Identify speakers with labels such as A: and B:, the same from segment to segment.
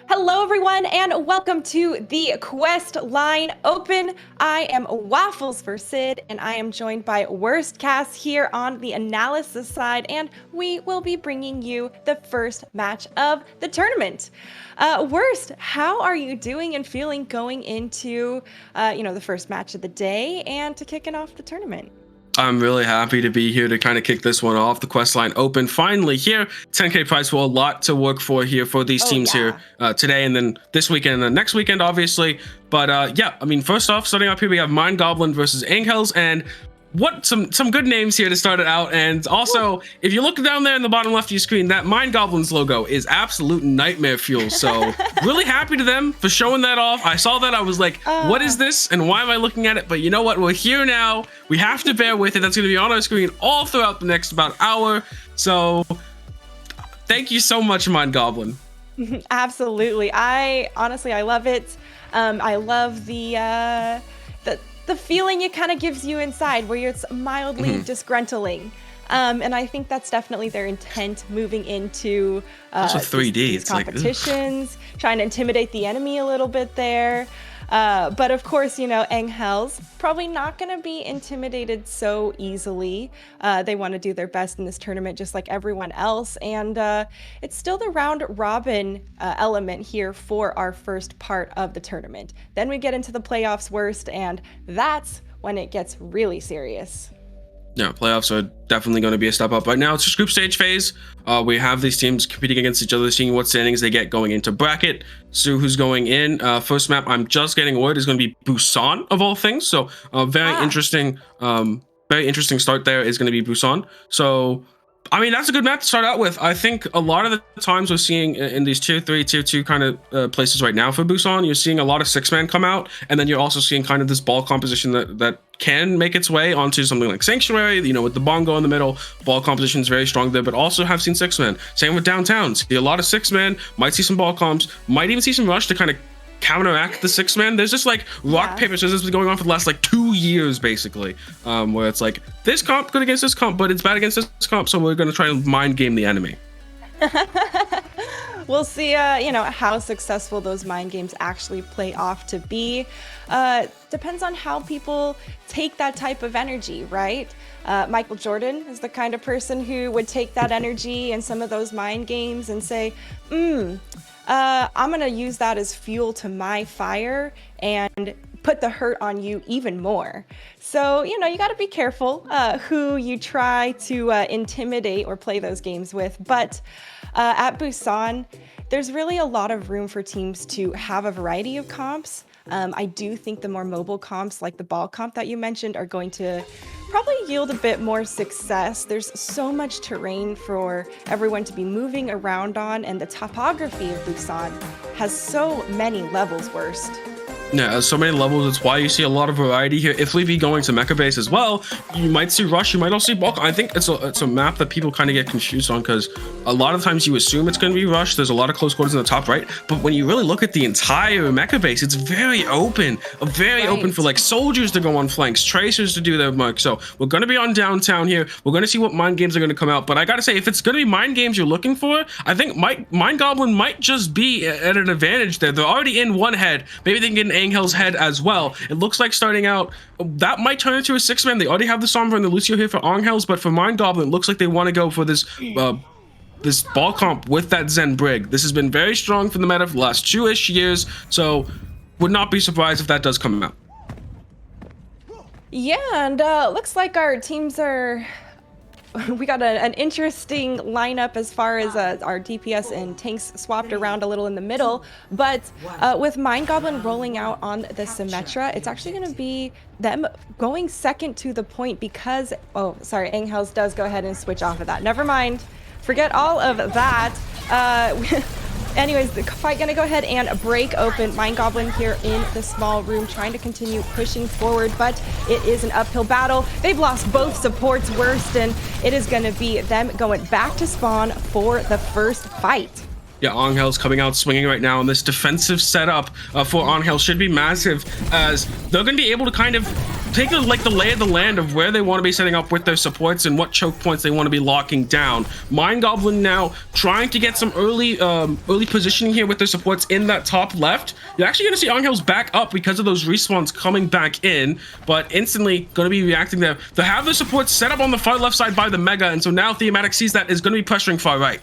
A: Hello, everyone, and welcome to the Questline Open. I am Waffles for Sid, and I am joined by Worst Cast here on the analysis side, and we will be bringing you the first match of the tournament. Worst, how are you doing and feeling going into, the first match of the day and to kicking off the tournament?
B: I'm really happy to be here to kind of kick this one off. The Questline Open finally here. 10K prize for a lot to work for here for these teams here today and then this weekend and then next weekend, obviously. But yeah, I mean, first off, starting up here, we have Mind Goblin versus Angels, and some good names here to start it out. And also, if you look down there in the bottom left of your screen, that Mind Goblin's logo is absolute nightmare fuel. So really happy to them for showing that off. I saw that, I was like, what is this and why am I looking at it? But you know what, we're here now. We have to bear with it. That's going to be on our screen all throughout the next about hour. So thank you so much, Mind Goblin.
A: Absolutely. I love it. I love the feeling it kind of gives you inside, where it's mildly disgruntling. And I think that's definitely their intent moving into
B: also 3D.
A: These competitions, trying to intimidate the enemy a little bit there. But of course, Angels probably not going to be intimidated so easily. They want to do their best in this tournament just like everyone else. And it's still the round robin element here for our first part of the tournament. Then we get into the playoffs, Worst, and that's when it gets really serious.
B: Yeah, playoffs are definitely going to be a step up. Right now, it's just group stage phase. We have these teams competing against each other, seeing what standings they get going into bracket. So who's going in? First map, I'm just getting word, is going to be Busan, of all things. So very interesting start there is going to be Busan. So, I mean, that's a good map to start out with. I think a lot of the times we're seeing in these tier 3, tier 2 kind of places right now for Busan, you're seeing a lot of 6-man come out, and then you're also seeing kind of this ball composition that can make its way onto something like Sanctuary, with the bongo in the middle. Ball composition is very strong there, but also have seen 6-man. Same with downtown. See a lot of 6-man, might see some ball comps, might even see some rush to kind of counteract the 6-man. There's just like rock paper scissors been going on for the last like 2 years basically, where it's like this comp good against this comp, but it's bad against this comp, so we're going to try and mind game the enemy.
A: We'll see how successful those mind games actually play off to be. Depends on how people take that type of energy, right? Michael Jordan is the kind of person who would take that energy and some of those mind games and say, I'm going to use that as fuel to my fire and put the hurt on you even more. So, you got to be careful who you try to intimidate or play those games with. But at Busan, there's really a lot of room for teams to have a variety of comps. I do think the more mobile comps, like the ball comp that you mentioned, are going to probably yield a bit more success. There's so much terrain for everyone to be moving around on, and the topography of Busan has so many levels, Worst.
B: Yeah, so many levels. It's why you see a lot of variety here. If we be going to Mecha Base as well, you might see Rush, you might also see Bulk. I think it's a map that people kind of get confused on, because a lot of times you assume it's going to be Rush. There's a lot of close quarters in the top right, but when you really look at the entire Mecha Base, it's very open. Open for like soldiers to go on flanks, tracers to do their work. So we're going to be on downtown here. We're going to see what mind games are going to come out. But I got to say, if it's going to be mind games you're looking for, I think Mind Goblin might just be at an advantage there. They're already in one head. Maybe they can get an Angel's head as well. It looks like starting out, that might turn into a 6-man. They already have the Sombra and the Lucio here for Angels, but for Mind Goblin, it looks like they want to go for this this ball comp with that Zen Brig. This has been very strong for the meta for the last 2-ish years, so would not be surprised if that does come out.
A: Yeah, and looks like our teams are... We got an interesting lineup as far as our DPS and tanks swapped around a little in the middle, but with Mind Goblin rolling out on the Symmetra, it's actually going to be them going second to the point because... Oh, sorry, Angels does go ahead and switch off of that. Never mind. Forget all of that. Anyways, the fight gonna go ahead and break open. Mind Goblin here in the small room, trying to continue pushing forward, but it is an uphill battle. They've lost both supports, Worst, and it is gonna be them going back to spawn for the first fight.
B: Yeah, Angels coming out swinging right now, and this defensive setup for Angels should be massive, as they're going to be able to kind of take like the lay of the land of where they want to be setting up with their supports and what choke points they want to be locking down. Mind Goblin now trying to get some early positioning here with their supports in that top left. You're actually going to see Angel's back up because of those respawns coming back in, but instantly going to be reacting there. They have their supports set up on the far left side by the Mega, and so now Thematic sees that is going to be pressuring far right.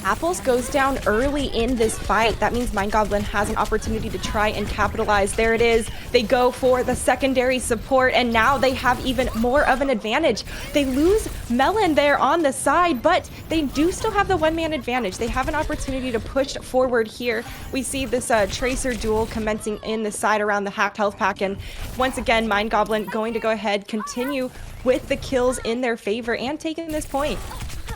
A: Apples goes down early in this fight. That means Mind Goblin has an opportunity to try and capitalize. There it is. They go for the secondary support, and now they have even more of an advantage. They lose Melon there on the side, but they do still have the one-man advantage. They have an opportunity to push forward here. We see this Tracer duel commencing in the side around the hacked health pack, and once again, Mind Goblin going to go ahead, continue with the kills in their favor and taking this point.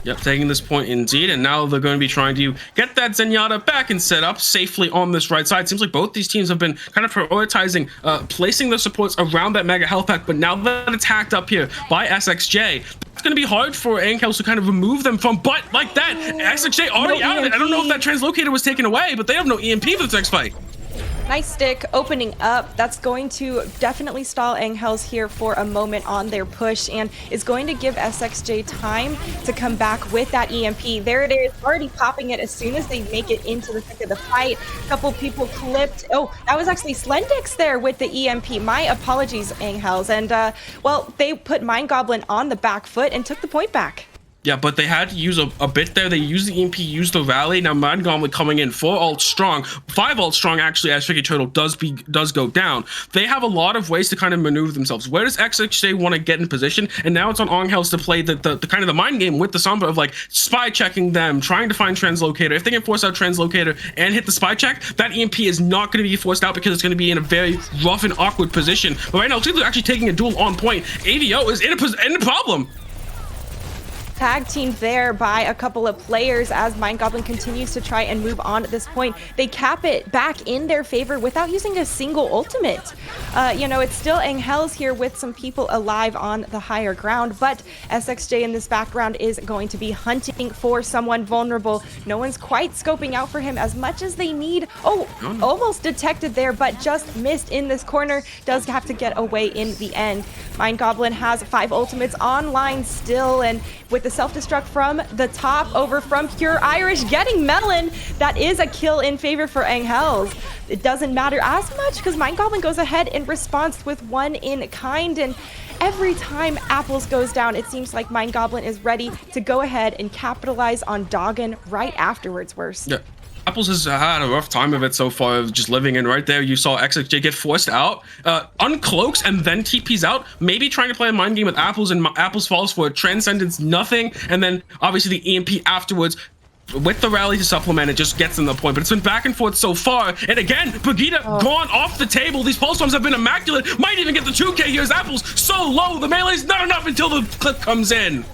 B: Yep, taking this point indeed, and now they're going to be trying to get that Zenyatta back and set up safely on this right side. Seems like both these teams have been kind of prioritizing placing their supports around that Mega Health Pack, but now that it's hacked up here by SXJ, it's going to be hard for Angels to kind of remove them from, but like that, SXJ already out of it. I don't know if that translocator was taken away, but they have no EMP for this next fight.
A: Nice stick opening up. That's going to definitely stall Angels here for a moment on their push and is going to give SXJ time to come back with that EMP. There it is, already popping it as soon as they make it into the thick of the fight. A couple people clipped. Oh, that was actually Slendix there with the EMP. My apologies, Angels. And, well, they put Mind Goblin on the back foot and took the point back.
B: Yeah, but they had to use a bit there. They used the EMP, used the rally. Now Mind Goblin coming in 4 ult strong, 5 ult strong actually as Tricky Turtle does go down. They have a lot of ways to kind of maneuver themselves. Where does XXJ want to get in position? And now it's on Angels to play the kind of the mind game with the Sombra of like spy checking them, trying to find translocator. If they can force out translocator and hit the spy check, that EMP is not going to be forced out because it's going to be in a very rough and awkward position. But right now, it's actually taking a duel on point. AVO is in a problem.
A: Tag teamed there by a couple of players as Mind Goblin continues to try and move on at this point. They cap it back in their favor without using a single ultimate. You know, it's still Angels here with some people alive on the higher ground, but SXJ in this background is going to be hunting for someone vulnerable. No one's quite scoping out for him as much as they need. Oh, almost detected there, but just missed in this corner. Does have to get away in the end. Mind Goblin has 5 ultimates online still, and with the self-destruct from the top over from Pure Irish getting Melon, that is a kill in favor for Angels. It doesn't matter as much because Mind Goblin goes ahead in response with one in kind, and every time Apples goes down, it seems like Mind Goblin is ready to go ahead and capitalize on Doggin right afterwards. Worse.
B: Yeah. Apples has had a rough time of it so far, of just living in. Right there, you saw XXJ get forced out, uncloaks, and then TPs out, maybe trying to play a mind game with Apples, and Apples falls for it, Transcendence, nothing, and then obviously the EMP afterwards. With the rally to supplement, it just gets them the point. But it's been back and forth so far. And again, Pegida gone off the table. These pulse bombs have been immaculate. Might even get the 2K. Here's Apples so low. The melee's not enough until the clip comes in.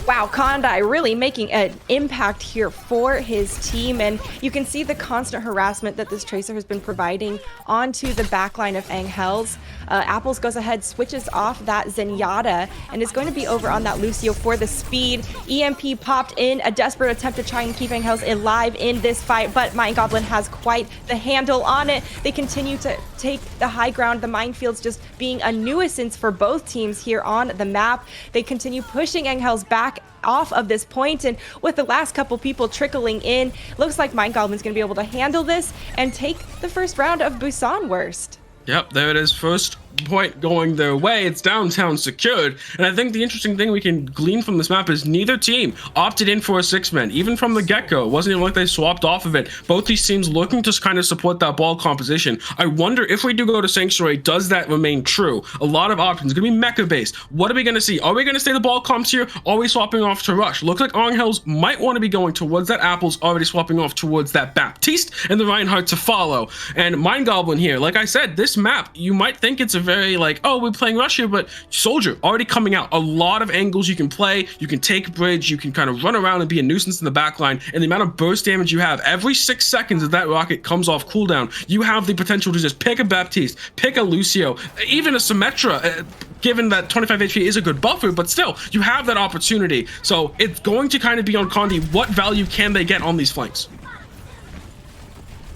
A: Wow, Kondai really making an impact here for his team, and you can see the constant harassment that this Tracer has been providing onto the backline of Angels. Apples goes ahead, switches off that Zenyatta, and is going to be over on that Lucio for the speed. EMP popped in, a desperate attempt to try and keep Angels alive in this fight, but Mind Goblin has quite the handle on it. They continue to take the high ground, the minefields just being a nuisance for both teams here on the map. They continue pushing Angels back off of this point, and with the last couple people trickling in, looks like Mind Goblin's going to be able to handle this and take the first round of Busan Worst.
B: Yep, there it is. First point going their way. It's downtown secured. And I think the interesting thing we can glean from this map is neither team opted in for a 6-man. Even from the get-go, it wasn't even like they swapped off of it. Both these teams looking to kind of support that ball composition. I wonder if we do go to Sanctuary, does that remain true? A lot of options. Going to be mecha-based. What are we going to see? Are we going to stay the ball comps here? Are we swapping off to Rush? Looks like Angels might want to be going towards that Apples, already swapping off towards that Baptiste and the Reinhardt to follow. And Mind Goblin here, like I said, this map, you might think it's a very like, oh, we're playing Rush here, but Soldier already coming out. A lot of angles you can play. You can take bridge. You can kind of run around and be a nuisance in the backline. And the amount of burst damage you have every 6 seconds that that rocket comes off cooldown, you have the potential to just pick a Baptiste, pick a Lucio, even a Symmetra. Given that 25 HP is a good buffer, but still, you have that opportunity. So it's going to kind of be on Condi. What value can they get on these flanks?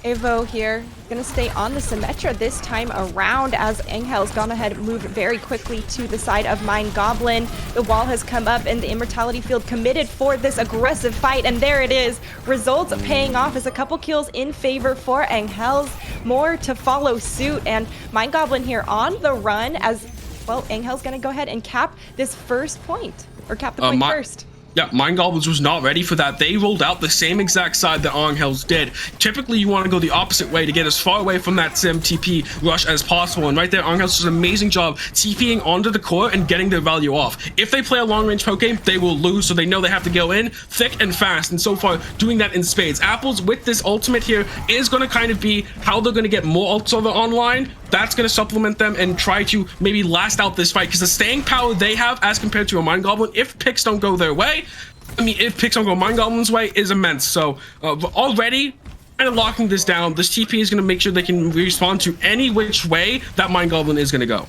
A: Evo here gonna stay on the Symmetra this time around as Angel's gone ahead and moved very quickly to the side of Mind Goblin. The wall has come up and the Immortality Field committed for this aggressive fight, and there it is. Results paying off as a couple kills in favor for Angel's. More to follow suit, and Mind Goblin here on the run as, well, Angel's gonna go ahead and cap this first point, or cap the point first.
B: Yeah, Mind Goblins was not ready for that. They rolled out the same exact side that Angels did. Typically, you want to go the opposite way to get as far away from that Sim TP rush as possible. And right there, Angels does an amazing job TPing onto the core and getting their value off. If they play a long-range poke game, they will lose, so they know they have to go in thick and fast. And so far, doing that in spades. Apples, with this ultimate here, is going to kind of be how they're going to get more ults over online. That's going to supplement them and try to maybe last out this fight, because the staying power they have as compared to a Mind Goblin, if picks don't go their way, I mean, if picks don't go Mind Goblin's way, is immense. So already kind of locking this down, this TP is going to make sure they can respond to any which way that Mind Goblin is going to go.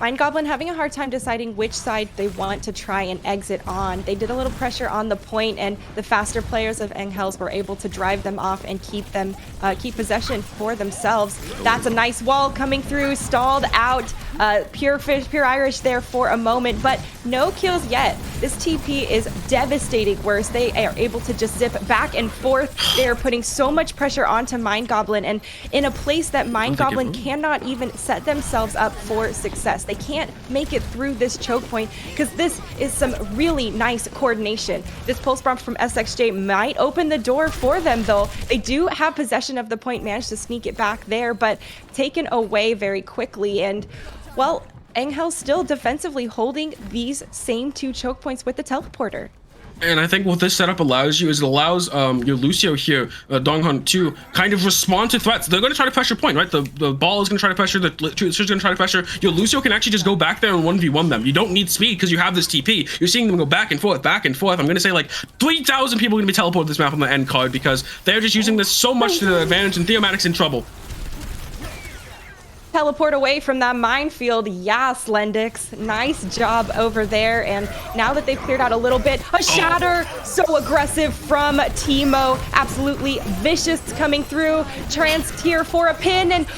A: Mind Goblin having a hard time deciding which side they want to try and exit on. They did a little pressure on the point, and the faster players of Angel's were able to drive them off and keep possession for themselves. That's a nice wall coming through, stalled out. Pure Irish there for a moment, but no kills yet. This TP is devastating worse. They are able to just zip back and forth. They are putting so much pressure onto Mind Goblin, and in a place that Mind Goblin cannot even set themselves up for success. They can't make it through this choke point, because this is some really nice coordination. This pulse bomb from SXJ might open the door for them, though. They do have possession of the point, managed to sneak it back there, but taken away very quickly. And, well, Angel's still defensively holding these same two choke points with the teleporter.
B: And I think what this setup allows you is it allows your Lucio here, Donghan, to kind of respond to threats. They're going to try to pressure point, right? The ball is going to try to pressure, the is going to try to pressure. Your Lucio can actually just go back there and 1v1 them. You don't need speed because you have this TP. You're seeing them go back and forth, back and forth. I'm going to say like 3,000 people are going to be teleported this map on the end card because they're just using this so much to their advantage, and Theomatic's in trouble.
A: Teleport away from that minefield. Yeah, Slendix. Nice job over there. And now that they've cleared out a little bit, a shatter. So aggressive from Teemo. Absolutely vicious coming through. Trans tier for a pin. And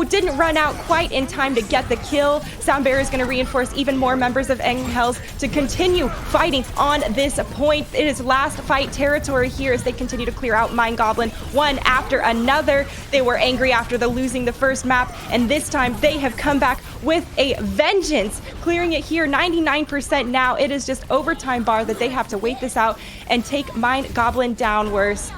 A: didn't run out quite in time to get the kill. Sound Barrier is going to reinforce even more members of Angel's to continue fighting on this point. It is last fight territory here as they continue to clear out Mind Goblin one after another. They were angry after losing the first map, and this time they have come back with a vengeance, clearing it here 99% now. It is just overtime bar that they have to wait this out and take Mind Goblin down worse.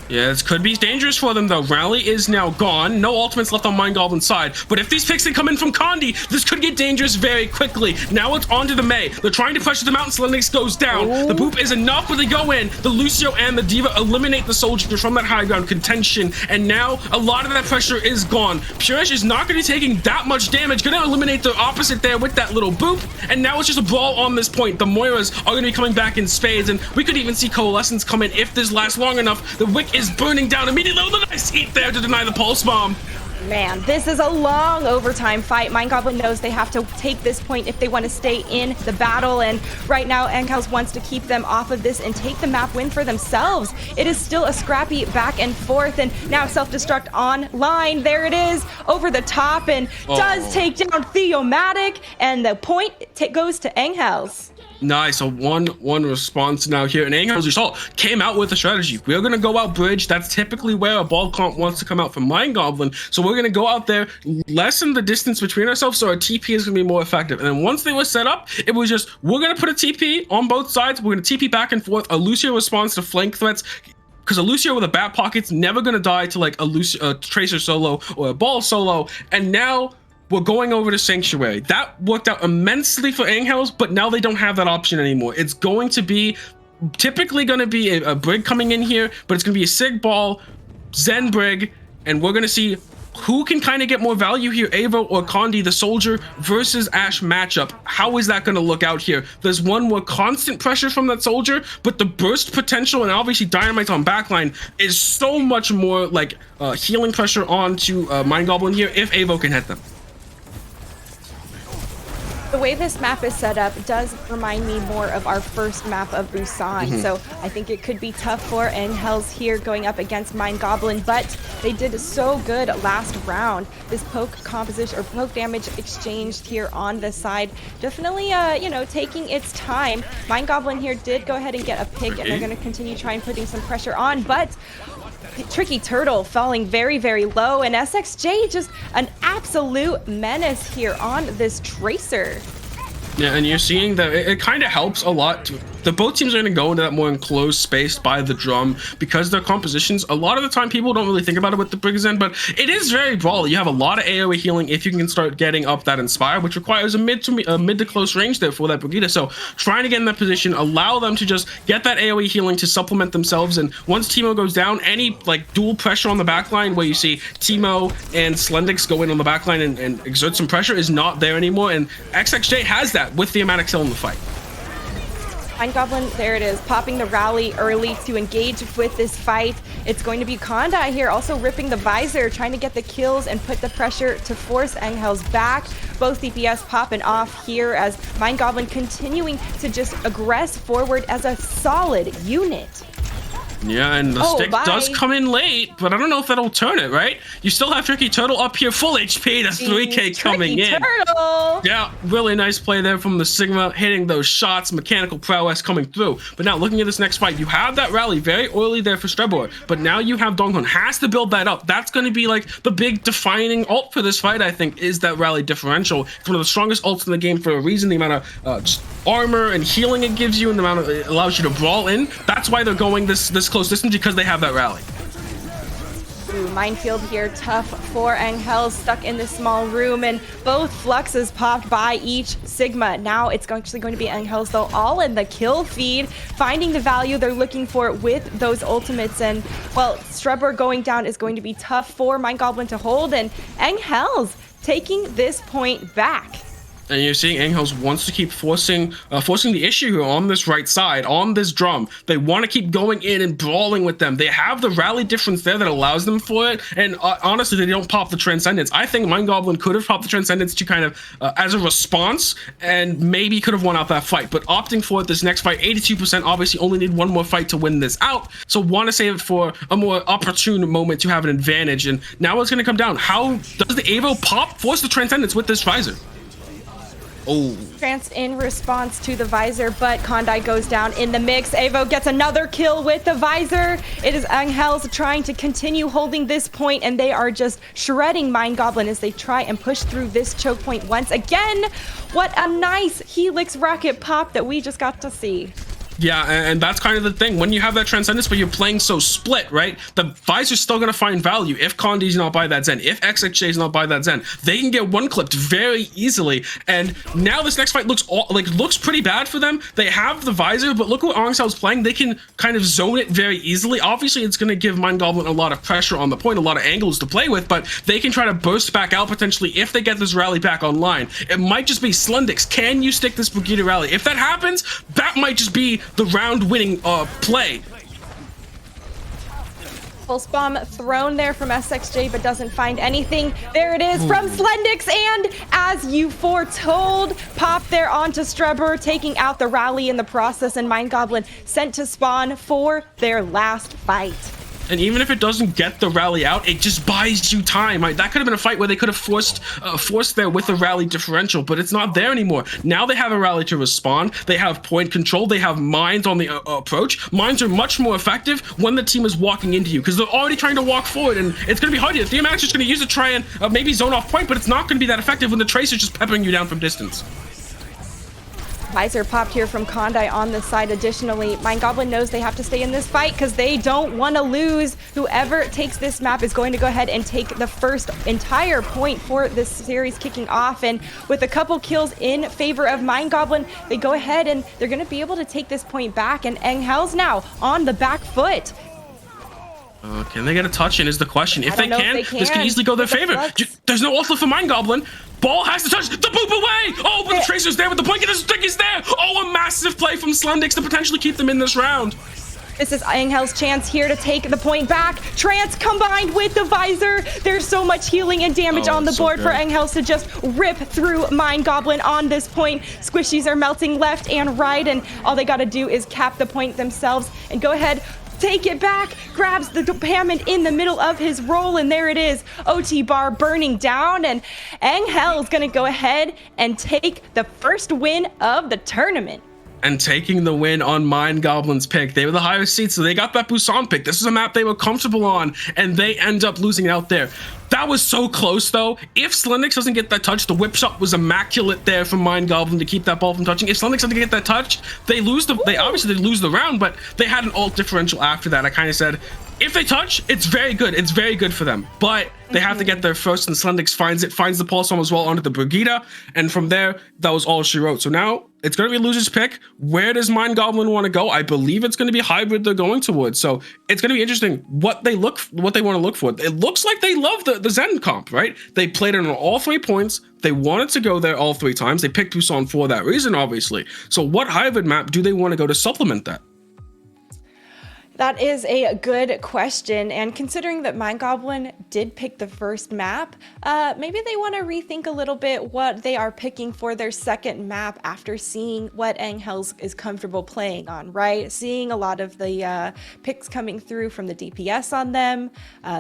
B: Yeah, this could be dangerous for them, though. Rally is now gone. No ultimates left on Mind Goblin's side. But if these picks can come in from Condi, this could get dangerous very quickly. Now it's on to the Mei. They're trying to pressure them out, and Slendix goes down. The boop is enough, but they go in. The Lucio and the Diva eliminate the soldiers from that high ground contention. And now a lot of that pressure is gone. Purish is not going to be taking that much damage. Going to eliminate the opposite there with that little boop. And now it's just a brawl on this point. The Moiras are going to be coming back in spades. And we could even see Coalescence come in if this lasts long enough. The Wick is burning down immediately. Oh, the nice heat there to deny the pulse bomb.
A: Man, this is a long overtime fight. Mind Goblin knows they have to take this point if they want to stay in the battle, and right now Angel's wants to keep them off of this and take the map win for themselves. It is still a scrappy back and forth, and now self-destruct online. There it is, over the top, and does take down Theomatic, and the point goes to Angel's.
B: Nice, a 1-1 response now here. And Angel's result came out with a strategy. We're going to go out bridge. That's typically where a ball comp wants to come out from Mind Goblin. So we're going to go out there, lessen the distance between ourselves so our TP is going to be more effective. And then once they were set up, it was just, we're going to put a TP on both sides. We're going to TP back and forth. A Lucio responds to flank threats, because a Lucio with a bat pocket's never going to die to like a Tracer solo or a ball solo. And now we're going over to Sanctuary. That worked out immensely for Angel's, but now they don't have that option anymore. It's going to be typically going to be a Brig coming in here, but it's going to be a Sig Ball, Zen Brig, and we're going to see who can kind of get more value here, Avo or Condi, the soldier versus Ashe matchup. How is that going to look out here? There's one more constant pressure from that soldier, but the burst potential and obviously Dynamite on backline is so much more like healing pressure onto Mind Goblin here if Avo can hit them.
A: The way this map is set up does remind me more of our first map of Busan, so I think it could be tough for Angels here going up against Mind Goblin, but they did so good last round. This poke composition or poke damage exchanged here on the side, definitely, you know, taking its time. Mind Goblin here did go ahead and get a pick, and they're going to continue trying putting some pressure on, but Tricky Turtle falling very, very low, and SXJ just an absolute menace here on this Tracer.
B: Yeah, and you're seeing that it kind of helps a lot. The both teams are going to go into that more enclosed space by the drum because their compositions, a lot of the time people don't really think about it with the Briggs End, but it is very brawly. You have a lot of AoE healing if you can start getting up that Inspire, which requires a mid to close range there for that Brigitte. So trying to get in that position, allow them to just get that AoE healing to supplement themselves. And once Teemo goes down, any like dual pressure on the backline where you see Teemo and Slendix go in on the backline and exert some pressure is not there anymore. And XXJ has that with the Amatic still in the fight.
A: Mind Goblin, there it is, popping the rally early to engage with this fight. It's going to be Kondai here, also ripping the visor, trying to get the kills and put the pressure to force Angels back. Both DPS popping off here as Mind Goblin continuing to just aggress forward as a solid unit.
B: Yeah, and the stick does come in late, but I don't know if that'll turn it, right? You still have Tricky Turtle up here, full HP, that's 3K coming in.
A: Turtle!
B: Yeah, really nice play there from the Sigma, hitting those shots, mechanical prowess coming through. But now looking at this next fight, you have that rally very early there for Strebor, but now you have Donghun, has to build that up. That's going to be like the big defining ult for this fight, I think, is that rally differential. It's one of the strongest ults in the game for a reason, the amount of just armor and healing it gives you and the amount of it allows you to brawl in. That's why they're going this close distance, because they have that rally.
A: Ooh, minefield here, tough for Angels, stuck in this small room, and both fluxes popped by each Sigma. Now it's actually going to be Angels, though, all in the kill feed, finding the value they're looking for with those ultimates. And, well, Strebor going down is going to be tough for Mind Goblin to hold, and Angels taking this point back.
B: And you're seeing Angels wants to keep forcing the issue here on this right side, on this drum. They want to keep going in and brawling with them. They have the rally difference there that allows them for it. And honestly, they don't pop the Transcendence. I think Mind Goblin could have popped the Transcendence to kind of as a response, and maybe could have won out that fight. But opting for it this next fight, 82%, obviously only need one more fight to win this out. So want to save it for a more opportune moment to have an advantage. And now it's going to come down. How does the Evo force the Transcendence with this visor? Oh.
A: Trance in response to the visor, but Kondai goes down in the mix. Evo gets another kill with the visor. It is Angels trying to continue holding this point, and they are just shredding Mind Goblin as they try and push through this choke point once again. What a nice Helix rocket pop that we just got to see.
B: Yeah, and that's kind of the thing. When you have that Transcendence, but you're playing so split, right? The visor's still going to find value if Condi's not by that Zen, if XXJ's not by that Zen. They can get one clipped very easily. And now this next fight looks pretty bad for them. They have the visor, but look what Angsel's playing. They can kind of zone it very easily. Obviously, it's going to give Mind Goblin a lot of pressure on the point, a lot of angles to play with, but they can try to burst back out potentially if they get this rally back online. It might just be Slendix. Can you stick this Brigitte rally? If that happens, that might just be the round-winning play.
A: Pulse bomb thrown there from SXJ, but doesn't find anything. There it is from Slendix, and as you foretold, pop there onto Strebor, taking out the rally in the process, and Mind Goblin sent to spawn for their last fight.
B: And even if it doesn't get the rally out, it just buys you time. Right? That could have been a fight where they could have forced there with a rally differential, but it's not there anymore. Now they have a rally to respond. They have point control. They have mines on the approach. Mines are much more effective when the team is walking into you because they're already trying to walk forward, and it's going to be hard. The Amax is going to use it to try and maybe zone off point, but it's not going to be that effective when the Tracer's just peppering you down from distance.
A: Visor popped here from Kondai on the side. Additionally, Mind Goblin knows they have to stay in this fight because they don't want to lose. Whoever takes this map is going to go ahead and take the first entire point for this series kicking off. And with a couple kills in favor of Mind Goblin, they go ahead and they're going to be able to take this point back. And Angels now on the back foot.
B: Can they get a touch in is the question. If they can, this can easily go their favor. There's no ultimate for Mind Goblin. Ball has to touch the boop away. Oh, but the Tracer's there with the point. The stick is there. Oh, a massive play from Slendix to potentially keep them in this round.
A: This is Angel's chance here to take the point back. Trance combined with the visor. There's so much healing and damage on the board for Angels to just rip through Mind Goblin on this point. Squishies are melting left and right, and all they gotta do is cap the point themselves and go ahead, take it back, grabs the Hammond in the middle of his roll, and there it is. OT bar burning down, and Angel's gonna go ahead and take the first win of the tournament.
B: And taking the win on Mind Goblin's pick. They were the highest seed, so they got that Busan pick. This is a map they were comfortable on, and they end up losing it out there. That was so close, though. If Slenix doesn't get that touch, the whip shot was immaculate there from Mind Goblin to keep that ball from touching. If Slenix doesn't get that touch, they lose they obviously lose the round, but they had an alt differential after that. I kind of said, if they touch, it's very good. It's very good for them. But they have to get there first, and Slenix finds the pulse bomb as well onto the Brigida, and from there, that was all she wrote. So now it's going to be loser's pick. Where does Mind Goblin want to go? I believe it's going to be hybrid they're going towards. So it's going to be interesting what they want to look for. It looks like they love the Zen comp, right? They played it on all 3 points. They wanted to go there all 3 times. They picked Busan for that reason, obviously. So what hybrid map do they want to go to supplement that?
A: That is a good question, and considering that Mind Goblin did pick the first map, maybe they want to rethink a little bit what they are picking for their second map after seeing what Angels is comfortable playing on, right? Seeing a lot of the picks coming through from the DPS on them.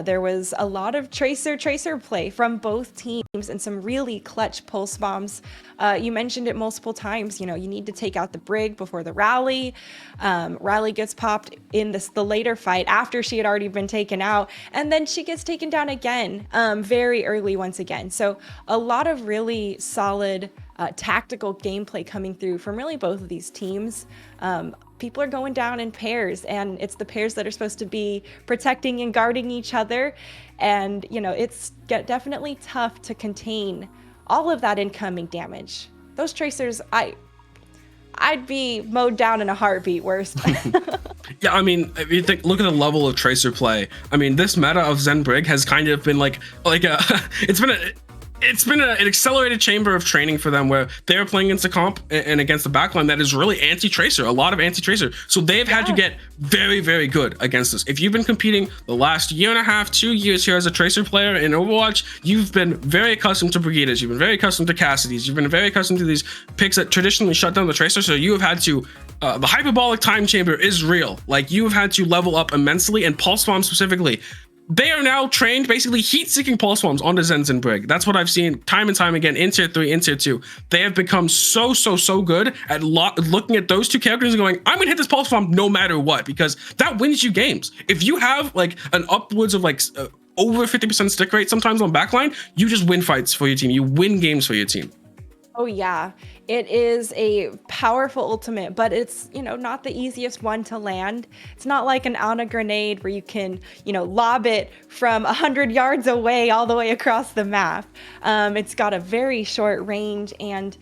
A: There was a lot of tracer play from both teams and some really clutch pulse bombs. You mentioned it multiple times, you know, you need to take out the Brig before the rally. Rally gets popped in the later fight after she had already been taken out, and then she gets taken down again very early once again. So a lot of really solid tactical gameplay coming through from really both of these teams. People are going down in pairs, and it's the pairs that are supposed to be protecting and guarding each other, and you know, it's definitely tough to contain all of that incoming damage. Those tracers, I'd be mowed down in a heartbeat worst.
B: Yeah, I mean, if you look at the level of tracer play. I mean, this meta of Zen Brig has kind of been like a it's been an accelerated chamber of training for them, where they're playing against a comp and against the backline that is really anti-tracer, a lot of anti-tracer. So they've had to get very, very good against this. If you've been competing the last year and a half, 2 years here as a tracer player in Overwatch, you've been very accustomed to Brigidas, you've been very accustomed to Cassidy's, you've been very accustomed to these picks that traditionally shut down the tracer. So you have had to, the hyperbolic time chamber is real. Like, you have had to level up immensely, and Pulse Bomb specifically. They are now trained basically heat-seeking pulse bombs onto Zen's and Brig. That's what I've seen time and time again in tier 3, in tier 2. They have become so good at looking at those 2 characters and going, I'm gonna hit this pulse bomb no matter what, because that wins you games. If you have like an upwards of like over 50% stick rate sometimes on backline, you just win fights for your team. You win games for your team.
A: Oh yeah, it is a powerful ultimate, but it's, you know, not the easiest one to land. It's not like an Ana grenade where you can, you know, lob it from 100 yards away all the way across the map. It's got a very short range, and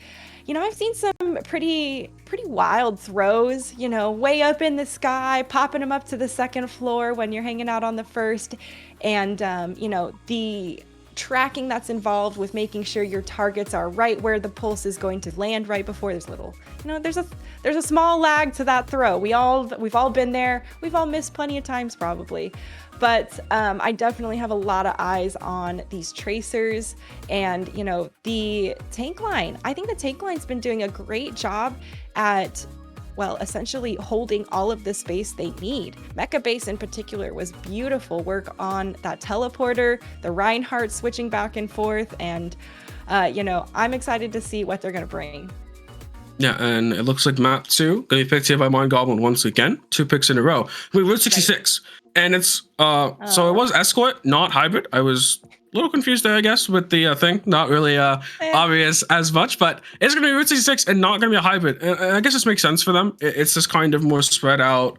A: you know, I've seen some pretty wild throws, you know, way up in the sky, popping them up to the second floor when you're hanging out on the first, and you know, the tracking that's involved with making sure your targets are right where the pulse is going to land right before. There's little, you know, there's a small lag to that throw. We've all been there. We've all missed plenty of times probably. But I definitely have a lot of eyes on these tracers and, you know, the tank line. I think the tank line's been doing a great job at, well, essentially holding all of the space they need. Mecha Base in particular was beautiful work on that teleporter, the Reinhardt switching back and forth, and you know, I'm excited to see what they're gonna bring.
B: Yeah, and it looks like map 2 gonna be picked here by Mind Goblin once again. 2 picks in a row. We Route 66, and it's so it was escort, not hybrid. I was a little confused there, I guess, with the thing. Not really obvious as much, but it's gonna be Route 66 and not gonna be a hybrid. And I guess this makes sense for them. It's just kind of more spread out,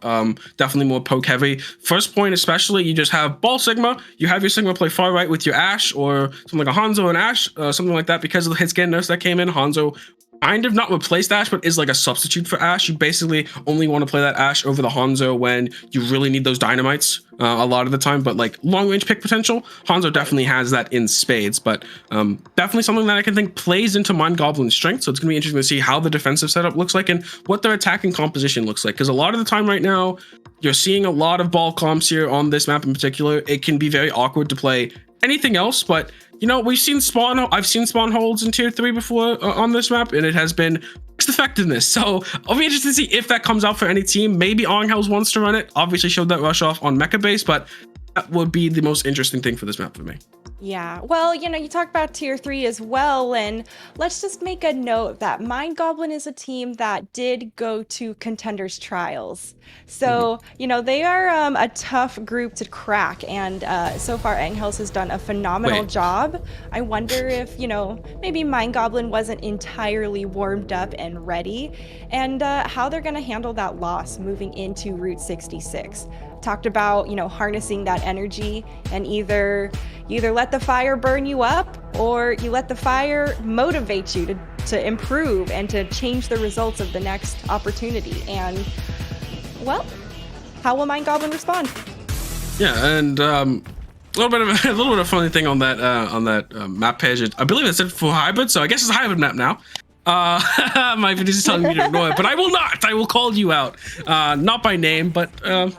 B: definitely more poke heavy. First point especially, you just have Ball Sigma. You have your Sigma play far right with your Ashe, or something like a Hanzo and Ashe, something like that, because of the hit scan nurse that came in. Hanzo kind of not replaced Ashe, but is like a substitute for Ashe. You basically only want to play that Ashe over the Hanzo when you really need those dynamites a lot of the time. But like long range pick potential, Hanzo definitely has that in spades. But definitely something that I can think plays into Mind Goblin's strength. So it's gonna be interesting to see how the defensive setup looks like and what their attacking composition looks like. Because a lot of the time right now, You're seeing a lot of ball comps here on this map in particular. It can be very awkward to play anything else, but you know, I've seen spawn holds in tier 3 before on this map, and it has been mixed effectiveness. So I'll be interested to see if that comes out for any team. Maybe Angels wants to run it. Obviously showed that rush off on Mecha base, but that would be the most interesting thing for this map for me.
A: Yeah, well, you know, you talked about tier 3 as well, and let's just make a note that Mind Goblin is a team that did go to Contenders Trials. So, you know, they are a tough group to crack, and so far Angels has done a phenomenal job. I wonder if, you know, maybe Mind Goblin wasn't entirely warmed up and ready, and how they're going to handle that loss moving into Route 66. Talked about, you know, harnessing that energy, and either let the fire burn you up, or you let the fire motivate you to improve and to change the results of the next opportunity. And well, how will Mind Goblin respond?
B: Yeah, and a little bit of a funny thing on that map page. I believe it said for hybrid, so I guess it's a hybrid map now. My video is telling me to ignore it, but I will not. I will call you out, not by name, but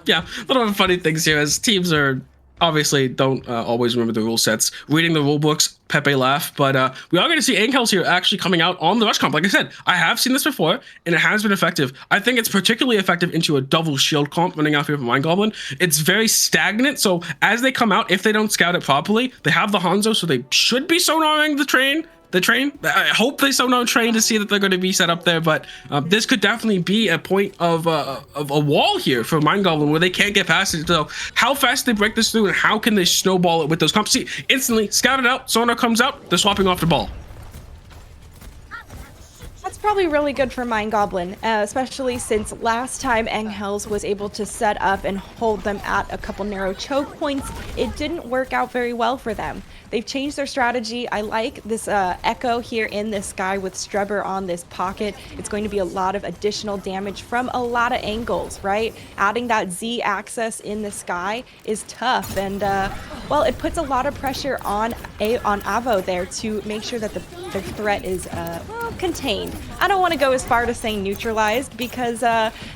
B: yeah, a little bit of funny things here as teams are obviously don't always remember the rule sets. Reading the rule books, Pepe laugh, but we are going to see Angels here actually coming out on the rush comp. Like I said, I have seen this before, and it has been effective. I think it's particularly effective into a double shield comp running out here for Mind Goblin. It's very stagnant, so as they come out, if they don't scout it properly, they have the Hanzo, so they should be sonaring the train. I hope they somehow train to see that they're going to be set up there, but this could definitely be a point of a wall here for Mind Goblin where they can't get past it. So how fast they break this through, and how can they snowball it with those comps? See, instantly scouted out, sonar comes out, they're swapping off the ball.
A: That's probably really good for Mind Goblin, especially since last time Angels was able to set up and hold them at a couple narrow choke points, it didn't work out very well for them. They've changed their strategy. I like this Echo here in the sky with Strebber on this pocket. It's going to be a lot of additional damage from a lot of angles, right? Adding that Z axis in the sky is tough, and well, it puts a lot of pressure on Avo there to make sure that the threat is well, contained. I don't want to go as far to saying neutralized, because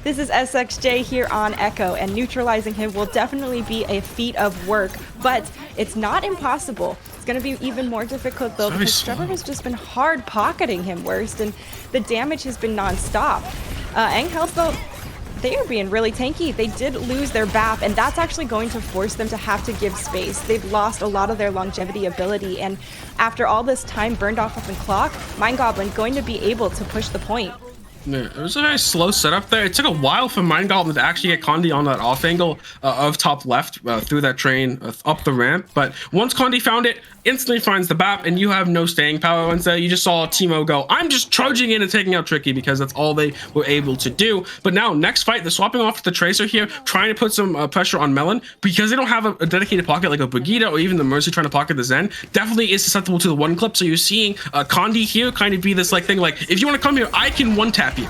A: this is SXJ here on Echo, and neutralizing him will definitely be a feat of work, but it's not impossible. It's going to be even more difficult though, because Strebber has just been hard pocketing him worst, and the damage has been non-stop. Angels though, they are being really tanky. They did lose their BAP, and that's actually going to force them to have to give space. They've lost a lot of their longevity ability, and after all this time burned off of the clock, Mind Goblin going to be able to push the point.
B: Yeah, it was a very slow setup there. It took a while for Mind Goblin to actually get Condi on that off angle of top left through that train up the ramp. But once Condi found it, instantly finds the BAP, and you have no staying power. Instead, you just saw Teemo go, I'm just charging in and taking out Tricky, because that's all they were able to do. But now, next fight, they're swapping off the Tracer here, trying to put some pressure on Melon, because they don't have a dedicated pocket like a Brigitte or even the Mercy trying to pocket the Zen. Definitely is susceptible to the one clip. So you're seeing Condi here kind of be this like thing, like, if you want to come here, I can one tap you.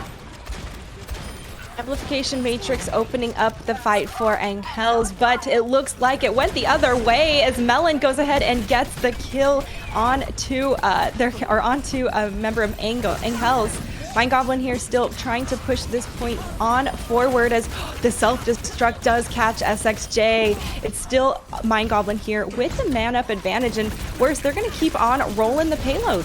A: Amplification Matrix opening up the fight for Angels, but it looks like it went the other way as Melon goes ahead and gets the kill onto a member of Angels. Mind Goblin here still trying to push this point on forward as the self-destruct does catch SXJ. It's still Mind Goblin here with the man-up advantage, and worse, they're going to keep on rolling the payload.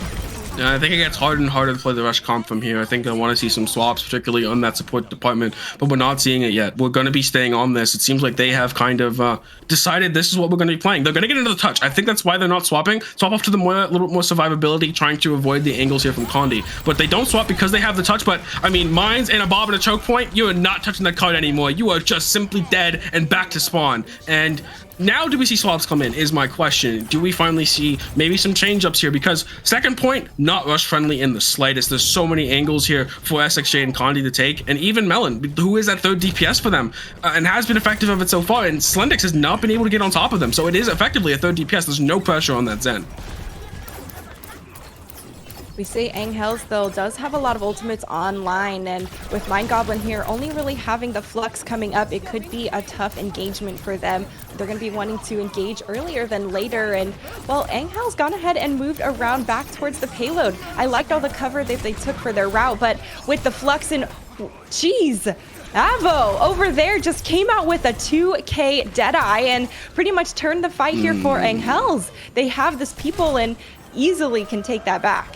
B: Yeah, I think it gets harder and harder to play the rush comp from here. I think I want to see some swaps, particularly on that support department, but we're not seeing it yet. We're going to be staying on this. It seems like they have kind of decided this is what we're going to be playing. They're going to get into the touch. I think that's why they're not swapping. Swap off to the little bit more survivability, trying to avoid the angles here from Condi. But they don't swap because they have the touch. But, I mean, Mines and a Bob and a choke point, you are not touching that card anymore. You are just simply dead and back to spawn. And now do we see swaps come in is my question. Do we finally see maybe some change ups here? Because second point, not rush friendly in the slightest. There's so many angles here for SXJ and Condi to take, and even Melon, who is that third DPS for them and has been effective of it so far, and Slendix has not been able to get on top of them, so it is effectively a third DPS. There's no pressure on that Zen.
A: We see Angels, though, does have a lot of ultimates online, and with Mind Goblin here only really having the Flux coming up, it could be a tough engagement for them. They're going to be wanting to engage earlier than later, and, well, Angels gone ahead and moved around back towards the payload. I liked all the cover that they took for their route, but with the Flux and... Jeez! Avo over there just came out with a 2K Deadeye and pretty much turned the fight here for Angels. They have this people and easily can take that back.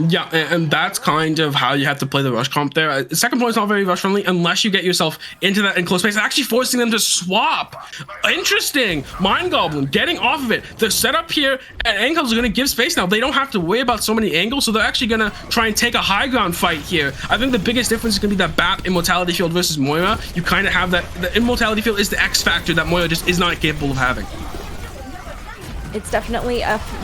B: Yeah, and that's kind of how you have to play the rush comp there. Second point is not very rush friendly unless you get yourself into that enclosed space, actually forcing them to swap. Interesting. Mind Goblin getting off of it. The setup here at Angels are going to give space now. They don't have to worry about so many angles, so they're actually going to try and take a high ground fight here. I think the biggest difference is going to be that BAP Immortality Field versus Moira. You kind of have that. The Immortality Field is the X factor that Moira just is not capable of having.
A: It's definitely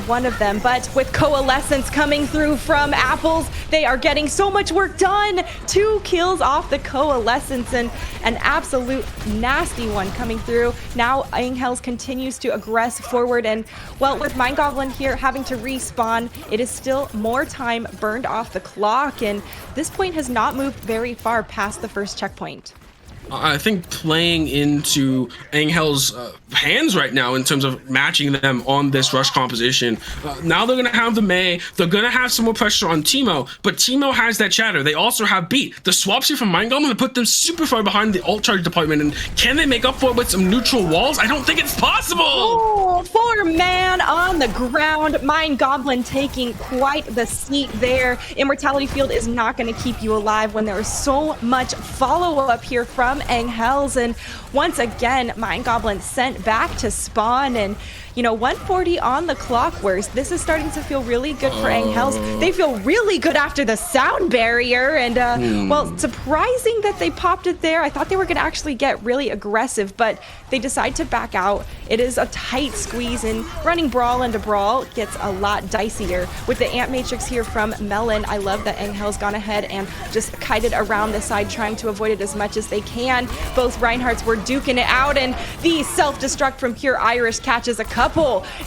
A: one of them, but with Coalescence coming through from Apples, they are getting so much work done. 2 kills off the Coalescence and an absolute nasty one coming through. Now Angels continues to aggress forward, and well, with Mind Goblin here having to respawn, it is still more time burned off the clock, and this point has not moved very far past the first checkpoint.
B: I think playing into Angel's hands right now in terms of matching them on this rush composition. Now they're going to have the Mei. They're going to have some more pressure on Teemo, but Teemo has that chatter. They also have Beat. The swaps here from Mind Goblin have put them super far behind the ult charge department, and can they make up for it with some neutral walls? I don't think it's possible.
A: Oh, 4-man on the ground. Mind Goblin taking quite the seat there. Immortality Field is not going to keep you alive when there is so much follow-up here from Angels, and once again Mind Goblin sent back to spawn, and you know, 140 on the clock, whereas this is starting to feel really good for Angels. They feel really good after the sound barrier, and well, surprising that they popped it there. I thought they were going to actually get really aggressive, but they decide to back out. It is a tight squeeze, and running brawl into brawl gets a lot dicier. With the Ant Matrix here from Melon, I love that Angels gone ahead and just kited around the side, trying to avoid it as much as they can. Both Reinhardts were duking it out, and the self-destruct from Pure Irish catches a couple.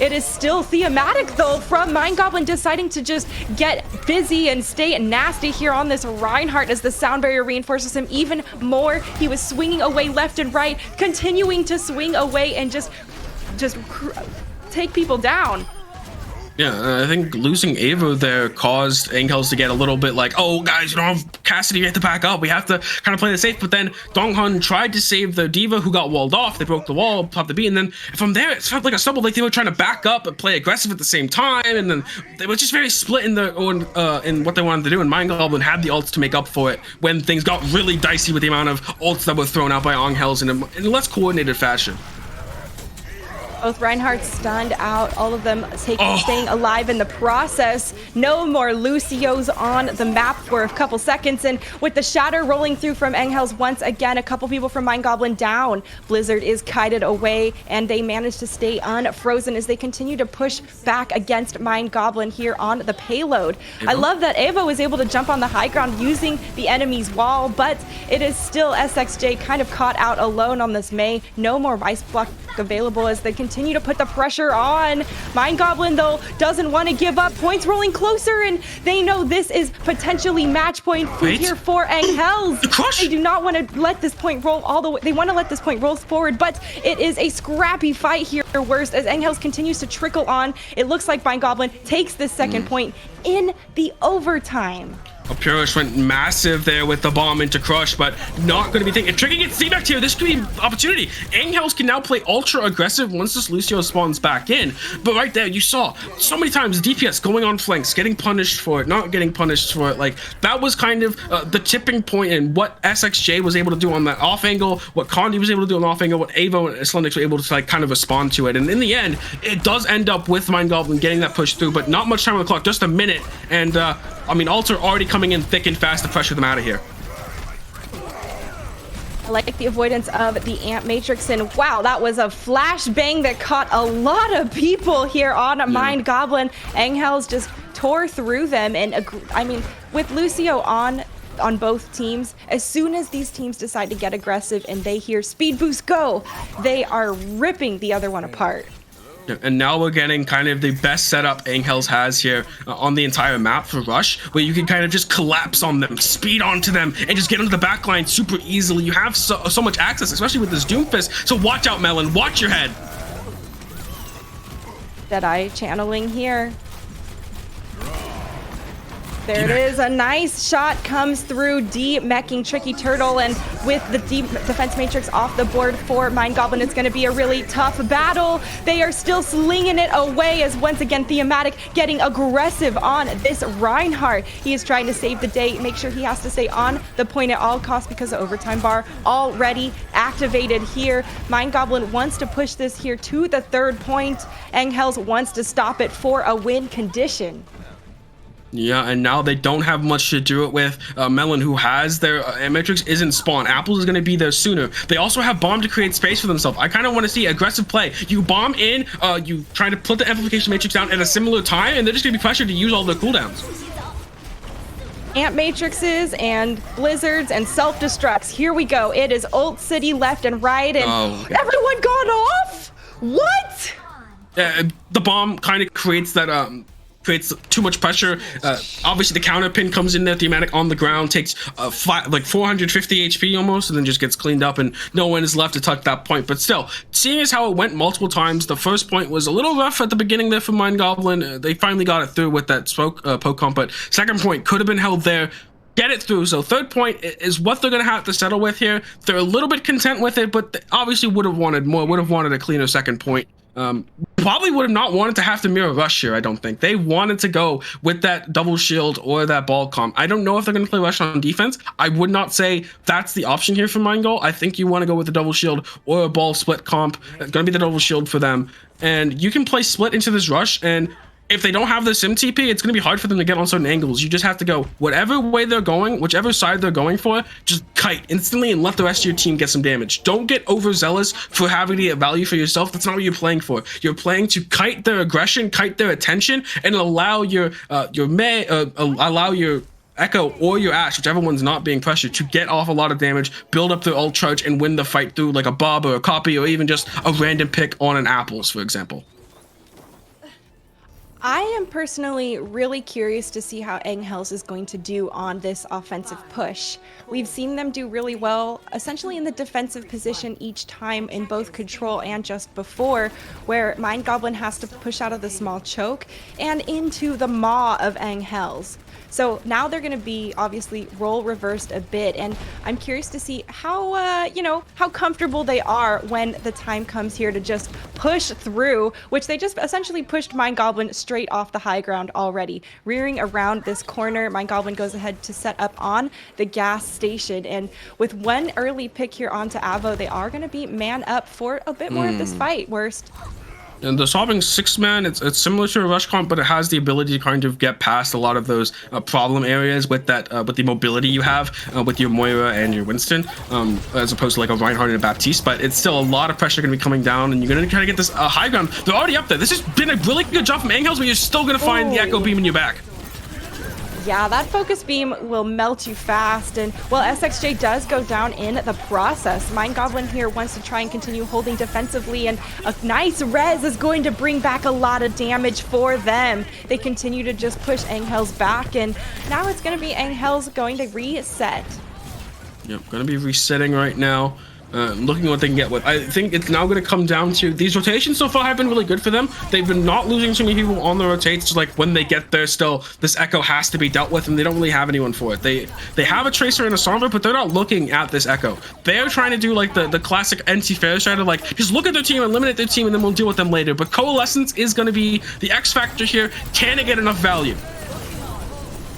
A: It is still thematic though from Mind Goblin deciding to just get busy and stay nasty here on this Reinhardt as the sound barrier reinforces him even more. He was swinging away left and right, continuing to swing away and just take people down.
B: Yeah, I think losing Avo there caused Angels to get a little bit like, oh guys, you don't have Cassidy, we have to back up, we have to kind of play it safe. But then Donghun tried to save the D.Va who got walled off. They broke the wall, popped the beat, and then from there it felt like a stumble, like they were trying to back up and play aggressive at the same time, and then they were just very split in in what they wanted to do, and Mind Goblin had the ults to make up for it when things got really dicey with the amount of ults that were thrown out by Angels in a less coordinated fashion.
A: Both Reinhardt stunned out, all of them staying alive in the process. No more Lucios on the map for a couple seconds, and with the shatter rolling through from Angels once again, a couple people from Mind Goblin down. Blizzard is kited away, and they manage to stay unfrozen as they continue to push back against Mind Goblin here on the payload. I love that Evo is able to jump on the high ground using the enemy's wall, but it is still SXJ kind of caught out alone on this Mei. No more Vice Block available as they continue to put the pressure on. Mind Goblin though doesn't want to give up. Points rolling closer, and they know this is potentially match point here for Angels. They do not want to let this point roll all the way. They want to let this point roll forward, but it is a scrappy fight here. Worst as Angels continues to trickle on. It looks like Mind Goblin takes this second point in the overtime.
B: Purish went massive there with the bomb into Crush, but not going to be thinking. If Tricky gets C-Back here, this could be an opportunity. Angels can now play ultra aggressive once this Lucio spawns back in. But right there, you saw so many times DPS going on flanks, getting punished for it, not getting punished for it. Like, that was kind of the tipping point in what SXJ was able to do on that off angle, what Condi was able to do on the off angle, what Avo and Islendix were able to like kind of respond to it. And in the end, it does end up with Mind Goblin getting that push through, but not much time on the clock, just a minute. And I mean, ults are already coming in thick and fast to pressure them out of here.
A: I like the avoidance of the Ant Matrix, and wow, that was a flashbang that caught a lot of people here on Mind Goblin. Angels just tore through them, and I mean, with Lucio on both teams, as soon as these teams decide to get aggressive and they hear speed boost go, they are ripping the other one apart.
B: And now we're getting kind of the best setup Angels has here on the entire map for Rush, where you can kind of just collapse on them, speed onto them, and just get into the backline super easily. You have so much access, especially with this Doomfist, so watch out, Melon, watch your head.
A: Deadeye channeling here. There it is. A nice shot comes through, de-meching Tricky Turtle, and with the defense matrix off the board for Mind Goblin, it's going to be a really tough battle. They are still slinging it away as once again Thematic getting aggressive on this Reinhardt. He is trying to save the day, make sure he has to stay on the point at all costs because the overtime bar already activated here. Mind Goblin wants to push this here to the third point. Engels wants to stop it for a win condition.
B: Yeah, and now they don't have much to do it with. Melon, who has their Matrix, isn't spawn. Apples is going to be there sooner. They also have bomb to create space for themselves. I kind of want to see aggressive play. You bomb in, you try to put the amplification matrix down at a similar time, and they're just going to be pressured to use all their cooldowns.
A: Ant matrices and blizzards and self-destructs. Here we go. It is Ult City left and right, and everyone got off? What?
B: The bomb kind of creates that creates too much pressure. Obviously the counter pin comes in there. Thematic on the ground takes like 450 HP almost, and then just gets cleaned up, and no one is left to touch that point. But still, seeing as how it went multiple times, the first point was a little rough at the beginning there for Mind Goblin. They finally got it through with that poke comp, but second point could have been held there. Get it through. So third point is what they're going to have to settle with here. They're a little bit content with it, but they obviously would have wanted more, would have wanted a cleaner second point. Probably would have not wanted to have to mirror rush here. I don't think they wanted to go with that double shield or that ball comp. I don't know if they're going to play rush on defense. I would not say that's the option here for Mindgoal. I think you want to go with the double shield or a ball split comp. It's going to be the double shield for them, and you can play split into this rush, and if they don't have the sim TP, it's going to be hard for them to get on certain angles. You just have to go whatever way they're going, whichever side they're going for, just kite instantly and let the rest of your team get some damage. Don't get overzealous for having to get value for yourself. That's not what you're playing for. You're playing to kite their aggression, kite their attention, and allow your Echo or your Ashe, whichever one's not being pressured, to get off a lot of damage, build up their ult charge, and win the fight through like a Bob or a Copy, or even just a random pick on an Apples, for example.
A: I am personally really curious to see how Engels is going to do on this offensive push. We've seen them do really well, essentially in the defensive position each time in both control and just before, where Mind Goblin has to push out of the small choke and into the maw of Engels. So now they're going to be obviously role reversed a bit, and I'm curious to see how, how comfortable they are when the time comes here to just push through, which they just essentially pushed Mind Goblin straight off the high ground already. Rearing around this corner, Mind Goblin goes ahead to set up on the gas station, and with one early pick here onto Avo, they are going to be man up for a bit more of this fight. Worst.
B: And the swapping 6-man, it's similar to a rush comp, but it has the ability to kind of get past a lot of those problem areas with that with the mobility you have with your Moira and your Winston, as opposed to like a Reinhardt and a Baptiste. But it's still a lot of pressure going to be coming down, and you're going to try to get this high ground. They're already up there. This has been a really good job from Engels, but you're still going to find the Echo Beam in your back.
A: Yeah, that focus beam will melt you fast, and well, SXJ does go down in the process. Mind Goblin here wants to try and continue holding defensively, and a nice res is going to bring back a lot of damage for them. They continue to just push Engels back, and now it's going to be Engels going to reset.
B: Yep, going to be resetting right now. Looking at what they can get with. I think it's now going to come down to these rotations so far have been really good for them. They've been not losing too many people on the rotates. Just like when they get there, still this Echo has to be dealt with, and they don't really have anyone for it. They have a Tracer and a Sombra, but they're not looking at this Echo. They're trying to do like the classic NC fair strategy, like just look at their team, eliminate their team, and then we'll deal with them later. But Coalescence is going to be the X factor here. Can it get enough value?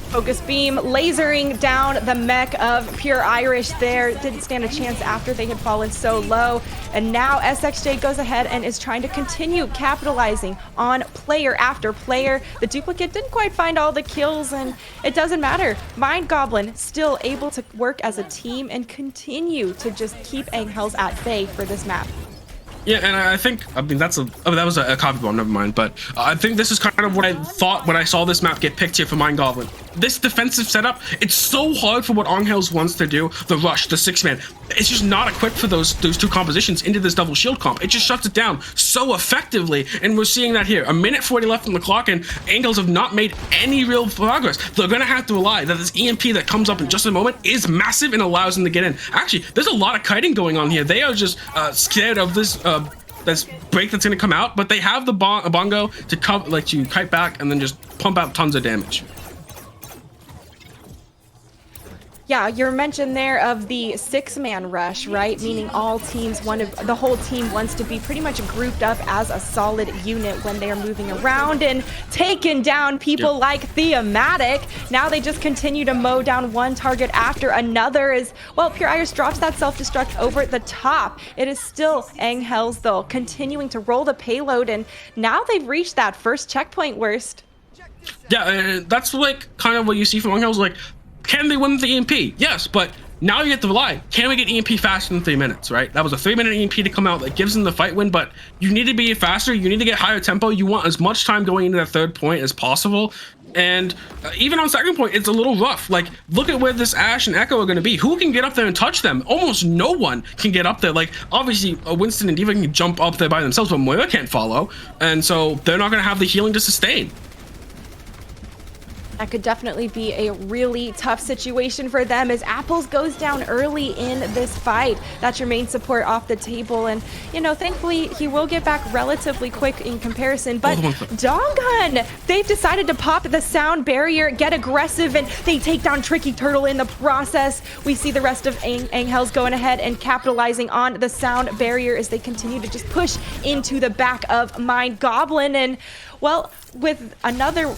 A: Focus beam lasering down the mech of Pure Irish there. Didn't stand a chance after they had fallen so low. And now SXJ goes ahead and is trying to continue capitalizing on player after player. The duplicate didn't quite find all the kills, and it doesn't matter. Mind Goblin still able to work as a team and continue to just keep Engels at bay for this map.
B: Yeah, and I think, I mean, that was a copy bomb, never mind, but I think this is kind of what I thought when I saw this map get picked here for Mind Goblin. This defensive setup, it's so hard for what Engels wants to do, the rush, the 6-man. It's just not equipped for those two compositions into this double shield comp. It just shuts it down so effectively, and we're seeing that here. A minute 40 left on the clock, and Engels have not made any real progress. They're going to have to rely that this EMP that comes up in just a moment is massive and allows them to get in. Actually, there's a lot of kiting going on here. They are just scared of this break that's going to come out, but they have the bongo to to kite back and then just pump out tons of damage.
A: Yeah, your mention there of the six-man rush, right? Meaning all teams, the whole team wants to be pretty much grouped up as a solid unit when they are moving around and taking down people like Thematic. Now they just continue to mow down one target after another as, well, Pure Iris drops that self-destruct over the top. It is still Angels, though, continuing to roll the payload, and now they've reached that first checkpoint. Worst.
B: Yeah, that's like kind of what you see from Angels, like, can they win the EMP? Yes, but now you get to rely. Can we get EMP faster than 3 minutes, right? That was a 3-minute EMP to come out that gives them the fight win, but you need to be faster. You need to get higher tempo. You want as much time going into that third point as possible. And even on second point, it's a little rough. Like, look at where this Ashe and Echo are going to be. Who can get up there and touch them? Almost no one can get up there. Like, obviously, Winston and Diva can jump up there by themselves, but Moira can't follow. And so they're not going to have the healing to sustain.
A: That could definitely be a really tough situation for them as Apples goes down early in this fight. That's your main support off the table, and you know, thankfully he will get back relatively quick in comparison. But Donghan, they've decided to pop the sound barrier, get aggressive, and they take down Tricky Turtle in the process. We see the rest of Angels going ahead and capitalizing on the sound barrier as they continue to just push into the back of Mind Goblin. And well, with another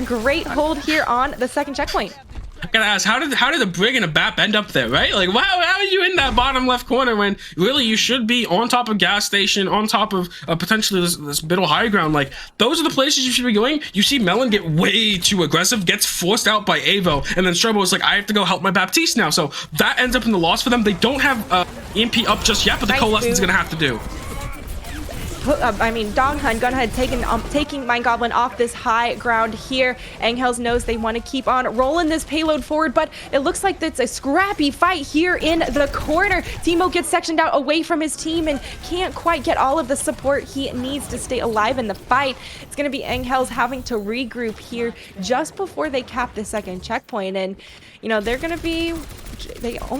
A: great hold here on the second checkpoint.
B: I gotta ask, how did the Brig and a BAP end up there, right? Like, wow, how are you in that bottom left corner when really you should be on top of gas station, on top of potentially this middle high ground? Like, those are the places you should be going. You see Melon get way too aggressive, gets forced out by Avo, and then Strobo is like, I have to go help my Baptiste now. So that ends up in the loss for them. They don't have EMP up just yet, but the Coalescence is gonna have to do.
A: I mean, Donghan going ahead taking Mind Goblin off this high ground here. Angels knows they want to keep on rolling this payload forward, but it looks like it's a scrappy fight here in the corner. Timo gets sectioned out away from his team and can't quite get all of the support he needs to stay alive in the fight. It's going to be Angels having to regroup here just before they cap the second checkpoint, and you know, they only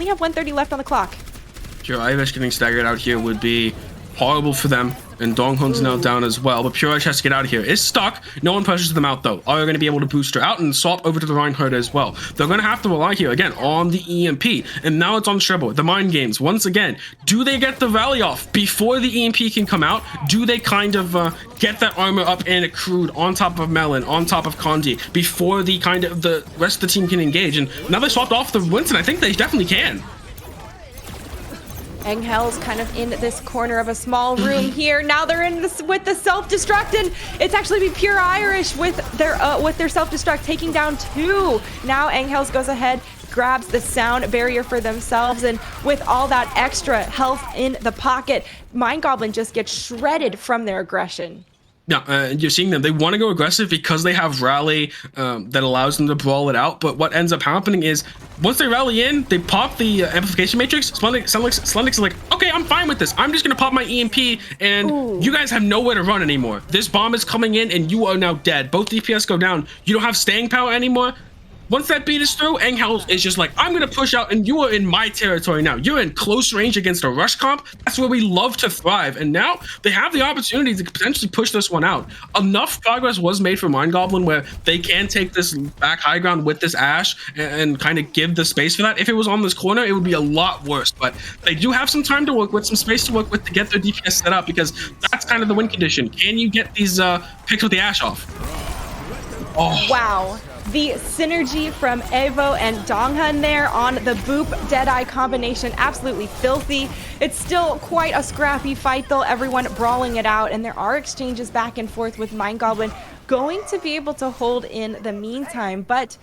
A: have 1:30 left on the clock.
B: Pure Irish getting staggered out here would be horrible for them, and Donghun's now down as well, but Pure Irish has to get out of here. It's stuck. No one pressures them out, though. Are going to be able to boost her out and swap over to the Reinhardt as well. They're going to have to rely here, again, on the EMP, and now it's on Shrebo. The mind games, once again, do they get the rally off before the EMP can come out? Do they kind of get that armor up and accrued on top of Melon, on top of Condi, before the rest of the team can engage? And now they swapped off the Winston. I think they definitely can.
A: Angels kind of in this corner of a small room here. Now they're in this with the self-destruct, and it's actually be Pure Irish with their self-destruct taking down 2. Now Angels goes ahead, grabs the sound barrier for themselves, and with all that extra health in the pocket, Mind Goblin just gets shredded from their aggression.
B: Yeah, you're seeing them. They want to go aggressive because they have rally that allows them to brawl it out. But what ends up happening is once they rally in, they pop the amplification matrix. Slendix is like, okay, I'm fine with this. I'm just going to pop my EMP, and you guys have nowhere to run anymore. This bomb is coming in, and you are now dead. Both DPS go down. You don't have staying power anymore. Once that beat is through, Angels is just like, I'm going to push out, and you are in my territory now. You're in close range against a rush comp. That's where we love to thrive. And now they have the opportunity to potentially push this one out. Enough progress was made for Mind Goblin where they can take this back high ground with this Ashe and kind of give the space for that. If it was on this corner, it would be a lot worse. But they do have some time to work with, some space to work with to get their DPS set up, because that's kind of the win condition. Can you get these picks with the Ashe off?
A: Oh. Wow. The synergy from Evo and Donghan there on the Boop Deadeye combination, absolutely filthy. It's still quite a scrappy fight though, everyone brawling it out, and there are exchanges back and forth with Mind Goblin going to be able to hold in the meantime, but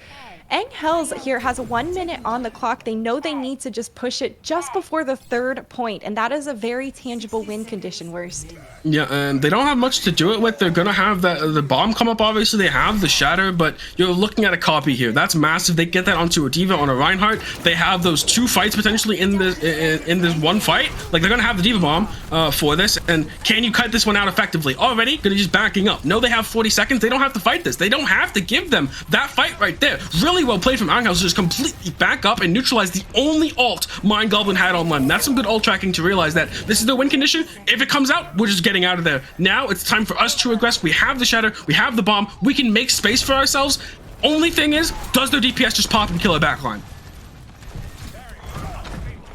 A: Angels here has 1 minute on the clock. They know they need to just push it just before the third point, and that is a very tangible win condition. Worst.
B: Yeah, and they don't have much to do it with. They're gonna have the bomb come up. Obviously, they have the shatter, but you're looking at a copy here. That's massive. They get that onto a Diva, on a Reinhardt. They have those 2 fights potentially in this one fight. Like, they're gonna have the Diva bomb for this. And can you cut this one out effectively? Already gonna just backing up. No, they have 40 seconds. They don't have to fight this. They don't have to give them that fight right there. Really well played from Angels, just completely back up and neutralize the only ult Mind Goblin had online. That's some good ult tracking to realize that this is the win condition. If it comes out, we're just getting out of there. Now it's time for us to aggress. We have the shatter, we have the bomb, we can make space for ourselves. Only thing is, does their DPS just pop and kill a backline?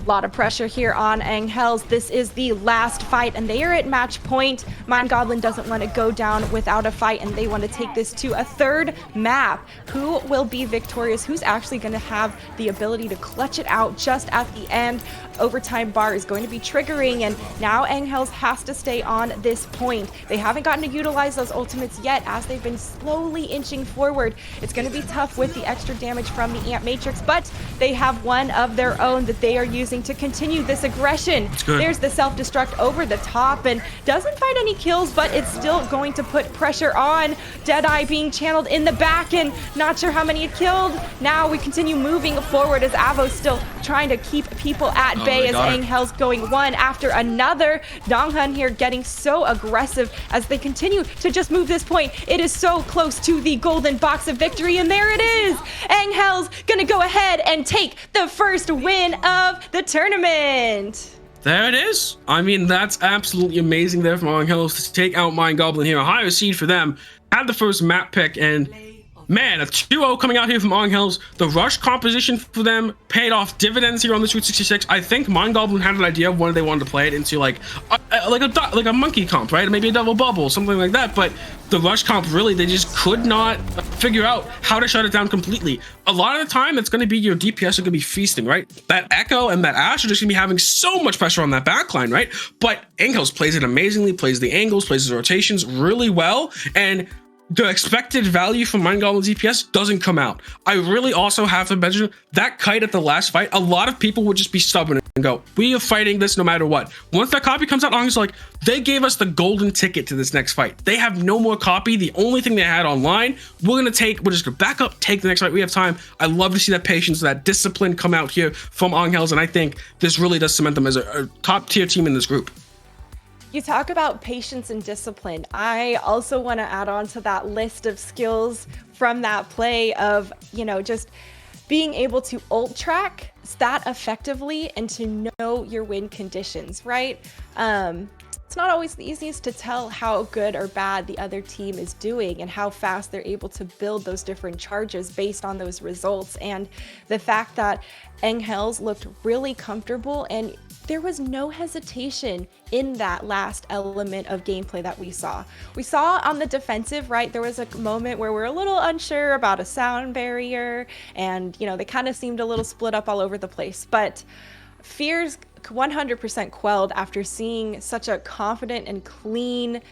A: A lot of pressure here on Angels. This is the last fight, and they are at match point. Mind Goblin doesn't want to go down without a fight, and they want to take this to a third map. Who will be victorious? Who's actually going to have the ability to clutch it out just at the end? Overtime bar is going to be triggering, and now Angels has to stay on this point. They haven't gotten to utilize those ultimates yet as they've been slowly inching forward. It's going to be tough with the extra damage from the Ant Matrix, but they have one of their own that they are using to continue this aggression. There's the self-destruct over the top and doesn't find any kills, but it's still going to put pressure on. Deadeye being channeled in the back and not sure how many it killed. Now we continue moving forward as Avo's still trying to keep people at bay as Angels going one after another. Donghan here getting so aggressive as they continue to just move this point. It is so close to the golden box of victory, and there it is. Angels gonna go ahead and take the first win of the tournament.
B: There it is. I mean, that's absolutely amazing there from Angels to take out Mind Goblin here. A higher seed for them. Had the first map pick, and man, a 2-0 coming out here from Angels. The rush composition for them paid off dividends here on this Route 66. I think Mind Goblin had an idea of when they wanted to play it into like a monkey comp, right? Maybe a double bubble, something like that. But the rush comp, really, they just could not figure out how to shut it down completely. A lot of the time, it's going to be your DPS are going to be feasting, right? That Echo and that Ash are just going to be having so much pressure on that backline, right? But Angels plays it amazingly, plays the angles, plays the rotations really well, and the expected value from Mind Goblin's DPS doesn't come out. I really also have to mention that kite at the last fight. A lot of people would just be stubborn and go, we are fighting this no matter what. Once that copy comes out, Ang's like, they gave us the golden ticket to this next fight. They have no more copy. The only thing they had online, we're just gonna back up, take the next fight. We have time. I love to see that patience, that discipline come out here from Angels, and I think this really does cement them as a top tier team in this group.
A: You talk about patience and discipline. I also want to add on to that list of skills from that play of, just being able to ult track that effectively and to know your win conditions, right? It's not always the easiest to tell how good or bad the other team is doing and how fast they're able to build those different charges based on those results. And the fact that Angels looked really comfortable and there was no hesitation in that last element of gameplay that we saw. We saw on the defensive, right, there was a moment where we're a little unsure about a sound barrier and, they kind of seemed a little split up all over the place. But fears 100% quelled after seeing such a confident and clean,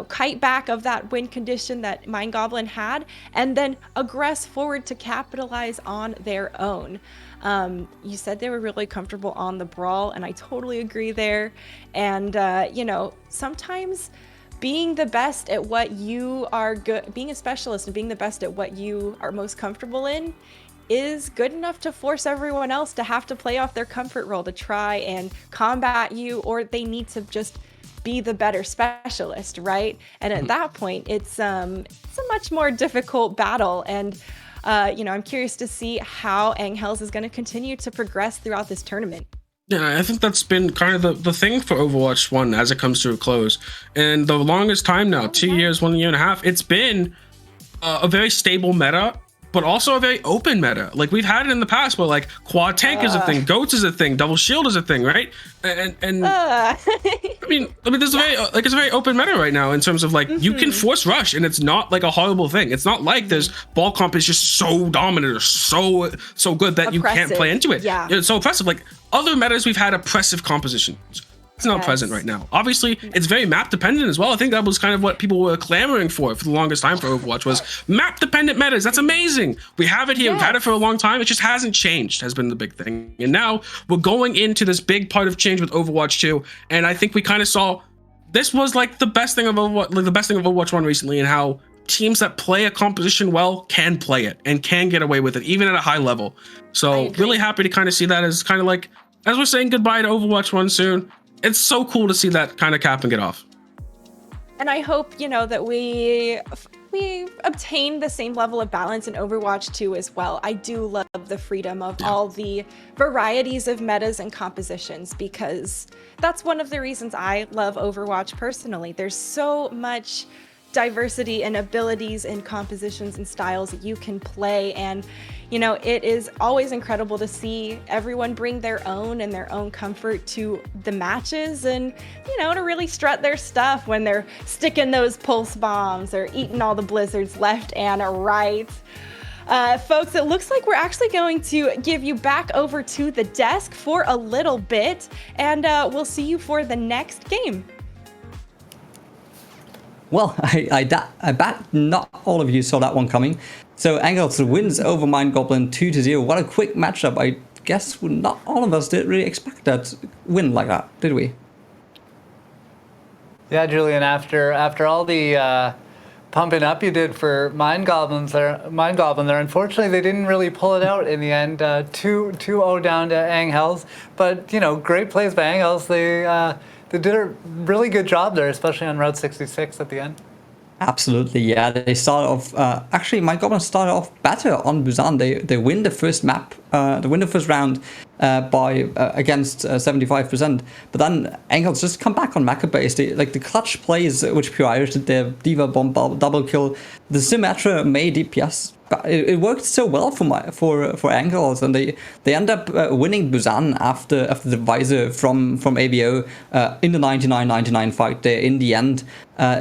A: kite back of that win condition that Mind Goblin had, and then aggress forward to capitalize on their own. You said they were really comfortable on the brawl, and I totally agree there. And, sometimes being the best at what you are good, being a specialist and being the best at what you are most comfortable in is good enough to force everyone else to have to play off their comfort role to try and combat you, or they need to just be the better specialist, right? And at that point, it's a much more difficult battle. And I'm curious to see how Angels is going to continue to progress throughout this tournament.
B: Yeah, I think that's been kind of the thing for Overwatch 1 as it comes to a close. And the longest time now, 2 years, 1 year and a half, it's been a very stable meta, but also a very open meta. Like we've had it in the past where like quad tank is a thing, goats is a thing, double shield is a thing, right? And I mean there's it's a very open meta right now in terms of like you can force rush and it's not like a horrible thing. It's not like there's ball comp is just so dominant or so good that you can't play into it. Yeah, it's so oppressive. Like other metas we've had oppressive compositions. It's not present right now. Obviously, it's very map dependent as well. I think that was kind of what people were clamoring for the longest time for Overwatch was map dependent metas. That's amazing. We have it here. We've had it for a long time. It just hasn't changed, has been the big thing. And now we're going into this big part of change with Overwatch 2. And I think we kind of saw this was like the best thing of Overwatch 1 recently, and how teams that play a composition well can play it and can get away with it, even at a high level. So really happy to kind of see that as kind of like, as we're saying goodbye to Overwatch 1 soon. It's so cool to see that kind of capping it off.
A: And I hope, that we obtain the same level of balance in Overwatch 2 as well. I do love the freedom of all the varieties of metas and compositions, because that's one of the reasons I love Overwatch personally. There's so much diversity in abilities and compositions and styles that you can play. And, you know, it is always incredible to see everyone bring their own and their own comfort to the matches and, you know, to really strut their stuff when they're sticking those pulse bombs or eating all the blizzards left and right. Folks, it looks like we're actually going to give you back over to the desk for a little bit, and we'll see you for the next game.
C: Well, I bet not all of you saw that one coming. So Angels wins over Mind Goblin 2-0. What a quick matchup. I guess not all of us did really expect that win like that, did we?
D: Yeah, Julian, after all the pumping up you did for Mind Goblin there, unfortunately they didn't really pull it out in the end. 2-0 down to Angels. But, you know, great plays by Angels. They did a really good job there, especially on Route 66 at the end.
C: Absolutely, yeah. They started off. Actually, my Goblins started off better on Busan. They win the first map. They win the first round by against 75%. But then Angels just come back on mecha base. Like the clutch plays which prioritized their Diva Bomb double kill. The Symmetra May DPS. It worked so well for Angels, and they end up winning Busan after the visor from AVO in the 99-99 fight there in the end.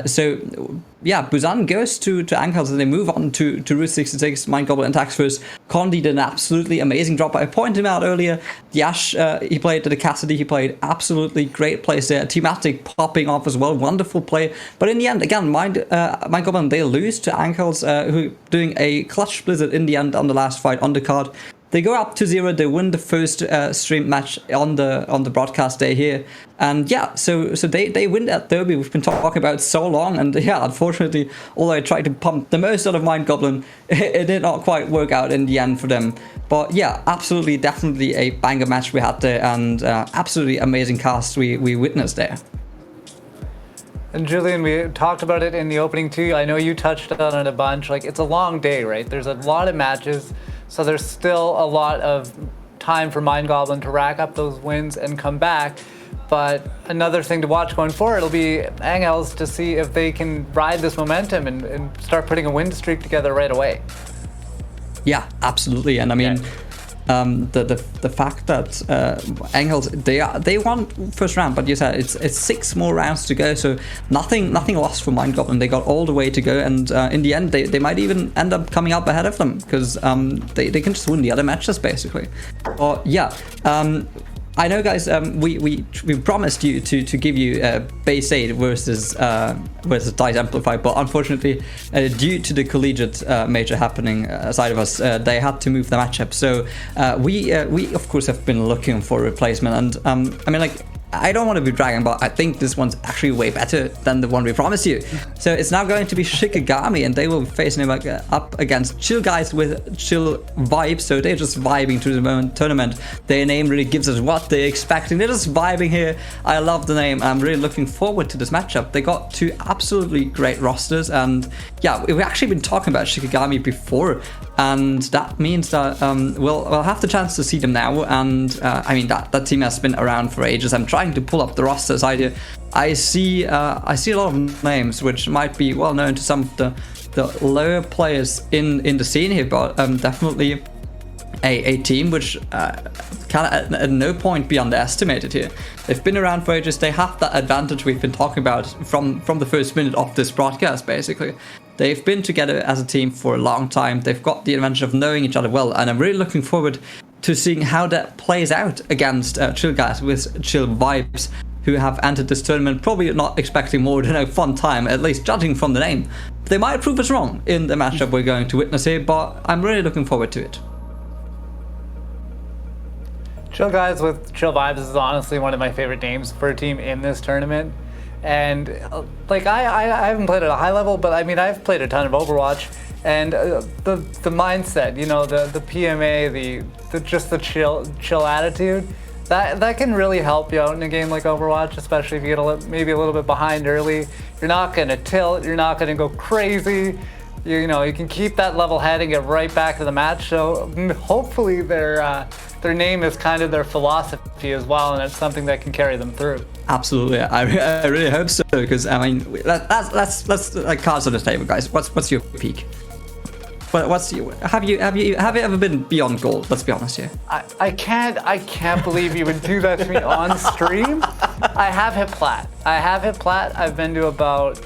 C: So yeah, Busan goes to Angels and they move on to Route 66. Mind Goblin attacks first. Condi did an absolutely amazing drop. I pointed him out earlier. Yash, he played the Cassidy. He played absolutely great plays there. Thematic popping off as well. Wonderful play. But in the end, again, Mind Goblin, they lose to Angels, who doing a clutch blizzard in the end on the last fight on the card. They go up 2-0. They win the first stream match on the broadcast day here, and yeah, so they win that derby we've been talking about so long. And yeah, unfortunately, although I tried to pump the most out of Mind Goblin, it did not quite work out in the end for them. But yeah, absolutely, definitely a banger match we had there, and absolutely amazing cast we witnessed there.
D: And Julian, we talked about it in the opening too. I know you touched on it a bunch. Like, it's a long day, right? There's a lot of matches. So there's still a lot of time for Mind Goblin to rack up those wins and come back. But another thing to watch going forward will be Angels to see if they can ride this momentum and start putting a win streak together right away.
C: Yeah, absolutely. And I mean, the fact that Angels they won first round, but you said it's 6 more rounds to go, so nothing lost for Mind Goblin. They got all the way to go, and in the end they might even end up coming up ahead of them because they can just win the other matches basically. Or yeah. I know, guys. We promised you to give you base 8 versus Dice Amplify, but unfortunately, due to the collegiate major happening side of us, they had to move the matchup. So we of course have been looking for a replacement, and I mean, like, I don't want to be dragging, but I think this one's actually way better than the one we promised you. So it's now going to be Shikigami, and they will be facing him up against chill guys with chill vibes. So they're just vibing through the tournament. Their name really gives us what they're expecting. They're just vibing here. I love the name. I'm really looking forward to this matchup. They got 2 absolutely great rosters, and yeah, we've actually been talking about Shikigami before, and that means that we'll have the chance to see them now. And I mean, that team has been around for ages. I'm trying to pull up the roster side here. I see a lot of names which might be well known to some of the lower players in the scene here, but definitely a team which can at no point be underestimated here. They've been around for ages. They have that advantage we've been talking about from the first minute of this broadcast, basically. They've been together as a team for a long time. They've got the advantage of knowing each other well, and I'm really looking forward to seeing how that plays out against chill guys with chill vibes who have entered this tournament probably not expecting more than a fun time, at least judging from the name. They might prove us wrong in the matchup we're going to witness here, but I'm really looking forward to it.
D: Chill guys with chill vibes is honestly one of my favorite names for a team in this tournament. And like I haven't played at a high level, but I mean, I've played a ton of Overwatch, and the mindset, you know, the PMA, the just the chill attitude, that can really help you out in a game like Overwatch, especially if you get maybe a little bit behind early. You're not gonna tilt, you're not gonna go crazy. You know, you can keep that level head and get right back to the match. So hopefully they're their name is kind of their philosophy as well, and it's something that can carry them through.
C: Absolutely, I really hope so. Because I mean, let's like cards on the table, guys. What's your peak? What's your, have you ever been beyond gold? Let's be honest here.
D: I can't believe you would do that to me on stream. I have hit plat. I've been to about,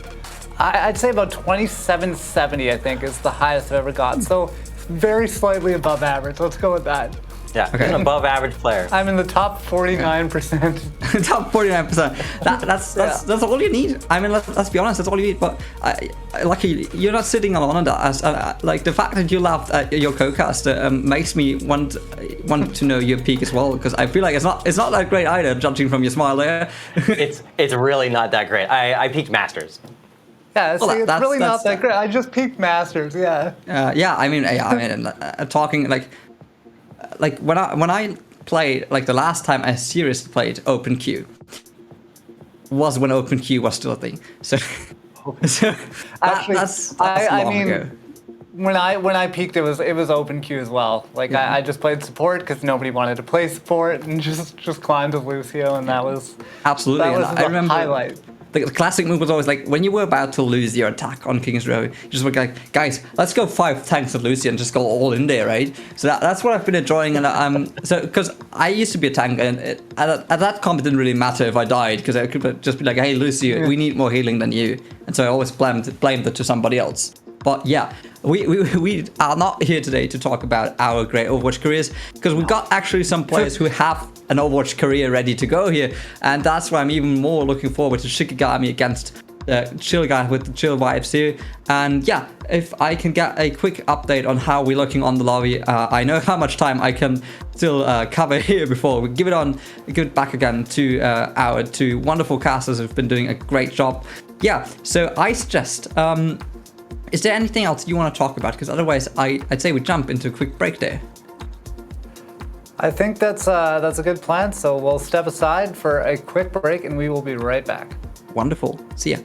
D: I'd say about 2770. I think is the highest I've ever got. So very slightly above average. Let's go with that.
E: Yeah,
C: Okay.
E: an above average player.
D: I'm in the top 49%.
C: Top 49%. That's all you need. I mean, let's be honest. That's all you need. But luckily, you're not sitting alone on that. As like the fact that you laughed at your co-caster makes me want to know your peak as well. Because I feel like it's not that great either, judging from your smile there.
E: It's really not that great. I peaked Masters.
D: Yeah, see,
C: Well,
D: it's
C: that's-
D: really not
C: that's-
D: that great. I just peaked Masters. Yeah.
C: Yeah, I mean, talking like when I played, like the last time I seriously played Open Queue was when Open Queue was still a thing. So,
D: Actually,
C: that's
D: I
C: long
D: mean,
C: ago.
D: when I peaked, it was open queue as well. Like I just played support because nobody wanted to play support, and just climbed with Lucio, and that was
C: Absolutely,
D: that
C: and
D: was
C: I
D: the
C: remember
D: highlight.
C: the classic move was always like when you were about to lose your attack on King's Row, you just were like, guys, let's go 5 tanks of Lucy and just go all in there, right? So that's what I've been enjoying, and so because I used to be a tank, and at that comp it didn't really matter if I died because I could just be like, hey Lucy, we need more healing than you, and so I always blamed it to somebody else. But yeah, we are not here today to talk about our great Overwatch careers because we've got actually some players who have an Overwatch career ready to go here, and that's why I'm even more looking forward to Shikigami against Chill Guy with the Chill Vibes here. And yeah, if I can get a quick update on how we're looking on the lobby, I know how much time I can still cover here before we give it back again to our 2 wonderful casters who've been doing a great job. Yeah, so I suggest, is there anything else you want to talk about? Because otherwise, I'd say we jump into a quick break there.
D: I think that's a good plan. So we'll step aside for a quick break, and we will be right back.
C: Wonderful. See ya.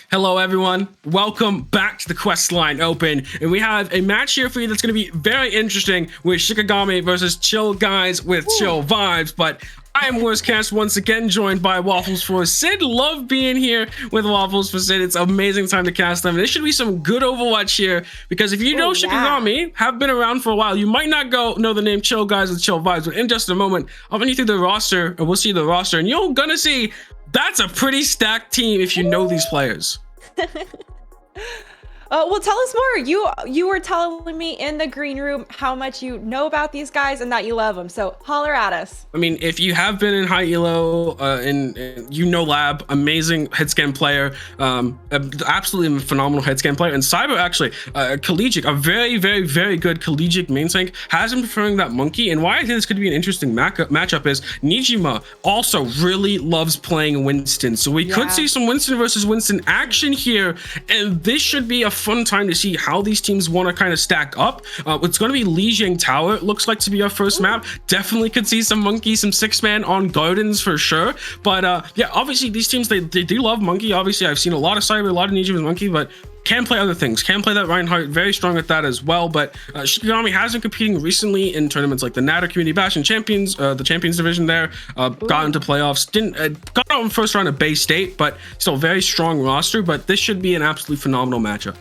B: Hello, everyone. Welcome back to the Questline Open, and we have a match here for you that's going to be very interesting with Shikigami versus Chill Guys with Chill Vibes. But I am Worstcast, once again joined by Waffles for Sid. Love being here with Waffles for Sid. It's an amazing time to cast them. There should be some good Overwatch here, because if you know Shikigami, have been around for a while, you might not know the name Chill Guys with Chill Vibes. But in just a moment, I'll run you through the roster, and we'll see the roster, and you're gonna see that's a pretty stacked team if you know these players.
A: Well, tell us more. You were telling me in the green room how much you know about these guys and that you love them. So holler at us.
B: I mean, if you have been in high elo, you know Lab, amazing head scan player, absolutely phenomenal head scan player, and Cyber actually, collegiate, a very, very, very good collegiate main tank, has been preferring that monkey. And why I think this could be an interesting matchup is Nijima also really loves playing Winston, so we could see some Winston versus Winston action here, and this should be a fun time to see how these teams want to kind of stack up. It's going to be Lijiang Tower, it looks like, to be our first map. Definitely could see some monkey, some 6-man on gardens for sure. But yeah, obviously these teams, they do love monkey. Obviously I've seen a lot of Cyber, a lot of Nijima with monkey, but can play other things, can play that Reinhardt, very strong at that as well. But Shikigami has been competing recently in tournaments like the Natter Community Bash and Champions, the Champions Division there, got into playoffs, got out in first round of Bay State, but still very strong roster. But this should be an absolutely phenomenal matchup.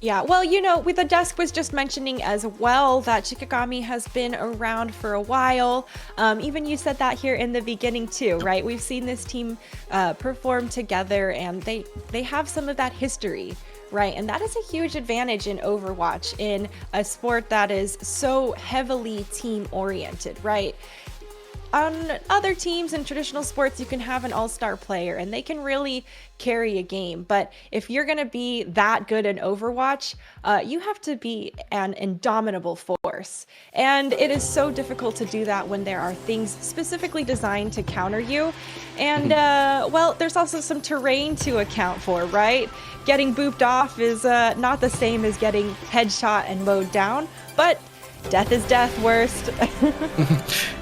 A: Yeah, well, you know, with the desk was just mentioning as well that Shikigami has been around for a while. Even you said that here in the beginning too, right? We've seen this team perform together, and they have some of that history, right? And that is a huge advantage in Overwatch, in a sport that is so heavily team oriented, right? On other teams in traditional sports, you can have an all-star player and they can really carry a game. But if you're going to be that good in Overwatch, you have to be an indomitable force. And it is so difficult to do that when there are things specifically designed to counter you. And, well, there's also some terrain to account for, right? Getting booped off is not the same as getting headshot and mowed down, but death is death, Worst.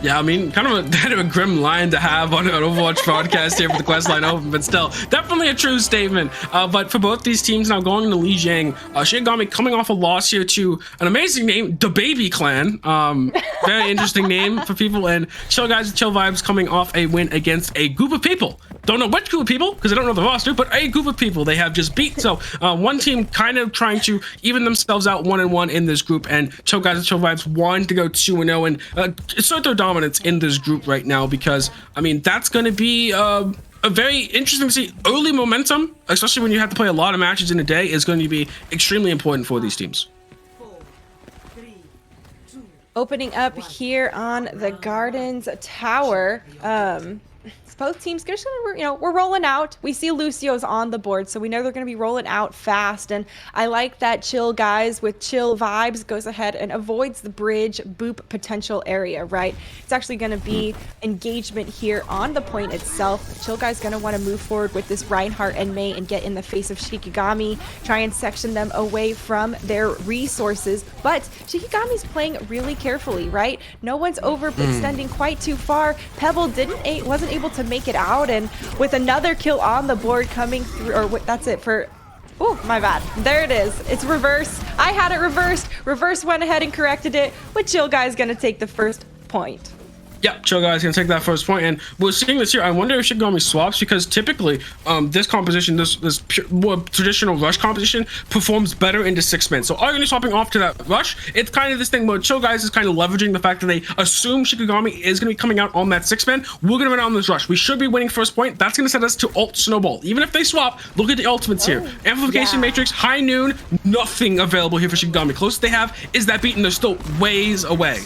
B: Yeah, I mean, kind of a grim line to have on an Overwatch broadcast here for the Questline Open, but still, definitely a true statement. But for both these teams now going into Lijiang, Shikigami coming off a loss here to an amazing name, the Baby Clan. Very interesting name for people, and Chill Guys with Chill Vibes coming off a win against a group of people. Don't know which group of people, because I don't know the roster, but a group of people they have just beat. So one team kind of trying to even themselves out 1-1 in this group, and Chill Guys with Chill Vibes want to go 2-0 and assert their dominance in this group right now, because I mean that's going to be a very interesting to see. Early momentum, especially when you have to play a lot of matches in a day, is going to be extremely important for these teams.
A: Opening up here on the Gardens Tower. Both teams, we're rolling out. We see Lucio's on the board, so we know they're going to be rolling out fast. And I like that Chill Guys with Chill Vibes goes ahead and avoids the bridge boop potential area, right? It's actually going to be engagement here on the point itself. Chill Guys going to want to move forward with this Reinhardt and Mei and get in the face of Shikigami, try and section them away from their resources. But Shikigami's playing really carefully, right? No one's overextending quite too far. Pebble wasn't able to make it out, and with another kill on the board coming through, or that's it for, oh my bad, there it is, it's reverse. I had it reverse went ahead and corrected it, but Chill Guy's gonna take the first point.
B: Yeah, Chill Guys gonna take that first point, and we're seeing this here. I wonder if Shikigami swaps, because typically this composition, this more traditional rush composition, performs better into 6-man. So are you swapping off to that rush? It's kind of this thing where Chill Guys is kind of leveraging the fact that they assume Shikigami is gonna be coming out on that 6-man. We're gonna run out on this rush. We should be winning first point. That's gonna set us to ult snowball. Even if they swap, look at the ultimates here. Amplification Matrix, High Noon, nothing available here for Shikigami. Closest they have is that beat, and they're still ways away.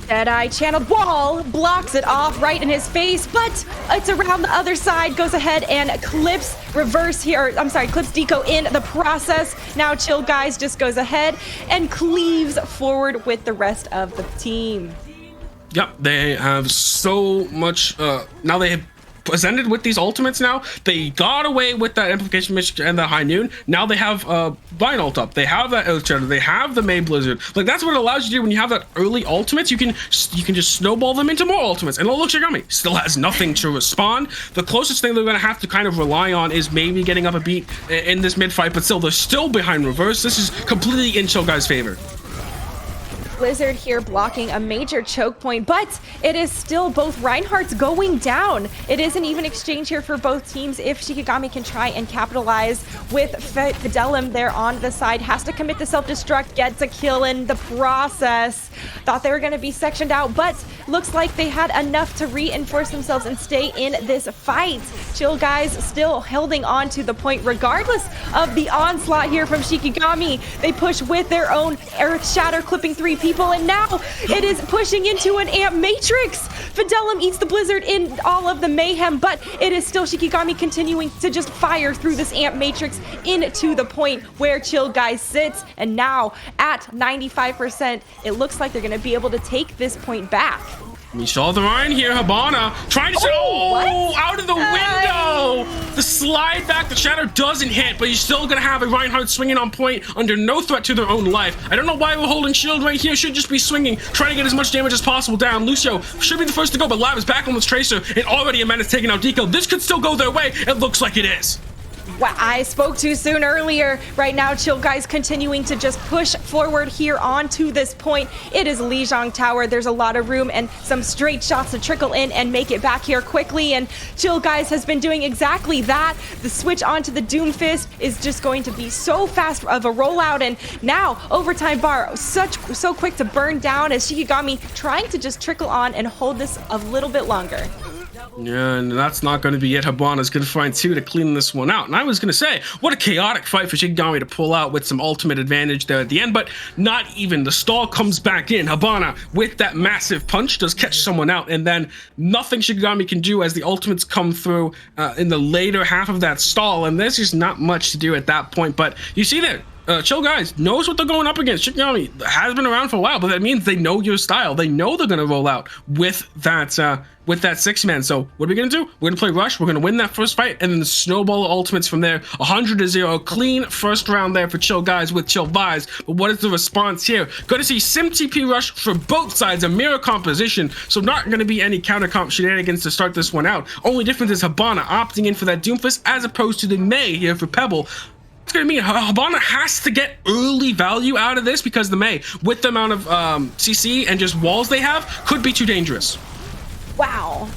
A: Deadeye channeled wall blocks it off right in his face, but it's around the other side, goes ahead and clips reverse here, clips Deco in the process. Now Chill Guys just goes ahead and cleaves forward with the rest of the team.
B: Yep, they have so much, now they have presented with these ultimates now. They got away with that amplification mission and the high noon. Now they have Vine ult up. They have that Earth Shadow. They have the May Blizzard. Like, that's what it allows you to do when you have that early ultimates. You can just snowball them into more ultimates. And look, Shigami still has nothing to respond. The closest thing they're going to have to kind of rely on is maybe getting up a beat in this mid fight, but still, they're still behind reverse. This is completely in Chill Guy's favor.
A: Blizzard here blocking a major choke point, but it is still both Reinhardt's going down. It is an even exchange here for both teams if Shikigami can try and capitalize with Fidelum there on the side. Has to commit to self-destruct, gets a kill in the process. Thought they were going to be sectioned out, but looks like they had enough to reinforce themselves and stay in this fight. Chill Guys still holding on to the point regardless of the onslaught here from Shikigami. They push with their own Earth Shatter, clipping 3 people, and now it is pushing into an Amp Matrix. Fidelum eats the Blizzard in all of the mayhem, but it is still Shikigami continuing to just fire through this Amp Matrix into the point where Chill Guys sits, and now at 95%, it looks like they're going to be able to take this point back.
B: We saw the Ryan here, Hibana trying to out of the window. The slide back, the shatter doesn't hit, but you're still gonna have a Reinhardt swinging on point under no threat to their own life. I don't know why we're holding shield right here. Should just be swinging, trying to get as much damage as possible down. Lucio should be the first to go, but Lab is back on this Tracer, and already a man is taking out Deco. This could still go their way. It looks like it is.
A: Well, I spoke too soon earlier. Right now, Chill Guys continuing to just push forward here onto this point. It is Lijiang Tower. There's a lot of room and some straight shots to trickle in and make it back here quickly. And Chill Guys has been doing exactly that. The switch onto the Doomfist is just going to be so fast of a rollout. And now, overtime bar, so quick to burn down as Shikigami trying to just trickle on and hold this a little bit longer.
B: Yeah, and that's not going to be it. Hibana's going to find 2 to clean this one out. And I was going to say, what a chaotic fight for Shikigami to pull out with some ultimate advantage there at the end, but not even. The stall comes back in. Hibana, with that massive punch, does catch someone out, and then nothing Shikigami can do as the ultimates come through in the later half of that stall, and there's just not much to do at that point. But you see there, Chill Guys knows what they're going up against. Shikigami has been around for a while, but that means they know your style. They know they're going to roll out with that 6-man. So what are we going to do? We're going to play Rush. We're going to win that first fight, and then the snowball ultimates from there. 100-0. Clean first round there for Chill Guys with Chill Vibes. But what is the response here? Going to see Sim TP Rush for both sides, a mirror composition. So not going to be any counter comp shenanigans to start this one out. Only difference is Hibana opting in for that Doomfist as opposed to the May here for Pebble. It's gonna mean Hibana has to get early value out of this because the May, with the amount of CC and just walls they have, could be too dangerous.
A: Wow.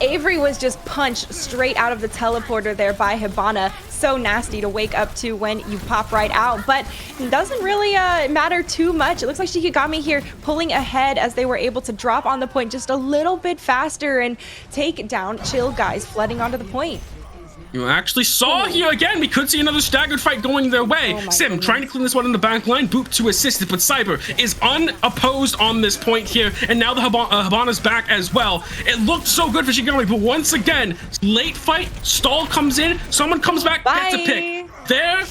A: Avery was just punched straight out of the teleporter there by Hibana. So nasty to wake up to when you pop right out, but it doesn't really matter too much. It looks like Shikigami here pulling ahead as they were able to drop on the point just a little bit faster and take down Chill Guys flooding onto the point.
B: You actually saw here again. We could see another staggered fight going their way. Sim trying to clean this one in the back line. Boop to assist it, but Cyber is unopposed on this point here. And now the Hibana's back as well. It looked so good for Shikigami, but once again, late fight, stall comes in, someone comes back, gets a pick. There,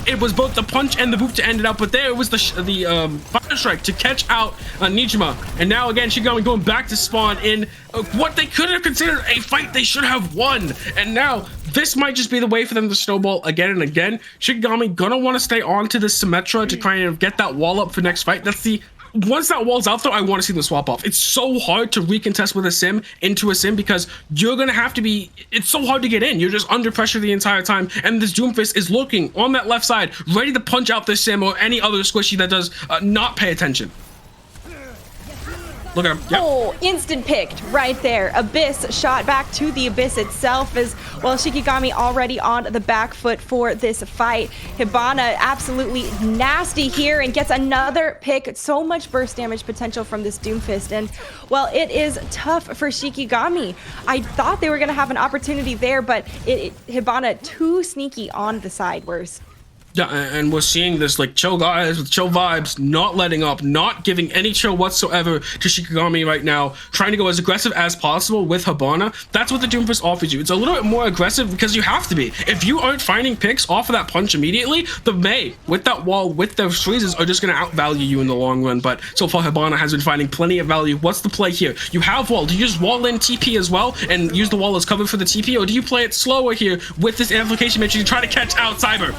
B: it was both the punch and the boop to end it up, but there it was the fire strike to catch out Nijima. And now again, Shikigami going back to spawn in what they could have considered a fight they should have won. And now this might just be the way for them to snowball again and again. Shikigami gonna want to stay on to this Symmetra to try and get that wall up for next fight. That's the once that wall's out though, I want to see them swap off. It's so hard to recontest with a Sim into a Sim because you're gonna have to be, it's so hard to get in. You're just under pressure the entire time, and this Doomfist is looking on that left side, ready to punch out this Sim or any other squishy that does not pay attention. Look at him. Yep.
A: Oh, instant picked right there. Abyss shot back to the Abyss itself as well. Shikigami already on the back foot for this fight. Hibana absolutely nasty here and gets another pick. So much burst damage potential from this Doomfist. And well, it is tough for Shikigami. I thought they were going to have an opportunity there, but Hibana too sneaky on the side. Whereas
B: Yeah, and we're seeing this like chill guys with chill vibes, not letting up, not giving any chill whatsoever to Shikigami right now, trying to go as aggressive as possible with Hibana. That's what the Doomfist offers you. It's a little bit more aggressive because you have to be. If you aren't finding picks off of that punch immediately, the Mei with that wall, with those freezes, are just going to outvalue you in the long run. But so far, Hibana has been finding plenty of value. What's the play here? You have wall. Do you just wall in TP as well and use the wall as cover for the TP, or do you play it slower here with this amplification matrix and try to catch out Cyber?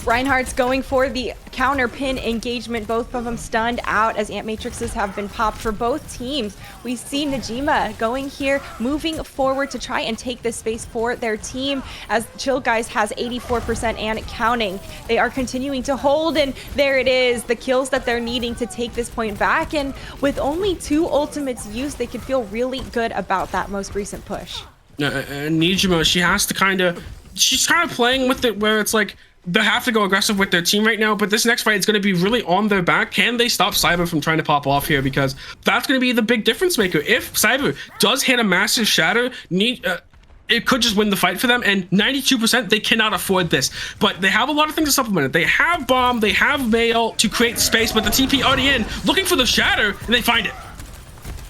A: Reinhardt's going for the counter pin engagement, both of them stunned out as Ant Matrixes have been popped for both teams. We see Najima going here, moving forward to try and take this space for their team as Chill Guys has 84% and counting. They are continuing to hold, and there it is, the kills that they're needing to take this point back, and with only 2 ultimates used, they could feel really good about that most recent push.
B: Nijima, she's kind of playing with it where it's like, they have to go aggressive with their team right now, but this next fight is going to be really on their back. Can they stop Cyber from trying to pop off here? Because that's going to be the big difference maker. If Cyber does hit a massive shatter, it could just win the fight for them, and 92%, they cannot afford this. But they have a lot of things to supplement it. They have Bomb, they have Mail to create space, but the TP already in, looking for the shatter, and they find it.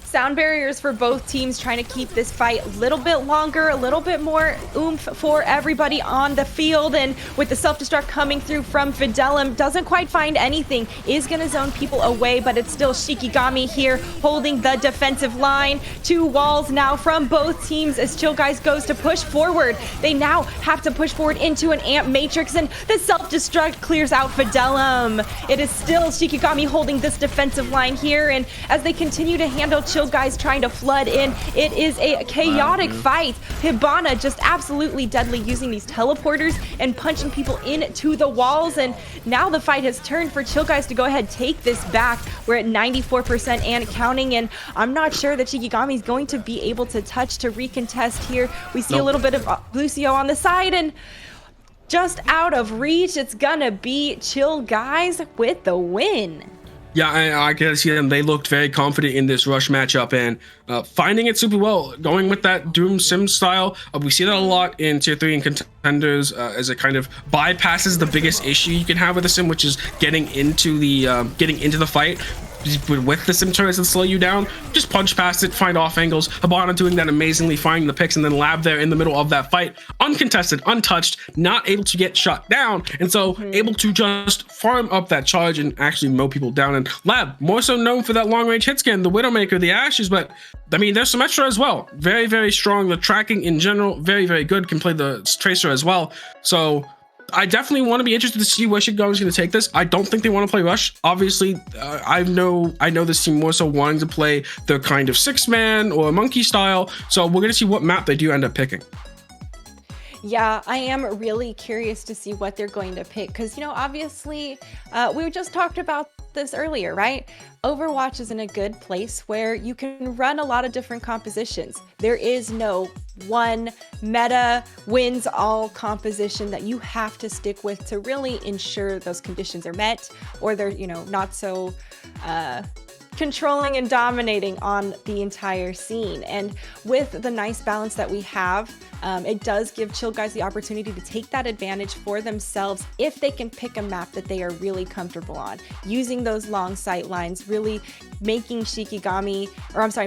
A: Sound barriers for both teams, trying to keep this fight a little bit longer, a little bit more oomph for everybody on the field. And with the self-destruct coming through from Fidelum, doesn't quite find anything, is going to zone people away, but it's still Shikigami here holding the defensive line. 2 walls now from both teams as Chill Guys goes to push forward. They now have to push forward into an Amp Matrix, and the self-destruct clears out Fidelum. It is still Shikigami holding this defensive line here, and as they continue to handle Chill Guys trying to flood in, it is a chaotic fight. Hibana just absolutely deadly, using these teleporters and punching people into the walls, and now the fight has turned for Chill Guys to go ahead, take this back. We're at 94% and counting, and I'm not sure that Shikigami is going to be able to touch to recontest here. We see a little bit of Lucio on the side, and just out of reach, it's gonna be Chill Guys with the win.
B: Yeah, I can see them. They looked very confident in this rush matchup and finding it super well, going with that Doom Sim style. We see that a lot in Tier 3 and contenders as it kind of bypasses the biggest issue you can have with the Sim, which is getting into the fight. With the sim turrets that slow you down, just punch past it, find off angles. Hibana doing that amazingly, finding the picks, and then Lab there in the middle of that fight, uncontested, untouched, not able to get shot down, and so able to just farm up that charge and actually mow people down. And Lab, more so known for that long range hit scan, the Widowmaker, the Ashes, but I mean, there's some extra as well. Very, very strong. The tracking in general, very, very good. Can play the Tracer as well. So I definitely want to be interested to see where Shikigami is going to take this. I don't think they want to play Rush. Obviously, I know this team more so wanting to play their kind of 6-man or monkey style. So we're going to see what map they do end up picking.
A: Yeah, I am really curious to see what they're going to pick because, you know, obviously we just talked about this earlier, right? Overwatch is in a good place where you can run a lot of different compositions. There is no one meta wins all composition that you have to stick with to really ensure those conditions are met, or they're, you know, not so controlling and dominating on the entire scene. And with the nice balance that we have, it does give Chill Guys the opportunity to take that advantage for themselves if they can pick a map that they are really comfortable on, using those long sight lines, really making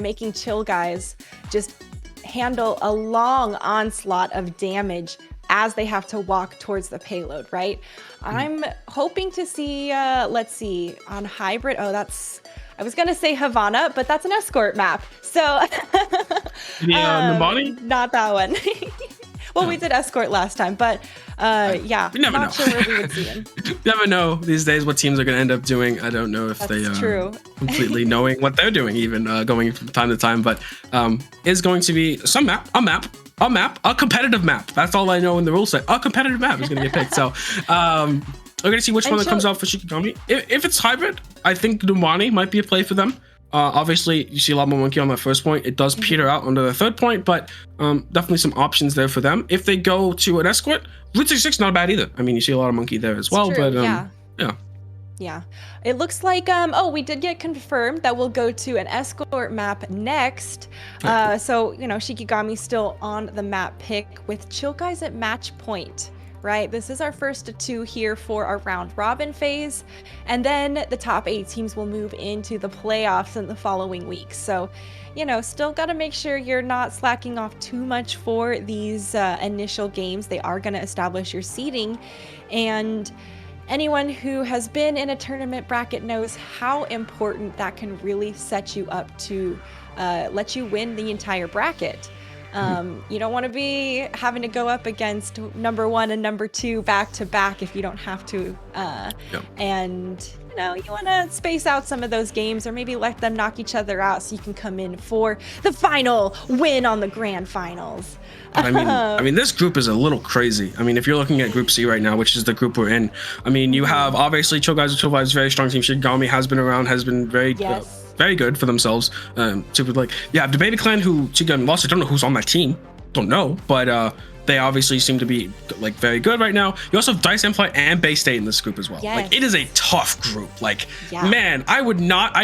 A: making Chill Guys just handle a long onslaught of damage as they have to walk towards the payload, right? I'm hoping to see, let's see, on hybrid, I was gonna say Havana, but that's an escort map. So
B: Nambani?
A: Not that one. Well, we did escort last time, but yeah,
B: you never
A: not
B: know.
A: sure where we would see him.
B: You never know these days what teams are going to end up doing. I don't know if
A: That's
B: they are
A: true.
B: completely knowing what they're doing, even going from time to time, but is going to be a competitive map. That's all I know in the rule set. A competitive map is going to get picked. So we're going to see which one that comes out for Shikigami. If it's hybrid, I think Dumani might be a play for them. Obviously, you see a lot more monkey on that first point. It does peter out under the third point, but definitely some options there for them. If they go to an escort, Route 66 not bad either. I mean, you see a lot of monkey there as well,
A: true,
B: but
A: yeah. It looks like we did get confirmed that we'll go to an escort map next. So, you know, Shikigami's still on the map pick with Chill Guys at match point right? This is our first of 2 here for our round robin phase, and then the top 8 teams will move into the playoffs in the following weeks. So, still got to make sure you're not slacking off too much for these initial games. They are going to establish your seeding, and anyone who has been in a tournament bracket knows how important that can really set you up to let you win the entire bracket. You don't want to be having to go up against number 1 and number 2 back to back if you don't have to. And you want to space out some of those games, or maybe let them knock each other out so you can come in for the final win on the grand finals.
B: I mean, this group is a little crazy. I mean, if you're looking at Group C right now, which is the group we're in, I mean, you have obviously Chill Guys with Chill Vibes, very strong team. Shigami has been around, has been very good for themselves. You have the Baby Clan, who Shigami lost. I don't know who's on that team. Don't know, but they obviously seem to be very good right now. You also have Dice Empire and Bay State in this group as well.
A: Yes.
B: It is a tough group. Man, I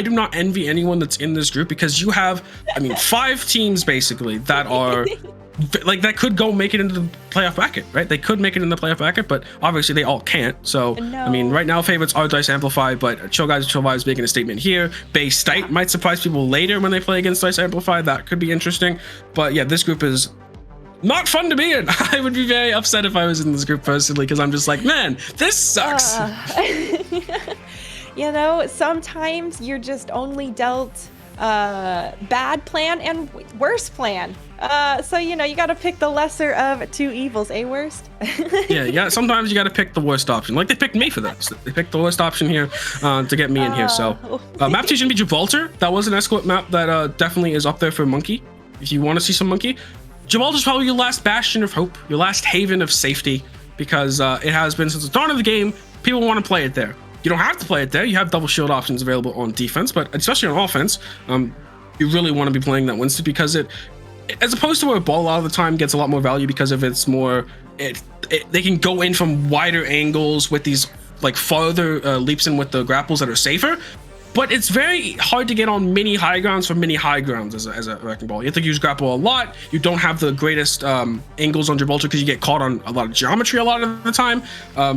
B: do not envy anyone that's in this group, because you have, 5 teams basically that are that could go make it into the playoff bracket, right? They could make it in the playoff bracket, but obviously they all can't. So,
A: no.
B: Right now favorites are Dice Amplify, but Chill Guys with Chill Vibes making a statement here. Bay State might surprise people later when they play against Dice Amplify. That could be interesting. But yeah, this group is not fun to be in. I would be very upset if I was in this group personally, because I'm just like, man, this sucks.
A: Sometimes you're just only dealt bad plan and worse plan. So you got to pick the lesser of 2 evils, worst?
B: yeah, sometimes you got to pick the worst option. Like, they picked me for this. They picked the worst option here to get me in here. So map 2 is gonna be Gibraltar. That was an escort map that definitely is up there for Monkey. If you want to see some Monkey, Gibraltar's probably your last bastion of hope, your last haven of safety, because it has been since the dawn of the game. People want to play it there. You don't have to play it there. You have double shield options available on defense, but especially on offense, you really want to be playing that Winston, because it, as opposed to where a ball a lot of the time gets a lot more value because of its more, they can go in from wider angles with these farther leaps in with the grapples that are safer. But it's very hard to get on mini high grounds from mini high grounds as a wrecking ball. You have to use grapple a lot. You don't have the greatest angles on Gibraltar because you get caught on a lot of geometry a lot of the time.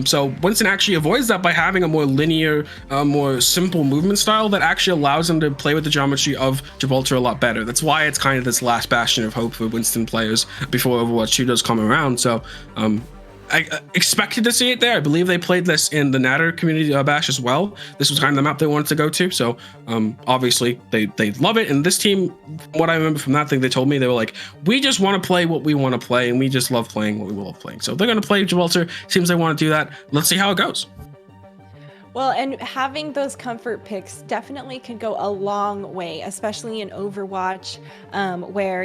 B: So Winston actually avoids that by having a more linear, more simple movement style that actually allows him to play with the geometry of Gibraltar a lot better. That's why it's kind of this last bastion of hope for Winston players before Overwatch 2 does come around. So I expected to see it there. I believe they played this in the Natter community bash as well. This was kind of the map they wanted to go to. So obviously they love it. And this team, what I remember from that thing, they told me, they were like, we just want to play what we want to play, and we just love playing what we love playing. So they're going to play Gibraltar. Seems they want to do that. Let's see how it goes.
A: Well, and having those comfort picks definitely can go a long way, especially in Overwatch, where,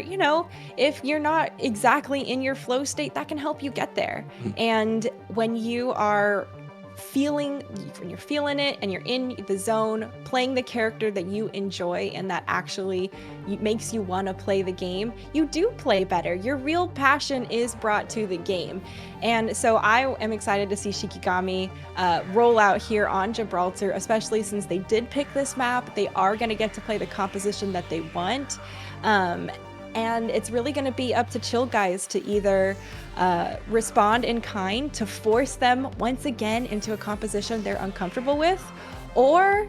A: if you're not exactly in your flow state, that can help you get there. And when you are feeling it and you're in the zone, playing the character that you enjoy and that actually makes you want to play the game, you do play better. Your real passion is brought to the game. And so I am excited to see Shikigami roll out here on Gibraltar, especially since they did pick this map. They are going to get to play the composition that they want. And it's really going to be up to Chill Guys to either respond in kind to force them once again into a composition they're uncomfortable with, or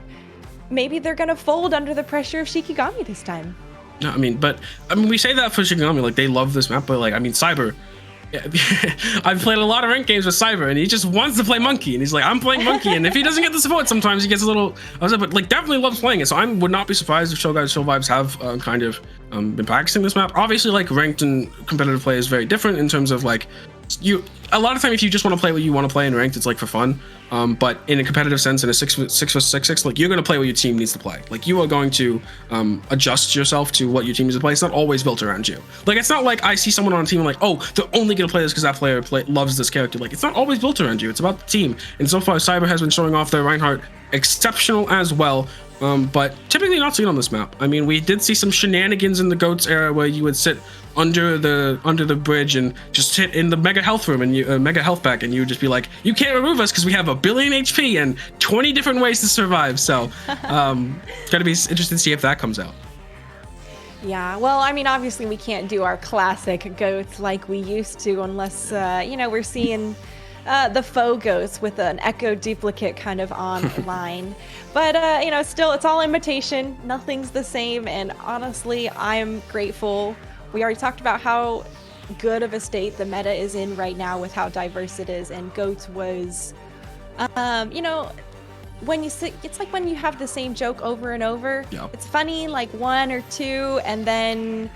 A: maybe they're going to fold under the pressure of Shikigami this time.
B: No, we say that for Shikigami, they love this map, but Cyber. Yeah, I've played a lot of ranked games with Cyber, and he just wants to play Monkey, and he's like, I'm playing Monkey, and if he doesn't get the support, sometimes he gets a little upset, but definitely loves playing it. So I would not be surprised if Chill Guys, Chill Vibes have been practicing this map. Obviously, ranked and competitive play is very different in terms of a lot of time if you just want to play what you want to play in ranked, it's for fun. But in a competitive sense, in a 6v6, you're going to play what your team needs to play. You are going to adjust yourself to what your team needs to play. It's not always built around you. It's not like I see someone on a team and oh, they're only going to play this because that player loves this character. It's not always built around you. It's about the team. And so far, Cyber has been showing off their Reinhardt exceptional as well. But typically not seen on this map. We did see some shenanigans in the GOATS era where you would sit under the bridge and just hit in the mega health room and mega health pack, and you would just be like, you can't remove us because we have 1 billion HP and 20 different ways to survive. So gotta be interested to see if that comes out.
A: Yeah, well, obviously we can't do our classic GOATs like we used to unless we're seeing the faux ghost with an echo duplicate kind of online. But, you know, still, it's all imitation. Nothing's the same. And honestly, I'm grateful. We already talked about how good of a state the meta is in right now with how diverse it is. And GOAT was, you know, when you sit, it's like when you have the same joke over and over.
B: Yep.
A: It's funny like one or two, and then,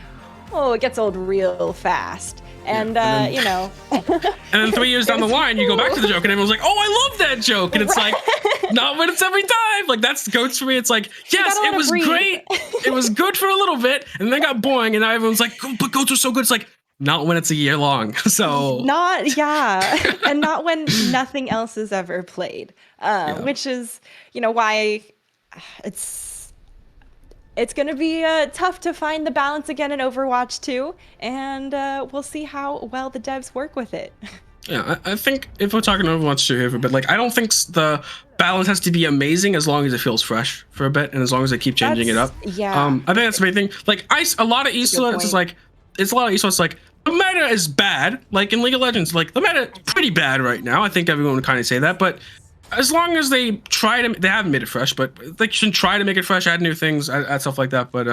A: oh, it gets old real fast. And, you know.
B: And then 3 years down the line, you go back to the joke and everyone's like, oh, I love that joke. And it's like, not when it's every time. Like, that's GOATs for me. It's like, yes, it was great. It was good for a little bit. And then it got boring. And now everyone's like, oh, but GOATs are so good. It's like, not when it's a year long. So.
A: Not, yeah. And not when nothing else is ever played. Which is, you know, why it's going to be tough to find the balance again in Overwatch 2, and we'll see how well the devs work with it.
B: Yeah, I think if we're talking Overwatch 2 here for a bit, like, I don't think the balance has to be amazing as long as it feels fresh for a bit, and as long as they keep changing it up.
A: Yeah.
B: I think that's the main thing. Like, a lot of esports is like, the meta is bad. Like in League of Legends, like the meta is pretty bad right now. I think everyone would kind of say that, but as long as they they haven't made it fresh, but they should try to make it fresh, add new things, add stuff like that. But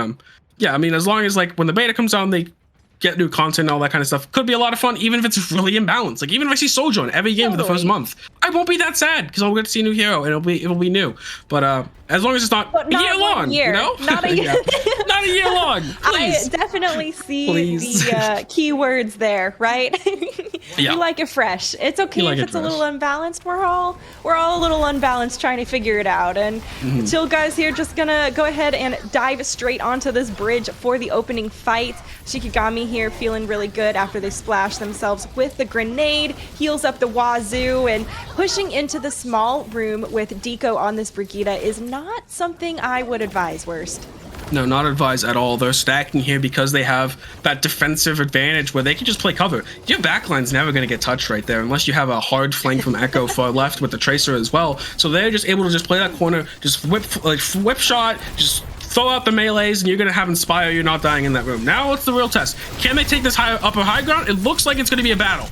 B: yeah, I mean, as long as like when the beta comes out, they get new content and all that kind of stuff, could be a lot of fun, even if it's really imbalanced. Like even if I see Sojourn every game for the first month, I won't be that sad because I'll get to see a new hero and it'll be new. But as long as it's not a year long, you know,
A: not a year,
B: not a year long. Please.
A: I definitely see the keywords there, right?
B: Yeah.
A: You like it fresh. It's okay if it's a little unbalanced. We're all a little unbalanced trying to figure it out. And Chill Guys here just gonna go ahead and dive straight onto this bridge for the opening fight. Shikigami here feeling really good after they splash themselves with the grenade, heals up the wazoo, and pushing into the small room with Deco on this Brigitte is not something I would advise worst.
B: No, not advised at all. They're stacking here because they have that defensive advantage where they can just play cover. Your backline's never going to get touched right there unless you have a hard flank from Echo far left with the Tracer as well. So they're just able to just play that corner, just whip shot, just throw out the melees, and you're going to have Inspire. You're not dying in that room. Now it's the real test. Can they take this upper high ground? It looks like it's going to be a battle.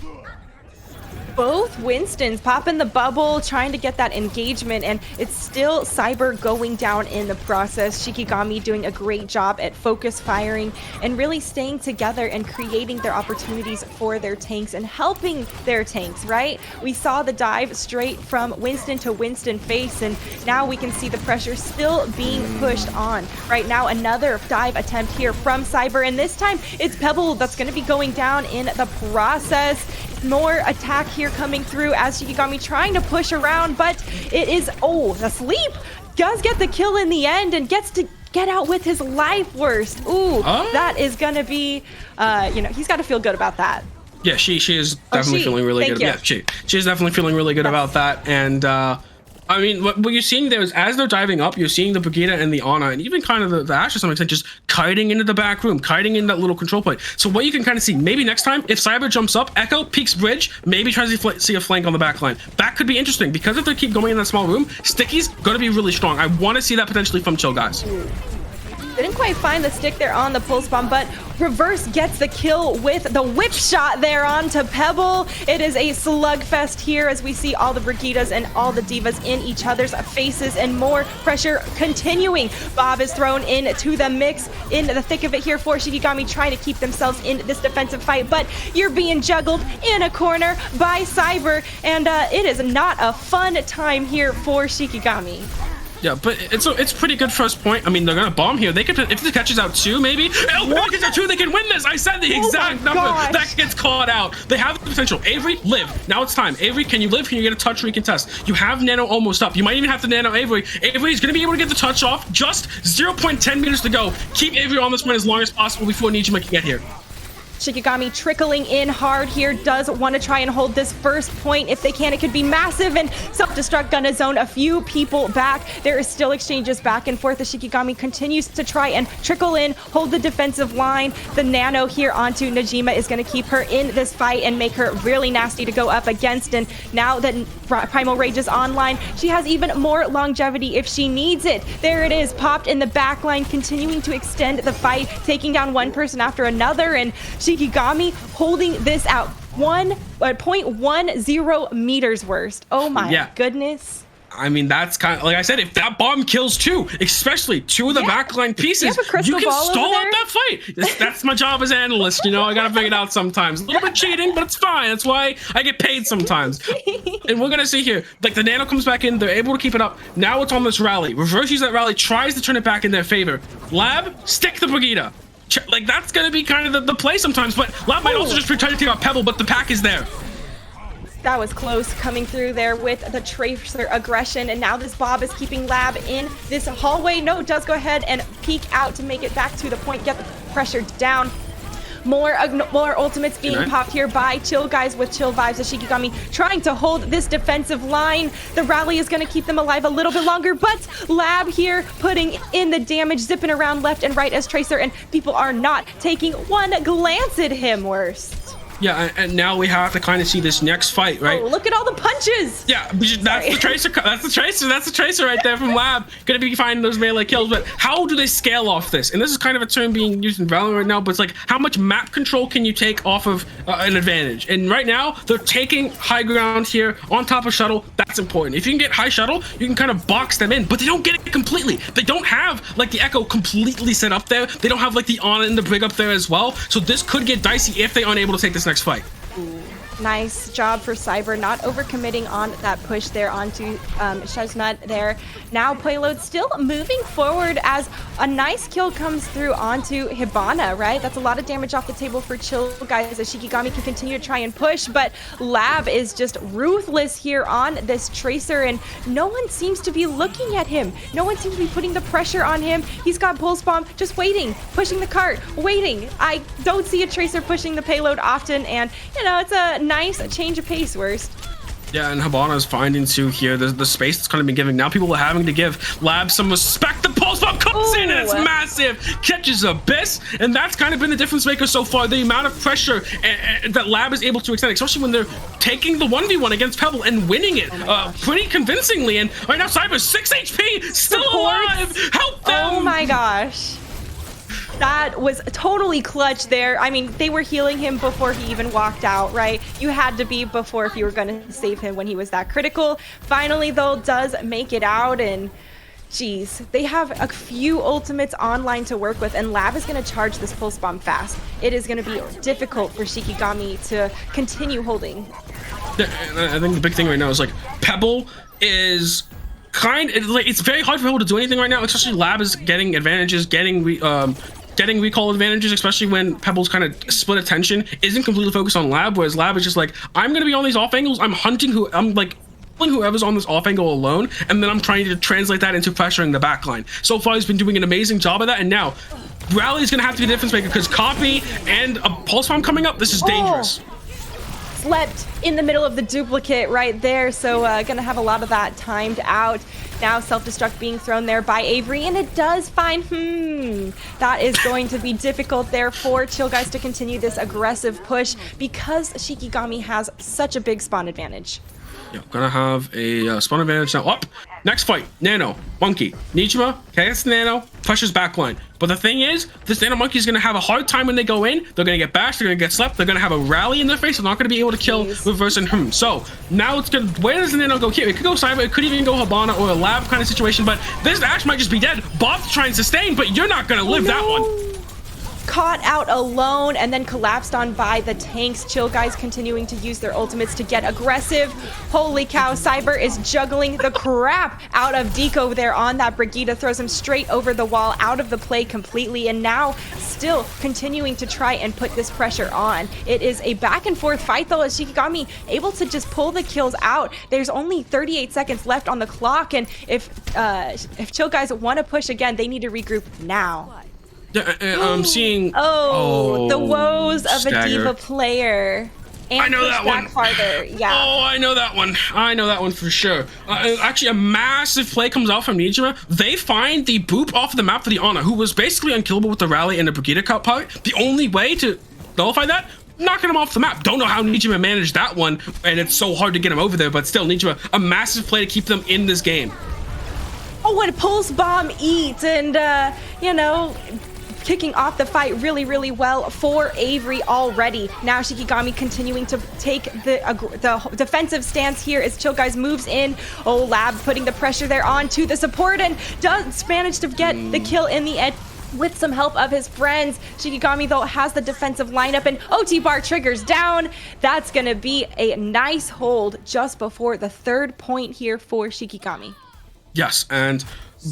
A: Both Winstons popping the bubble, trying to get that engagement, and it's still Cyber going down in the process. Shikigami doing a great job at focus firing and really staying together and creating their opportunities for their tanks and helping their tanks, right? We saw the dive straight from Winston to Winston face, and now we can see the pressure still being pushed on. Right now, another dive attempt here from Cyber, and this time it's Pebble that's going to be going down in the process. More attack here coming through as Shikigami trying to push around, but it is, the sleep does get the kill in the end and gets to get out with his life worst. That is gonna be, you know, he's got to feel good about that.
B: Yeah, she is definitely feeling really good. Yeah, she's definitely feeling really good about that. And I mean, what you're seeing there is as they're diving up, you're seeing the Brigitte and the Ana, and even kind of the Ashe to some extent, just kiting into the back room, kiting in that little control point. So what you can kind of see, maybe next time, if Cyber jumps up, Echo peeks bridge, maybe tries to see a flank on the back line. That could be interesting, because if they keep going in that small room, Sticky's going to be really strong. I want to see that potentially from Chill Guys.
A: Didn't quite find the stick there on the pulse bomb, but Reverse gets the kill with the whip shot there onto Pebble. It is a slugfest here as we see all the Brigittes and all the Divas in each other's faces and more pressure continuing. Bob is thrown into the mix in the thick of it here for Shikigami trying to keep themselves in this defensive fight, but you're being juggled in a corner by Cyber, and it is not a fun time here for Shikigami.
B: Yeah, but it's pretty good first point. I mean, they're gonna bomb here. They could, if this catches out 2, maybe. If it catches out 2, they can win this. I said the exact number. That gets caught out. They have the potential. Avery, live. Now it's time. Avery, can you live? Can you get a touch recontest? You have Nano almost up. You might even have to Nano Avery. Avery's gonna be able to get the touch off. Just 0.10 meters to go. Keep Avery on this point as long as possible before Nijima can get here.
A: Shikigami trickling in hard here, does want to try and hold this first point. If they can, it could be massive, and self-destruct gonna zone a few people back. There is still exchanges back and forth as Shikigami continues to try and trickle in, hold the defensive line. The nano here onto Najima is gonna keep her in this fight and make her really nasty to go up against, and now that Primal Rage is online, she has even more longevity if she needs it. There it is, popped in the back line, continuing to extend the fight, taking down one person after another, and Shikigami holding this out. 0.10 meters worst. Oh my goodness.
B: I mean, that's kind of like I said. If that bomb kills two, especially two of the backline pieces, you can stall out that fight. That's my job as an analyst. You know, I gotta figure it out sometimes. A little bit cheating, but it's fine. That's why I get paid sometimes. And we're gonna see here, like the nano comes back in, they're able to keep it up. Now it's on this rally. Reverse use that rally, tries to turn it back in their favor. Lab, stick the Brigida. Like that's gonna be kind of the play sometimes. But Lab might also just try to take out Pebble, but the pack is there.
A: That was close, coming through there with the Tracer aggression, and now this Bob is keeping Lab in this hallway. No, does go ahead and peek out to make it back to the point, get the pressure down. More ultimates being popped here by Chill Guys with Chill Vibes as Shikigami trying to hold this defensive line. The rally is going to keep them alive a little bit longer, but Lab here putting in the damage, zipping around left and right as Tracer, and people are not taking one glance at him. Worst.
B: Yeah, and now we have to kind of see this next fight, right?
A: Oh, look at all the punches!
B: Yeah, that's the Tracer. That's the Tracer. That's the Tracer right there from Lab. Gonna be finding those melee kills, but how do they scale off this? And this is kind of a term being used in Valorant right now, but it's like, how much map control can you take off of an advantage? And right now, they're taking high ground here on top of shuttle. That's important. If you can get high shuttle, you can kind of box them in, but they don't get it completely. They don't have like the Echo completely set up there. They don't have like the Ana and the Brig up there as well. So this could get dicey if they're unable to take this next fight.
A: Nice job for Cyber, not overcommitting on that push there onto Chestnut there. Now Payload still moving forward as a nice kill comes through onto Hibana, right? That's a lot of damage off the table for Chill Guys as Shikigami can continue to try and push, but Lab is just ruthless here on this Tracer, and no one seems to be looking at him. No one seems to be putting the pressure on him. He's got Pulse Bomb just waiting, pushing the cart, waiting. I don't see a Tracer pushing the payload often, and you know, it's a nice change of pace. Worst.
B: Yeah, and Hibana is finding too here the space that's kind of been giving. Now people are having to give Lab some respect. The pulse bomb comes in and it's massive, catches Abyss, and that's kind of been the difference maker so far. The amount of pressure that Lab is able to extend, especially when they're taking the 1v1 against Pebble and winning it pretty convincingly. And right now, Cyber 6 HP, still alive. Help them!
A: Oh my gosh. That was totally clutch there. I mean, they were healing him before he even walked out, right? You had to be before if you were going to save him when he was that critical. Finally, though, does make it out, and geez, they have a few ultimates online to work with, and Lab is going to charge this Pulse Bomb fast. It is going to be difficult for Shikigami to continue holding.
B: Yeah, and I think the big thing right now is like Pebble is it's very hard for Pebble to do anything right now, especially Lab is getting advantages, getting recall advantages, especially when Pebble's kind of split attention isn't completely focused on Lab, whereas Lab is just like, I'm gonna be on these off angles, I'm hunting whoever's on this off angle alone, and then I'm trying to translate that into pressuring the backline. So far he's been doing an amazing job of that, and now Rally is gonna have to be the difference maker because Copy and a Pulse Bomb coming up, this is dangerous.
A: Slept in the middle of the duplicate right there, so gonna have a lot of that timed out. Now self-destruct being thrown there by Avery, and it does find, that is going to be difficult there for Chill Guys to continue this aggressive push because Shikigami has such a big spawn advantage.
B: Yeah, gonna have a spawn advantage now. Up, next fight, Nano, Monkey, Nijima, KS Nano, pressures backline. But the thing is, this Nano Monkey is gonna have a hard time when they go in. They're gonna get bashed, they're gonna get slept, they're gonna have a rally in their face, they're not gonna be able to kill Reverse and So now it's gonna, where does the Nano go here? It could go Cyber, it could even go Hibana or a Lab kind of situation, but this Ash might just be dead. Bob's trying to sustain, but you're not gonna live that one.
A: Caught out alone and then collapsed on by the tanks. Chill Guys continuing to use their ultimates to get aggressive. Holy cow, Cyber is juggling the crap out of Deco there on that Brigida, throws him straight over the wall, out of the play completely, and now still continuing to try and put this pressure on. It is a back and forth fight though, as Shikigami able to just pull the kills out. There's only 38 seconds left on the clock, and if Chill Guys want to push again, they need to regroup now.
B: I'm seeing
A: the woes of
B: stagger.
A: a diva player. And
B: I know that one.
A: Farther. Yeah.
B: Oh, I know that one. I know that one for sure. Actually, a massive play comes out from Nijima. They find the boop off the map for the Ana, who was basically unkillable with the rally and the Brigida cut part. The only way to nullify that, knocking him off the map. Don't know how Nijima managed that one, and it's so hard to get him over there, but still, Nijima, a massive play to keep them in this game.
A: Oh, what a Pulse Bomb eat, and, you know, kicking off the fight really, really well for Avery already. Now Shikigami continuing to take the defensive stance here as Chill Guys moves in. Oh, Lab putting the pressure there onto the support and does manage to get the kill in the end with some help of his friends. Shikigami, though, has the defensive lineup, and OT bar triggers down. That's going to be a nice hold just before the third point here for Shikigami.
B: Yes, and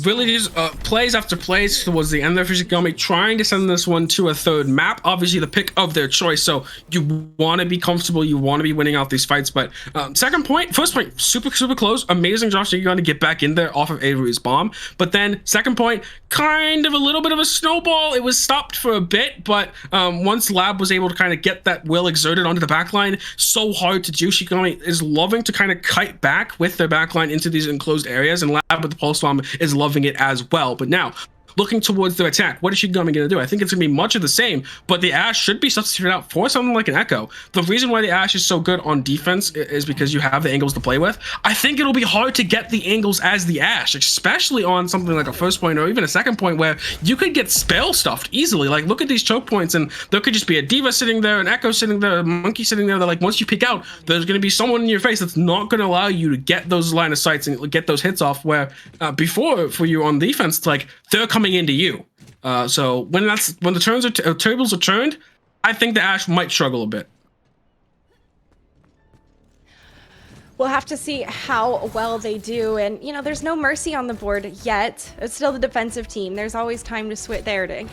B: really these plays after plays towards the end there for Shikigami, trying to send this one to a third map. Obviously the pick of their choice, so you want to be comfortable, you want to be winning out these fights. But second point, first point, super close. Amazing job Shikigami to get back in there off of Avery's bomb. But then second point, kind of a little bit of a snowball. It was stopped for a bit, but once Lab was able to kind of get that will exerted onto the backline, so hard to do. Shikigami is loving to kind of kite back with their backline into these enclosed areas, and Lab with the pulse bomb is loving it as well. But now looking towards their attack, what is Shikigami going to do? I think it's going to be much of the same, but the Ashe should be substituted out for something like an Echo. The reason why the Ashe is so good on defense is because you have the angles to play with. I think it'll be hard to get the angles as the Ashe, especially on something like a first point or even a second point where you could get spell stuffed easily. Like, look at these choke points, and there could just be a D.Va sitting there, an Echo sitting there, a Monkey sitting there. That, like, once you pick out, there's going to be someone in your face that's not going to allow you to get those line of sights and get those hits off, where before for you on defense, it's like they're coming into you. So when the tables are turned, I think the Ashe might struggle a bit.
A: We'll have to see how well they do, and you know, there's no mercy on the board yet. It's still the defensive team. There's always time to switch there.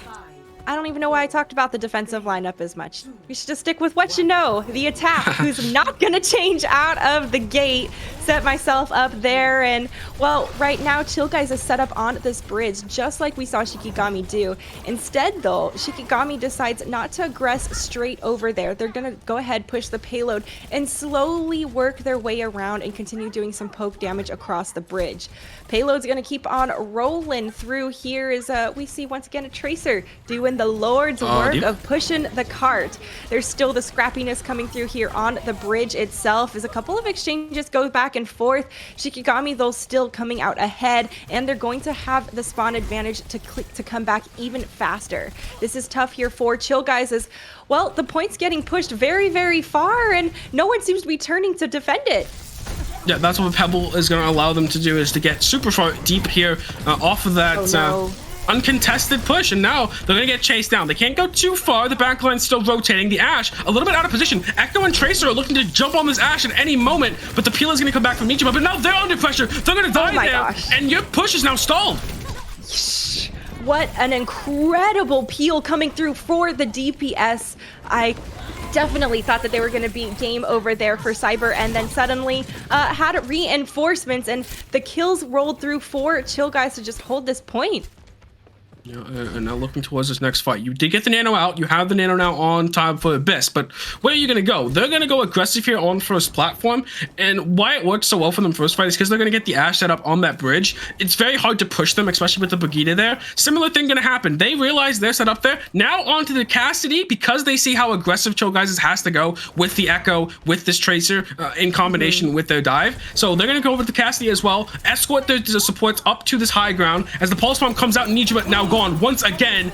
A: I don't even know why I talked about the defensive lineup as much. We should just stick with what you know. The attack, who's not gonna change out of the gate. Set myself up there, and well, right now Chill Guys is set up on this bridge just like we saw Shikigami do. Instead though, Shikigami decides not to aggress straight over there. They're gonna go ahead, push the payload, and slowly work their way around and continue doing some poke damage across the bridge. Payload's gonna keep on rolling through here as we see once again a Tracer doing the Lord's work of pushing the cart. There's still the scrappiness coming through here on the bridge itself as a couple of exchanges go back and forth. Shikigami though still coming out ahead, and they're going to have the spawn advantage to come back even faster. This is tough here for Chill Guys as well. The point's getting pushed very far, and no one seems to be turning to defend it.
B: Yeah, that's what Pebble is going to allow them to do, is to get super far deep here off of that uncontested push, and now they're gonna get chased down. They can't go too far. The backline's still rotating. The Ashe a little bit out of position. Echo and Tracer are looking to jump on this Ashe at any moment, but the peel is gonna come back from Nichima. But now they're under pressure. They're gonna die there, and your push is now stalled.
A: What an incredible peel coming through for the DPS. I definitely thought that they were going to be game over there for Cyber, and then suddenly had reinforcements, and the kills rolled through for Chill Guys to just hold this point.
B: Yeah, and now looking towards this next fight. You did get the Nano out. You have the Nano now on time for Abyss, but where are you going to go? They're going to go aggressive here on first platform, and why it worked so well for them first fight is because they're going to get the Ashe set up on that bridge. It's very hard to push them, especially with the Brigitte there. Similar thing going to happen. They realize they're set up there. Now onto the Cassidy, because they see how aggressive Chill Guys has to go with the Echo, with this Tracer, in combination with their dive. So they're going to go over the Cassidy as well, escort their supports up to this high ground as the Pulse Bomb comes out and Nichima now gone once again.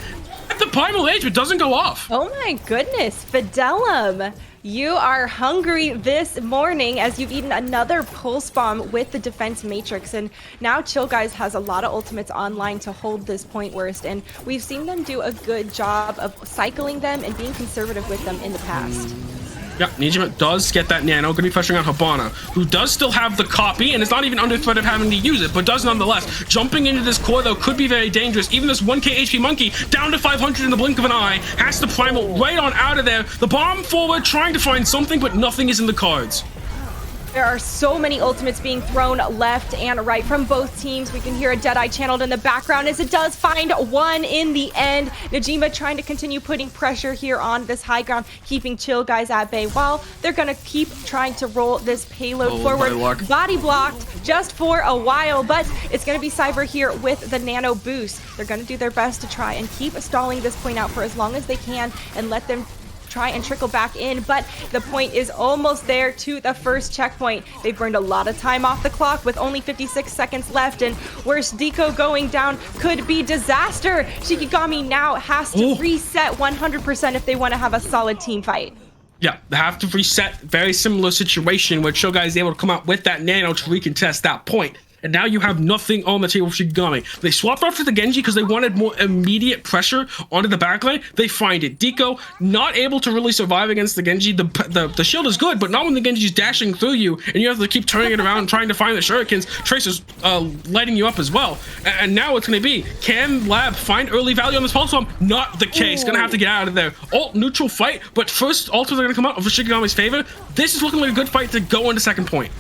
B: At the Primal Age, but doesn't go off.
A: Oh my goodness, Fidelum. You are hungry this morning as you've eaten another Pulse Bomb with the Defense Matrix, and now Chill Guys has a lot of ultimates online to hold this point worst, and we've seen them do a good job of cycling them and being conservative with them in the past.
B: Yeah, Nichima does get that Nano, gonna be pressuring on Habana, who does still have the copy, and is not even under threat of having to use it, but does nonetheless. Jumping into this core, though, could be very dangerous. Even this 1k HP Monkey, down to 500 in the blink of an eye, has the Primal right on out of there. The bomb forward, trying to find something, but nothing is in the cards.
A: There are so many ultimates being thrown left and right from both teams. We can hear a Deadeye channeled in the background as it does find one in the end. Najima trying to continue putting pressure here on this high ground, keeping Chill Guys at bay while they're going to keep trying to roll this payload forward. Body blocked just for a while, but it's going to be Cyber here with the Nano boost. They're going to do their best to try and keep stalling this point out for as long as they can and let them try and trickle back in, but the point is almost there to the first checkpoint. They've burned a lot of time off the clock with only 56 seconds left, and worse, Deco going down could be disaster. Shikigami now has to reset 100% if they want to have a solid team fight.
B: Yeah, they have to reset. Very similar situation where Chill Guy is able to come out with that nano to recontest that point. And now you have nothing on the table for Shikigami. They swapped off to the Genji because they wanted more immediate pressure onto the backline. They find it. Deco, not able to really survive against the Genji. The shield is good, but not when the Genji's dashing through you and you have to keep turning it around and trying to find the shurikens. Tracer's lighting you up as well. And now it's going to be, can Lab find early value on this pulse bomb? Not the case. Going to have to get out of there. Ult neutral fight, but first ults are going to come out for Shikigami's favor. This is looking like a good fight to go into second point.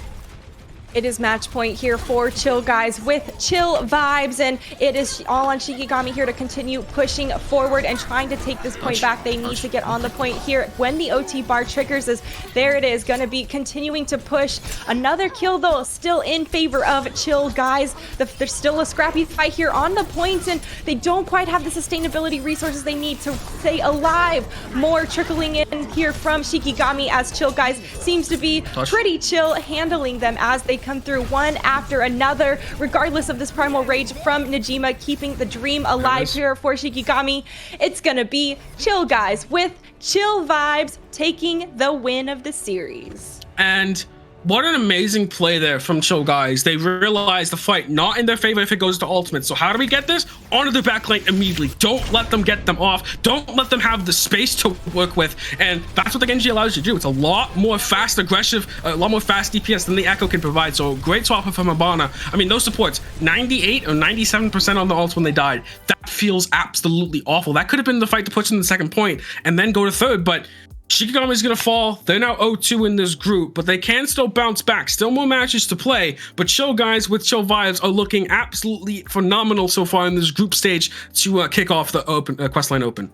A: It is match point here for Chill Guys with Chill Vibes, and it is all on Shikigami here to continue pushing forward and trying to take this point back. They need to get on the point here. When the OT bar triggers is there, it is going to be continuing to push. Another kill though, still in favor of Chill Guys. There's still a scrappy fight here on the points, and they don't quite have the sustainability resources they need to stay alive. More trickling in here from Shikigami as Chill Guys seems to be pretty chill handling them as they come through one after another, regardless of this primal rage from Najima, keeping the dream alive here for Shikigami. It's gonna be Chill Guys with Chill Vibes taking the win of the series.
B: And what an amazing play there from Chill Guys. They realize the fight not in their favor if it goes to ultimate. So how do we get this? Onto the backline immediately. Don't let them get them off. Don't let them have the space to work with. And that's what the Genji allows you to do. It's a lot more fast, aggressive, a lot more fast DPS than the Echo can provide. So great swap from Hibana. I mean, those supports, 98 or 97% on the ults when they died. That feels absolutely awful. That could have been the fight to push in the second point and then go to third, but Shikigami is going to fall. They're now 0-2 in this group, but they can still bounce back. Still more matches to play, but Chill Guys with Chill Vibes are looking absolutely phenomenal so far in this group stage to kick off the Questline Open.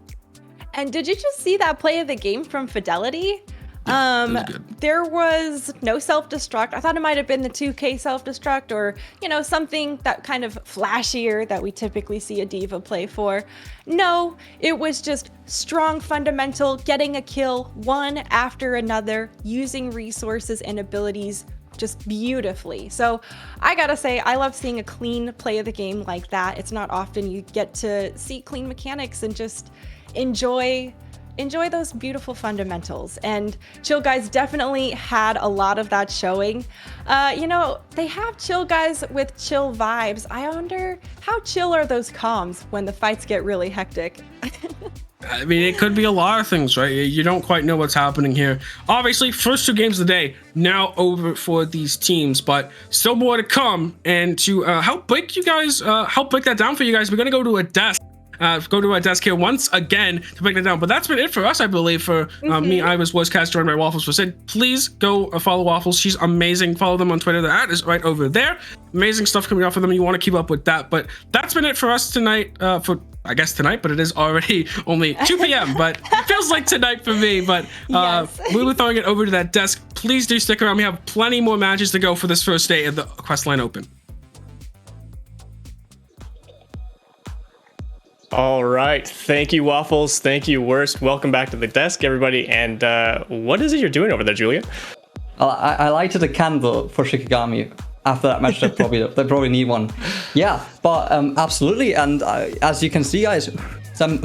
A: And did you just see that play of the game from Fidelity? There was no self-destruct. I thought it might have been the 2K self-destruct or, you know, something that kind of flashier that we typically see a diva play for. No, it was just strong fundamental, getting a kill one after another, using resources and abilities just beautifully. So I gotta say, I love seeing a clean play of the game like that. It's not often you get to see clean mechanics and just enjoy those beautiful fundamentals. And Chill Guys definitely had a lot of that showing. You know, they have Chill Guys with Chill Vibes. I wonder how chill are those comms when the fights get really hectic?
B: I mean, it could be a lot of things, right? You don't quite know what's happening here. Obviously, first two games of the day now over for these teams, but still more to come. And to help break that down for you guys, we're gonna go to a desk. Go to our desk here once again to break that down. But that's been it for us, I believe. For me, I was Voicecast, joined by Waffles for Sid. Please go follow Waffles. She's amazing. Follow them on Twitter. The ad is right over there. Amazing stuff coming out for them. You want to keep up with that. But that's been it for us tonight. I guess tonight, but it is already only 2 p.m. But it feels like tonight for me. But
A: Yes.
B: we were throwing it over to that desk. Please do stick around. We have plenty more matches to go for this first day of the Questline Open.
F: All right. Thank you, Waffles. Thank you, Worst. Welcome back to the desk, everybody. And what is it you're doing over there, Julia?
C: I lighted a candle for Shikigami. After that match, they probably need one. Yeah, but absolutely. And as you can see, guys, some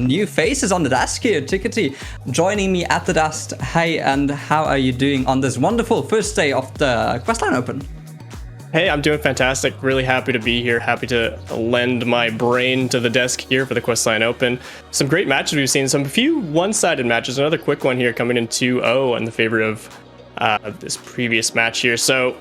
C: new faces on the desk here. Tickety joining me at the desk. Hey, and how are you doing on this wonderful first day of the Questline Open?
F: Hey, I'm doing fantastic. Really happy to be here. Happy to lend my brain to the desk here for the Questline Open. Some great matches we've seen. Some few one-sided matches. Another quick one here coming in 2-0 in the favor of this previous match here. So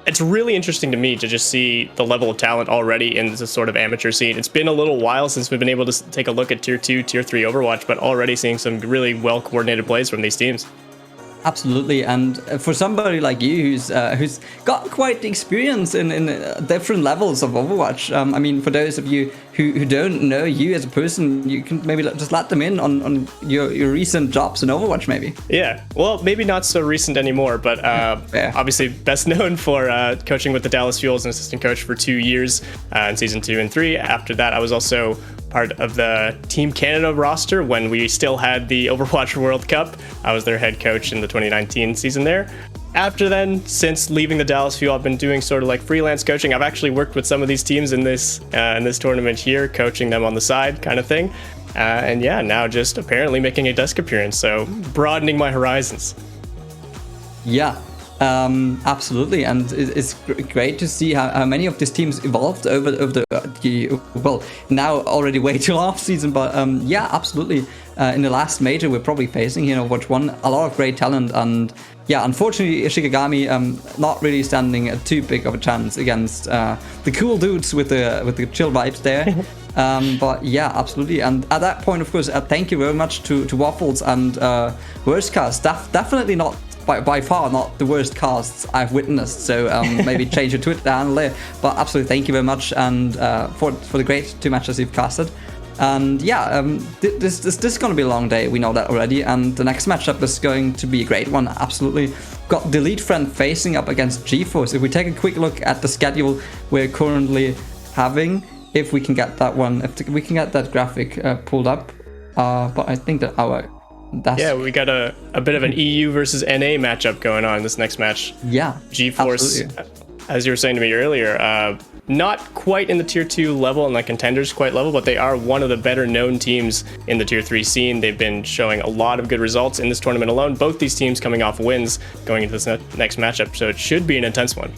F: it's really interesting to me to just see the level of talent already in this sort of amateur scene. It's been a little while since we've been able to take a look at Tier 2, Tier 3 Overwatch, but already seeing some really well-coordinated plays from these teams.
C: Absolutely, and for somebody like you who's got quite the experience in different levels of Overwatch, I mean, for those of you who don't know you as a person, you can maybe just let them in on your recent jobs in Overwatch, maybe.
F: Yeah, well, maybe not so recent anymore, but
C: Yeah.
F: obviously best known for coaching with the Dallas Fuel as an assistant coach for 2 years in Season 2 and 3. After that, I was also part of the Team Canada roster when we still had the Overwatch World Cup. I was their head coach in the 2019 season there. After then, since leaving the Dallas Fuel, I've been doing sort of like freelance coaching. I've actually worked with some of these teams in this tournament here, coaching them on the side kind of thing. And yeah, now just apparently making a desk appearance, so broadening my horizons.
C: Yeah, absolutely, and it's great to see how many of these teams evolved over the well, now already way too long season, but yeah, absolutely. In the last major we're probably facing here in Overwatch 1, a lot of great talent, and yeah, unfortunately Ishigami not really standing too big of a chance against the cool dudes with the chill vibes there. But yeah, absolutely. And at that point, of course, thank you very much to Waffles and Worst Cast. Definitely not by far not the worst casts I've witnessed. So maybe change your Twitter handle there. But absolutely, thank you very much, and for the great 2 matches you've casted. And yeah, this is going to be a long day. We know that already. And the next matchup is going to be a great one. Absolutely. Got Delete Friend facing up against GeForce. If we take a quick look at the schedule we're currently having, if we can get that one, if we can get that graphic pulled up, but I think that
F: yeah, we got a bit of an EU versus NA matchup going on in this next match.
C: Yeah,
F: GeForce, as you were saying to me earlier, not quite in the tier 2 level and like contenders quite level, but they are one of the better known teams in the tier 3 scene. They've been showing a lot of good results in this tournament alone. Both these teams coming off wins going into this next matchup, so it should be an intense one.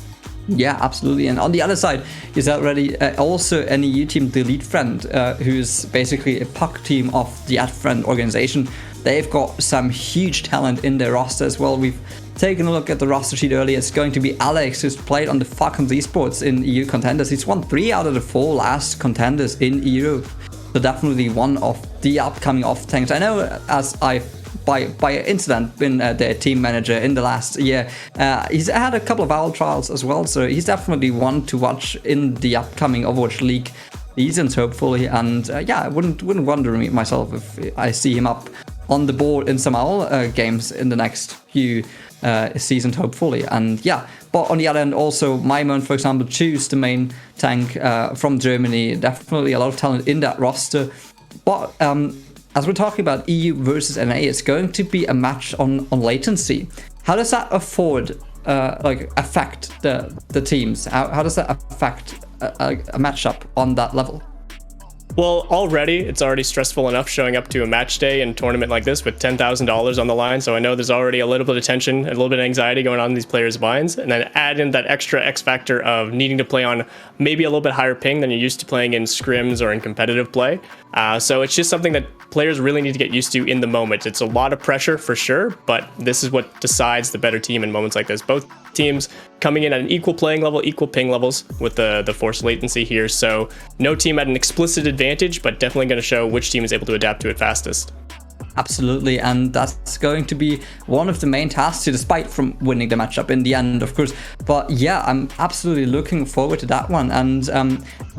C: Yeah, absolutely. And on the other side is already also an EU team, Delete Friend, who's basically a puck team of the @Friend organization. They've got some huge talent in their roster as well. We've taken a look at the roster sheet earlier. It's going to be Alex, who's played on the Falcons Esports in EU contenders. He's won 3 out of the 4 last contenders in Europe. So definitely one of the upcoming off-tanks. I know, as I've by incident been their team manager in the last year. He's had a couple of owl trials as well, so he's definitely one to watch in the upcoming Overwatch League seasons, hopefully. And yeah, I wouldn't wonder myself if I see him up on the board in some owl games in the next few seasons, hopefully. And yeah, but on the other end, also Maimon, for example, choose the main tank from Germany. Definitely a lot of talent in that roster. But as we're talking about EU versus NA, it's going to be a match on latency. How does that affect the teams? How does that affect a matchup on that level?
F: Well, it's already stressful enough showing up to a match day and tournament like this with $10,000 on the line. So I know there's already a little bit of tension and a little bit of anxiety going on in these players' minds. And then add in that extra X factor of needing to play on maybe a little bit higher ping than you're used to playing in scrims or in competitive play. So it's just something that players really need to get used to in the moment. It's a lot of pressure for sure, but this is what decides the better team in moments like this. Both teams coming in at an equal playing level, equal ping levels with the forced latency here. So no team at an explicit advantage, but definitely going to show which team is able to adapt to it fastest.
C: Absolutely, and that's going to be one of the main tasks, despite from winning the matchup in the end, of course. But yeah, I'm absolutely looking forward to that one. And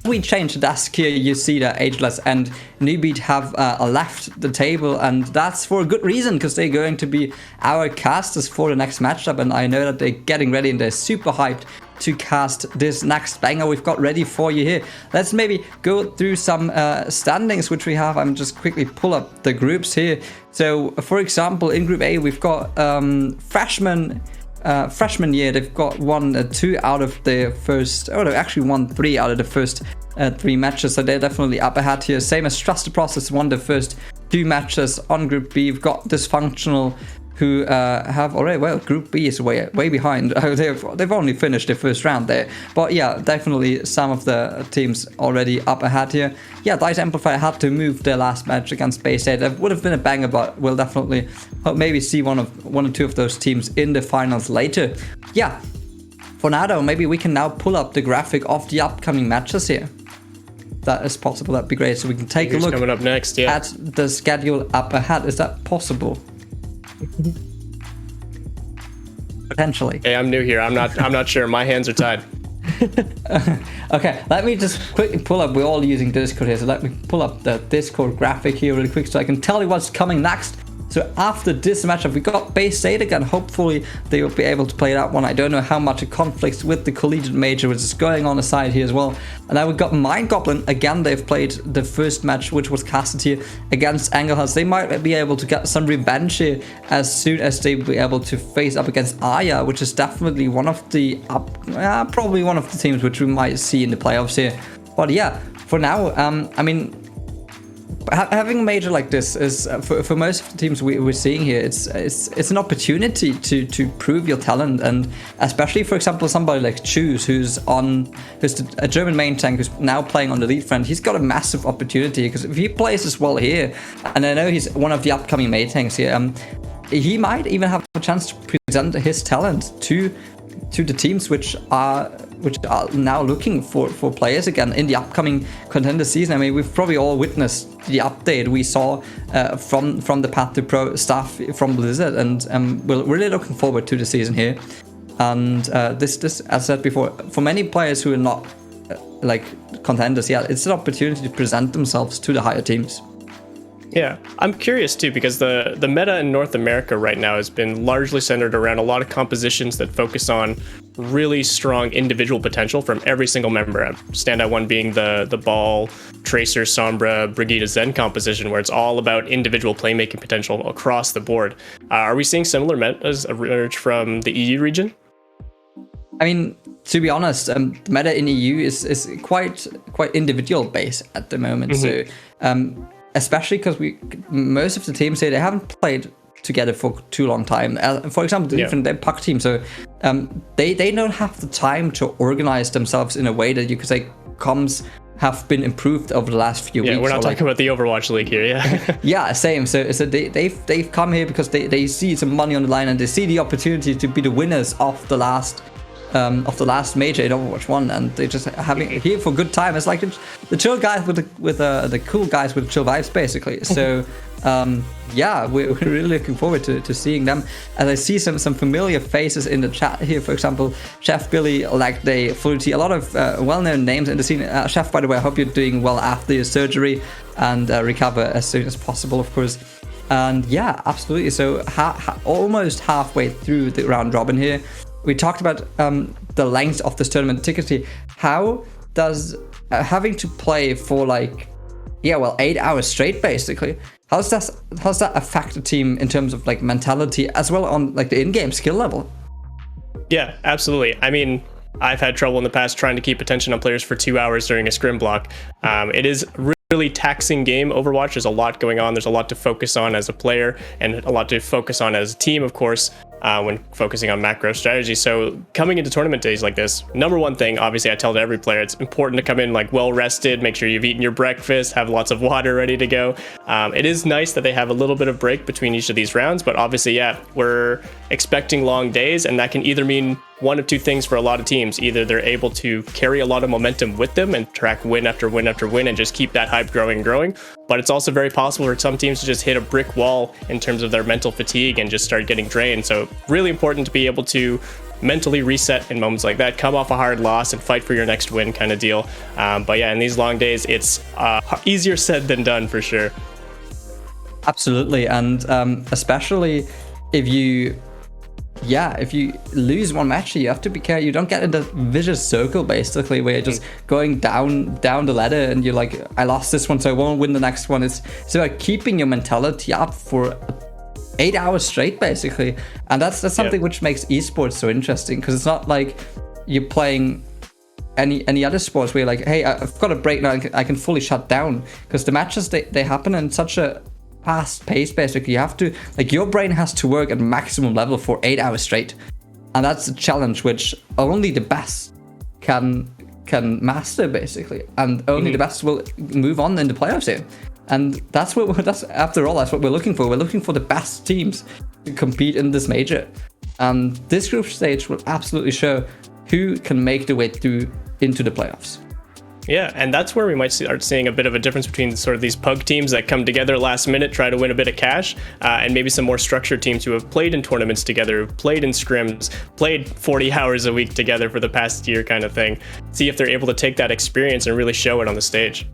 C: we change the desk here. You see that Ageless and Newbeat have left the table, and that's for a good reason, because they're going to be our casters for the next matchup. And I know that they're getting ready and they're super hyped to cast this next banger we've got ready for you here. Let's maybe go through some standings which we have. I'm just quickly pull up the groups here. So for example, in Group A we've got freshman year. They've got won 2 out of the first, they actually won 3 out of the first 3 matches, so they're definitely up ahead here. Same as Trust the Process, won the first 2 matches. On Group B we've got Dysfunctional, who have already, well, Group B is way behind. They've only finished the first round there. But yeah, definitely some of the teams already up ahead here. Yeah, Dice Amplifier had to move their last match against Bayside. That would have been a banger, but we'll definitely maybe see one or two of those teams in the finals later. Yeah, for now though, maybe we can now pull up the graphic of the upcoming matches here. That is possible, that'd be great. So we can take a look
F: coming up next, yeah,
C: at the schedule up ahead. Is that possible? Potentially.
F: Hey, I'm new here. I'm not sure. My hands are tied.
C: Okay, let me just quickly pull up. We're all using Discord here, so let me pull up the Discord graphic here really quick so I can tell you what's coming next. So after this matchup, we got Bay State again. Hopefully they will be able to play that one. I don't know how much it conflicts with the collegiate major, which is going on aside here as well. And then we got Mind Goblin again. They've played the first match, which was casted here against Engelhardt. They might be able to get some revenge here as soon as they be able to face up against Aya, which is definitely one of the probably one of the teams which we might see in the playoffs here. But yeah, for now, I mean, having a major like this is for most of the teams we're seeing here, it's an opportunity to prove your talent, and especially, for example, somebody like Choose, who's a German main tank who's now playing on the lead front. He's got a massive opportunity, because if he plays as well here, and I know he's one of the upcoming main tanks here, he might even have a chance to present his talent to the teams which are now looking for players again in the upcoming contender season. I mean, we've probably all witnessed the update we saw from the Path to Pro staff from Blizzard, and we're really looking forward to the season here. And this, as I said before, for many players who are not like contenders yet, it's an opportunity to present themselves to the higher teams.
F: Yeah, I'm curious too, because the meta in North America right now has been largely centered around a lot of compositions that focus on really strong individual potential from every single member. Standout one being the Ball, Tracer, Sombra, Brigitte, Zen composition, where it's all about individual playmaking potential across the board. Are we seeing similar metas emerge from the EU region?
C: I mean, to be honest, the meta in EU is quite individual based at the moment. So. Especially because most of the teams here, they haven't played together for too long time. For example, the different puck team, so they don't have the time to organize themselves in a way that you could say comms have been improved over the last few weeks.
F: Yeah, we're not talking about the Overwatch League here, yeah.
C: Yeah, same. So they've come here because they see some money on the line, and they see the opportunity to be the winners of the last major in Overwatch 1, and they just having here for good time. It's like the chill guys with the cool guys with chill vibes, basically. So yeah, we're really looking forward to seeing them. And I see some familiar faces in the chat here. For example, Chef Billy, Lagday, Fluty, a lot of well-known names in the scene. Chef, by the way, I hope you're doing well after your surgery and recover as soon as possible, of course. And yeah, absolutely. So almost halfway through the round robin here. We talked about the length of this tournament ticket. How does having to play for 8 hours straight, basically, how does that affect the team in terms of mentality as well on the in-game skill level?
F: Yeah, absolutely. I mean, I've had trouble in the past trying to keep attention on players for 2 hours during a scrim block. It is really taxing game, Overwatch. There's a lot going on. There's a lot to focus on as a player, and a lot to focus on as a team, of course, when focusing on macro strategy. So coming into tournament days like this, number one thing, obviously, I tell to every player, it's important to come in well rested, make sure you've eaten your breakfast, have lots of water ready to go. It is nice that they have a little bit of break between each of these rounds, but obviously, yeah, we're expecting long days, and that can either mean one of two things for a lot of teams. Either they're able to carry a lot of momentum with them and track win after win after win and just keep that hype growing and growing. But it's also very possible for some teams to just hit a brick wall in terms of their mental fatigue and just start getting drained. So really important to be able to mentally reset in moments like that, come off a hard loss and fight for your next win kind of deal. But yeah, in these long days, it's easier said than done for sure.
C: Absolutely. And especially if you lose one match, you have to be careful. You don't get in the vicious circle, basically, where you're just going down the ladder and you're like, I lost this one, so I won't win the next one. It's about keeping your mentality up for 8 hours straight, basically. And that's something which makes esports so interesting, because it's not like you're playing any other sports where you're like, hey, I've got a break now, I can fully shut down. Because the matches, they happen in such a fast pace, basically. You have to, your brain has to work at maximum level for 8 hours straight, and that's a challenge which only the best can master, basically, and only the best will move on in the playoffs here. And that's what we're looking for. We're looking for the best teams to compete in this major, and this group stage will absolutely show who can make their way through into the playoffs.
F: Yeah, and that's where we might start seeing a bit of a difference between sort of these pug teams that come together last minute, try to win a bit of cash, and maybe some more structured teams who have played in tournaments together, played in scrims, played 40 hours a week together for the past year kind of thing. See if they're able to take that experience and really show it on the stage.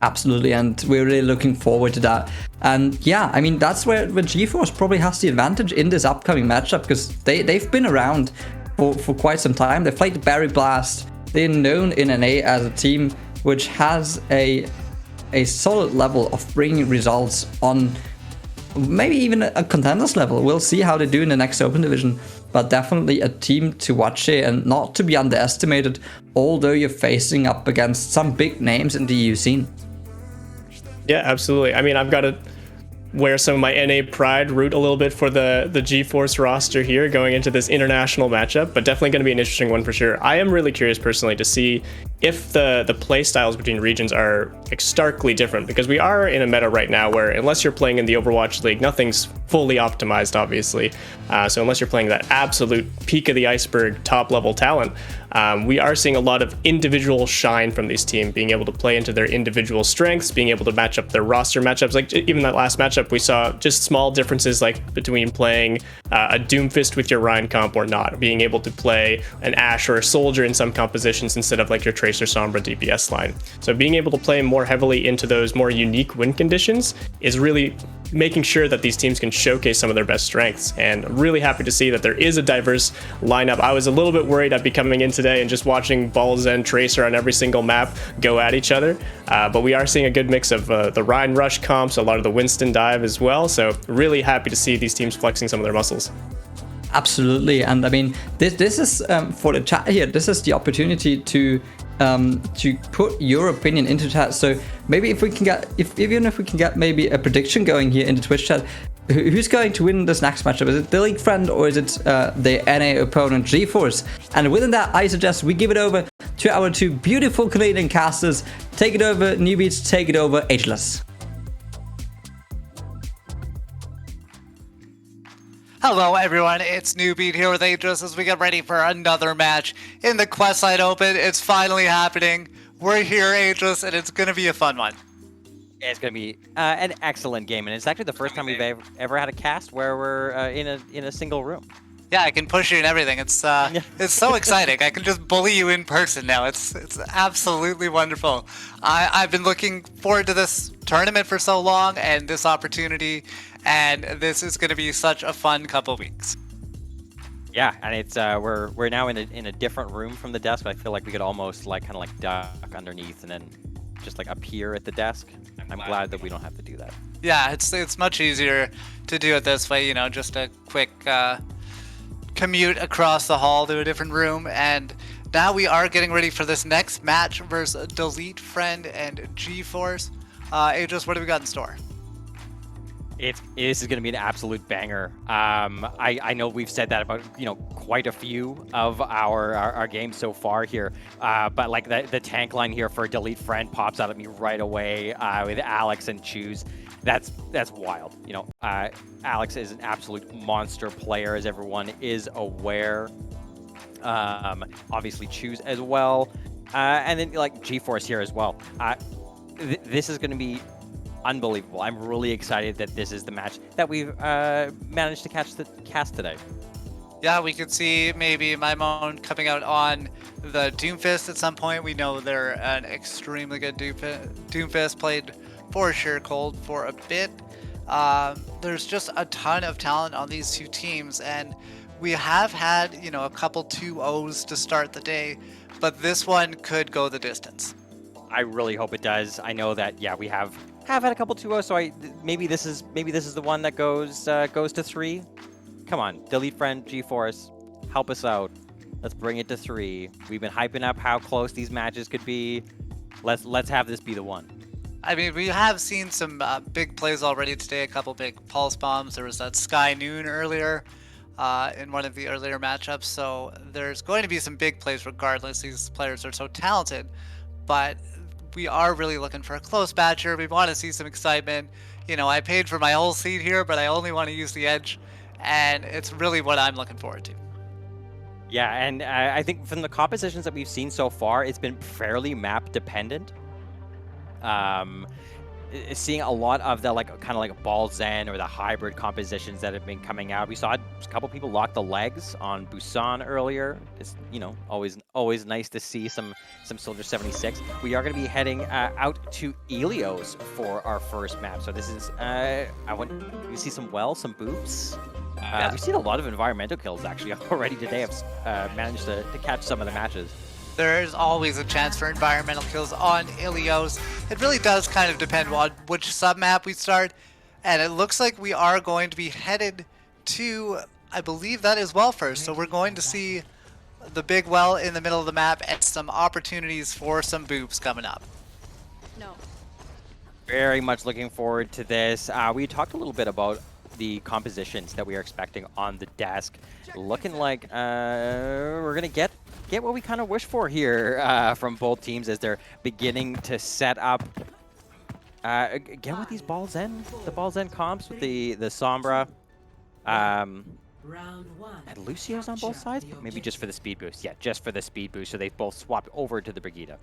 C: Absolutely, and we're really looking forward to that. And yeah, I mean, that's where GeForce probably has the advantage in this upcoming matchup, because they've been around for quite some time. They've played the Barry Blast. They're known in NA as a team which has a solid level of bringing results on maybe even a contenders level. We'll see how they do in the next Open Division, but definitely a team to watch here and not to be underestimated, although you're facing up against some big names in the EU scene.
F: Yeah, absolutely. I mean, I've got to wear some of my NA pride, root a little bit for the GeForce roster here going into this international matchup, but definitely going to be an interesting one for sure. I am really curious personally to see if the play styles between regions are like starkly different, because we are in a meta right now where unless you're playing in the Overwatch League, nothing's fully optimized, obviously. So unless you're playing that absolute peak of the iceberg, top level talent, we are seeing a lot of individual shine from these teams, being able to play into their individual strengths, being able to match up their roster matchups. Like even that last matchup, we saw just small differences, like between playing a Doomfist with your Ryan comp or not, being able to play an Ashe or a Soldier in some compositions instead of like your Tracer Sombra DPS line. So being able to play more heavily into those more unique win conditions is really making sure that these teams can showcase some of their best strengths. And I'm really happy to see that there is a diverse lineup. I was a little bit worried I'd be coming in today and just watching Balz and Tracer on every single map go at each other. But we are seeing a good mix of the Ryan Rush comps, a lot of the Winston dive as well. So really happy to see these teams flexing some of their muscles.
C: Absolutely, and I mean, this is for the chat here. This is the opportunity to put your opinion into chat. So maybe if we can get, even if we can get maybe a prediction going here in the Twitch chat, who's going to win this next matchup? Is it the League Friend or is it the NA opponent GeForce? And within that, I suggest we give it over to our two beautiful Canadian casters. Take it over, Newbeats. Take it over, Ageless.
D: Hello everyone, it's Newbeat here with Aegis as we get ready for another match in the Questline Open. It's finally happening. We're here, Aegis, and it's going to be a fun one.
G: It's going to be an excellent game, and it's actually the first time we've ever had a cast where we're in a single room.
D: Yeah, I can push you and everything. It's so exciting. I can just bully you in person now. It's absolutely wonderful. I've been looking forward to this tournament for so long and this opportunity, and this is going to be such a fun couple weeks.
G: Yeah, and it's we're now in a different room from the desk. I feel like we could almost like kind of like duck underneath and then just like appear at the desk. I'm glad that we don't have to do that.
D: Yeah, it's much easier to do it this way. You know, just a quick commute across the hall to a different room. And now we are getting ready for this next match versus Delete Friend and GeForce. Aegis, what do we got in store?
G: This is going to be an absolute banger. I know we've said that about quite a few of our games so far here, but like the tank line here for Delete Friend pops out at me right away with Alex and Choose. That's wild. Alex is an absolute monster player, as everyone is aware. Obviously Choose as well, and then like GeForce here as well. This is going to be unbelievable. I'm really excited that this is the match that we've managed to cast today.
D: Yeah, we could see maybe Maimon coming out on the Doomfist at some point. We know they're an extremely good Doomfist, played for sure cold for a bit. There's just a ton of talent on these two teams, and we have had a couple 2-0s to start the day, but this one could go the distance.
G: I really hope it does. I know that we have had a couple 2-0s, so maybe this is the one that goes to 3. Come on, Delete Friend, GeForce, help us out. Let's bring it to 3. We've been hyping up how close these matches could be. Let's have this be the one.
D: I mean, we have seen some big plays already today. A couple big pulse bombs. There was that Sky Noon earlier in one of the earlier matchups. So there's going to be some big plays regardless. These players are so talented, but we are really looking for a close match here. We want to see some excitement. I paid for my whole seat here, but I only want to use the edge, and it's really what I'm looking forward to.
G: Yeah, and I think from the compositions that we've seen so far, it's been fairly map dependent. seeing a lot of the kind of like ball zen or the hybrid compositions that have been coming out. We saw a couple people lock the legs on Busan earlier. It's always nice to see some Soldier 76. We are going to be heading out to Ilios for our first map. So this is you see some boobs. We've seen a lot of environmental kills actually already today. I've managed to catch some of the matches.
D: There's always a chance for environmental kills on Ilios. It really does kind of depend on which submap we start, and it looks like we are going to be headed to, I believe that is well first. So we're going to see the big well in the middle of the map and some opportunities for some boobs coming up.
A: No.
G: Very much looking forward to this. We talked a little bit about the compositions that we are expecting on the desk. Looking like we're gonna get what we kind of wish for here from both teams as they're beginning to set up. Get with these balls in, the balls in comps with the Sombra. And Lucio's on both sides, maybe just for the speed boost. Yeah, just for the speed boost. So they both swapped over to the Brigida.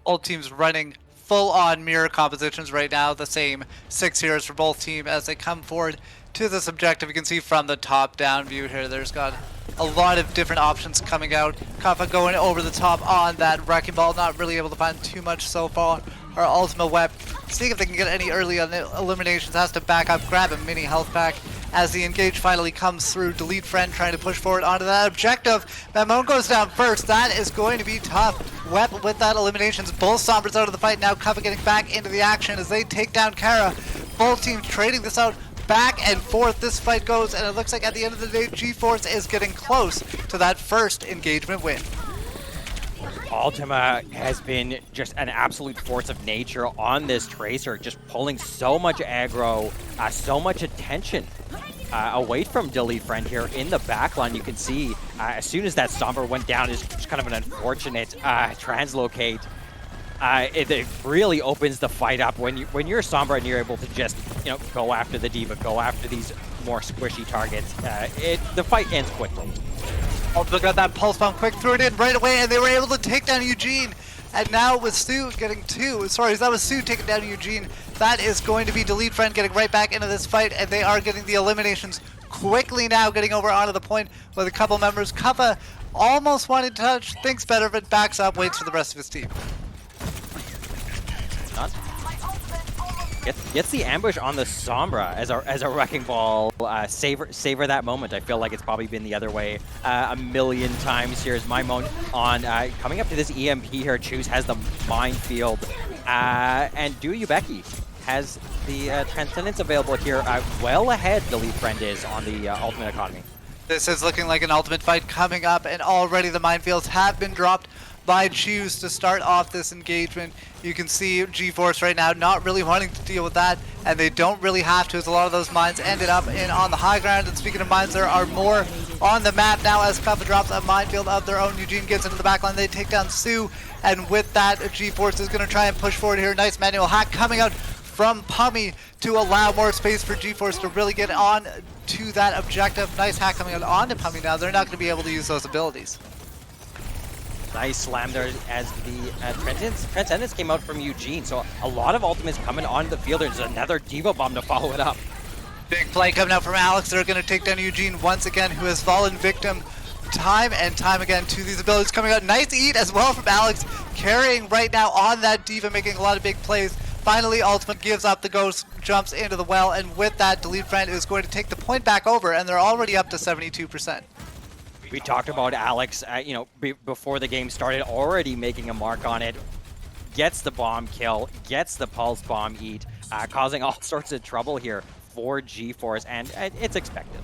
D: Both teams running full-on mirror compositions right now. The same 6 heroes for both teams as they come forward to this objective. You can see from the top-down view here, there's got a lot of different options coming out. Kappa going over the top on that Wrecking Ball, not really able to find too much so far. Our Ultima Web, seeing if they can get any early eliminations, has to back up, grab a mini health pack as the engage finally comes through. Delete Friend trying to push forward onto that objective. Mamon goes down first. That is going to be tough. Web with that eliminations. Both Sombras out of the fight now. Kappa getting back into the action as they take down Kara. Both teams trading this out back and forth. This fight goes, and it looks like at the end of the day, G-Force is getting close to that first engagement win.
G: Ultima has been just an absolute force of nature on this Tracer, just pulling so much aggro, so much attention away from Delete Friend here in the backline. You can see as soon as that Sombra went down, is just kind of an unfortunate translocate. It really opens the fight up when you're Sombra and you're able to just go after the Diva, go after these more squishy targets. The fight ends quickly.
D: Ultima got that pulse bomb quick, threw it in right away, and they were able to take down Eugene. And now with Sue getting that was Sue taking down Eugene. That is going to be Delete Friend getting right back into this fight, and they are getting the eliminations quickly now, getting over onto the point with a couple members. Kappa almost wanted to touch, thinks better, but backs up, waits for the rest of his team.
G: Gets the ambush on the Sombra as a Wrecking Ball. Savor that moment. I feel like it's probably been the other way a million times here. As my moment on coming up to this EMP here. Choose has the minefield, and Duyubeki has the Transcendence available here. Well ahead, Delete Friend is on the Ultimate Economy.
D: This is looking like an ultimate fight coming up, and already the minefields have been dropped by Choose to start off this engagement. You can see G-Force right now not really wanting to deal with that, and they don't really have to, as a lot of those mines ended up on the high ground. And speaking of mines, there are more on the map now as Kappa drops a minefield of their own. Eugene gets into the backline, they take down Sue, and with that, G-Force is going to try and push forward here. Nice manual hack coming out from Pummy to allow more space for G-Force to really get on to that objective. Nice hack coming out onto Pummy now. They're not going to be able to use those abilities.
G: Nice slam there as the Transcendence came out from Eugene. So a lot of ultimates coming onto the field. There's another Diva Bomb to follow it up.
D: Big play coming out from Alex. They're going to take down Eugene once again, who has fallen victim time and time again to these abilities coming out. Nice eat as well from Alex, carrying right now on that Diva, making a lot of big plays. Finally, Ultimate gives up the ghost, jumps into the well, and with that, Delete Friend is going to take the point back over, and they're already up to 72%.
G: We talked about Alex, before the game started, already making a mark on it. Gets the bomb kill, gets the pulse bomb eat, causing all sorts of trouble here for G-Force, and it's expected.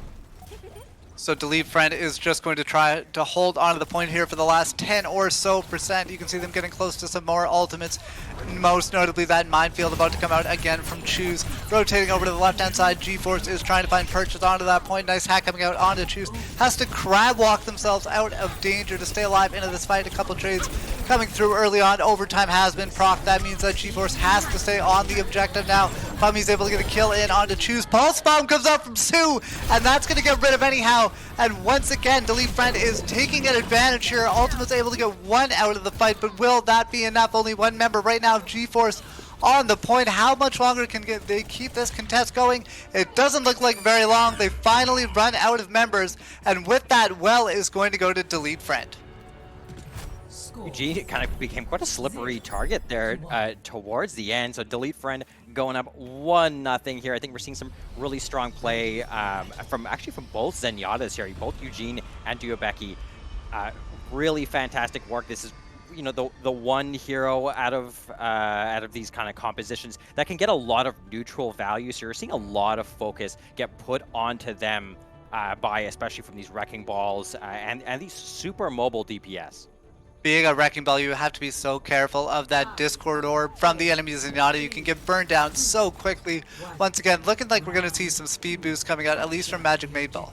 D: So Delete Friend is just going to try to hold onto the point here for the last 10 or so percent. You can see them getting close to some more ultimates, most notably that minefield about to come out again from Choose. Rotating over to the left-hand side, G-Force is trying to find purchase onto that point. Nice hack coming out onto Choose. Has to crab walk themselves out of danger to stay alive into this fight. A couple trades coming through early on. Overtime has been proc. That means that G-Force has to stay on the objective now. Pummy's able to get a kill in onto Choose. Pulse Bomb comes out from Sue, and that's going to get rid of anyhow. And once again, Delete Friend is taking an advantage here. Ultimate's able to get one out of the fight, but will that be enough? Only one member right now of G-Force on the point. How much longer can they keep this contest going? It doesn't look like very long. They finally run out of members, and with that, Well is going to go to delete friend.
G: Eugene kind of became quite a slippery target there towards the end. So delete friend going up 1-0 here. I think we're seeing some really strong play from both Zenyatta's here, both Eugene and Duobeki. Really fantastic work. This is, you know, the one hero out of these kind of compositions that can get a lot of neutral value. So you're seeing a lot of focus get put onto them by, especially from these wrecking balls and these super mobile DPS.
D: Being a wrecking ball, you have to be so careful of that Discord orb from the enemy Zenyatta. You can get burned down so quickly. Once again, looking like we're going to see some speed boost coming out, at least from Magic Maid Ball.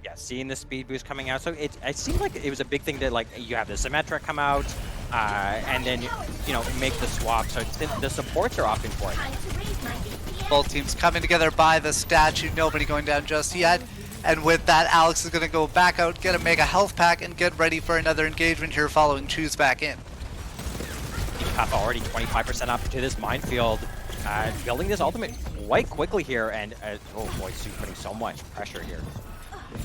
G: Yeah, seeing the speed boost coming out. So it seemed like it was a big thing to, like, you have the Symmetra come out and then, you know, make the swap. So the supports are opting for it.
D: Both teams coming together by the statue. Nobody going down just yet. And with that, Alex is going to go back out, get a mega health pack, and get ready for another engagement here following Choose back in.
G: Path already 25% up to this minefield. Building this ultimate quite quickly here, and oh boy, Sue putting so much pressure here.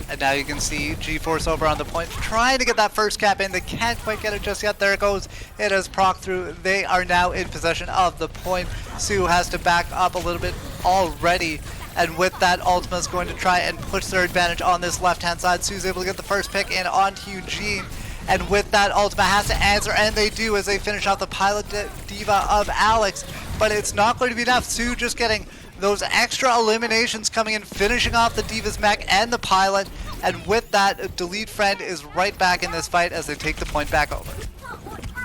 D: And now you can see G-Force over on the point, trying to get that first cap in. They can't quite get it just yet. There it goes. It has proc through. They are now in possession of the point. Sue has to back up a little bit already. And with that, Ultima is going to try and push their advantage on this left-hand side. Sue's able to get the first pick in onto Eugene. And with that, Ultima has to answer, and they do as they finish off the pilot diva of Alex. But it's not going to be enough. Sue just getting those extra eliminations coming in, finishing off the diva's mech and the pilot. And with that, delete friend is right back in this fight as they take the point back over.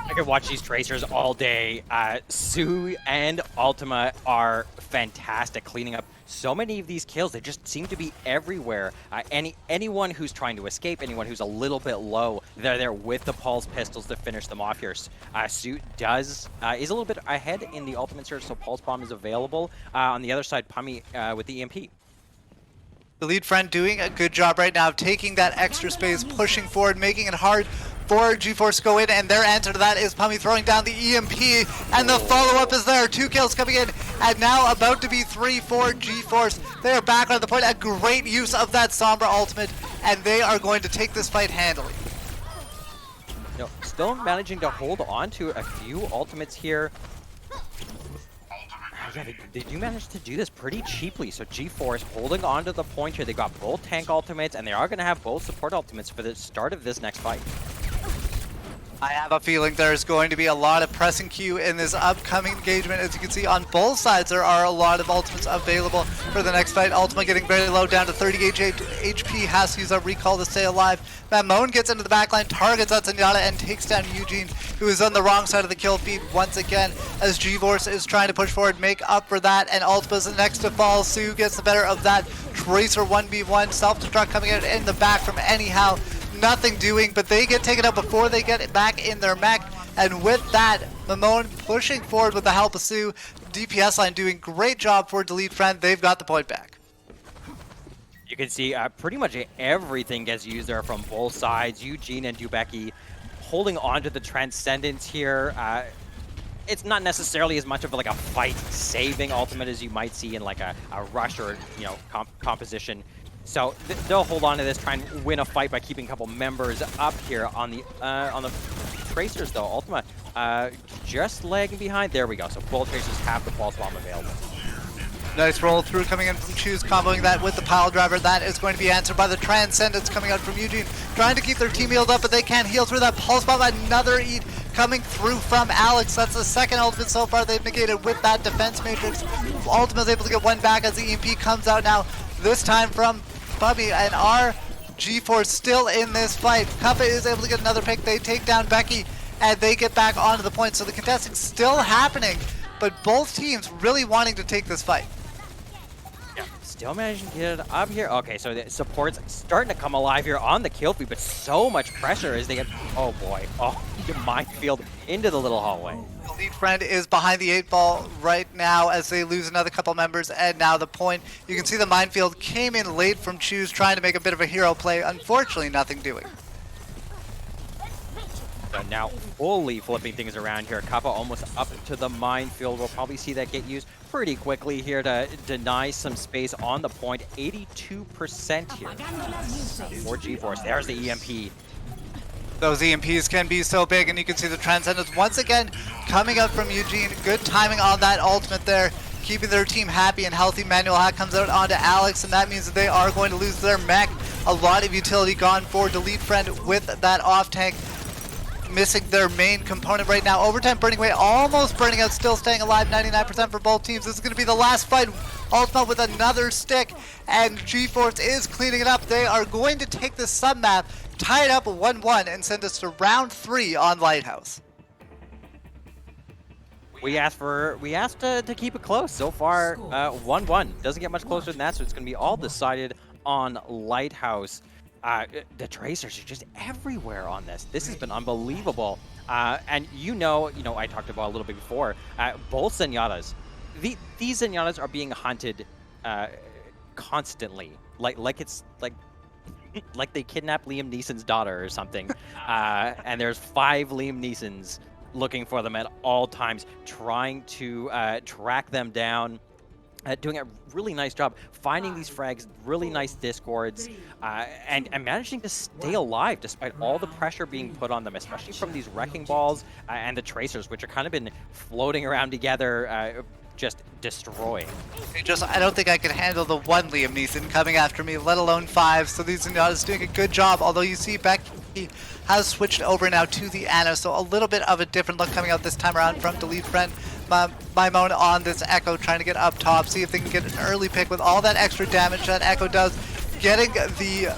G: I could watch these tracers all day. Sue and Ultima are fantastic cleaning up so many of these kills. They just seem to be everywhere. Anyone who's trying to escape, anyone who's a little bit low, they're there with the pulse pistols to finish them off here. Sue is a little bit ahead in the ultimate surge, so pulse bomb is available. On the other side, Pummy with the EMP.
D: The lead friend doing a good job right now, taking that extra space, pushing forward, making it hard for G-Force to go in, and their answer to that is Pummy throwing down the EMP, and the follow-up is there. 2 kills coming in, and now about to be 3 for G-Force. They are back on the point, a great use of that Sombra ultimate, and they are going to take this fight handily.
G: No, still managing to hold on to a few ultimates here. Yeah, they do manage to do this pretty cheaply. So G-Force holding on to the point here. They got both tank ultimates, and they are going to have both support ultimates for the start of this next fight.
D: I have a feeling there's going to be a lot of pressing queue in this upcoming engagement. As you can see on both sides, there are a lot of ultimates available for the next fight. Ultima getting very low, down to 38 HP, has to use a recall to stay alive. Mamone gets into the backline, targets out Zenyatta, and takes down Eugene, who is on the wrong side of the kill feed once again, as G-Force is trying to push forward, make up for that, and Ultima's the next to fall. Sue gets the better of that. Tracer 1v1, self-destruct coming out in the back from anyhow. Nothing doing, but they get taken out before they get it back in their mech. And with that, Mamone pushing forward with the help of Sue. DPS line doing great job for delete friend. They've got the point back.
G: You can see pretty much everything gets used there from both sides. Eugene and Duobeki holding on to the Transcendence here. It's not necessarily as much of like a fight-saving ultimate as you might see in like a rush or, you know, composition. So they'll hold on to this, try and win a fight by keeping a couple members up here on the Tracers though. Ultima just lagging behind. There we go. So both Tracers have the pulse bomb available.
D: Nice roll through coming in from Choose, comboing that with the pile driver. That is going to be answered by the Transcendence coming out from Eugene, trying to keep their team healed up, but they can't heal through that pulse bomb. Another eat coming through from Alex. That's the second ultimate so far they've negated with that defense matrix. Ultima is able to get one back as the EMP comes out now, this time from Bubby, and our G-Force still in this fight. Kappa is able to get another pick. They take down Becky, and they get back onto the point. So the contesting's still happening, but both teams really wanting to take this fight.
G: Yeah, still managing to get it up here. Okay, so the support's starting to come alive here on the kill feed, but so much pressure as they get, oh boy, oh, the minefield into the little hallway.
D: The lead friend is behind the 8-ball right now as they lose another couple members, and now the point. You can see the minefield came in late from Choose, trying to make a bit of a hero play. Unfortunately, nothing doing.
G: but now fully flipping things around here. Kappa almost up to the minefield. We'll probably see that get used pretty quickly here to deny some space on the point. 82% here for GeForce. There's the EMP.
D: Those EMPs can be so big, and you can see the Transcendence once again coming up from Eugene. Good timing on that ultimate there, keeping their team happy and healthy. Manual hack comes out onto Alex, and that means that they are going to lose their mech. A lot of utility gone for Delete Friend with that off tank, missing their main component right now. Overtime burning away, almost burning out, still staying alive, 99% for both teams. This is going to be the last fight. Ultima with another stick, and GeForce is cleaning it up. They are going to take this sub-map, tie it up 1-1, and send us to round 3 on Lighthouse.
G: We asked to keep it close. So far, 1-1. Doesn't get much closer than that, so it's going to be all decided on Lighthouse. The Tracers are just everywhere on this. This has been unbelievable. And you know, I talked about a little bit before, both Zenyatas. These Zenyatas are being hunted constantly. Like it's like they kidnapped Liam Neeson's daughter or something. And there's 5 Liam Neesons looking for them at all times, trying to track them down. Doing a really nice job finding these frags, really nice discords, and managing to stay alive despite all the pressure being put on them, especially from these wrecking balls and the Tracers, which are kind of been floating around together, just destroying.
D: I don't think I can handle the one Liam Neeson coming after me, let alone 5. So these Zenyatas doing a good job, although you see Becky has switched over now to the Ana, so a little bit of a different look coming out this time around from Delete Friend. Maimon on this Echo, trying to get up top, see if they can get an early pick with all that extra damage that Echo does, getting the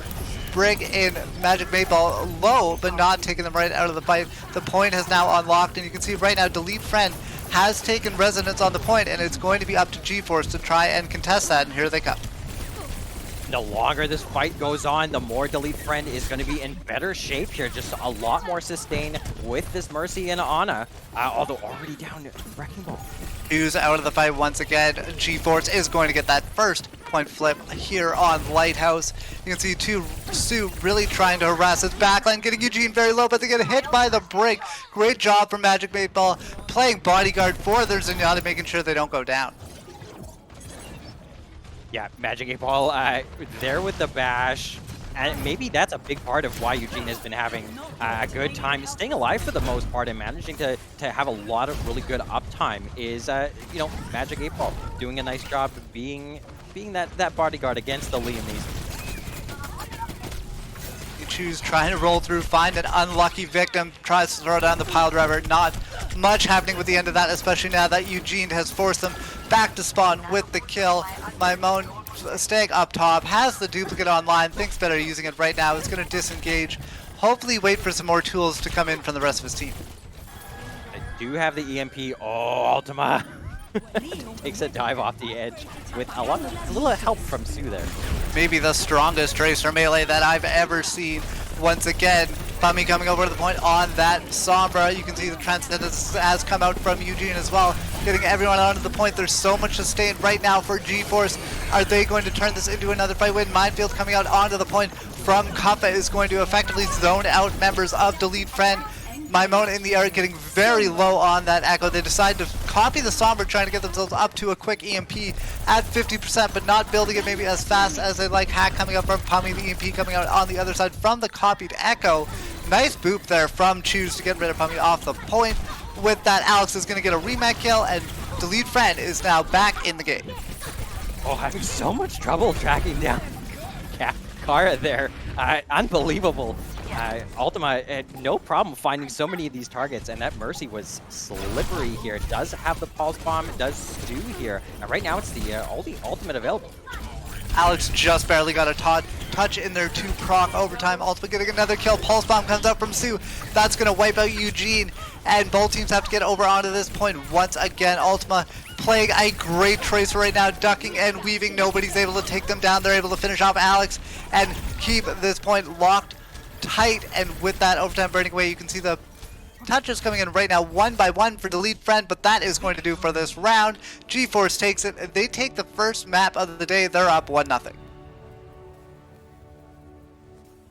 D: Brig in Magic Maple low, but not taking them right out of the fight. The point has now unlocked, and you can see right now Delete Friend has taken residence on the point, and it's going to be up to GeForce to try and contest that, and here they come.
G: The longer this fight goes on, the more Delete Friend is going to be in better shape here. Just a lot more sustain with this Mercy and Ana, although already down to Wrecking Ball.
D: Who's out of the fight once again. GeForce is going to get that first point flip here on Lighthouse. You can see Sue really trying to harass his backline, getting Eugene very low, but they get hit by the break. Great job from Magic 8 Ball, playing bodyguard for their Zenyatta, making sure they don't go down.
G: Yeah, Magic 8 Ball there with the bash. And maybe that's a big part of why Eugene has been having a good time staying alive for the most part and managing to have a lot of really good uptime is, Magic 8 Ball doing a nice job of being that bodyguard against the Liam Neeson.
D: You choose trying to roll through, find an unlucky victim, tries to throw down the pile driver. Not much happening with the end of that, especially now that Eugene has forced them back to spawn with the kill. Maimon staying up top, has the duplicate online, thinks better using it right now. It's going to disengage. Hopefully wait for some more tools to come in from the rest of his team.
G: I do have the EMP. Oh, Ultima takes a dive off the edge with a little help from Sue there.
D: Maybe the strongest Tracer melee that I've ever seen. Once again, Bummy coming over to the point on that Sombra. You can see the Transcendence has come out from Eugene as well, getting everyone onto the point. There's so much sustain right now for GeForce. Are they going to turn this into another fight win? Minefield coming out onto the point from Kappa is going to effectively zone out members of Delete Friend. Maimon in the air getting very low on that Echo. They decide to copy the Sombra, trying to get themselves up to a quick EMP at 50%, but not building it maybe as fast as they like. Hack coming up from Pummy, the EMP coming out on the other side from the copied Echo. Nice boop there from Choose to get rid of Pummy off the point. With that, Alex is going to get a remake kill, and Delete Friend is now back in the game.
G: Oh, having so much trouble tracking down Kara there. Unbelievable. Ultima had no problem finding so many of these targets, and that Mercy was slippery here. It does have the Pulse Bomb, it does stew here. And right now it's the only ultimate available.
D: Alex just barely got a touch in there to proc overtime. Ultima getting another kill. Pulse Bomb comes up from Sue. That's going to wipe out Eugene, and both teams have to get over onto this point once again. Ultima playing a great Tracer right now, ducking and weaving. Nobody's able to take them down. They're able to finish off Alex and keep this point locked tight, and with that overtime burning away, you can see the touches coming in right now one by one for Delete Friend, but that is going to do for this round. GeForce takes it. They take the first map of the day. They're up 1-0.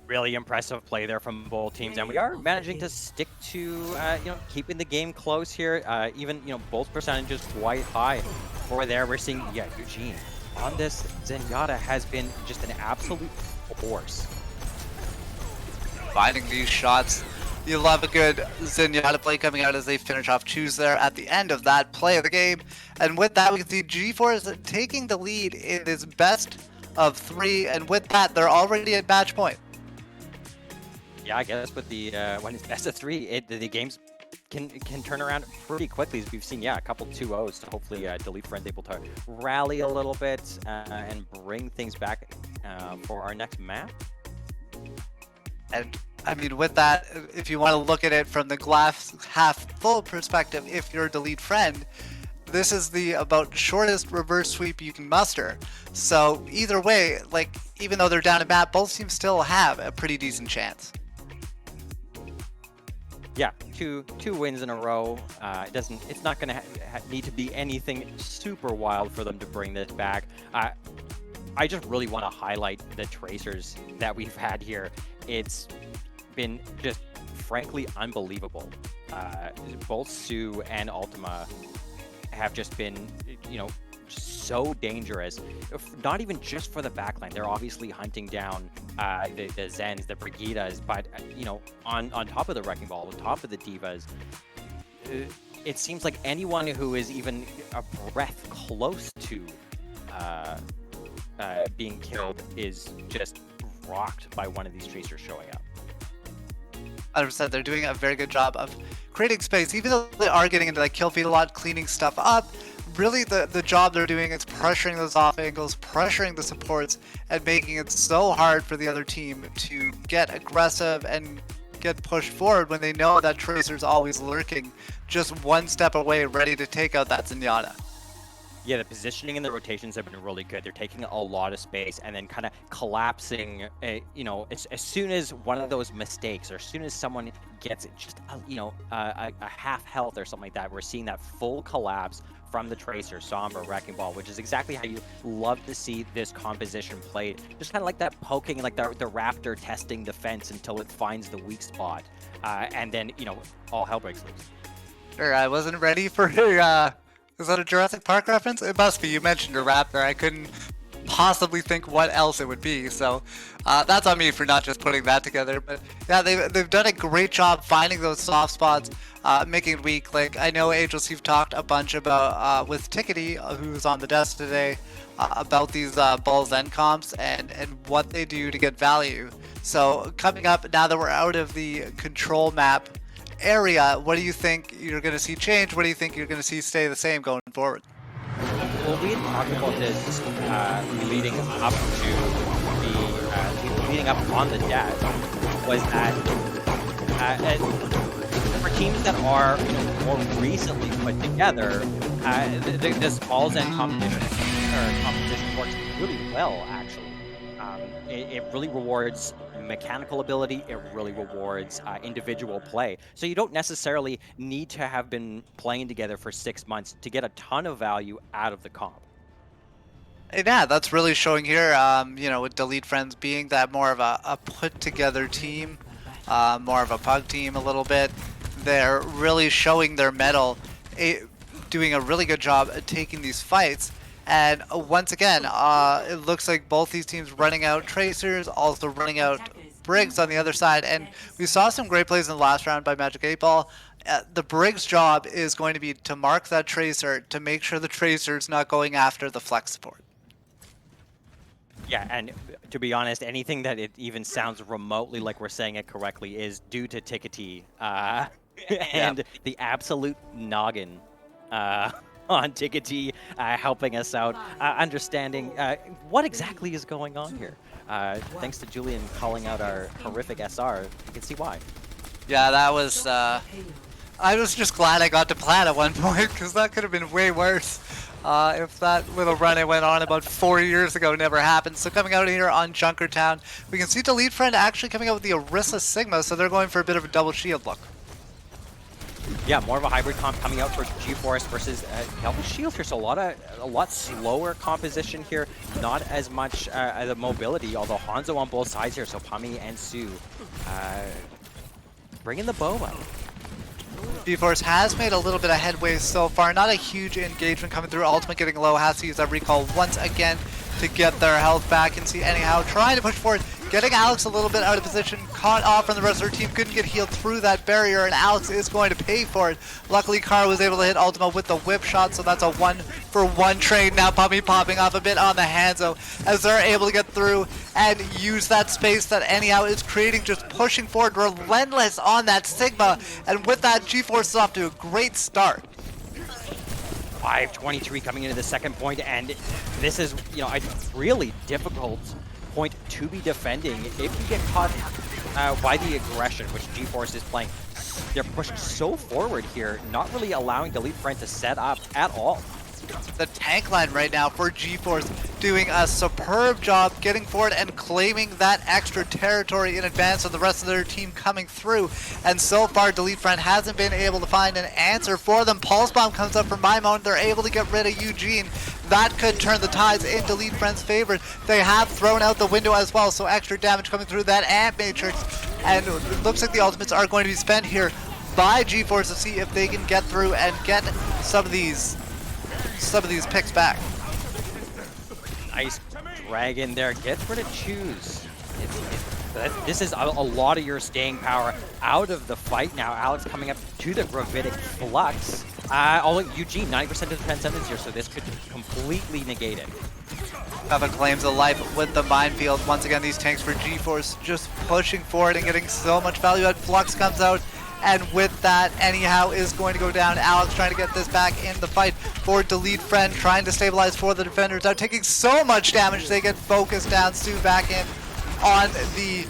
G: Really impressive play there from both teams, and we are managing to stick to, keeping the game close here. Even, both percentages quite high. For there, we're seeing, Eugene on this Zenyatta has been just an absolute force.
H: Finding these shots. You love a good Zenyatta play coming out as they finish off Choose there at the end of that play of the game. And with that, we can see G4 taking the lead in this best of 3, and with that, they're already at match point.
G: Yeah, I guess with the when it's best of 3, the games can turn around pretty quickly. As we've seen, a couple 2-0s to hopefully Delete Friend able to rally a little bit and bring things back for our next map.
H: And I mean, with that, if you want to look at it from the glass half full perspective, if you're a Delete Friend, this is the about shortest reverse sweep you can muster. So either way, like, even though they're down a map, both teams still have a pretty decent chance.
G: Yeah, two wins in a row. It's not going to need to be anything super wild for them to bring this back. I just really want to highlight the tracers that we've had here. It's been just frankly unbelievable. Both Sue and Ultima have just been, so dangerous. Not even just for the backline. They're obviously hunting down the Zens, the Brigidas, but on top of the Wrecking Ball, on top of the Divas, it seems like anyone who is even a breath close to being killed is just rocked by one of these tracers showing up.
H: 100%, they're doing a very good job of creating space, even though they are getting into like kill feed a lot, cleaning stuff up. Really, the job they're doing is pressuring those off angles, pressuring the supports, and making it so hard for the other team to get aggressive and get pushed forward when they know that Tracer's always lurking just one step away, ready to take out that Zenyatta.
G: Yeah, the positioning and the rotations have been really good. They're taking a lot of space and then kind of collapsing, as soon as one of those mistakes or as soon as someone gets just, a half health or something like that, we're seeing that full collapse from the Tracer, Sombra, Wrecking Ball, which is exactly how you love to see this composition played. Just kind of like that poking, like the raptor testing the fence until it finds the weak spot. And then, all hell breaks loose.
H: Sure, I wasn't ready for is that a Jurassic Park reference? It must be. You mentioned a raptor. I couldn't possibly think what else it would be. So that's on me for not just putting that together. But yeah, they've done a great job finding those soft spots, making it weak. Like, I know, Angels, you've talked a bunch about with Tickety, who's on the desk today, about these Bulls end comps and what they do to get value. So coming up, now that we're out of the control map area, what do you think you're going to see change? What do you think you're going to see stay the same going forward?
G: Well, we had talked about this leading up to leading up on the desk, was that for teams that are more recently put together, this balls end competition works really well, actually. It really rewards mechanical ability, it really rewards individual play. So you don't necessarily need to have been playing together for 6 months to get a ton of value out of the comp.
H: And yeah, that's really showing here, with Delete Friends being that more of a put-together team, more of a pug team a little bit. They're really showing their mettle, doing a really good job at taking these fights. And once again, it looks like both these teams running out Tracers, also running out Briggs on the other side. And we saw some great plays in the last round by Magic 8 Ball. The Briggs job is going to be to mark that Tracer to make sure the Tracer's not going after the flex support.
G: Yeah, and to be honest, anything that it even sounds remotely like we're saying it correctly is due to Tickety and the absolute noggin on Tickety helping us out, understanding what exactly is going on here. Thanks to Julian calling out our horrific SR, you can see why.
H: Yeah, that was... I was just glad I got to plat at one point, because that could have been way worse if that little run I went on about 4 years ago never happened. So coming out here on Junkertown, we can see Delete Friend actually coming out with the Orisa Sigma, so they're going for a bit of a double shield look.
G: Yeah, more of a hybrid comp coming out for G-Force versus Kelvin Shield here. So a lot slower composition here, not as much the mobility, although Hanzo on both sides here. So Pummy and Sue bringing the bow out.
H: G-Force has made a little bit of headway so far. Not a huge engagement coming through. Ultimate getting low. Has to use that recall once again to get their health back. And see anyhow trying to push forward. Getting Alex a little bit out of position. Caught off from the rest of their team. Couldn't get healed through that barrier. And Alex is going to pay for it. Luckily, Kara was able to hit Ultima with the whip shot. So that's a 1-for-1 trade. Now Puppy popping off a bit on the Hanzo as they're able to get through and use that space that anyhow is creating. Just pushing forward. Relentless on that Sigma. And with that, G-Force is off to a great start.
G: 5:23 coming into the second point, and this is, you know, a really difficult point to be defending if you get caught by the aggression, which G-Force is playing. They're pushed so forward here, not really allowing Delete Friend to set up at all.
H: The tank line right now for G-Force doing a superb job getting forward and claiming that extra territory in advance of the rest of their team coming through. And so far, Delete Friend hasn't been able to find an answer for them. Pulse Bomb comes up from Maimon. They're able to get rid of Eugene. That could turn the tides in Delete Friend's favor. They have thrown out the window as well, so extra damage coming through that Amp Matrix. And it looks like the ultimates are going to be spent here by G-Force to see if they can get through and get some of these picks back.
G: Nice dragon there. Gets rid of Choose. This is a lot of your staying power out of the fight now. Alex coming up to the Gravitic Flux. Although Eugene, 90% of the Transcendence here, so this could completely negate it.
H: Kava claims a life with the minefield. Once again, these tanks for G-Force just pushing forward and getting so much value out. Flux comes out. And with that, anyhow, is going to go down. Alex trying to get this back in the fight for Delete Friend, trying to stabilize for the defenders. Now taking so much damage, they get focused down. Stu back in on the...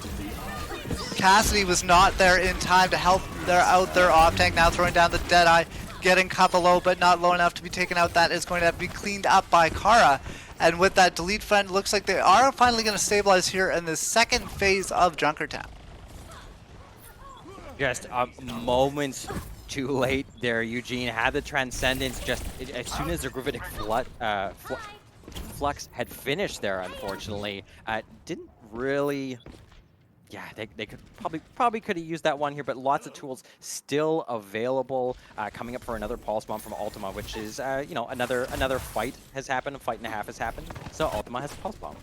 H: Cassidy was not there in time to help out their off tank. Now throwing down the Deadeye, getting Kappa low, but not low enough to be taken out. That is going to have to be cleaned up by Kara. And with that, Delete Friend looks like they are finally going to stabilize here in the second phase of Junkertown.
G: Just moments too late there. Eugene had the Transcendence just as soon as the Gravitic Flux had finished there, unfortunately. Didn't really... Yeah, they could probably could have used that one here, but lots of tools still available. Coming up for another Pulse Bomb from Ultima, which is, you know, another fight has happened, a fight and a half has happened. So Ultima has a Pulse Bomb.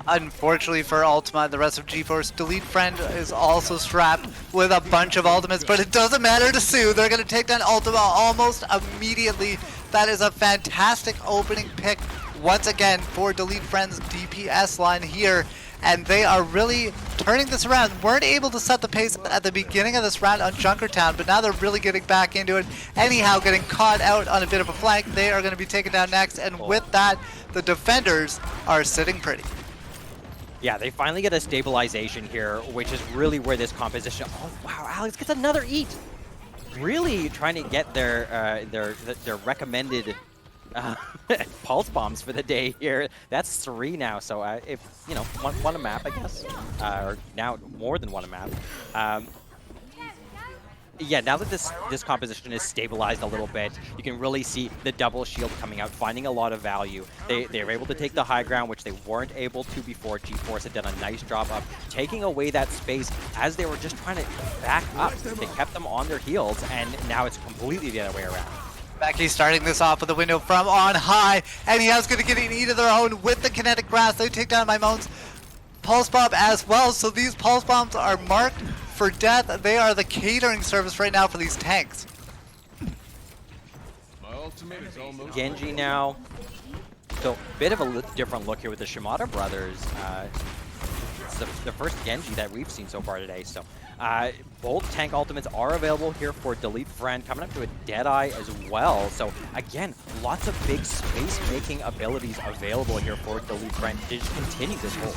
H: Unfortunately for Ultima and the rest of G-Force, Delete Friend is also strapped with a bunch of ultimates, but it doesn't matter to Sue. They're going to take down Ultima almost immediately. That is a fantastic opening pick once again for Delete Friend's DPS line here. And they are really turning this around. Weren't able to set the pace at the beginning of this round on Junkertown, but now they're really getting back into it. Anyhow, getting caught out on a bit of a flank. They are going to be taken down next, and with that, the defenders are sitting pretty.
G: Yeah, they finally get a stabilization here, which is really where this composition... Oh, wow, Alex gets another eat! Really trying to get their recommended Pulse Bombs for the day here. That's 3 now, so if, you know, one a map, I guess. Or now more than one a map. Yeah, now that this composition is stabilized a little bit, you can really see the double shield coming out, finding a lot of value. They were able to take the high ground, which they weren't able to before. G-Force had done a nice job of taking away that space as they were just trying to back up. They kept them on their heels, and now it's completely the other way around.
H: Becky starting this off with a window from on high, and he is going to get an eat of their own with the kinetic grasp. They take down Maimon's Pulse Bomb as well, so these Pulse Bombs are marked for death. They are the catering service right now for these tanks.
G: Genji now. So, bit of a different look here with the Shimada brothers. It's the first Genji that we've seen so far today. So, both tank ultimates are available here for Delete Friend, coming up to a Deadeye as well. So, again, lots of big space-making abilities available here for Delete Friend to just continue this whole.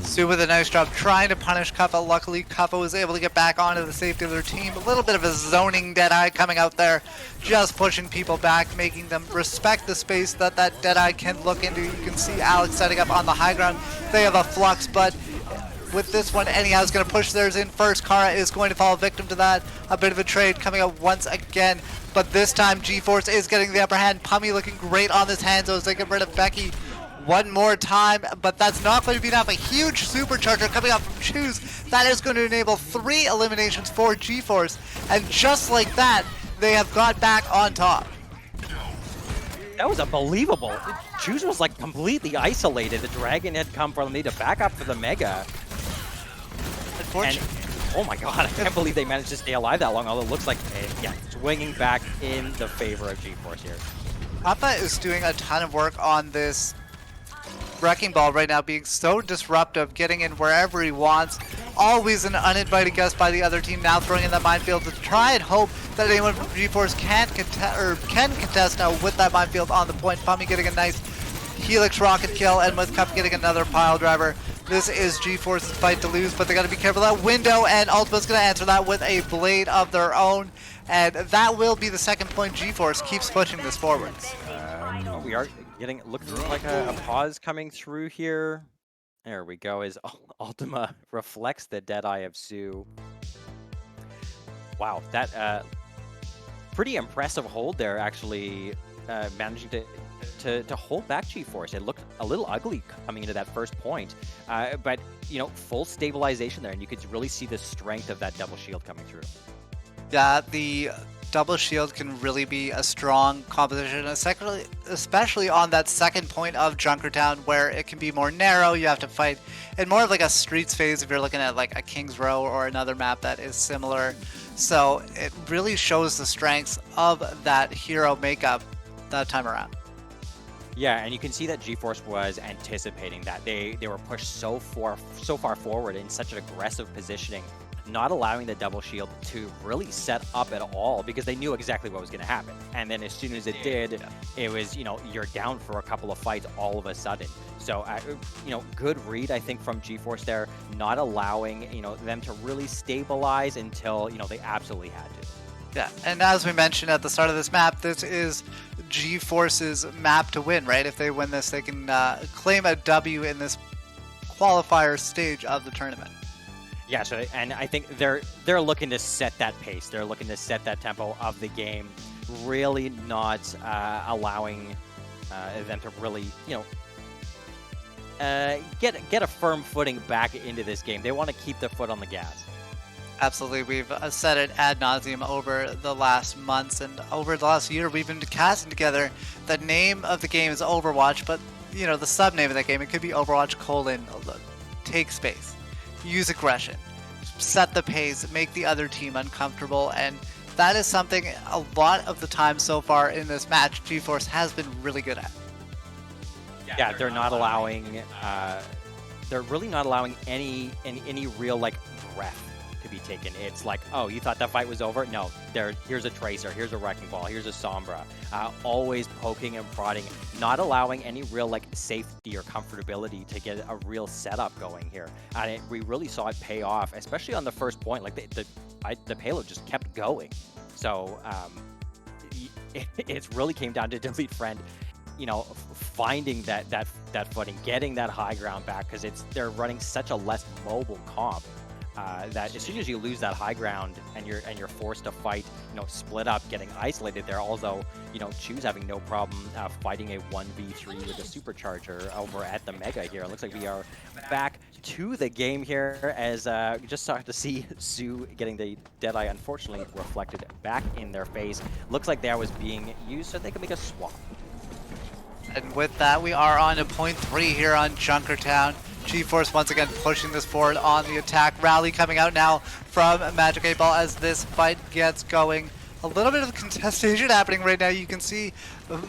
H: Sue with a nice job trying to punish Kappa. Luckily, Kappa was able to get back onto the safety of their team. A little bit of a zoning Deadeye coming out there, just pushing people back, making them respect the space that Deadeye can look into. You can see Alex setting up on the high ground. They have a Flux, but with this one anyhow. Is going to push theirs in first. Kara is going to fall victim to that. A bit of a trade coming up once again, but this time GeForce is getting the upper hand. Pummy looking great on this Hanzo as they get rid of Becky one more time, but that's not going to be enough. A huge supercharger coming out from Choose. That is going to enable 3 eliminations for GeForce, and just like that, they have got back on top.
G: That was unbelievable. Choose was like completely isolated. The Dragon had come for me to back up for the Mega. And, oh my god, I can't believe they managed to stay alive that long, although it looks like, yeah, swinging back in the favor of GeForce here.
H: Papa is doing a ton of work on this Wrecking Ball right now, being so disruptive, getting in wherever he wants. Always an uninvited guest by the other team, now throwing in that minefield to try and hope that anyone from GeForce can contest now with that minefield on the point. Pummy getting a nice Helix rocket kill, and with Cup getting another pile driver. This is GeForce's fight to lose, but they got to be careful of that window, and Ultima's going to answer that with a blade of their own, and that will be the second point. GeForce keeps pushing this forwards.
G: We are getting, looks like a pause coming through here. There we go, as Ultima reflects the Deadeye of Sue. Wow, that pretty impressive hold there, actually managing to hold back GeForce. It looked a little ugly coming into that first point, but you know, full stabilization there, and you could really see the strength of that double shield coming through.
H: Yeah, the double shield can really be a strong composition, especially on that second point of Junkertown, where it can be more narrow. You have to fight in more of like a streets phase if you're looking at like a King's Row or another map that is similar. So it really shows the strengths of that hero makeup that time around.
G: Yeah, and you can see that GeForce was anticipating that. They were pushed so far forward in such an aggressive positioning, not allowing the double shield to really set up at all, because they knew exactly what was going to happen. And then as soon as it did, it was, you know, you're down for a couple of fights all of a sudden. So, you know, good read, I think, from GeForce there, not allowing, you know, them to really stabilize until, you know, they absolutely had to.
H: Yeah, and as we mentioned at the start of this map, this is GeForce's map to win, right? If they win this, they can claim a W in this qualifier stage of the tournament.
G: Yeah, so, and I think they're looking to set that pace. They're looking to set that tempo of the game, really not allowing them to really, you know, get a firm footing back into this game. They want to keep their foot on the gas.
H: Absolutely. We've said it ad nauseum over the last months and over the last year. We've been casting together. The name of the game is Overwatch, but, you know, the sub-name of that game, it could be Overwatch : take space, use aggression, set the pace, make the other team uncomfortable, and that is something a lot of the time so far in this match GeForce has been really good at.
G: Yeah, they're not allowing, they're really not allowing any real, like, breath to be taken. It's like, oh, you thought that fight was over? No, here's a Tracer, here's a Wrecking Ball, here's a Sombra. Always poking and prodding, not allowing any real like safety or comfortability to get a real setup going here. And we really saw it pay off, especially on the first point. Like the payload just kept going. So it really came down to Delete Friend, you know, finding that footing, getting that high ground back, because they're running such a less mobile comp. That as soon as you lose that high ground and you're forced to fight, you know, split up, getting isolated there. Although, you know, Choose having no problem fighting a 1v3 with a supercharger over at the Mega here. It looks like we are back to the game here, as we just started to see Sue getting the Deadeye unfortunately reflected back in their face. Looks like that was being used so they can make a swap.
H: And with that, we are on to point 3 here on Junkertown. GeForce once again pushing this forward on the attack. Rally coming out now from Magic 8 Ball as this fight gets going. A little bit of contestation happening right now. You can see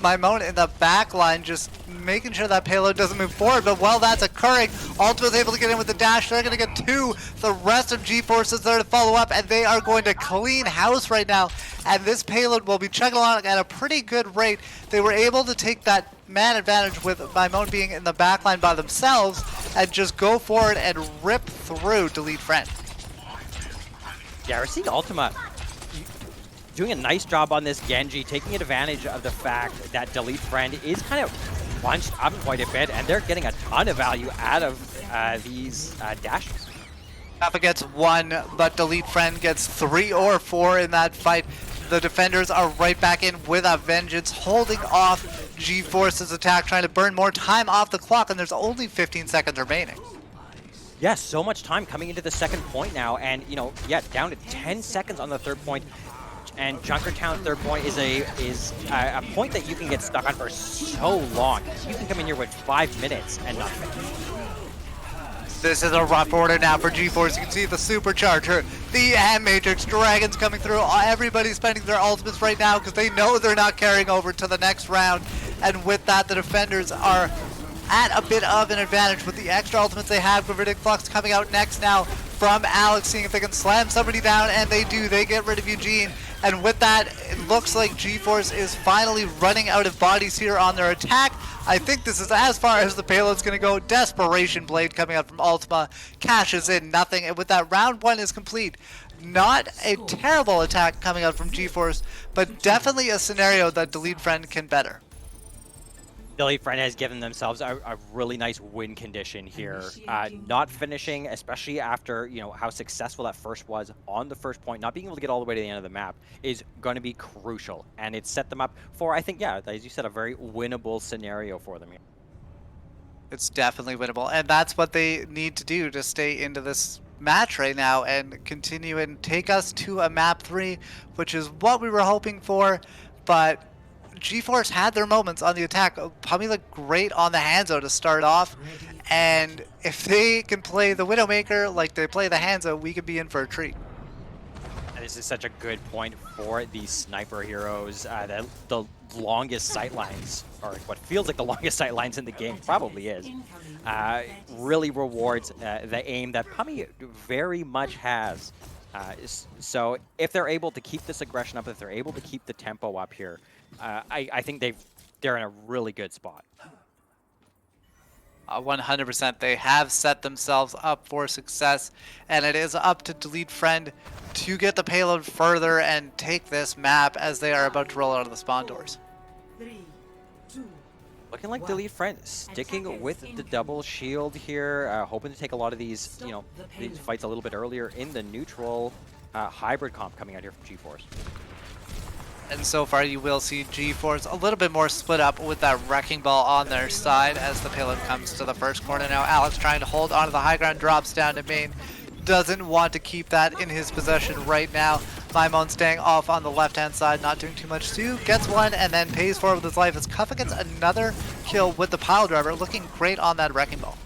H: Maimon in the back line just making sure that payload doesn't move forward. But while that's occurring, Ultima is able to get in with the dash. They're going to get 2. The rest of GeForce is there to follow up, and they are going to clean house right now. And this payload will be chugging along at a pretty good rate. They were able to take that man advantage with Maimon being in the backline by themselves and just go forward and rip through Delete Friend.
G: Yeah, we're seeing Ultima doing a nice job on this Genji, taking advantage of the fact that Delete Friend is kind of bunched up quite a bit, and they're getting a ton of value out of these dashes.
H: Kappa gets 1, but Delete Friend gets 3 or 4 in that fight. The defenders are right back in with a vengeance, holding off G-Force's attack, trying to burn more time off the clock, and there's only 15 seconds remaining.
G: Yes, so much time coming into the second point now, and yeah, down to 10 seconds on the third point. And Junkertown third point is a point that you can get stuck on for so long. You can come in here with 5 minutes and not finish.
H: This is a rough order now for G-Force. You can see the Supercharger, the M-Matrix, Dragons coming through. Everybody's spending their ultimates right now because they know they're not carrying over to the next round. And with that, the defenders are at a bit of an advantage with the extra ultimates they have. Gravitic Flux coming out next now from Alex, seeing if they can slam somebody down, and they do. They get rid of Eugene. And with that, it looks like G-Force is finally running out of bodies here on their attack. I think this is as far as the payload's going to go. Desperation Blade coming out from Ultima cashes in nothing. And with that, round 1 is complete. Not a terrible attack coming out from G-Force, but definitely a scenario that Delete Friend can better.
G: Delete Friend has given themselves a really nice win condition here. Not finishing, especially after how successful that first was on the first point, not being able to get all the way to the end of the map is going to be crucial, and it set them up for, I think, yeah, as you said, a very winnable scenario for them here.
H: It's definitely winnable, and that's what they need to do to stay into this match right now and continue and take us to a map 3, which is what we were hoping for, but G-Force had their moments on the attack. Pummy looked great on the Hanzo to start off, and if they can play the Widowmaker like they play the Hanzo, we could be in for a treat.
G: This is such a good point for these sniper heroes. The longest sight lines, or what feels like the longest sight lines in the game, probably is, really rewards the aim that Pummy very much has. So if they're able to keep this aggression up, if they're able to keep the tempo up here, I think they're in a really good spot.
H: 100%. They have set themselves up for success, and it is up to Delete Friend to get the payload further and take this map as they are about to roll out of the spawn doors.
G: Looking like Delete Friend sticking with the double shield here, hoping to take a lot of these, these fights a little bit earlier in the neutral hybrid comp coming out here from G-Force.
H: And so far you will see G-Force a little bit more split up with that Wrecking Ball on their side as the payload comes to the first corner. Now Alex trying to hold onto the high ground, drops down to main. Doesn't want to keep that in his possession right now. Maimon staying off on the left-hand side, not doing too much. Sue gets one and then pays for it with his life as Kuffa gets another kill with the pile driver, looking great on that Wrecking Ball.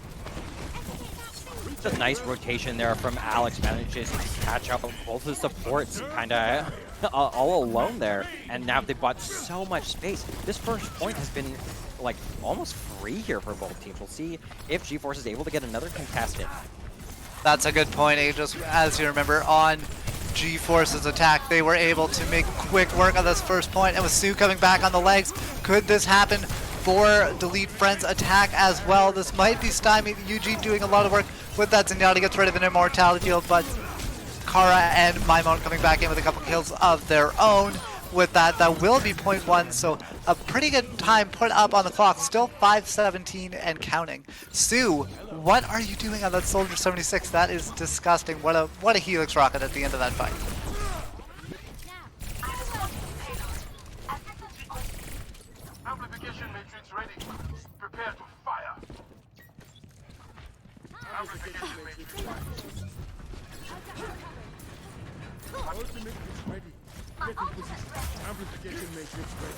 G: Just a nice rotation there from Alex, manages to catch up with both the supports kind of all alone there, and now they've bought so much space. This first point has been like almost free here for both teams. We'll see if G-Force is able to get another contestant.
H: That's a good point, Aegis. As you remember, on G-Force's attack, they were able to make quick work on this first point, and with Sue coming back on the legs, could this happen for Delete Friend's attack as well? This might be stymied. Eugene doing a lot of work with that. Zenyatta gets rid of an immortality field, but Kara and Maimon coming back in with a couple kills of their own. With that, that will be point 1, so a pretty good time put up on the clock. Still 5:17 and counting. Sue, what are you doing on that Soldier 76? That is disgusting. What a Helix rocket at the end of that fight.
I: Amplification matrix ready. Prepare to fire. Amplification matrix ready. Ultimate is ready. Get in position. Amplification matrix ready.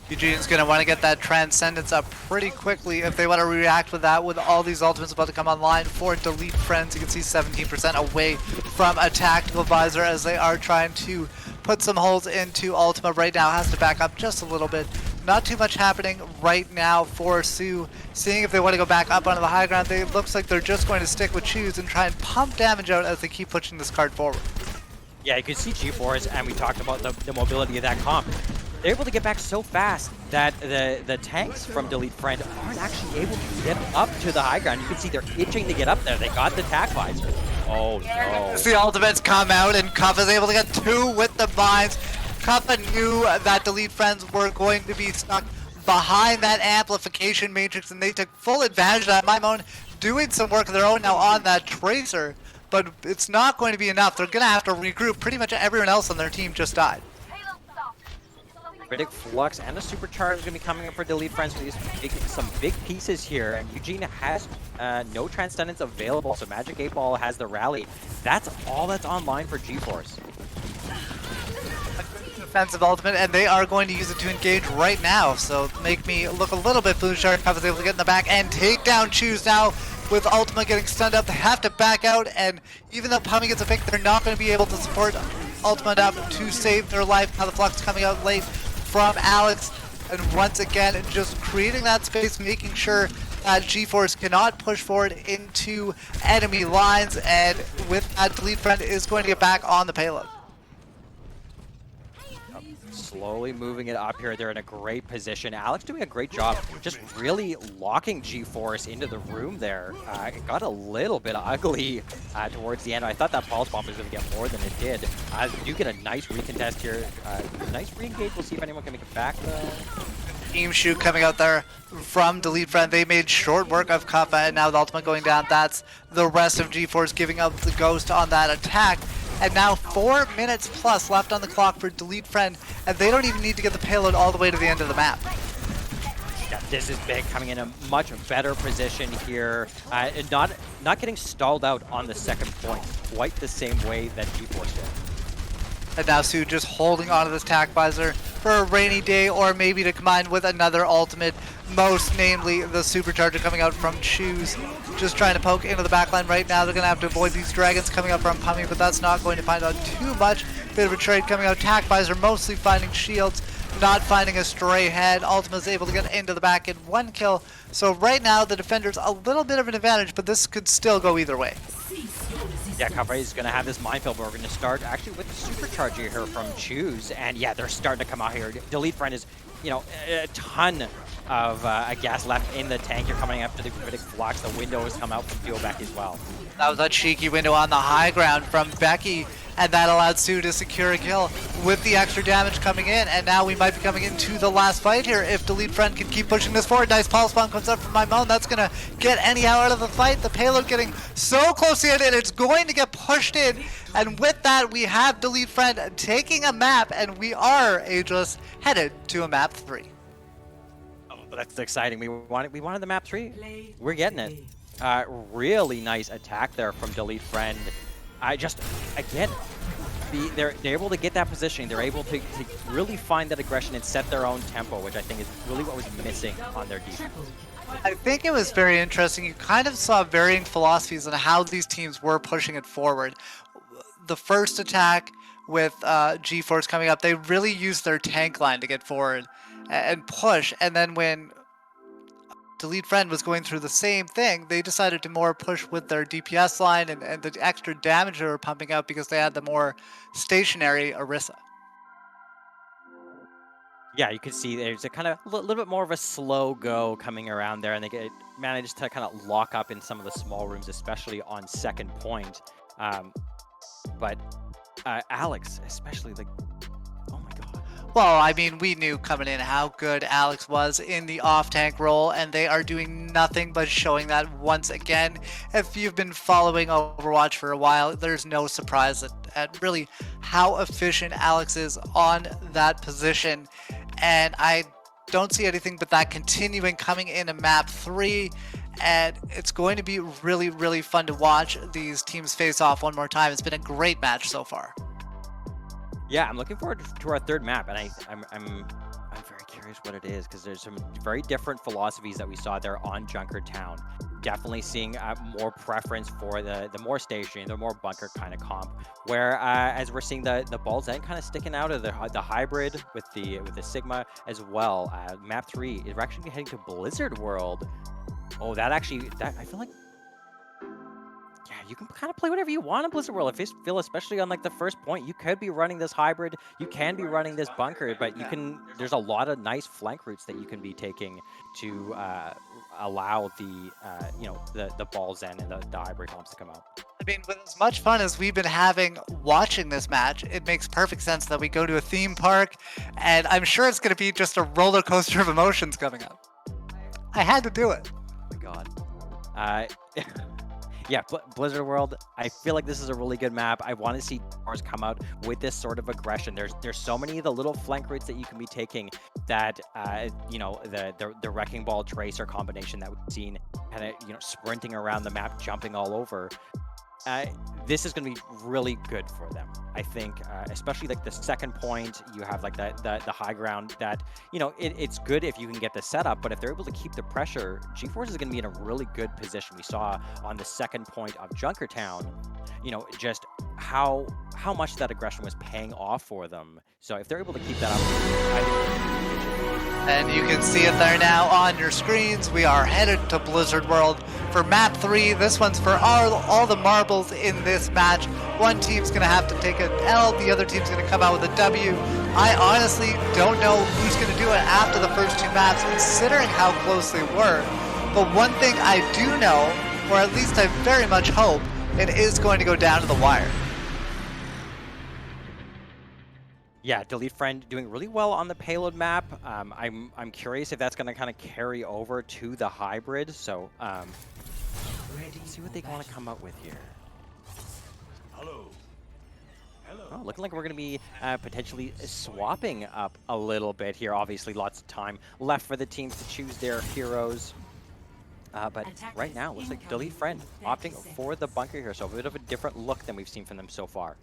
H: Eugene's going to want to get that Transcendence up pretty quickly if they want to react with that, with all these ultimates about to come online for Delete Friends. You can see 17% away from a Tactical Visor as they are trying to put some holes into Ultima right now. Has to back up just a little bit. Not too much happening right now for Sue. Seeing if they want to go back up onto the high ground. It looks like they're just going to stick with Choose and try and pump damage out as they keep pushing this card forward.
G: Yeah, you can see G-Force, and we talked about the mobility of that comp. They're able to get back so fast that the tanks from Delete Friend aren't actually able to get up to the high ground. You can see they're itching to get up there. They got the tac visor. Oh no.
H: The ultimates come out and Cuff is able to get 2 with the vines. Kuffa knew that Delete Friends were going to be stuck behind that amplification matrix, and they took full advantage of that. Maimon doing some work of their own now on that Tracer, but it's not going to be enough. They're going to have to regroup. Pretty much everyone else on their team just died.
G: Critic Flux and the Supercharge is going to be coming up for Delete Friends for these some big pieces here. And Eugene has no Transcendence available, so Magic 8 Ball has the rally. That's all that's online for GeForce.
H: Defensive ultimate, and they are going to use it to engage right now. So make me look a little bit foolish. Shark was able to get in the back and take down Choose now. With Ultima getting stunned up, they have to back out, and even though Pumming gets a pick, they're not going to be able to support Ultima up to save their life. Now the Flux coming out late from Alex, and once again just creating that space, making sure that GeForce cannot push forward into enemy lines, and with that, Delete Friend is going to get back on the payload.
G: Slowly moving it up here. They're in a great position. Alex doing a great job just really locking GeForce into the room there. It got a little bit ugly towards the end. I thought that pulse bomb was going to get more than it did. We do get a nice recontest here. Nice re-engage. We'll see if anyone can make it back though.
H: Team shoot coming out there from Delete Friend. They made short work of Kappa, and now the Ultimate going down. That's the rest of GeForce giving up the ghost on that attack. And now 4 minutes plus left on the clock for Delete Friend, and they don't even need to get the payload all the way to the end of the map.
G: Yeah, this is big, coming in a much better position here, and not getting stalled out on the second point quite the same way that GeForce did.
H: And now Sue just holding onto this tack visor for a rainy day, or maybe to combine with another ultimate, most namely the Supercharger coming out from Choose. Just trying to poke into the backline right now. They're going to have to avoid these dragons coming up from Pumming, but that's not going to find out too much. Bit of a trade coming out. Tack visor mostly finding shields, not finding a stray head. Ultima's able to get into the back in 1 kill. So right now the defender's a little bit of an advantage, but this could still go either way.
G: Yeah, Cavalry is going to have this minefield, but we're going to start actually with the Supercharger here from Choose. And yeah, they're starting to come out here. Delete Friend is, you know, a ton of gas left in the tank. You're coming after the Critic Flux. The window has come out from Fieldback as well.
H: That was a cheeky window on the high ground from Becky, and that allowed Sue to secure a kill with the extra damage coming in. And now we might be coming into the last fight here if Delete Friend can keep pushing this forward. Nice pulse bomb comes up from my moan. That's going to get anyhow out of the fight. The payload getting so close in, and it's going to get pushed in. And with that, we have Delete Friend taking a map, and we are, Ageless, headed to a map 3.
G: Oh, that's exciting. We wanted the map 3. We're getting it. Really nice attack there from Delete Friend. Again, they're able to get that positioning. They're able to really find that aggression and set their own tempo, which I think is really what was missing on their defense.
H: I think it was very interesting. You kind of saw varying philosophies on how these teams were pushing it forward. The first attack with GeForce coming up, they really used their tank line to get forward and push. And then when Delete Friend was going through the same thing, they decided to more push with their DPS line and the extra damage they were pumping out because they had the more stationary Orisa.
G: Yeah, you can see there's a kind of a little bit more of a slow go coming around there, and they managed to kind of lock up in some of the small rooms, especially on second point. But Alex, especially, like, oh my god.
H: Well, I mean, we knew coming in how good Alex was in the off-tank role, and they are doing nothing but showing that once again. If you've been following Overwatch for a while, there's no surprise at really how efficient Alex is on that position. And I don't see anything but that continuing coming into map 3. And it's going to be really, really fun to watch these teams face off one more time. It's been a great match so far.
G: Yeah, I'm looking forward to our third map, and I'm very curious what it is, because there's some very different philosophies that we saw there on Junkertown. Definitely seeing more preference for the more station, the more bunker kind of comp. Whereas we're seeing the Balls End kind of sticking out of the hybrid with the Sigma as well. Map 3 is actually heading to Blizzard World. Oh, that I feel like. Yeah, you can kind of play whatever you want in Blizzard World. If you feel, especially on like the first point, you could be running this hybrid, you can be running this bunker, but you can. There's a lot of nice flank routes that you can be taking to allow the Balls End and the hybrid comps to come out.
H: I mean, with as much fun as we've been having watching this match, it makes perfect sense that we go to a theme park, and I'm sure it's going to be just a roller coaster of emotions coming up. I had to do it.
G: Oh my god. Yeah, Blizzard World, I feel like this is a really good map. I want to see Tars come out with this sort of aggression. There's so many of the little flank routes that you can be taking that, you know, the Wrecking Ball Tracer combination that we've seen, kind of, you know, sprinting around the map, jumping all over. This is going to be really good for them. I think, especially like the second point, you have like the high ground that, you know, it's good if you can get the setup, but if they're able to keep the pressure, GeForce is going to be in a really good position. We saw on the second point of Junkertown, you know, just how much that aggression was paying off for them. So if they're able to keep that up,
H: And you can see it there now on your screens. We are headed to Blizzard World for map 3. This one's for all the marbles in this match. One team's going to have to take an L, the other team's going to come out with a W. I honestly don't know who's going to do it after the first 2 maps, considering how close they were. But one thing I do know, or at least I very much hope, it is going to go down to the wire.
G: Yeah, Delete Friend doing really well on the payload map. I'm curious if that's going to kind of carry over to the hybrid. So let's see what they want to come up with here. Oh, looking like we're going to be potentially swapping up a little bit here. Obviously, lots of time left for the teams to choose their heroes. But right now, looks like Delete Friend opting for the bunker here. So a bit of a different look than we've seen from them so far.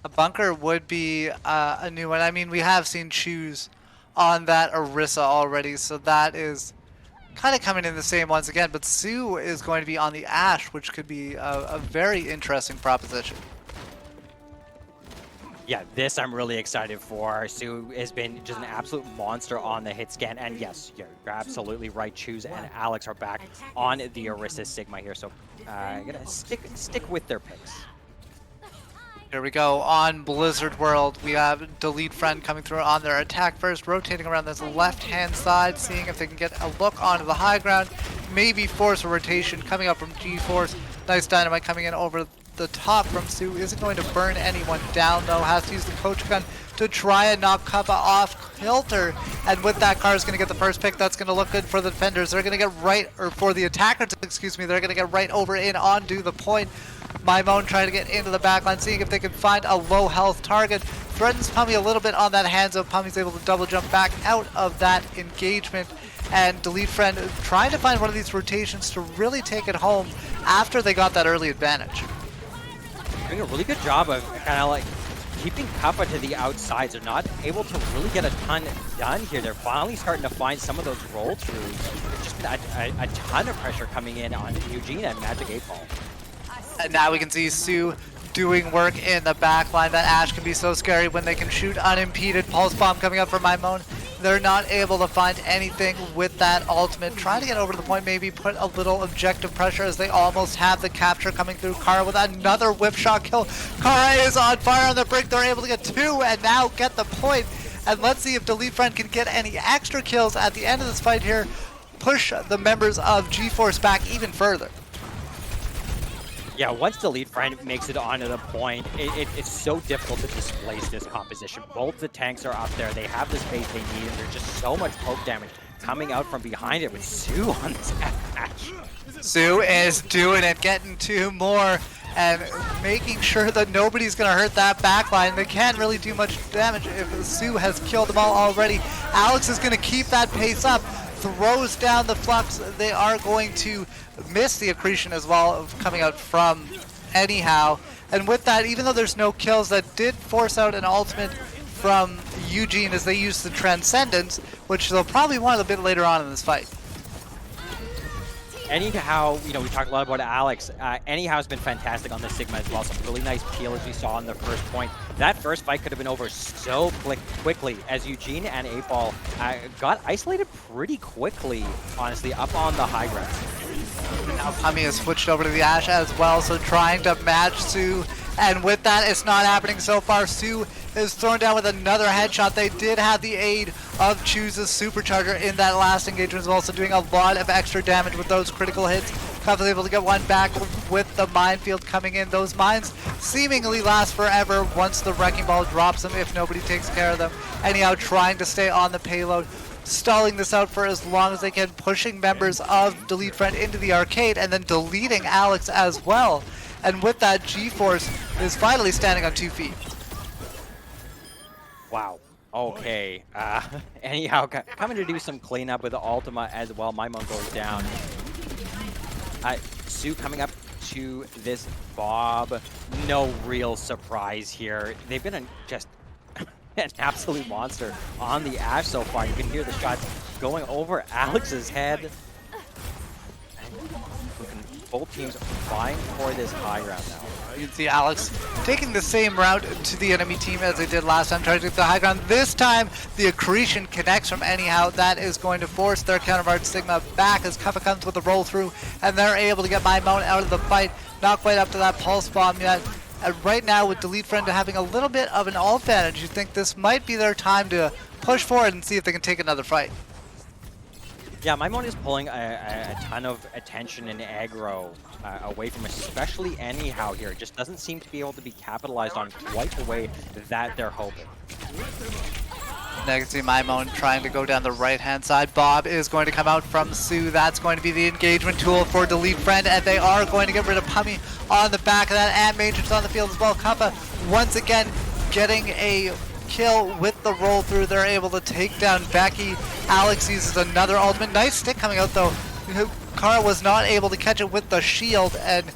H: A bunker would be a new one. I mean, we have seen Choose on that Orisa already, so that is kind of coming in the same once again. But Sue is going to be on the Ash, which could be a very interesting proposition.
G: Yeah, this I'm really excited for. Sue has been just an absolute monster on the hit scan. And yes, you're absolutely right. Choose and Alex are back on the Orisa Sigma here. So I'm going to stick with their picks.
H: Here we go on Blizzard World. We have Delete Friend coming through on their attack first, rotating around this left-hand side, seeing if they can get a look onto the high ground, maybe force a rotation coming up from GeForce. Nice dynamite coming in over the top from Sue. Isn't going to burn anyone down though. Has to use the coach gun to try and knock Kappa off kilter. And with that, Car is going to get the first pick. That's going to look good for the defenders. They're going to get right, or for the attackers, excuse me, they're going to get right over in onto the point. Maimon trying to get into the backline, seeing if they can find a low health target. Threatens Pummy a little bit on that hands up. Pummy's able to double jump back out of that engagement. And Delete Friend trying to find one of these rotations to really take it home after they got that early advantage.
G: Doing a really good job of kind of like keeping Kappa to the outsides. They're not able to really get a ton done here. They're finally starting to find some of those roll throughs. There's just been a ton of pressure coming in on Eugene and Magic 8 Ball.
H: And now we can see Sue doing work in the back line. That Ash can be so scary when they can shoot unimpeded. Pulse Bomb coming up from Maimon. They're not able to find anything with that ultimate. Trying to get over to the point, maybe put a little objective pressure as they almost have the capture coming through. Kara with another whip shot kill. Kara is on fire on the brink. They're able to get 2 and now get the point. And let's see if Delete Friend can get any extra kills at the end of this fight here. Push the members of GeForce back even further.
G: Yeah, once Delete Friend makes it onto the point, it's so difficult to displace this composition. Both the tanks are up there. They have the space they need, and there's just so much poke damage coming out from behind it with Sue on this match.
H: Sue is doing it, getting 2 more and making sure that nobody's going to hurt that backline. They can't really do much damage if Sue has killed them all already. Alex is going to keep that pace up, throws down the flux. They are going to miss the accretion as well of coming out from anyhow. And with that, even though there's no kills, that did force out an ultimate from Eugene as they use the Transcendence, which they'll probably want a bit later on in this fight.
G: Anyhow, you know, we talked a lot about Alex. Anyhow has been fantastic on the Sigma as well. Some really nice peel as we saw on the first point. That first fight could have been over so quickly as Eugene and 8-Ball got isolated pretty quickly, honestly, up on the high ground.
H: Now Pummy has switched over to the Ash as well, so trying to match Sue. And with that, it's not happening so far. Sue is thrown down with another headshot. They did have the aid of Choose's Supercharger in that last engagement as well, so doing a lot of extra damage with those critical hits. Cuff is able to get one back with the minefield coming in. Those mines seemingly last forever once the Wrecking Ball drops them if nobody takes care of them. Anyhow, trying to stay on the payload. stalling this out for as long as they can, pushing members of Delete Friend into the arcade and then deleting Alex as well. And with that, G-Force is finally standing on 2 feet.
G: Wow. Okay. Anyhow, coming to do some cleanup with Ultima as well. Maimon goes down. Sue coming up to this Bob. No real surprise here. They've been just an absolute monster on the Ashe so far. You can hear the shots going over Alex's head. Both teams vying for this high ground now.
H: You can see Alex taking the same route to the enemy team as they did last time, trying to get the high ground. This time, the accretion connects from anyhow. That is going to force their counterpart Sigma back as Kuffa comes with a roll through, and they're able to get Maimon out of the fight. Not quite up to that pulse bomb yet. And right now, with Delete Friend having a little bit of an ult advantage, you think this might be their time to push forward and see if they can take another fight.
G: Yeah, Maimon is pulling a ton of attention and aggro away from especially anyhow here. It just doesn't seem to be able to be capitalized on quite the way that they're hoping.
H: Now you can see Maimon trying to go down the right-hand side. Bob is going to come out from Sue. That's going to be the engagement tool for Delete Friend, and they are going to get rid of Pummy on the back of that, and Matrix on the field as well. Kappa once again getting a kill with the roll through. They're able to take down Becky. Alex uses another ultimate. Nice stick coming out though. Kara was not able to catch it with the shield, and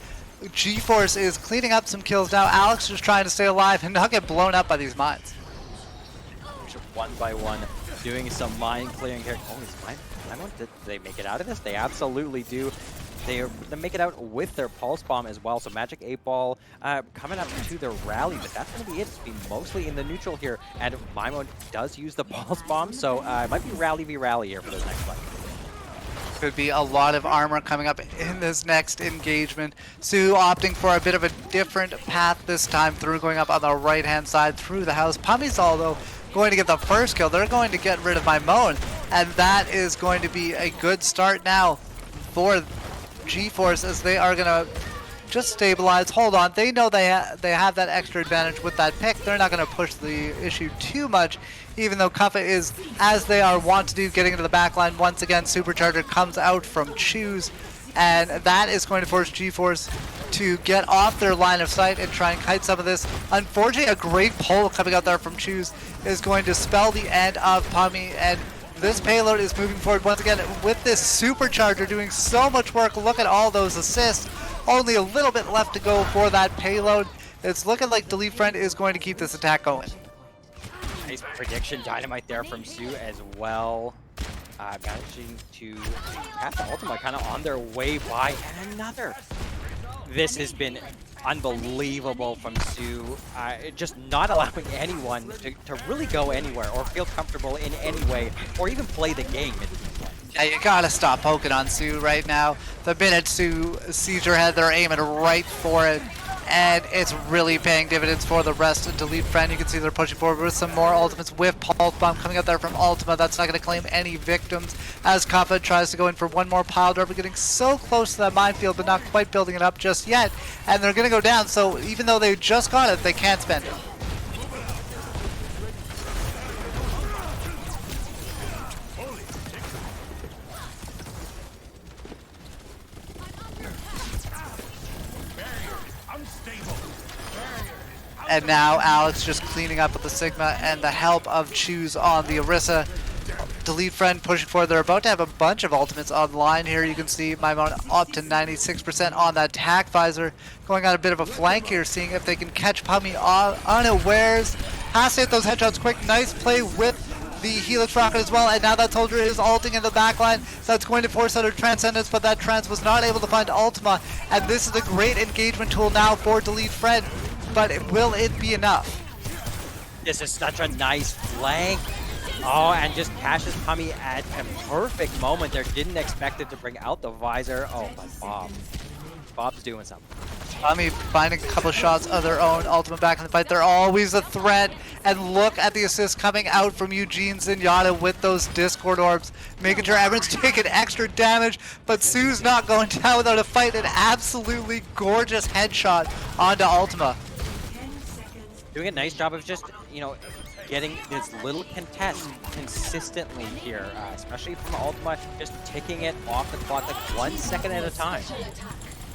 H: G-Force is cleaning up some kills now. Alex is trying to stay alive and not get blown up by these mines.
G: One by one, doing some mine clearing here. Oh, is Maimon, did they make it out of this? They absolutely do. They make it out with their pulse bomb as well. So Magic 8 Ball coming up to the rally, but that's going to be it. It's been mostly in the neutral here, and Maimon does use the pulse bomb, so it might be rally v rally here for this next fight.
H: Could be a lot of armor coming up in this next engagement. Sue opting for a bit of a different path this time through, going up on the right-hand side through the house. Pummy's although going to get the first kill. They're going to get rid of Maimon, and that is going to be a good start now for G-Force, as they are going to just stabilize, hold on. They know they have that extra advantage with that pick. They're not going to push the issue too much, even though Kuffa is, as they are wont to do, getting into the back line. Once again, Supercharger comes out from Choose, and that is going to force G-Force to get off their line of sight and try and kite some of this. Unfortunately, a great pull coming out there from Choose is going to spell the end of Pummy, and this payload is moving forward once again with this Supercharger doing so much work. Look at all those assists. Only a little bit left to go for that payload. It's looking like Delete Friend is going to keep this attack going.
G: Nice prediction dynamite there from Sue as well. Managing to catch the Ultima kind of on their way by, and another. This has been unbelievable from Sue. Just not allowing anyone to really go anywhere or feel comfortable in any way or even play the game.
H: Yeah, you gotta stop poking on Sue right now. The minute Sue sees her head, they're aiming right for it. And it's really paying dividends for the rest of Delete Friend. You can see they're pushing forward with some more ultimates with Pulse Bomb coming out there from Ultima. That's not going to claim any victims as Kappa tries to go in for one more pile driver, getting so close to that minefield but not quite building it up just yet. And they're going to go down, so even though they just got it, they can't spend it. And now Alex just cleaning up with the Sigma and the help of Choose on the Orisa. Delete Friend pushing forward. They're about to have a bunch of ultimates online here. You can see Maimon up to 96% on that Tac Visor. Going on a bit of a flank here, seeing if they can catch Pummy unawares. Has to hit those headshots quick. Nice play with the Helix Rocket as well. And now that soldier is ulting in the backline. So that's going to force out a Transcendence, but that Trans was not able to find Ultima. And this is a great engagement tool now for Delete Friend. But will it be enough?
G: This is such a nice flank. Oh, and just catches Pummy at a perfect moment there. Didn't expect it to bring out the visor. Oh, but Bob. Bob's doing something.
H: Pummy finding a couple shots of their own. Ultimate back in the fight. They're always a threat. And look at the assist coming out from Eugene Zenyatta with those Discord orbs. Making sure everyone's taking extra damage. But Sue's not going down without a fight. An absolutely gorgeous headshot onto Ultima.
G: Doing a nice job of just, getting this little contest consistently here, especially from Ultima, just ticking it off the clock like 1 second at a time.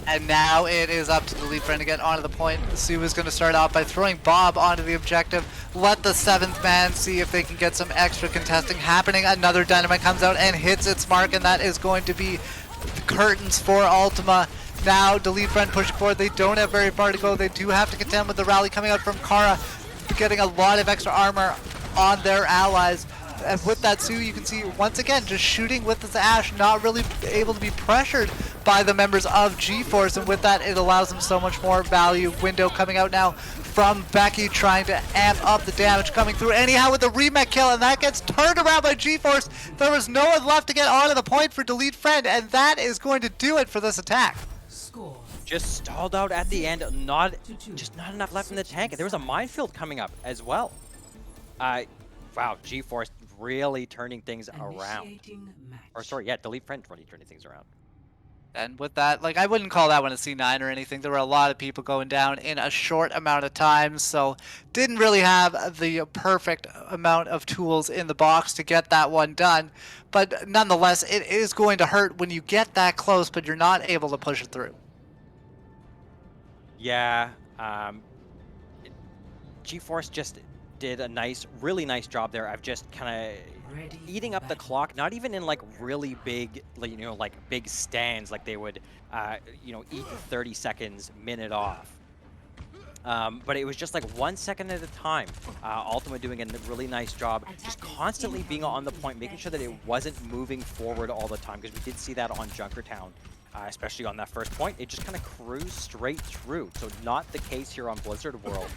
H: And now it is up to the lead friend to get onto the point. Sue is going to start off by throwing Bob onto the objective. Let the 7th man see if they can get some extra contesting happening. Another dynamite comes out and hits its mark, and that is going to be the curtains for Ultima. Now the lead friend pushing forward. They don't have very far to go. They do have to contend with the rally coming out from Kara, getting a lot of extra armor on their allies. And with that, Sue, you can see once again just shooting with this Ash, not really able to be pressured by the members of G-Force, and with that it allows them so much more value. Window coming out now from Becky, trying to amp up the damage coming through anyhow with the remake kill, and that gets turned around by G-Force. There was no one left to get onto the point for Delete Friend, and that is going to do it for this attack.
G: Just stalled out at the end, just not enough left in the tank. There was a minefield coming up as well. Wow, G-Force really turning things around. Or sorry, yeah, Delete Friend really turning things around.
H: And with that, like, I wouldn't call that one a C9 or anything. There were a lot of people going down in a short amount of time, so didn't really have the perfect amount of tools in the box to get that one done. But nonetheless, it is going to hurt when you get that close, but you're not able to push it through.
G: Yeah, G-Force just did a really nice job there of just kind of eating up the clock, not even in like really big, like, like big stands like they would, eat 30 seconds, minute off. But it was just like 1 second at a time. Ultima doing a really nice job, just constantly being on the point, making sure that it wasn't moving forward all the time, because we did see that on Junkertown. Especially on that first point, it just kind of cruised straight through. So not the case here on Blizzard World.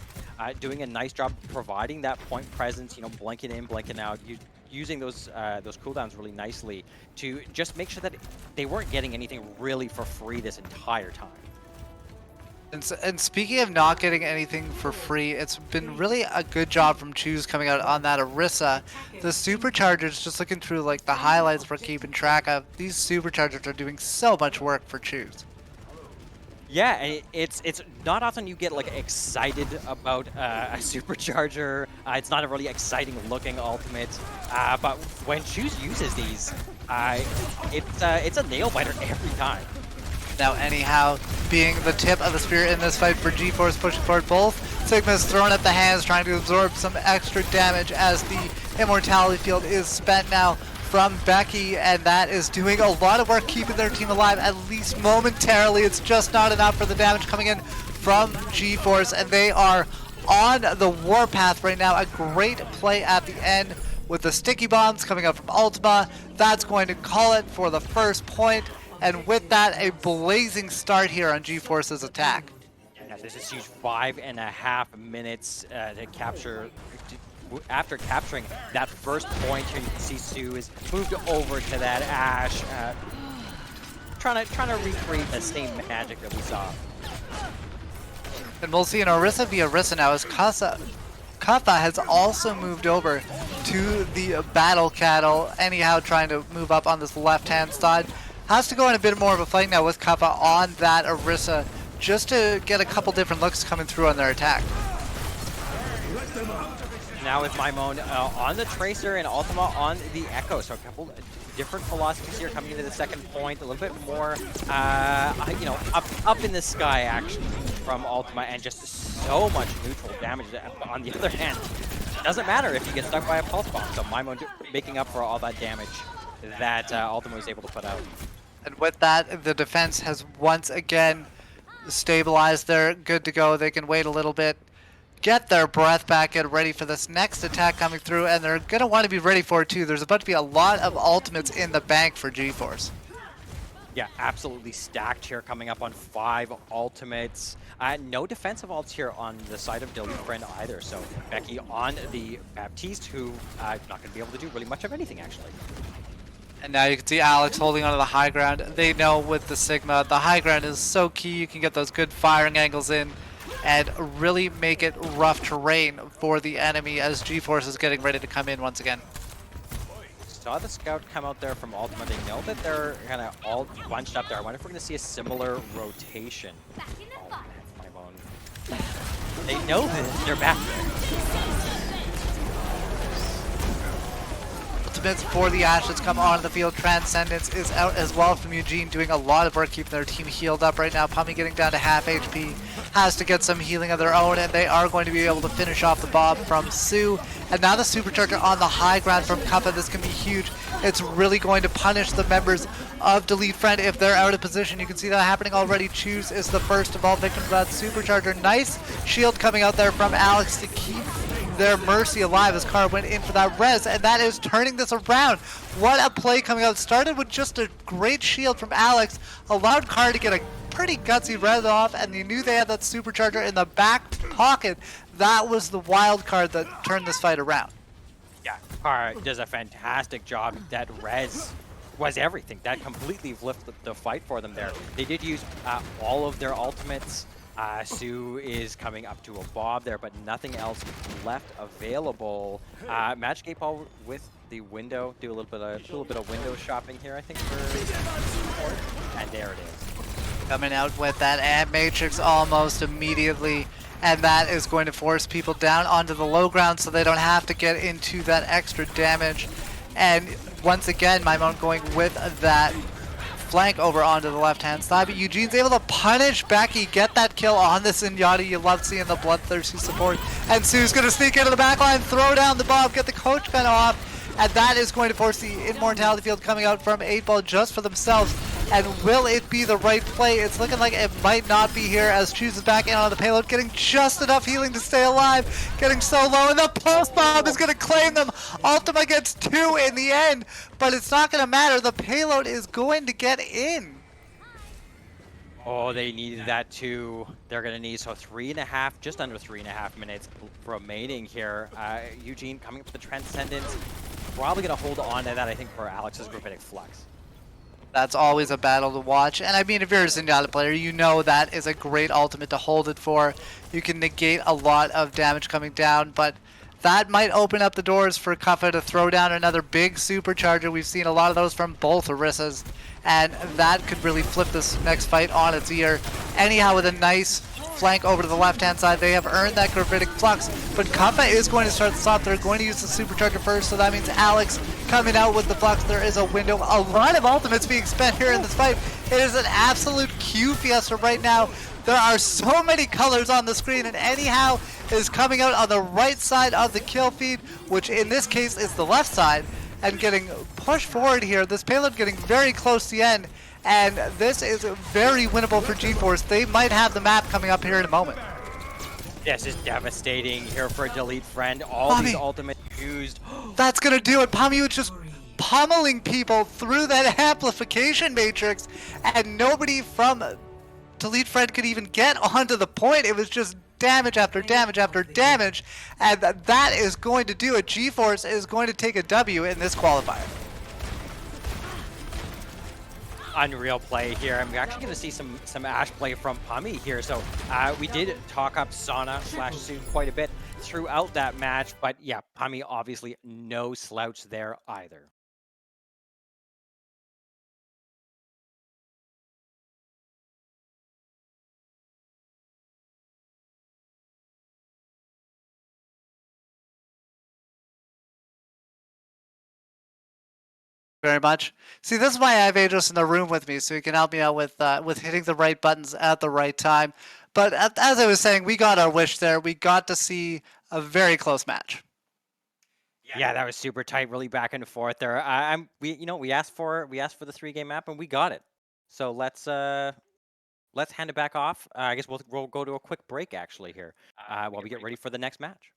G: Doing a nice job providing that point presence, blinking in, blinking out, using those cooldowns really nicely to just make sure that they weren't getting anything really for free this entire time.
H: And speaking of not getting anything for free, it's been really a good job from Choose coming out on that Orisa. The superchargers, just looking through like the highlights we're keeping track of, these superchargers are doing so much work for Choose.
G: Yeah, and it's not often you get like excited about a supercharger. It's not a really exciting looking ultimate, but when Choose uses these, it's a nail biter every time.
H: Now anyhow, being the tip of the spear in this fight for G-Force, pushing forward both. Sigma's thrown at the hands, trying to absorb some extra damage as the immortality field is spent now from Becky, and that is doing a lot of work keeping their team alive, at least momentarily. It's just not enough for the damage coming in from G-Force, and they are on the warpath right now. A great play at the end with the sticky bombs coming out from Ultima. That's going to call it for the first point. And with that, a blazing start here on G-Force's attack.
G: Yeah, this is huge. 5.5 minutes to capture. After capturing that first point here, you can see Sue is moved over to that Ash, trying to recreate the same magic that we saw.
H: And we'll see an Orisa via Orisa now as Katha has also moved over to the Battle Cattle, anyhow trying to move up on this left-hand side. Has to go in a bit more of a fight now with Kappa on that Orisa, just to get a couple different looks coming through on their attack.
G: Now with Maimon on the Tracer and Ultima on the Echo, so a couple different philosophies here coming into the second point, a little bit more, up in the sky action from Ultima, and just so much neutral damage. On the other hand, doesn't matter if you get stuck by a pulse bomb, so Maimon making up for all that damage that Ultima was able to put out.
H: And with that, the defense has once again stabilized. They're good to go. They can wait a little bit, get their breath back, get ready for this next attack coming through, and they're going to want to be ready for it too. There's about to be a lot of ultimates in the bank for G-Force.
G: Yeah, absolutely stacked here, coming up on 5 ultimates. No defensive ults here on the side of Delete Friend either, so Becky on the Baptiste, who not going to be able to do really much of anything actually.
H: And now you can see Alex holding onto the high ground. They know with the Sigma, the high ground is so key. You can get those good firing angles in and really make it rough terrain for the enemy as G-Force is getting ready to come in once again.
G: Saw the scout come out there from Ultima. They know that they're kind of all bunched up there. I wonder if we're going to see a similar rotation. Oh, my bone. They know that they're back there.
H: ultimates for the Ashe that's come onto the field. Transcendence is out as well from Eugene, doing a lot of work keeping their team healed up right now. Pummy getting down to half HP, has to get some healing of their own, and they are going to be able to finish off the Bob from Sue. And now the Supercharger on the high ground from Kappa. This can be huge. It's really going to punish the members of Delete Friend if they're out of position. You can see that happening already. Choose is the first of all victims of that Supercharger. Nice shield coming out there from Alex to keep their Mercy alive as Carr went in for that res, and that is turning this around. What a play coming out. Started with just a great shield from Alex, allowed Carr to get a pretty gutsy res off, and you knew they had that Supercharger in the back pocket. That was the wild card that turned this fight around.
G: Yeah, Carr does a fantastic job. That res was everything. That completely flipped the fight for them there. They did use all of their ultimates. Sue is coming up to a Bob there, but nothing else left available. Magic 8 Ball with the window. Do a little bit of window shopping here, I think, for and there it is.
H: Coming out with that and Matrix almost immediately, and that is going to force people down onto the low ground so they don't have to get into that extra damage. And once again, Maimon going with that flank over onto the left-hand side, but Eugene's able to punish Becky, get that kill on the Zenyatta. You love seeing the bloodthirsty support. And Sue's going to sneak into the back line, throw down the Bob, get the coach gun off, and that is going to force the Immortality Field coming out from 8 Ball just for themselves. And will it be the right play? It's looking like it might not be here as Choose is back in on the payload, getting just enough healing to stay alive, getting so low, and the Pulse Bomb is going to claim them. Ultima gets 2 in the end, but it's not going to matter. The payload is going to get in.
G: Oh, they needed that too. They're going to need, so 3.5, just under 3.5 minutes remaining here. Eugene coming up with the Transcendence. Probably going to hold on to that, I think, for Alex's Gravitic Flux.
H: That's always a battle to watch. And I mean, if you're a Zenyatta player, you know that is a great ultimate to hold it for. You can negate a lot of damage coming down, but that might open up the doors for Kuffa to throw down another big Supercharger. We've seen a lot of those from both Orissas, and that could really flip this next fight on its ear. Anyhow, with a nice flank over to the left-hand side, they have earned that Gravitic Flux, but Kuffa is going to start the stop. They're going to use the Supercharger first, so that means Alex coming out with the Flux. There is a window. A lot of ultimates being spent here in this fight. It is an absolute Q fiesta right now. There are so many colors on the screen, and Anyhow is coming out on the right side of the kill feed, which in this case is the left side, and getting pushed forward here. This payload getting very close to the end, and this is very winnable for GeForce. They might have the map coming up here in a moment.
G: This is devastating here for Delete Friend. All these ultimates used.
H: That's gonna do it. Pummy was just pummeling people through that amplification matrix, and nobody from Delete Friend could even get onto the point. It was just damage after damage after damage, and that is going to do it. GeForce is going to take a W in this qualifier.
G: Unreal play here. I'm actually going to see some Ashe play from Pummy here. So we did talk up Sana / Sue quite a bit throughout that match, but yeah, Pummy obviously no slouch there either.
H: Very much. See, this is why I have Aegis in the room with me, so he can help me out with hitting the right buttons at the right time. But as I was saying, we got our wish there. We got to see a very close match.
G: Yeah, that was super tight, really back and forth there. We asked for the 3-game map and we got it. So let's hand it back off. I guess we'll go to a quick break actually here while we get ready for the next match.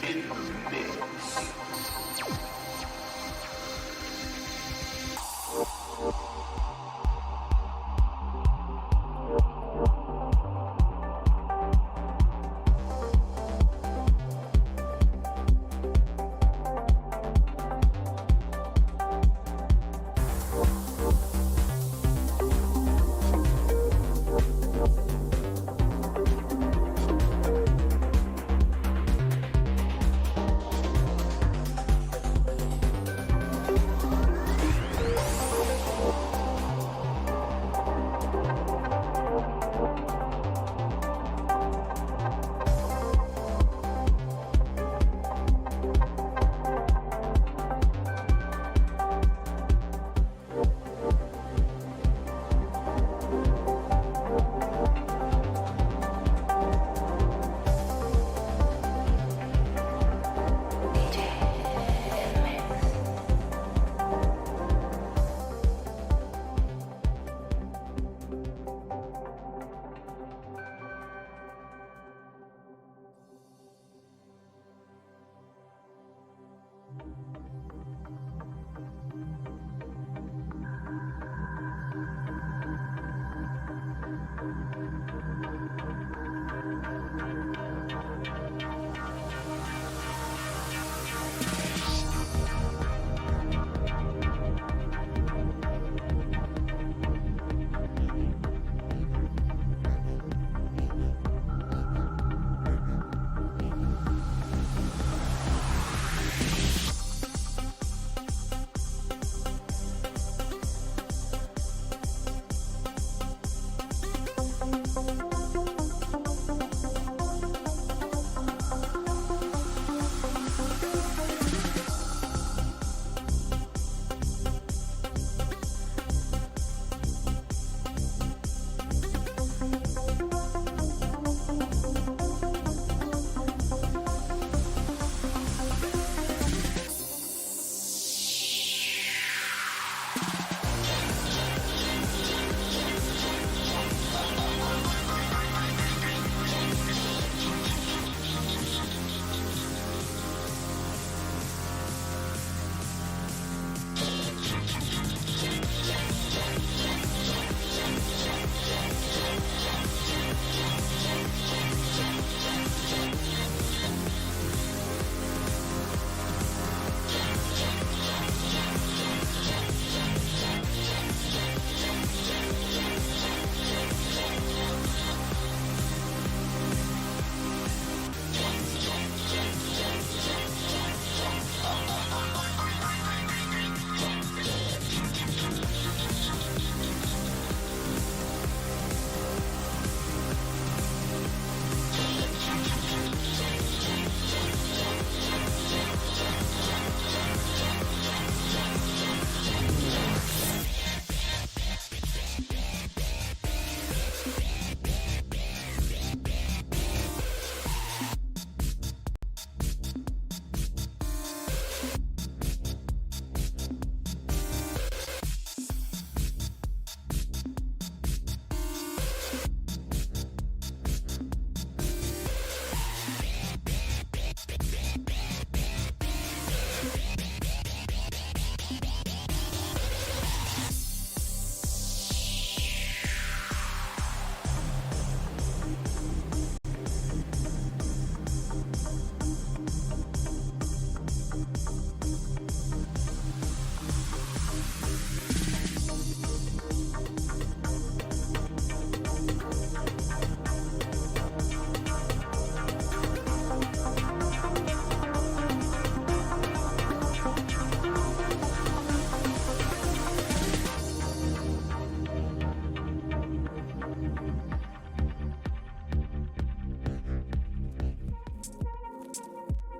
I: In the mix.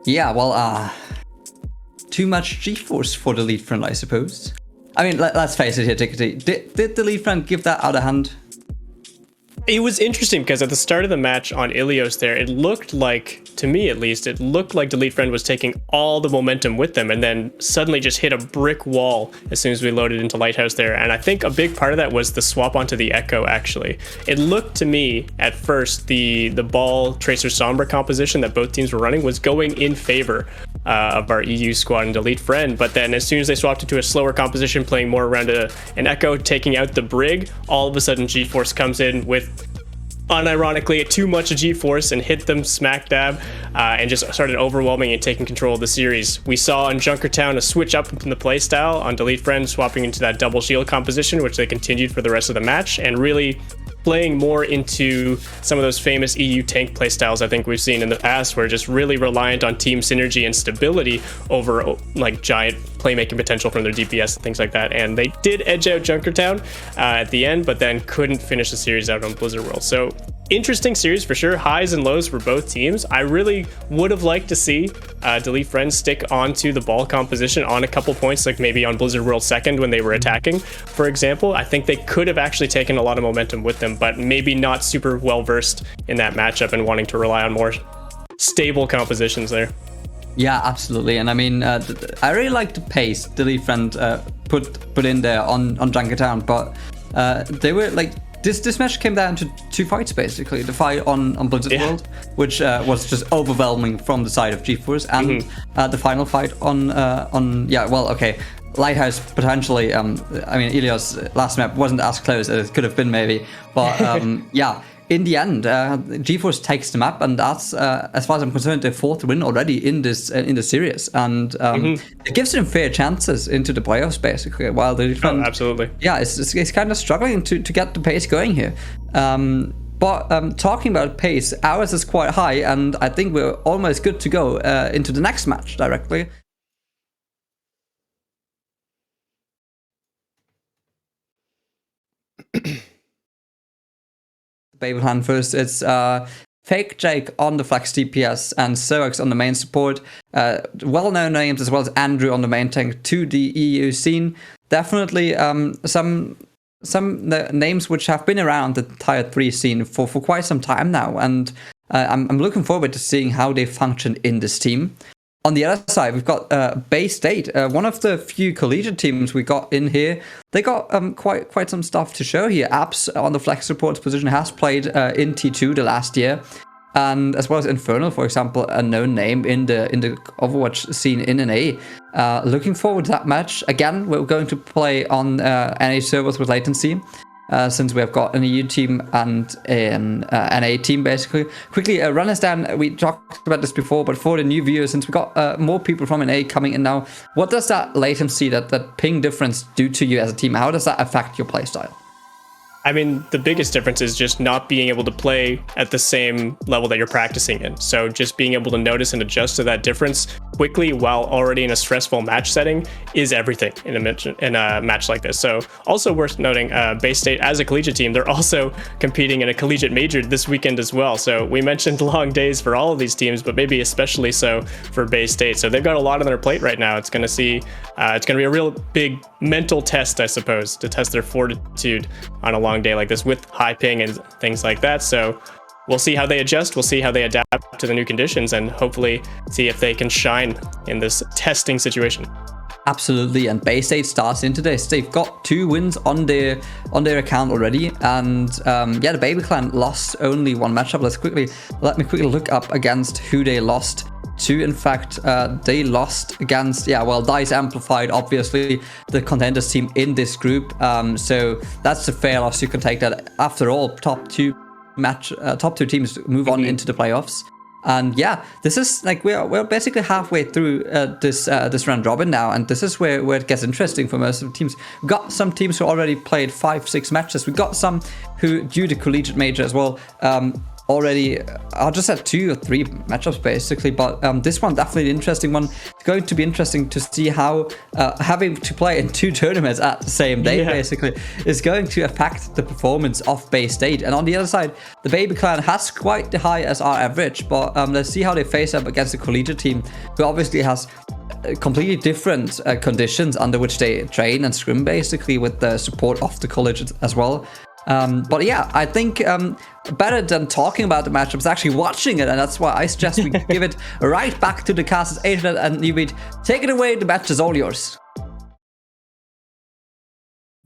C: Yeah, well, too much G-Force for the lead friend, I suppose. I mean, let's face it here, Tickety. Did the lead friend give that out of hand?
F: It was interesting because at the start of the match on Ilios there, it looked like, to me at least, it looked like Delete Friend was taking all the momentum with them and then suddenly just hit a brick wall as soon as we loaded into Lighthouse there. And I think a big part of that was the swap onto the Echo, actually. It looked to me at first the Ball Tracer Sombra composition that both teams were running was going in favor of our EU squad and Delete Friend, but then as soon as they swapped into a slower composition, playing more around an Echo, taking out the Brig, all of a sudden G-Force comes in with unironically too much G-Force and hit them smack dab and just started overwhelming and taking control of the series. We saw on Junkertown a switch up in the playstyle on Delete Friend, swapping into that double shield composition, which they continued for the rest of the match, and really playing more into some of those famous EU tank playstyles I think we've seen in the past, where just really reliant on team synergy and stability over like giant playmaking potential from their DPS and things like that. And they did edge out Junkertown at the end, but then couldn't finish the series out on Blizzard World. So interesting series for sure. Highs and lows for both teams. I really would have liked to see Delete Friend stick onto the ball composition on a couple points, like maybe on Blizzard World second when they were attacking, for example. I think they could have actually taken a lot of momentum with them, but maybe not super well versed in that matchup and wanting to rely on more stable compositions there.
C: Yeah, absolutely. And I mean, I really like the pace Delete Friend put in there on Junkertown, but they were like, This match came down to two fights, basically. The fight on Blizzard World, which was just overwhelming from the side of GeForce, and the final fight on Lighthouse potentially. I mean, Ilios last map wasn't as close as it could have been, maybe. But yeah, in the end, GeForce takes the map, and that's, as far as I'm concerned, their fourth win already in this in the series, and it gives them fair chances into the playoffs, basically. While the
F: absolutely,
C: yeah, it's kind of struggling to get the pace going here. But talking about pace, ours is quite high, and I think we're almost good to go into the next match directly. Babelhand first. It's Fake Jake on the Flex DPS and Zoax on the main support. Well-known names as well as Andrew on the main tank to the EU scene. Definitely some names which have been around the Tier 3 scene for quite some time now, and I'm looking forward to seeing how they function in this team. On the other side, we've got Bay State, one of the few collegiate teams we got in here. They got quite some stuff to show here. Apps on the flex support position has played in T2 the last year, and as well as Infernal, for example, a known name in the Overwatch scene in NA. Looking forward to that match. Again, we're going to play on NA servers with latency. Since we have got an EU team and an NA team, basically. Quickly, run us down. We talked about this before, but for the new viewers, since we got more people from NA coming in now, what does that latency, that ping difference do to you as a team? How does that affect your playstyle?
F: I mean, the biggest difference is just not being able to play at the same level that you're practicing in. So just being able to notice and adjust to that difference quickly while already in a stressful match setting is everything in a match like this. So also worth noting, Bay State as a collegiate team, they're also competing in a collegiate major this weekend as well. So we mentioned long days for all of these teams, but maybe especially so for Bay State. So they've got a lot on their plate right now. It's going to be a real big mental test, I suppose, to test their fortitude on a long day like this with high ping and things like that. So we'll see how they adjust, we'll see how they adapt to the new conditions, and hopefully see if they can shine in this testing situation.
C: Absolutely, and Bay State starts into this. They've got 2 wins on their account already, and yeah, the Baby Clan lost only one matchup. Let me quickly look up against who they lost to. In fact, they lost against, Dice Amplified, obviously the contenders team in this group. So that's a fair loss. You can take that. After all, top two teams move on into the playoffs. And yeah, this is like we're basically halfway through this round robin now, and this is where it gets interesting for most of the teams. We've got some teams who already played 5-6 matches. We've got some who, due to collegiate major as well, already, I just had 2 or 3 matchups basically, but this one definitely an interesting one. It's going to be interesting to see how having to play in 2 tournaments at the same day basically is going to affect the performance of Bay State. And on the other side, the Baby Clan has quite the high SR average, but let's see how they face up against the collegiate team, who obviously has completely different conditions under which they train and scrim basically, with the support of the college as well. But yeah, I think better than talking about the matchup is actually watching it, and that's why I suggest we give it right back to the casters, Adrian and Newbeat. Take it away, the match is all yours.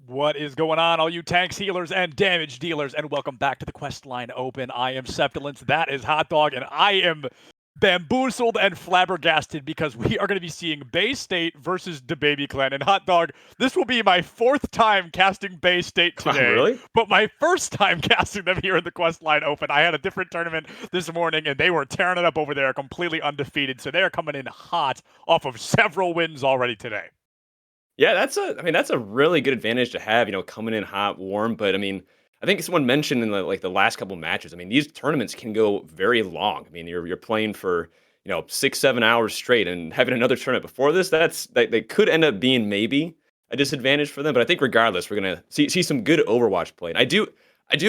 J: What is going on, all you tanks, healers, and damage dealers, and welcome back to the Questline Open. I am Septilence, that is Hot Dog, and I am bamboozled and flabbergasted because we are going to be seeing Bay State versus the Baby Clan. And Hot Dog, this will be my 4th time casting Bay State today.
F: Really?
J: But my first time casting them here in the Questline Open. I had a different tournament this morning, and they were tearing it up over there, completely undefeated. So they are coming in hot off of several wins already today.
F: Yeah, that's a really good advantage to have, coming in hot, warm. But I mean, I think someone mentioned in the last couple of matches, I mean, these tournaments can go very long. I mean, you're playing for, 6-7 hours straight, and having another tournament before this, they could end up being maybe a disadvantage for them. But I think regardless, we're gonna see some good Overwatch play. And I do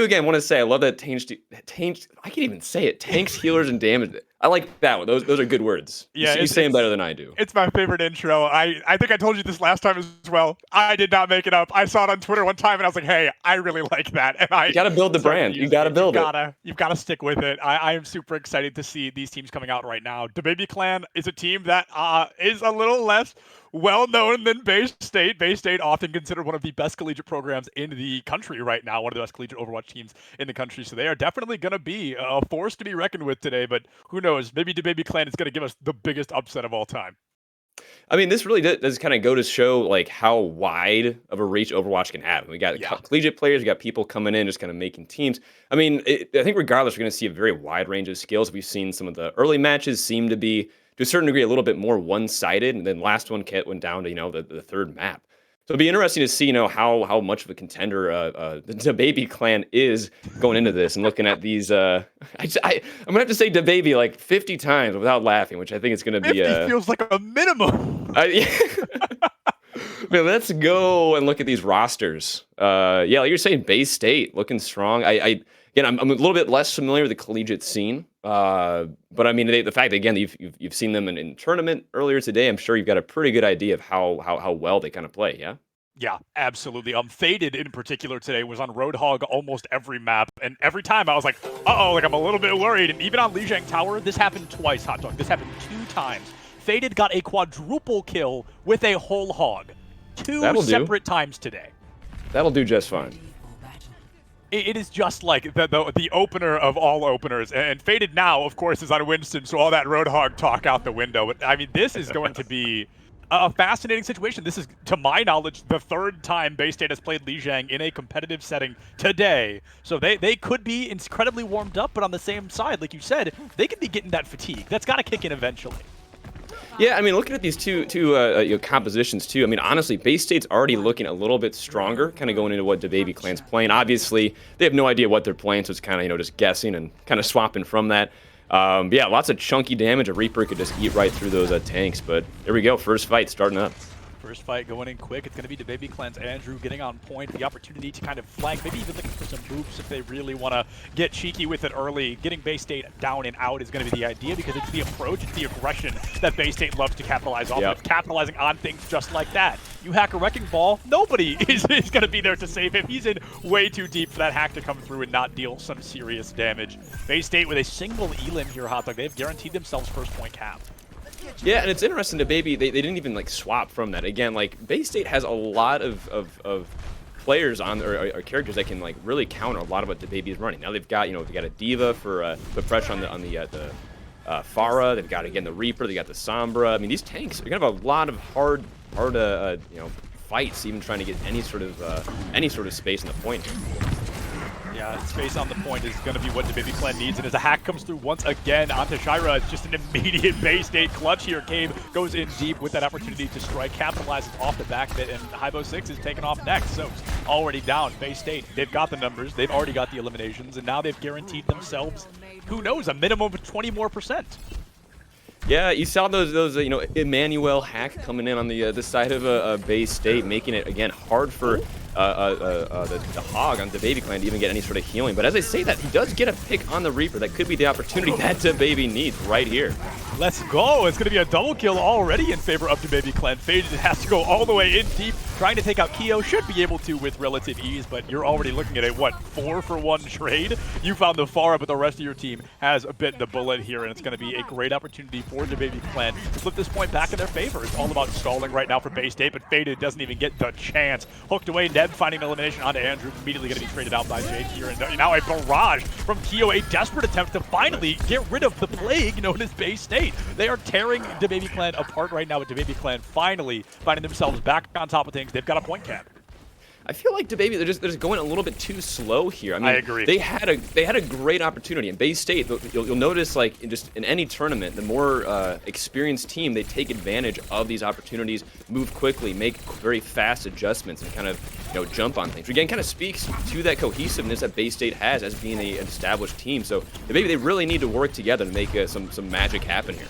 F: again want to say I love that tanks. I can't even say it. Tanks, healers, and damage. I like that one. Those are good words.
J: Yeah,
F: you say them better than I do.
J: It's my favorite intro. I think I told you this last time as well. I did not make it up. I saw it on Twitter one time, and I was like, hey, I really like that. And
F: you got to build the brand. You got to build it.
J: You've got to stick with it. I am super excited to see these teams coming out right now. The Baby Clan is a team that is a little less well-known than Bay State. Bay State often considered one of the best collegiate programs in the country right now, one of the best collegiate Overwatch teams in the country. So they are definitely going to be a force to be reckoned with today, but who knows? Maybe the Baby Clan is going to give us the biggest upset of all time.
F: I mean, this really does kind of go to show how wide of a reach Overwatch can have. We got collegiate players, we got people coming in, just kind of making teams. I mean, I think regardless, we're going to see a very wide range of skills. We've seen some of the early matches seem to be, to a certain degree, a little bit more one-sided, and then last one went down to the third map. So it'll be interesting to see how much of a contender the Baby Clan is going into this, and looking at these. I'm gonna have to say DaBaby like 50 times without laughing, which I think it's gonna be.
J: 50 feels like a minimum.
F: Yeah. Man, let's go and look at these rosters. Like you're saying, Bay State looking strong. I'm a little bit less familiar with the collegiate scene, but I mean, the fact that, again, you've seen them in tournament earlier today, I'm sure you've got a pretty good idea of how well they kind of play, yeah?
J: Yeah, absolutely. Faded in particular today was on Roadhog almost every map, and every time I was like, uh-oh, I'm a little bit worried. And even on Lijiang Tower, this happened twice, Hot Dog. This happened 2 times. Faded got a quadruple kill with a whole hog 2 separate times today.
F: That'll do just fine.
J: It is just like the opener of all openers. And Faded now, of course, is on Winston, so all that Roadhog talk out the window. But, I mean, this is going to be a fascinating situation. This is, to my knowledge, the 3rd time Bay State has played Lijiang in a competitive setting today. So they could be incredibly warmed up, but on the same side, like you said, they could be getting that fatigue. That's got to kick in eventually.
F: Yeah, I mean, looking at these two compositions too, I mean, honestly, Bay State's already looking a little bit stronger, kind of going into what the Baby Clan's playing. Obviously, they have no idea what they're playing, so it's kind of, just guessing and kind of swapping from that. Yeah, lots of chunky damage. A Reaper could just eat right through those tanks, but there we go. First fight starting up.
J: First fight going in quick. It's going to be the Baby Clan's Andrew getting on point. The opportunity to kind of flank, maybe even looking for some boops if they really want to get cheeky with it early. Getting Bay State down and out is going to be the idea, because it's the approach, it's the aggression that Bay State loves to capitalize on. Yep. Capitalizing on things just like that. You hack a Wrecking Ball, nobody is going to be there to save him. He's in way too deep for that hack to come through and not deal some serious damage. Bay State with a single elim here, Hot Dog. They've guaranteed themselves first point cap.
F: Yeah, and it's interesting to Baby, they didn't even swap from that. Again, Bay State has a lot of players on or characters that can really counter a lot of what the Baby is running. Now they've got they've got a Diva for put pressure on the Pharah. They've got again the Reaper. They got the Sombra. I mean, these tanks are gonna have a lot of hard fights, even trying to get any sort of space in the point.
J: Yeah, space on the point is going to be what the Baby Clan needs, and as a hack comes through once again onto Shira, it's just an immediate Bay State clutch here. Cave goes in deep with that opportunity to strike, capitalizes off the back of it, and Hybo 6 is taken off next. So already down. Bay State, they've got the numbers, they've already got the eliminations, and now they've guaranteed themselves, who knows, a minimum of 20 more %.
K: Yeah, you saw those Emmanuel hack coming in on the side of Bay State, making it again hard for the Hog on the Baby Clan to even get any sort of healing. But as I say that, he does get a pick on the Reaper. That could be the opportunity that Baby needs right here.
J: Let's go. It's going to be a double kill already in favor of the Baby Clan. Faded has to go all the way in deep, trying to take out Keo. Should be able to with relative ease, but you're already looking at a, 4-for-1 trade? You found the Pharah, but the rest of your team has bitten the bullet here, and it's going to be a great opportunity for the Baby Clan to flip this point back in their favor. It's all about stalling right now for Bay State, but Faded doesn't even get the chance. Hooked away, Neb finding elimination onto Andrew, immediately going to be traded out by Jake here, and now a barrage from Keo, a desperate attempt to finally get rid of the plague known as Bay State. They are tearing the Baby Clan apart right now, with the Baby Clan finally finding themselves back on top of things. They've got a point cap.
K: I feel like DaBaby, they're just going a little bit too slow here. I mean,
J: I agree.
K: They had a great opportunity in Bay State. You'll notice, like, in any tournament, the more experienced team, they take advantage of these opportunities, move quickly, make very fast adjustments, and kind of jump on things. Which again, kind of speaks to that cohesiveness that Bay State has as being an established team. So DaBaby, they really need to work together to make some magic happen here.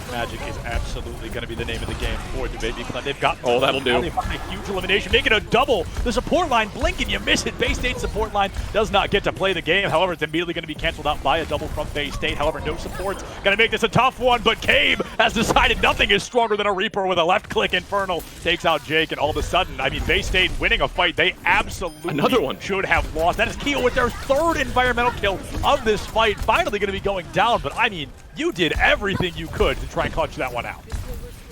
J: Magic is absolutely going to be the name of the game for the Baby Clan. They've got
K: that'll do.
J: They've got a huge elimination, making a double. The support line, blink and you miss it. Bay State support line does not get to play the game. However, it's immediately going to be canceled out by a double from Bay State. However, no supports. Going to make this a tough one, but Cabe has decided nothing is stronger than a Reaper with a left click. Infernal takes out Jake, and all of a sudden, I mean, Bay State winning a fight they absolutely
K: Another one
J: should have lost. That is Keo with their third environmental kill of this fight. Finally going to be going down, but I mean, you did everything you could to try and clutch that one out.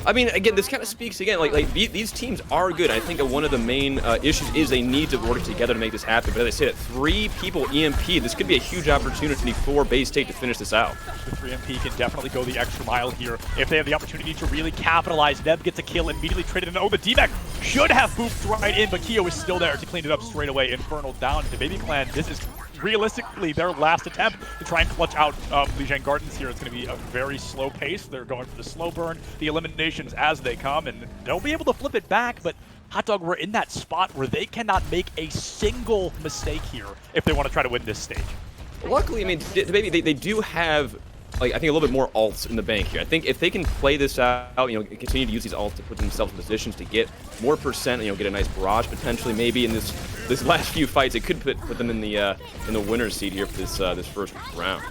K: I mean, again, this kind of speaks again, like these teams are good. I think one of the main issues is they need to work together to make this happen. But as I said, 3 people EMP, this could be a huge opportunity for Bay State to finish this out.
J: The 3MP can definitely go the extra mile here if they have the opportunity to really capitalize. Neb gets a kill, immediately traded in. Oh, the D-Mac should have booped right in, but Keo is still there to clean it up straight away. Infernal down to Baby Clan. This is realistically their last attempt to try and clutch out Lijiang Gardens here. It's going to be a very slow pace. They're going for the slow burn, the eliminations as they come, and they'll be able to flip it back, but Hot Dog, we're in that spot where they cannot make a single mistake here if they want to try to win this stage.
K: Luckily, I mean, DaBaby, they do have, like, I think a little bit more ults in the bank here. I think if they can play this out, continue to use these ults to put themselves in positions to get more percent, get a nice barrage potentially, maybe in this last few fights, it could put them in the winner's seat here for this first round.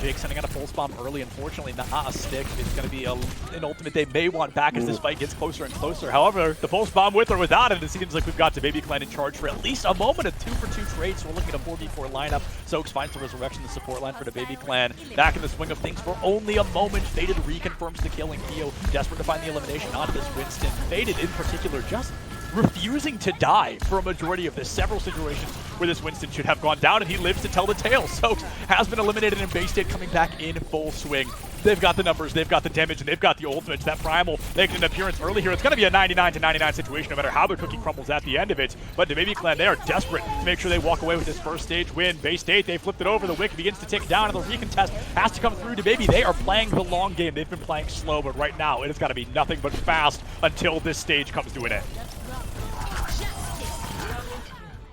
J: Jake sending out a pulse bomb early, unfortunately not a stick. It's going to be an ultimate they may want back as this fight gets closer and closer. However, the pulse bomb with or without it, it seems like we've got the Baby Clan in charge for at least a moment. A 2-for-2 trade, so we're looking at a 4v4 lineup. Soaks finds the resurrection, the support line for the Baby Clan. Back in the swing of things for only a moment. Faded reconfirms the kill, and Keo desperate to find the elimination onto this Winston. Faded in particular just refusing to die for a majority of this. Several situations where this Winston should have gone down, and he lives to tell the tale. Soaks has been eliminated, and Bay State coming back in full swing. They've got the numbers, they've got the damage, and they've got the ultimates. That Primal making an appearance early here. It's going to be a 99-99 situation, no matter how the cookie crumbles at the end of it. But the Baby Clan, they are desperate to make sure they walk away with this first stage win. Bay State, they flipped it over. The wick begins to tick down, and the recontest has to come through to Baby. They are playing the long game. They've been playing slow, but right now it has got to be nothing but fast until this stage comes to an end.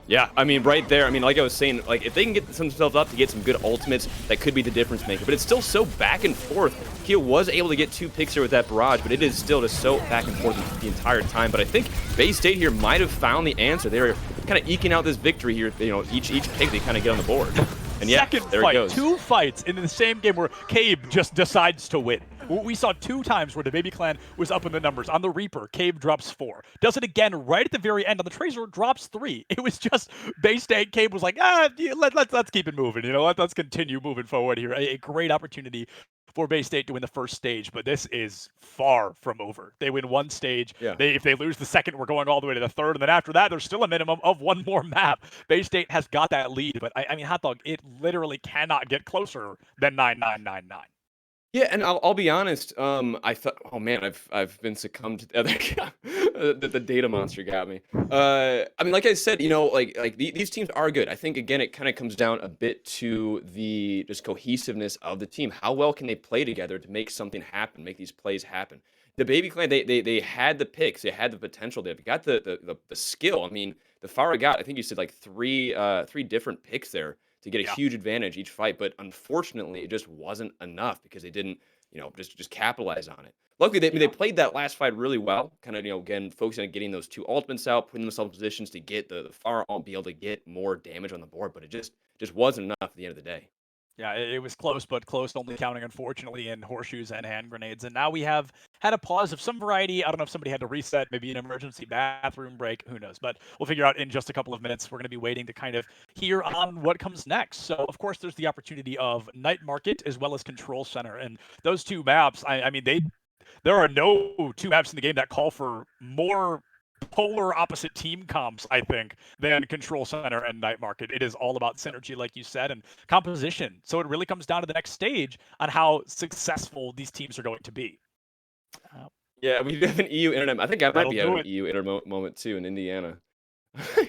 K: Yeah, I mean, right there, I mean, like I was saying, like, if they can get themselves up to get some good ultimates, that could be the difference maker. But it's still so back and forth. Keo was able to get 2 picks here with that barrage, but it is still just so back and forth the entire time. But I think Bay State here might have found the answer. They're kind of eking out this victory here. Each pick they kind of get on the board. And yeah,
J: Second
K: there
J: fight,
K: it goes.
J: 2 fights in the same game where Cabe just decides to win. We saw 2 times where the Baby Clan was up in the numbers. On the Reaper, Cabe drops 4. Does it again right at the very end. On the Tracer, drops 3. It was just Bay State. Cabe was like, let's keep it moving. Let's continue moving forward here. A great opportunity for Bay State to win the first stage, but this is far from over. They win 1 stage.
K: Yeah.
J: If they lose the second, we're going all the way to the third, and then after that, there's still a minimum of 1 more map. Bay State has got that lead, but I mean, Hot Dog, it literally cannot get closer than 9999.
K: Yeah, and I'll be honest. I thought, oh man, I've been succumbed to the other the data monster got me. I mean, like I said, these teams are good. I think again, it kind of comes down a bit to the just cohesiveness of the team. How well can they play together to make something happen, make these plays happen? the Baby Clan, they had the picks, they had the potential, they've got the skill. I mean, the Pharah got, I think you said like three different picks there to get a huge advantage each fight, but unfortunately it just wasn't enough because they didn't, just capitalize on it. Luckily, they played that last fight really well, kind of, again, focusing on getting those two ultimates out, putting themselves in positions to get the Pharah ult, be able to get more damage on the board, but it just wasn't enough at the end of the day.
J: Yeah, it was close, but close only counting, unfortunately, in horseshoes and hand grenades. And now we have had a pause of some variety. I don't know if somebody had to reset, maybe an emergency bathroom break, who knows. But we'll figure out in just a couple of minutes. We're going to be waiting to kind of hear on what comes next. So, of course, there's the opportunity of Night Market as well as Control Center. And those two maps, I mean, there are no two maps in the game that call for more polar opposite team comps, I think, than Control Center and Night Market. It is all about synergy, like you said, and composition. So it really comes down to the next stage on how successful these teams are going to be.
K: Yeah, we have an EU internet. I think I might be having an EU internet moment too in Indiana. And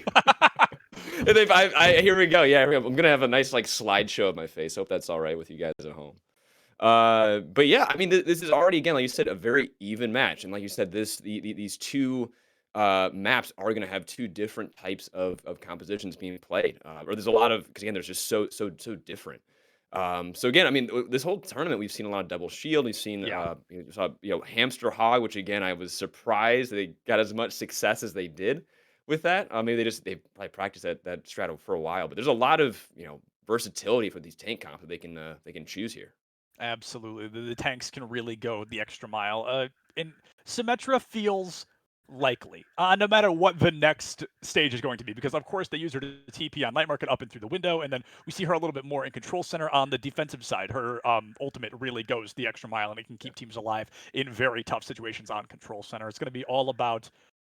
K: here we go. Yeah, I'm gonna have a nice like slideshow of my face. Hope that's all right with you guys at home. But yeah, I mean, this is already, again, like you said, a very even match, and like you said, these two maps are going to have two different types of compositions being played, or there's a lot of, because again, there's just so different. So again, I mean, this whole tournament, we've seen a lot of double shield. We've seen, hamster hog, which again, I was surprised they got as much success as they did with that. Maybe they probably practiced that strategy for a while, but there's a lot of versatility for these tank comps that they can choose here.
J: Absolutely, the tanks can really go the extra mile. And Symmetra feels likely, no matter what the next stage is going to be, because of course they use her to TP on Night Market up and through the window, and then we see her a little bit more in Control Center on the defensive side. Her ultimate really goes the extra mile, and it can keep teams alive in very tough situations on Control Center. It's going to be all about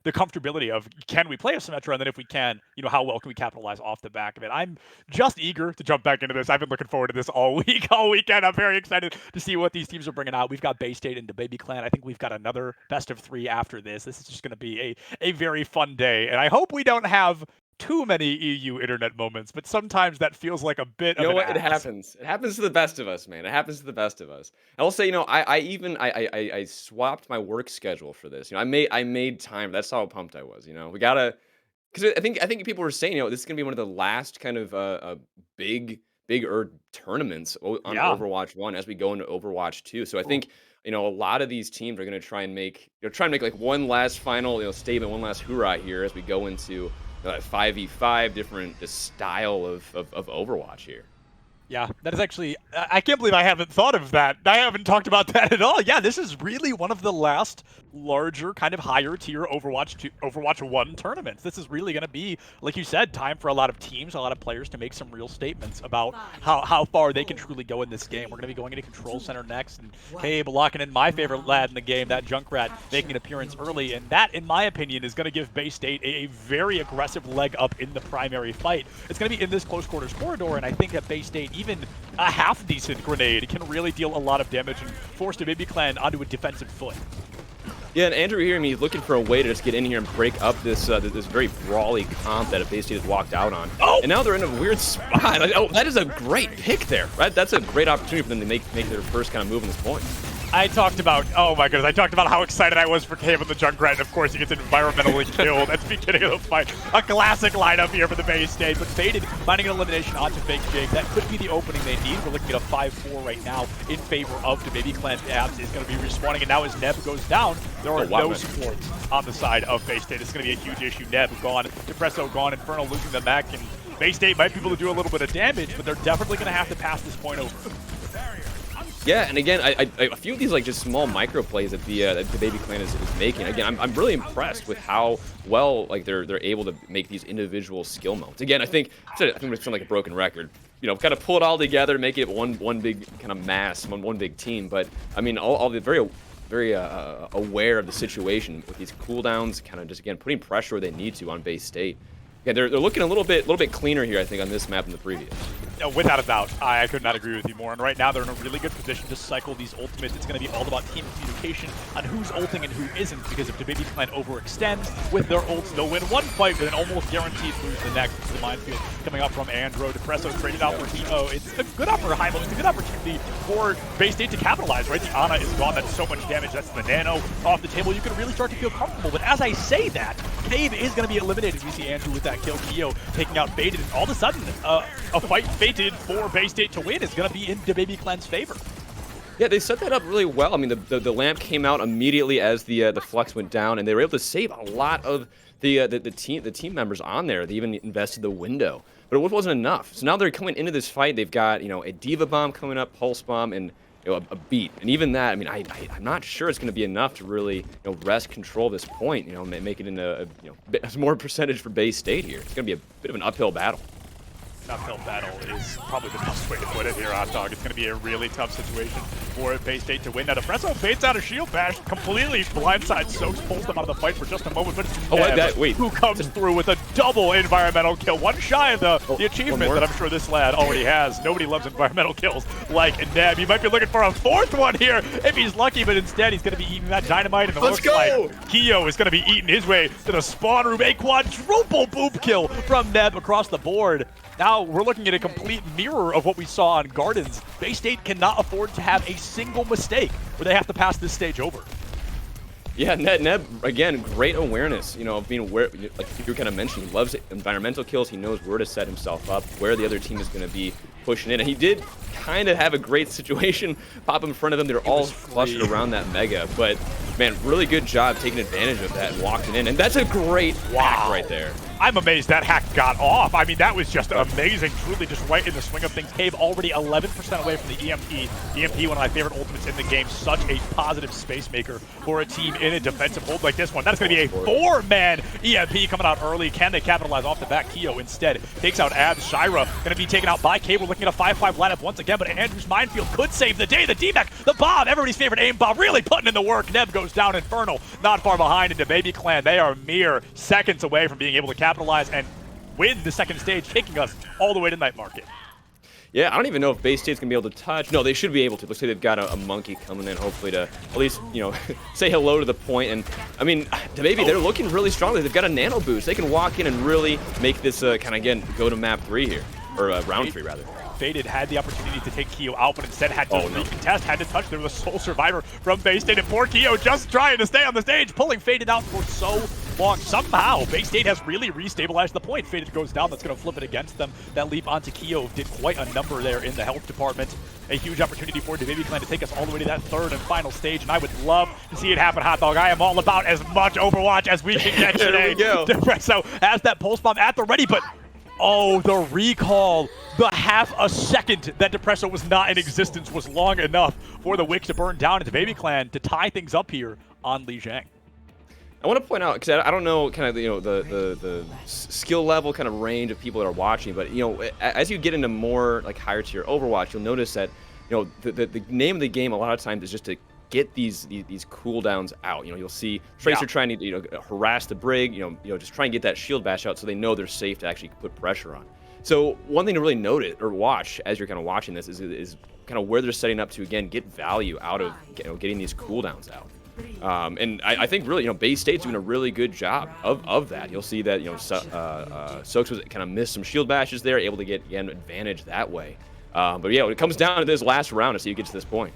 J: the comfortability of, can we play a Symmetra, and then if we can, how well can we capitalize off the back of it. I'm just eager to jump back into this. I've been looking forward to this all weekend. I'm very excited to see what these teams are bringing out. We've got Bay State into Baby Clan. I think we've got another best of 3 after this. This is just going to be a very fun day, and I hope we don't have too many EU internet moments, but sometimes that feels like a bit of an
K: It happens. It happens to the best of us, man. It happens to the best of us. I'll say, I swapped my work schedule for this. I made time. That's how pumped I was. We gotta, because I think people were saying, this is gonna be one of the last kind of bigger tournaments on Overwatch 1 as we go into Overwatch 2. So I think a lot of these teams are gonna try and make like one last final statement, one last hoorah here as we go into 5v5 different style of Overwatch here.
J: Yeah, that is actually, I can't believe I haven't thought of that. I haven't talked about that at all. Yeah, this is really one of the last larger, kind of higher tier Overwatch 1 tournaments. This is really going to be, like you said, time for a lot of teams, a lot of players to make some real statements about how far they can truly go in this game. We're going to be going into Control Center next, and Cabe locking in my favorite lad in the game, that Junkrat, making an appearance early, and that, in my opinion, is going to give Bay State a very aggressive leg up in the primary fight. It's going to be in this close quarters corridor, and I think that Bay State, even a half-decent grenade, can really deal a lot of damage and force the Baby Clan onto a defensive foot.
K: Yeah, and Andrew hearing me, he's looking for a way to just get in here and break up this this very brawly comp that Bay State has walked out on. Oh! And now they're in a weird spot. That is a great pick there, right? That's a great opportunity for them to make their first kind of move on this point.
J: I talked about, oh my goodness, I talked about how excited I was for Cave and the Junkrat, and of course he gets environmentally killed at the beginning of the fight. A classic lineup here for the Bay State, but Faded finding an elimination onto Fake Jake. That could be the opening they need. We're looking at a 5-4 right now in favor of the Baby Clan. Abs is going to be respawning, and now as Neb goes down, there are no supports on the side of Bay State. It's going to be a huge issue. Neb gone, Depresso gone, Inferno losing the mech, and Bay State might be able to do a little bit of damage, but they're definitely going to have to pass this point over.
K: Yeah, and again, a few of these just small micro plays that the Baby Clan is making. Again, I'm really impressed with how well they're able to make these individual skill modes. Again, I think we're sound like a broken record. Kind of pull it all together, make it one big kind of mass, one big team. But I mean, all the very aware of the situation with these cooldowns, kind of just again putting pressure where they need to on Bay State. Yeah, they're looking a little bit cleaner here, I think, on this map than the previous.
J: Without a doubt, I could not agree with you more. And right now, they're in a really good position to cycle these ultimates. It's going to be all about team communication on who's ulting and who isn't, because if the Baby Clan overextends with their ults, they'll win one fight, but then almost guaranteed lose the next. The minefield coming up from Andro. Depresso traded out for Hemo. It's a good it's a good opportunity for Bay State to capitalize, right? The Ana is gone. That's so much damage. That's the Nano off the table. You can really start to feel comfortable. But as I say that, Cave is going to be eliminated. We see Andrew with that kill. Keo taking out Faded, and all of a sudden, a fight fated for Bay State to win is going to be in the Baby Clan's favor.
K: Yeah, they set that up really well. I mean, the lamp came out immediately as the flex went down, and they were able to save a lot of the team members on there. They even invested the window, but it wasn't enough. So now they're coming into this fight. They've got a Diva Bomb coming up, Pulse Bomb, and a beat. And even that, I mean, I'm not sure it's going to be enough to really wrest control this point. Make it into a more percentage for Bay State here. It's going to be a bit of an uphill battle.
J: Uphill battle is probably the best way to put it here, Hot Dog. It's going to be a really tough situation for Bay State to win. Now, Depresso baits out a shield bash, completely blindside Soaks, pulls them out of the fight for just a moment, but it's Nev who comes through with a double environmental kill. One shy of the achievement that I'm sure this lad already has. Nobody loves environmental kills like Nev. He might be looking for a fourth one here if he's lucky, but instead he's going to be eating that dynamite, and it looks like Keo is going to be eating his way to the spawn room. A quadruple boop kill from Nev across the board. Now we're looking at a complete mirror of what we saw on Gardens. Bay State cannot afford to have a single mistake where they have to pass this stage over.
K: Yeah, Neb, again, great awareness, of being aware, like you kind of mentioned, he loves environmental kills. He knows where to set himself up, where the other team is going to be pushing in. And he did kind of have a great situation pop in front of them. They're all clustered around that Mega. But, man, really good job taking advantage of that and walking in. And that's a great hack right there.
J: I'm amazed that hack got off. I mean, that was just amazing. Truly just right in the swing of things. Cave already 11% away from the EMP. EMP, one of my favorite ultimates in the game. Such a positive space maker for a team in a defensive hold like this one. That's going to be a 4-man EMP coming out early. Can they capitalize off the back? Keo instead takes out Abs. Shira going to be taken out by Cave. We're looking at a 5-5 lineup once again, but Andrew's minefield could save the day. The D-Mech, the bomb, everybody's favorite aim bomb, really putting in the work. Neb goes down. Infernal not far behind into Baby Clan. They are mere seconds away from being able to capitalize and win the second stage, taking us all the way to Night Market.
K: Yeah, I don't even know if Bay State's going to be able to touch. No, they should be able to. Looks like they've got a monkey coming in, hopefully to at least, say hello to the point. And, I mean, maybe they're looking really strongly. They've got a nano boost. They can walk in and really make this kind of, again, go to map 3 here. Or round 3, rather.
J: Faded had the opportunity to take Keo out, but instead had to recontest, had to touch. There was a sole survivor from Bay State, and poor Keo just trying to stay on the stage, pulling Faded out for so long. Somehow, Bay State has really restabilized the point. Faded goes down. That's going to flip it against them. That leap onto Keo did quite a number there in the health department. A huge opportunity for the Baby Clan to take us all the way to that third and final stage, and I would love to see it happen, Hot Dog. I am all about as much Overwatch as we can get today. Depresso has that pulse bomb at the ready, but the recall. The half a second that Depresso was not in existence was long enough for the Wick to burn down into Baby Clan to tie things up here on Li Zhang.
K: I want to point out, because I don't know kind of the skill level kind of range of people that are watching, but as you get into more like higher tier Overwatch, you'll notice that the name of the game a lot of times is just to get these cooldowns out. You'll see Tracer trying to harass the Brig, just try and get that shield bash out so they know they're safe to actually put pressure on. So one thing to really note or watch as you're kind of watching this is kind of where they're setting up to, again, get value out of getting these cooldowns out. And I think really, Bay State's doing a really good job of that. You'll see that, Soaks was kind of missed some shield bashes there, able to get, again, advantage that way. But yeah, when it comes down to this last round, so you get to this point.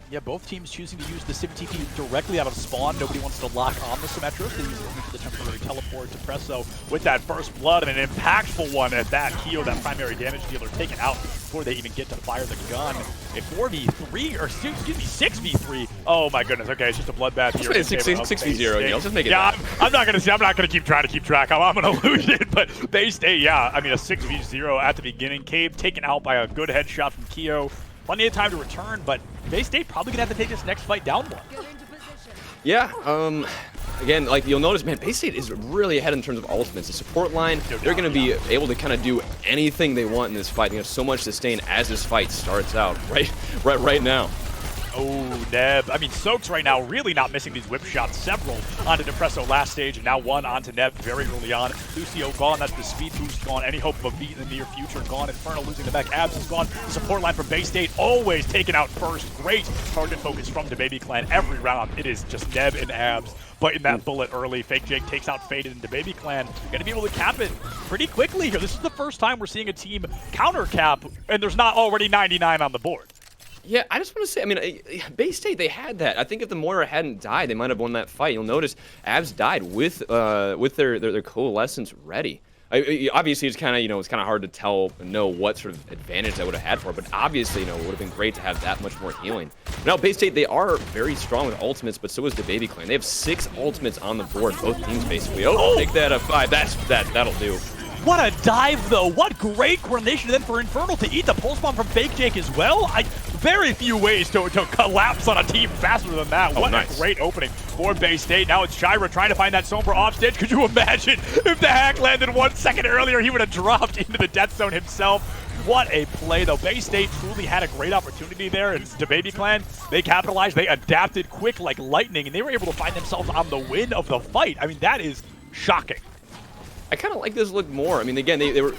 J: Yeah, both teams choosing to use the Sim TP directly out of spawn. Nobody wants to lock on the Symmetros. They use it for the temporary teleport. Depresso with that first blood and an impactful one at that. Keo, that primary damage dealer, taken out before they even get to fire the gun. A 4v3, or excuse me, 6v3. Oh my goodness. Okay, it's just a bloodbath here.
K: 6v0. Let's just make it.
J: Yeah, I'm not gonna keep trying to keep track. I'm gonna lose it. But Bay State, yeah, I mean a 6v0 at the beginning. Cave taken out by a good headshot from Keo. Plenty of time to return, but Bay State probably gonna have to take this next fight down one.
K: Yeah, again, like you'll notice, man, Bay State is really ahead in terms of ultimates. The support line, they're going to be able to kind of do anything they want in this fight. They have so much sustain as this fight starts out right now.
J: Oh, Neb. I mean, Soaks right now really not missing these whip shots. Several onto Depresso last stage, and now one onto Neb very early on. Lucio gone. That's the speed boost gone. Any hope of a beat in the near future gone. Inferno losing the back. Abs is gone. The support line from Bay State always taken out first. Great target focus from the Baby Clan every round. It is just Neb and Abs biting that bullet early. Fake Jake takes out Faded, and the Baby Clan going to be able to cap it pretty quickly here. This is the first time we're seeing a team counter cap, and there's not already 99 on the board.
K: Yeah, I just want to say, I mean, Bay State, they had that. I think if the Moira hadn't died, they might have won that fight. You'll notice Abs died with their coalescence ready. Obviously, it's kind of, it's kind of hard to know what sort of advantage that would have had for it, but obviously, it would have been great to have that much more healing. Now, Bay State, they are very strong with ultimates, but so is the Baby Clan. They have 6 ultimates on the board, both teams basically. Oh, take that up 5. That'll do.
J: What a dive, though. What great coordination then for Infernal to eat the pulse bomb from Fake Jake as well. Very few ways to collapse on a team faster than that. What a great opening for Bay State. Now it's Shira trying to find that Sombra offstage. Could you imagine if the hack landed 1 second earlier, he would have dropped into the death zone himself. What a play, though. Bay State truly had a great opportunity there. And the Baby Clan, they capitalized. They adapted quick like lightning, and they were able to find themselves on the win of the fight. I mean, that is shocking.
K: I kind of like this look more. I mean, again, they were,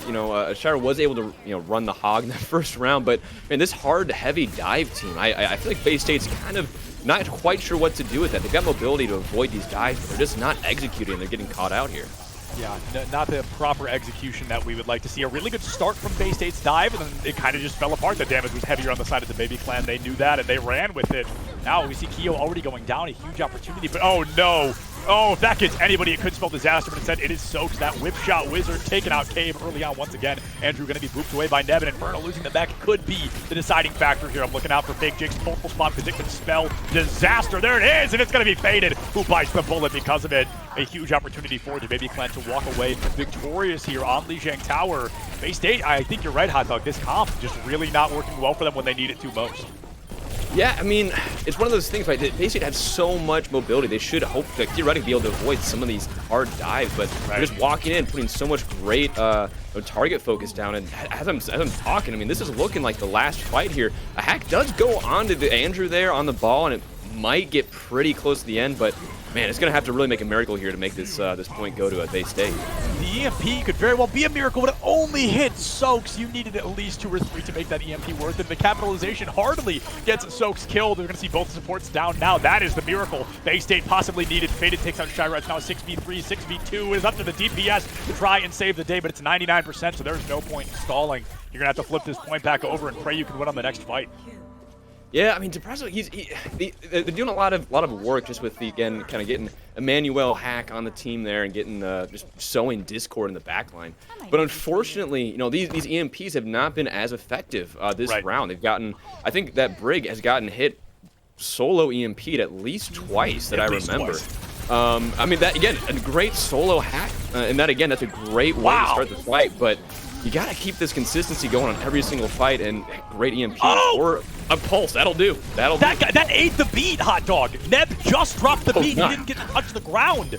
K: Shire was able to, run the hog in that first round, but man, this hard, heavy dive team, I feel like Bay State's kind of not quite sure what to do with that. They've got mobility to avoid these dives, but they're just not executing. They're getting caught out here.
J: Yeah, not the proper execution that we would like to see. A really good start from Bay State's dive, and then it kind of just fell apart. The damage was heavier on the side of the Baby Clan. They knew that, and they ran with it. Now we see Keo already going down, a huge opportunity, but oh no. Oh, if that gets anybody, it could spell disaster, but instead it is Soaks, that whip shot wizard, taking out Cave early on once again. Andrew going to be booped away by Neb, and Inferno losing the back could be the deciding factor here. I'm looking out for Fake Jake's pulpal spot because it could spell disaster. There it is, and it's going to be Faded, who bites the bullet because of it. A huge opportunity for the Baby Clan to walk away victorious here on Lijiang Tower. Bay State, I think you're right, Hot Dog. This comp just really not working well for them when they need it to most.
K: Yeah, I mean, it's one of those things, right? They should have so much mobility. They should hope to theoretically be able to avoid some of these hard dives, but they're just walking in, putting so much great target focus down. And as I'm talking, I mean, this is looking like the last fight here. A hack does go onto the Andrew there on the ball, and it might get pretty close to the end, but man, it's going to have to really make a miracle here to make this this point go to a Bay State.
J: The EMP could very well be a miracle, but it only hit Soaks. You needed at least 2 or 3 to make that EMP worth it. The capitalization hardly gets Soaks killed. We're going to see both supports down now. That is the miracle Bay State possibly needed. Faded takes out Shira. It's now 6v3, 6v2. It is up to the DPS to try and save the day, but it's 99%, so there's no point in stalling. You're going to have to flip this point back over and pray you can win on the next fight.
K: Yeah, I mean, Depresso, they're doing a lot of work just with kind of getting Emmanuel Hack on the team there and getting just sowing discord in the backline. But unfortunately, these EMPs have not been as effective this round. They've gotten, I think that Brig has gotten hit solo EMP'd at least twice that I remember. I mean, that again, a great solo hack, and that again, that's a great way to start the fight, but you gotta keep this consistency going on every single fight, and great EMP or a pulse. That'll do.
J: That ate the beat, Hot Dog. Neb just dropped the beat. He didn't get to touch the ground.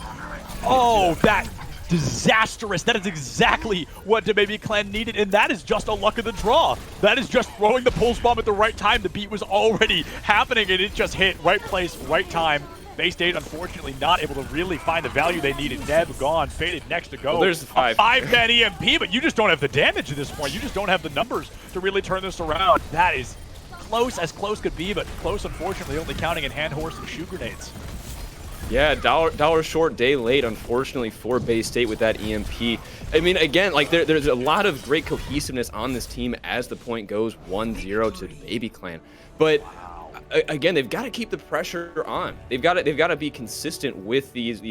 J: Oh, that disastrous. That is exactly what the Baby Clan needed, and that is just a luck of the draw. That is just throwing the pulse bomb at the right time. The beat was already happening, and it just hit right place, right time. Bay State, unfortunately, not able to really find the value they needed. Neb gone, Faded next to go.
K: Well, there's the 5.
J: A 5-man EMP, but you just don't have the damage at this point. You just don't have the numbers to really turn this around. That is close as close could be, but close, unfortunately, only counting in hand horse and shoe grenades.
K: Yeah, dollar short, day late, unfortunately, for Bay State with that EMP. I mean, again, like there's a lot of great cohesiveness on this team as the point goes 1-0 to the Baby Clan. But again, they've got to keep the pressure on. They've got to be consistent with these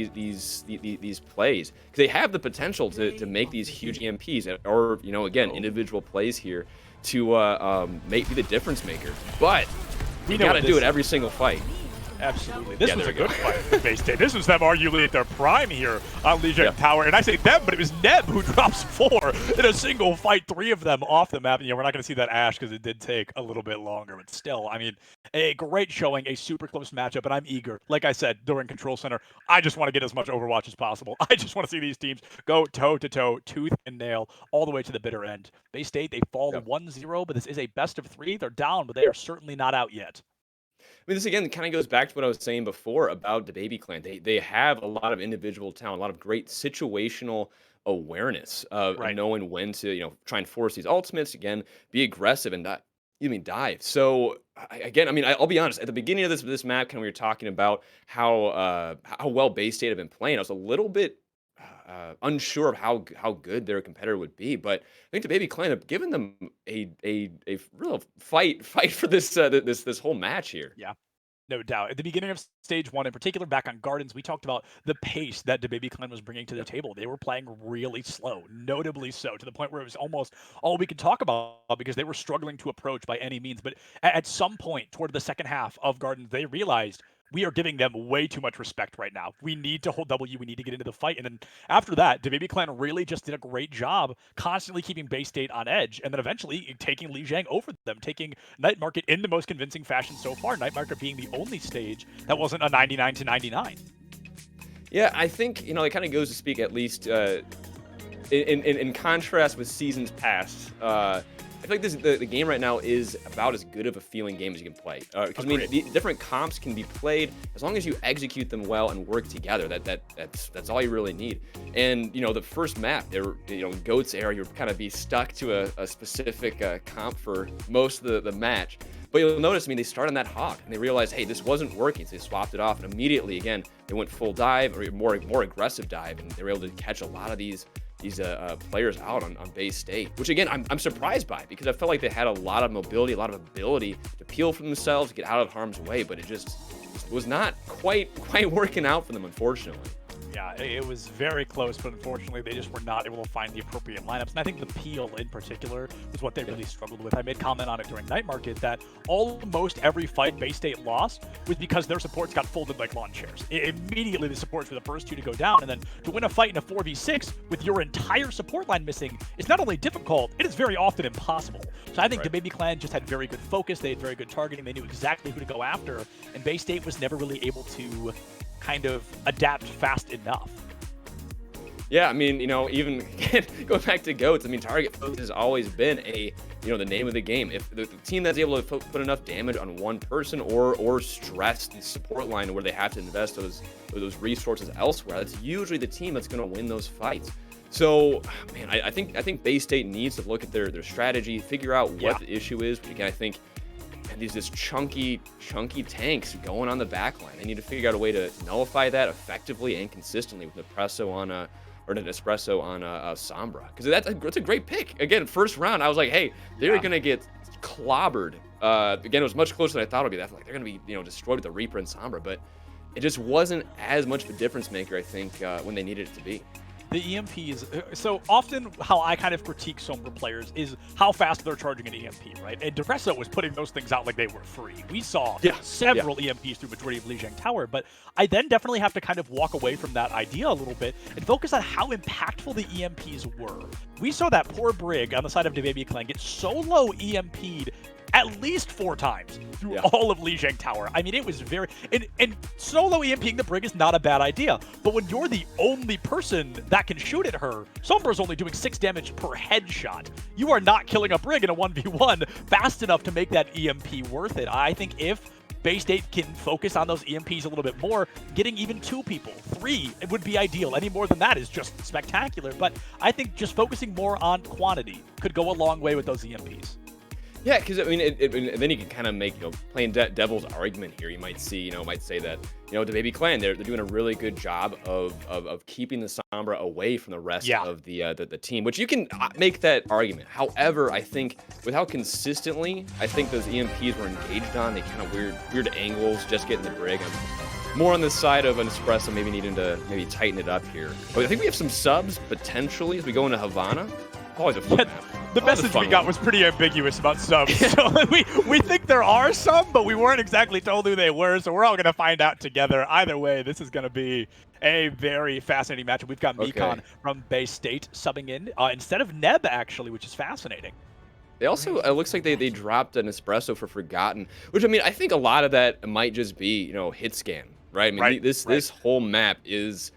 K: plays, because they have the potential to make these huge EMPs, or again, individual plays here to be the difference maker. But we got to do it every single fight.
J: Absolutely. This was a good fight for Bay State. This was them arguably at their prime here on Lijiang Tower. And I say them, but it was Neb who drops 4 in a single fight, 3 of them off the map. And we're not going to see that Ash because it did take a little bit longer. But still, I mean, a great showing, a super close matchup. And I'm eager. Like I said, during Control Center, I just want to get as much Overwatch as possible. I just want to see these teams go toe-to-toe, tooth and nail, all the way to the bitter end. Bay State, they fall 1-0, but this is a best of 3. They're down, but they are certainly not out yet.
K: mean, this again kind of goes back to what I was saying before about the Baby Clan. They have a lot of individual talent, a lot of great situational awareness of
J: Right.
K: knowing when to, try and force these ultimates again, be aggressive and not, dive. So again, I mean, I'll be honest. At the beginning of this map, kind of we were talking about how well Bay State have been playing. I was a little bit unsure of how good their competitor would be, but I think the Baby Clan have given them a real fight for this whole match here.
J: Yeah. No doubt. At the beginning of stage 1, in particular, back on Gardens, we talked about the pace that the Baby Clan was bringing to the table. They were playing really slow, notably so, to the point where it was almost all we could talk about because they were struggling to approach by any means. But at some point toward the second half of Gardens, they realized we are giving them way too much respect right now. We need to hold W. We need to get into the fight. And then after that, the Baby Clan really just did a great job constantly keeping Bay State on edge and then eventually taking Lijiang over them, taking Night Market in the most convincing fashion so far. Night Market being the only stage that wasn't a 99 to 99.
K: Yeah, I think, it kind of goes to speak at least in contrast with seasons past. I feel like the game right now is about as good of a feeling game as you can play. Because the different comps can be played as long as you execute them well and work together. That's all you really need. And the first map, Goat's era, you're kind of be stuck to a specific comp for most of the match. But you'll notice, they started on that hawk and they realized, hey, this wasn't working, so they swapped it off, and immediately again they went full dive or more aggressive dive, and they were able to catch a lot of these players out on Bay State, which again I'm surprised by, because I felt like they had a lot of mobility, a lot of ability to peel for themselves, get out of harm's way, but it just was not quite working out for them, unfortunately.
J: Yeah, it was very close, but unfortunately they just were not able to find the appropriate lineups. And I think the peel in particular was what they really struggled with. I made comment on it during Night Market that almost every fight Bay State lost was because their supports got folded like lawn chairs. Immediately the supports were the first two to go down, and then to win a fight in a 4v6 with your entire support line missing is not only difficult, it is very often impossible. So I think the Baby Clan just had very good focus, they had very good targeting, they knew exactly who to go after, and Bay State was never really able to kind of adapt fast enough.
K: Yeah, even going back to Goats, target focus has always been the name of the game. If the team that's able to put enough damage on one person or stress the support line where they have to invest those resources elsewhere, that's usually the team that's going to win those fights. So, man, I think Bay State needs to look at their strategy, figure out what the issue is. But again, I think these chunky tanks going on the back line. They need to figure out a way to nullify that effectively and consistently with an espresso on Sombra, because that's a great pick. Again, first round, I was like, hey, they're gonna get clobbered. Again, it was much closer than I thought it would be. I feel like they're gonna be destroyed with the Reaper and Sombra, but it just wasn't as much of a difference maker, I think, when they needed it to be.
J: The EMPs, so often how I kind of critique Sombra players is how fast they're charging an EMP, right? And Depresso was putting those things out like they were free. We saw several EMPs through majority of Lijiang Tower, but I then definitely have to kind of walk away from that idea a little bit and focus on how impactful the EMPs were. We saw that poor Brig on the side of the Baby Clan get so low EMP'd at least 4 times through all of Lijiang Tower. It was very... And solo EMPing the Brig is not a bad idea, but when you're the only person that can shoot at her, Sombra's only doing 6 damage per headshot. You are not killing a Brig in a 1v1 fast enough to make that EMP worth it. I think if Bay State can focus on those EMPs a little bit more, getting even 2 people, 3, it would be ideal. Any more than that is just spectacular, but I think just focusing more on quantity could go a long way with those EMPs.
K: Yeah, because and then you can kind of make playing devil's argument here. You might say that the Baby Clan they're doing a really good job of keeping the Sombra away from the rest of the team, which you can make that argument. However, I think with how consistently I think those EMPs were engaged on, they kind of weird angles, just getting the Brig. I'm more on the side of an Espresso, maybe needing to tighten it up here. But I think we have some subs potentially as we go into Havana. Always a fun map.
J: The message we got was pretty ambiguous about subs. So we think there are some, but we weren't exactly told who they were, so we're all going to find out together. Either way, this is going to be a very fascinating matchup. We've got Mekon from Bay State subbing in instead of Neb, actually, which is fascinating.
K: They also, it looks like they dropped an Espresso for Forgotten, which, I think a lot of that might just be, hit scan, right? This whole map is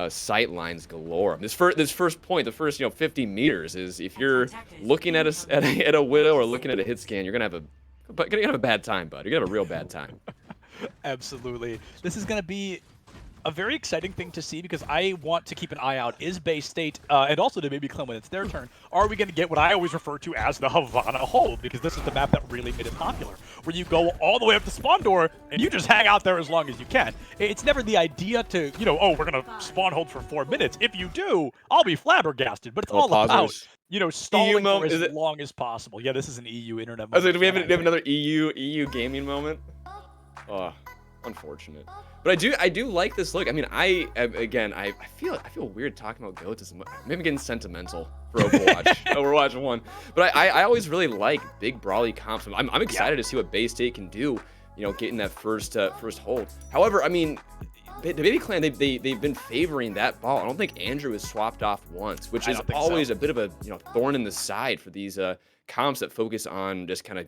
K: sight lines galore. This first point, the first 50 meters is if you're looking at a Widow or looking at a hit scan, you're gonna have But you're gonna have a bad time, bud. You're gonna have a real bad time.
J: Absolutely. This is going to be a very exciting thing to see because I want to keep an eye out. Is Bay State, and also to maybe Clem when it's their turn, are we going to get what I always refer to as the Havana hold? Because this is the map that really made it popular, where you go all the way up to spawn door and you just hang out there as long as you can. It's never the idea to, you know, oh, we're going to spawn hold for 4 minutes. If you do, I'll be flabbergasted. But it's all about, you know, stalling for as long as possible. Yeah, this is an EU internet moment.
K: Do we have another EU gaming moment? Oh, unfortunate. But I do like this look. I mean, I feel weird talking about goats. Maybe I'm getting sentimental for Overwatch, Overwatch 1. But I always really like big brawly comps. I'm excited to see what Bay State can do. You know, getting that first hold. However, I mean, the Baby Clan they've been favoring that ball. I don't think Andrew has swapped off once, which is always a bit of a thorn in the side for these comps that focus on just kind of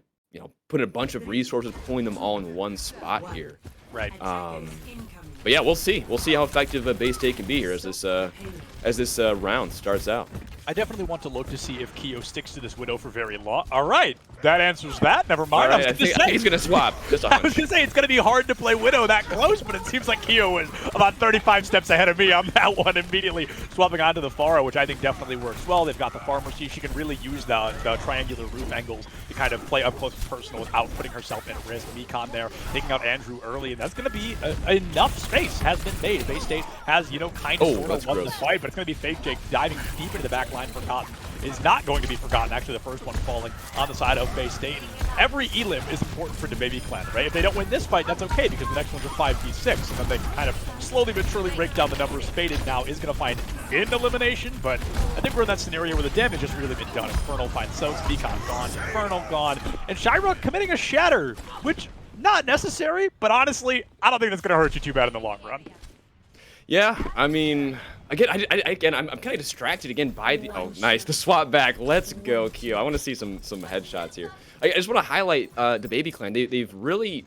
K: putting a bunch of resources, pulling them all in one spot here.
J: Right.
K: But yeah, we'll see. We'll see how effective Bay State can be here as this round starts out.
J: I definitely want to look to see if Keo sticks to this Widow for very long. All right, that answers that. Never mind.
K: Right, I think he's going to swap.
J: I was going to say, it's going to be hard to play Widow that close, but it seems like Keo was about 35 steps ahead of me on that one, immediately swapping onto the Pharah, which I think definitely works well. They've got the Pharmacy. She can really use the triangular roof angles to kind of play up close and personal without putting herself at risk. Mekon there, taking out Andrew early, and that's going to be enough space has been made. Bay State has, kind of sort of won the fight, but it's going to be Fake Jake diving deep into the back line. Forgotten is not going to be forgotten. Actually, the first one falling on the side of Bay State. Every elim is important for the Baby Clan, right? If they don't win this fight, that's okay, because the next one's a 5v6, and then they can kind of slowly but surely break down the numbers. Faded now is going to find in elimination, but I think we're in that scenario where the damage has really been done. Infernal finds Soaks, Mekon gone, Infernal gone, and Shira committing a shatter, which not necessary, but honestly, I don't think that's going to hurt you too bad in the long run.
K: Yeah, I mean, again, I'm kind of distracted again by the nice, the swap back. Let's go, Keo. I want to see some headshots here. I just want to highlight the Baby Clan. They've really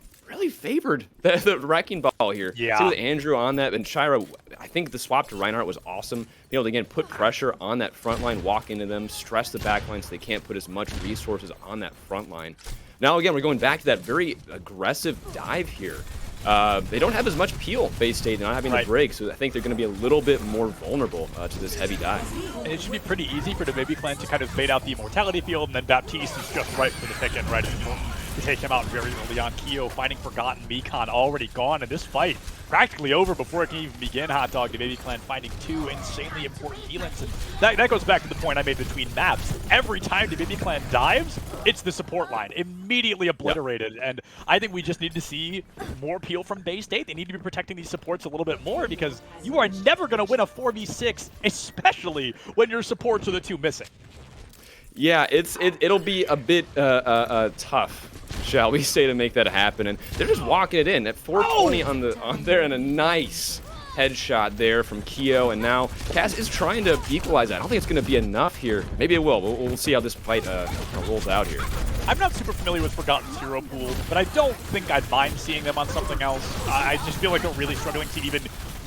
K: favored the wrecking ball here.
J: Yeah.
K: See with Andrew on that, and Shira, I think the swap to Reinhardt was awesome. Being able to, again, put pressure on that front line, walk into them, stress the back line so they can't put as much resources on that front line. Now, again, we're going back to that very aggressive dive here. They don't have as much peel, Bay State, not having to break, so I think they're going to be a little bit more vulnerable to this heavy dive.
J: And it should be pretty easy for the Baby Clan to kind of bait out the Immortality field, and then Baptiste is just right for the pick and right. It's important to take him out very early on. Keo finding Forgotten, Mekon already gone, and this fight practically over before it can even begin. Hot Dog, the Baby Clan finding two insanely important healings, and that goes back to the point I made between maps. Every time the Baby Clan dives, it's the support line immediately obliterated, and I think we just need to see more peel from Bay State. They need to be protecting these supports a little bit more, because you are never going to win a 4v6, especially when your supports are the two missing.
K: Yeah, it'll be a bit tough, shall we say, to make that happen. And they're just walking it in at 420 on there, and a nice headshot there from Keo. And now Cass is trying to equalize that. I don't think it's going to be enough here. Maybe it will. We'll see how this fight kind of rolls out here.
J: I'm not super familiar with Forgotten's hero pool, but I don't think I'd mind seeing them on something else. I just feel like they're really struggling to even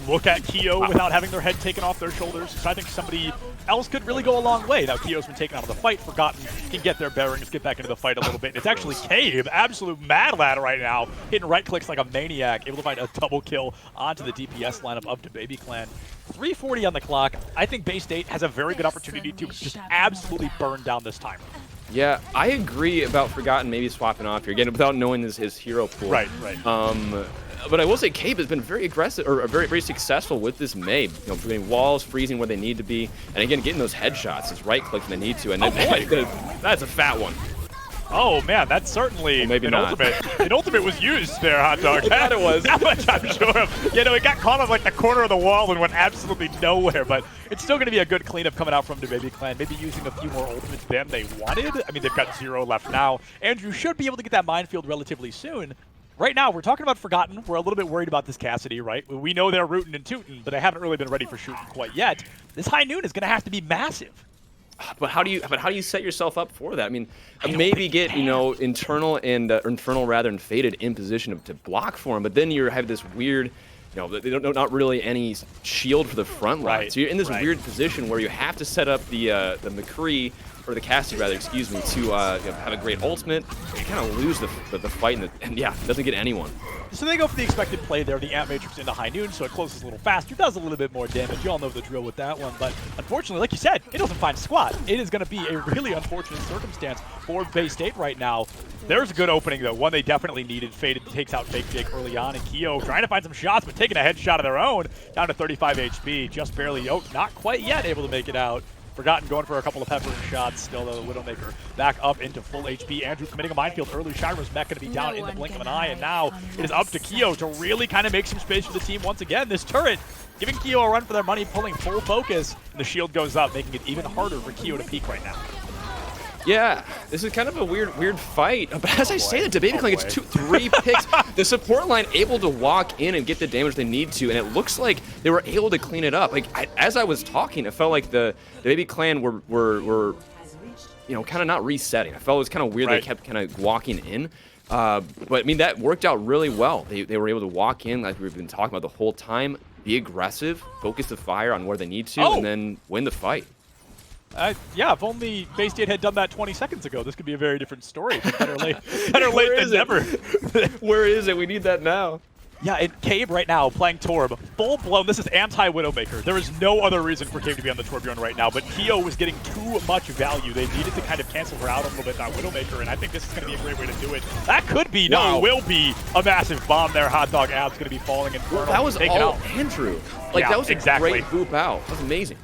J: look at Keo without having their head taken off their shoulders. So I think somebody else could really go a long way. Now Keo's been taken out of the fight. Forgotten can get their bearings, get back into the fight a little bit. And it's actually Cave, absolute mad lad right now, hitting right clicks like a maniac, able to find a double kill onto the DPS lineup of the Baby Clan. 3:40 on the clock. I think Bay State has a very good opportunity to just absolutely burn down this timer.
K: Yeah, I agree about Forgotten maybe swapping off here, again, without knowing his hero pool.
J: Right.
K: But I will say Cape has been very aggressive, or very successful with this Mei. Putting walls, freezing where they need to be, and again, getting those headshots, his right click when they need to, and that's a fat one.
J: Oh man, that's certainly an ultimate. An ultimate was used there, Hot Dog.
K: That it was.
J: That much I'm sure of. It got caught on like the corner of the wall and went absolutely nowhere, but it's still going to be a good cleanup coming out from the Baby Clan. Maybe using a few more ultimates than they wanted. I mean, they've got 0 left now. Andrew should be able to get that minefield relatively soon. Right now, we're talking about Forgotten. We're a little bit worried about this Cassidy, right? We know they're rooting and tooting, but they haven't really been ready for shooting quite yet. This high noon is going to have to be massive.
K: But how do you set yourself up for that? I mean, maybe get Internal and Infernal rather and Faded in position to block for him, but then you have this weird you know, they don't not really any shield for the front line.
J: Right,
K: So you're in this
J: right.
K: weird position where you have to set up the McCree, or the Cassie rather, excuse me, to you know, have a great ultimate. You kind of lose the fight, and yeah, doesn't get anyone.
J: So they go for the expected play there, the Ant Matrix into high noon, so it closes a little faster, does a little bit more damage. You all know the drill with that one, but unfortunately, like you said, it doesn't find a squad. It is going to be a really unfortunate circumstance for Bay State right now. There's a good opening, though, one they definitely needed. Faded takes out Fake Jake early on, and Keo trying to find some shots, but taking a headshot of their own, down to 35 HP, just barely, oh, not quite yet able to make it out. Forgotten going for a couple of peppering shots. Still, the Widowmaker back up into full HP. Andrew committing a minefield early. Shimer's mech going to be down in the blink of an eye. And now it is up to Keo to really kind of make some space for the team once again. This turret giving Keo a run for their money, pulling full focus. And the shield goes up, making it even harder for Keo to peek right now.
K: Yeah, this is kind of a weird fight. But as I say that, DeBabyClan gets 3 picks. The support line able to walk in and get the damage they need to, and it looks like they were able to clean it up. Like as I was talking, it felt like the DeBabyClan were you know, kind of not resetting. I felt it was kind of weird. They kept kind of walking in. But I mean, that worked out really well. They were able to walk in like we've been talking about the whole time, be aggressive, focus the fire on where they need to, and then win the fight.
J: Yeah, if only Bay State had done that 20 seconds ago, this could be a very different story. Better late than never.
K: Where is it? We need that now.
J: Yeah, and Cave right now playing Torb, full blown. This is anti-Widowmaker. There is no other reason for Cave to be on the Torbjorn right now, but Keo was getting too much value. They needed to kind of cancel her out a little bit on Widowmaker, and I think this is going to be a great way to do it. That could be, no, it will be a massive bomb there. Hot Dog Ab's going to be falling in.
K: Well, that was all Andrew. Like,
J: yeah,
K: that was a
J: exactly.
K: great boop out. That was amazing.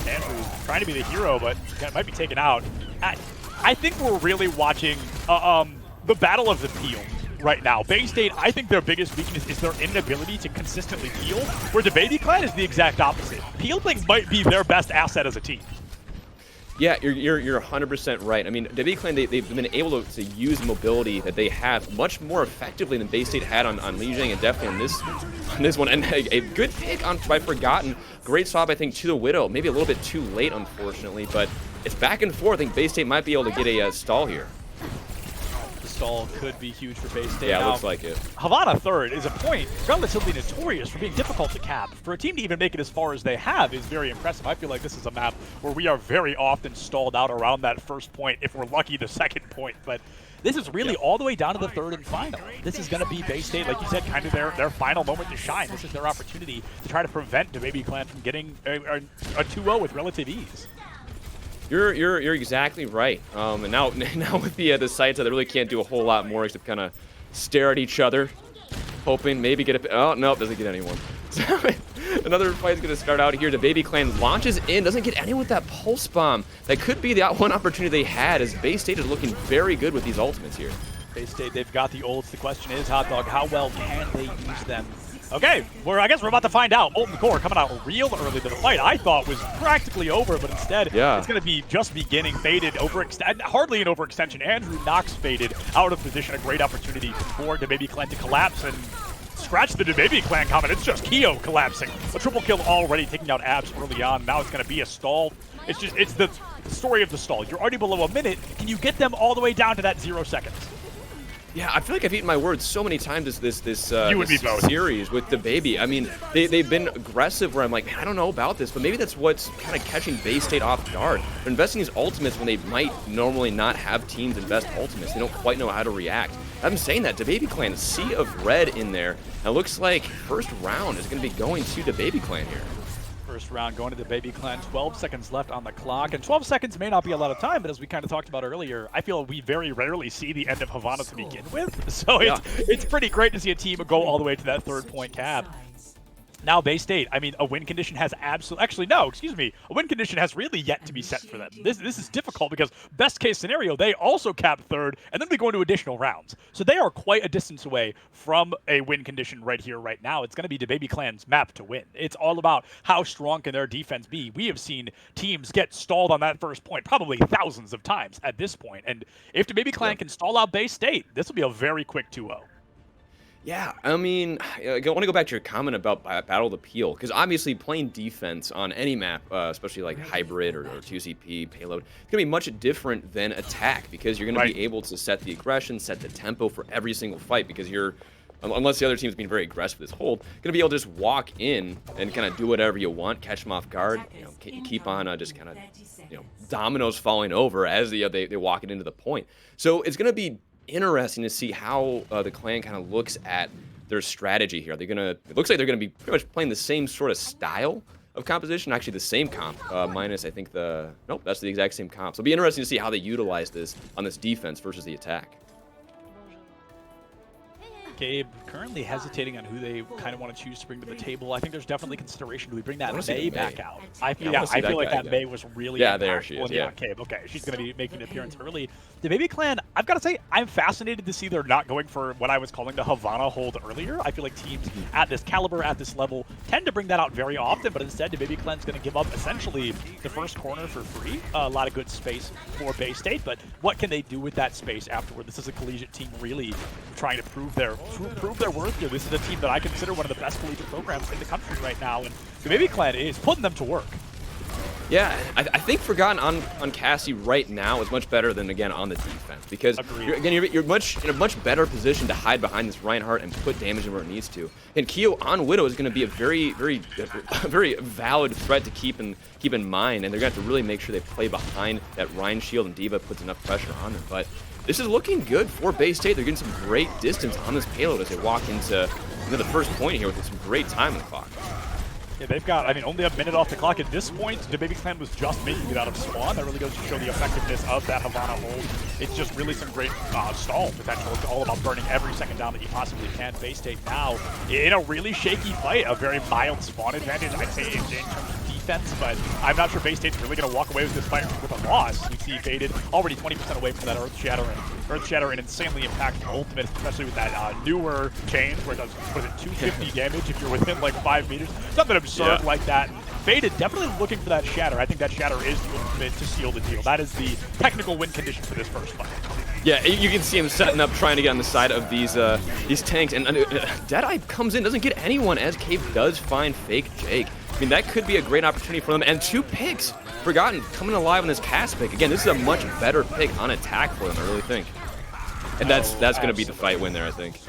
J: Andrew trying to be the hero, but might be taken out. I think we're really watching the battle of the peel right now. Bay State, I think their biggest weakness is their inability to consistently peel, where the DeBabyClan is the exact opposite. Peeling might be their best asset as a team.
K: Yeah, you're 100% right. I mean, DeBabyClan, they've been able to use mobility that they have much more effectively than Bay State had on Lijiang, and definitely on this one. And a good pick by Forgotten. Great swap, I think, to the Widow. Maybe a little bit too late, unfortunately, but it's back and forth. I think Bay State might be able to get a stall here.
J: The stall could be huge for Bay State.
K: Yeah,
J: now,
K: it looks like it.
J: Havana third is a point relatively notorious for being difficult to cap. For a team to even make it as far as they have is very impressive. I feel like this is a map where we are very often stalled out around that first point, if we're lucky the second point. But this is really all the way down to the third and final. This is going to be Bay State, like you said, kind of their final moment to shine. This is their opportunity to try to prevent DeBabyClan from getting a 2-0 with relative ease.
K: You're exactly right. And now with the sights, they really can't do a whole lot more except kind of stare at each other, hoping maybe get a. Oh no, doesn't get anyone. Another fight's gonna start out here. DeBabyClan launches in, doesn't get anyone with that pulse bomb. That could be the one opportunity they had, as Bay State is looking very good with these ultimates here.
J: Bay State, they've got the ults. The question is, Hot Dog, how well can they use them? Okay, I guess we're about to find out. Ult and Core coming out real early to the fight. I thought was practically over, but instead it's going to be just beginning. Faded, hardly an overextension. Andrew Knox faded out of position. A great opportunity for DeBabyClan to collapse and scratch the DeBabyClan comment. It's just Keo collapsing. A triple kill already, taking out Abs early on. Now it's going to be a stall. It's the story of the stall. You're already below a minute. Can you get them all the way down to that 0 seconds?
K: Yeah, I feel like I've eaten my words so many times this
J: both.
K: series with DeBaby. I mean, they've been aggressive where I'm like, man, I don't know about this, but maybe that's what's kind of catching Bay State off guard. They're investing these ultimates when they might normally not have teams invest ultimates. They don't quite know how to react. I'm saying that DeBabyClan, sea of red in there. And it looks like first round is going to be going to DeBabyClan here.
J: First round going to DeBabyClan, 12 seconds left on the clock, and 12 seconds may not be a lot of time, but as we kind of talked about earlier, I feel we very rarely see the end of Havana to begin with, so it's pretty great to see a team go all the way to that 3rd point cap. Now Bay State, I mean, a win condition has a win condition has really yet to be set for them. This is difficult because best case scenario, they also cap 3rd, and then we go into additional rounds. So they are quite a distance away from a win condition right here, right now. It's going to be DeBabyClan's map to win. It's all about how strong can their defense be. We have seen teams get stalled on that first point probably thousands of times at this point, and if DeBabyClan can stall out Bay State, this will be a very quick 2-0.
K: Yeah, I mean, I want to go back to your comment about Battle of the Peel, because obviously playing defense on any map, especially like hybrid or 2CP payload, it's going to be much different than attack, because you're going to be able to set the aggression, set the tempo for every single fight, because you're unless the other team's being very aggressive with this hold, going to be able to just walk in and kind of do whatever you want, catch them off guard, keep on just kind of, dominoes falling over as they walk it into the point. So it's going to be interesting to see how the clan kind of looks at their strategy here. It looks like they're going to be pretty much playing the same sort of style of composition, actually the same comp, minus I think nope, that's the exact same comp. So it'll be interesting to see how they utilize this on this defense versus the attack.
J: Gabe currently hesitating on who they kind of want to choose to bring to the table. I think there's definitely consideration. Do we bring that May back out? I feel like that May was really
K: there she is. Yeah,
J: Gabe. Okay, she's going to be making an appearance early. The Baby Clan, I've got to say, I'm fascinated to see they're not going for what I was calling the Havana hold earlier. I feel like teams at this caliber, at this level, tend to bring that out very often, but instead the Baby Clan's going to give up essentially the first corner for free. A lot of good space for Bay State, but what can they do with that space afterward? This is a collegiate team really trying to prove their worth here. This is a team that I consider one of the best collegiate programs in the country right now, and the Baby Clan is putting them to work.
K: Yeah, I think Forgotten on Cassie right now is much better than, again, on the defense. Because, you're in a much better position to hide behind this Reinhardt and put damage in where it needs to. And Keo on Widow is going to be a very valid threat to keep in mind. And they're going to have to really make sure they play behind that Rein shield, and D.Va puts enough pressure on them. But this is looking good for Bay State. They're getting some great distance on this payload as they walk into the first point here with some great time on the clock.
J: Yeah, they've got, only a minute off the clock at this point. The Baby Clan was just making it out of spawn. That really goes to show the effectiveness of that Havana hold. It's just really some great stall potential. It's all about burning every second down that you possibly can. Bay State now in a really shaky fight, a very mild spawn advantage, I'd say, in terms of defense, but I'm not sure Bay State's really going to walk away with this fight with a loss. We see Faded already 20% away from that Earth Shatter, and insanely impactful ultimate, especially with that newer change where it does, 250 damage if you're within like 5 meters. Something absurd like that. Faded definitely looking for that Shatter. I think that Shatter is the ultimate to seal the deal. That is the technical win condition for this first fight.
K: Yeah, you can see him setting up, trying to get on the side of these tanks, and Deadeye comes in, doesn't get anyone as Cave does find Fake Jake. That could be a great opportunity for them, and 2 picks. Forgotten coming alive on this cast pick. Again, this is a much better pick on attack for them, I really think. And that's going to be the fight win there, I think.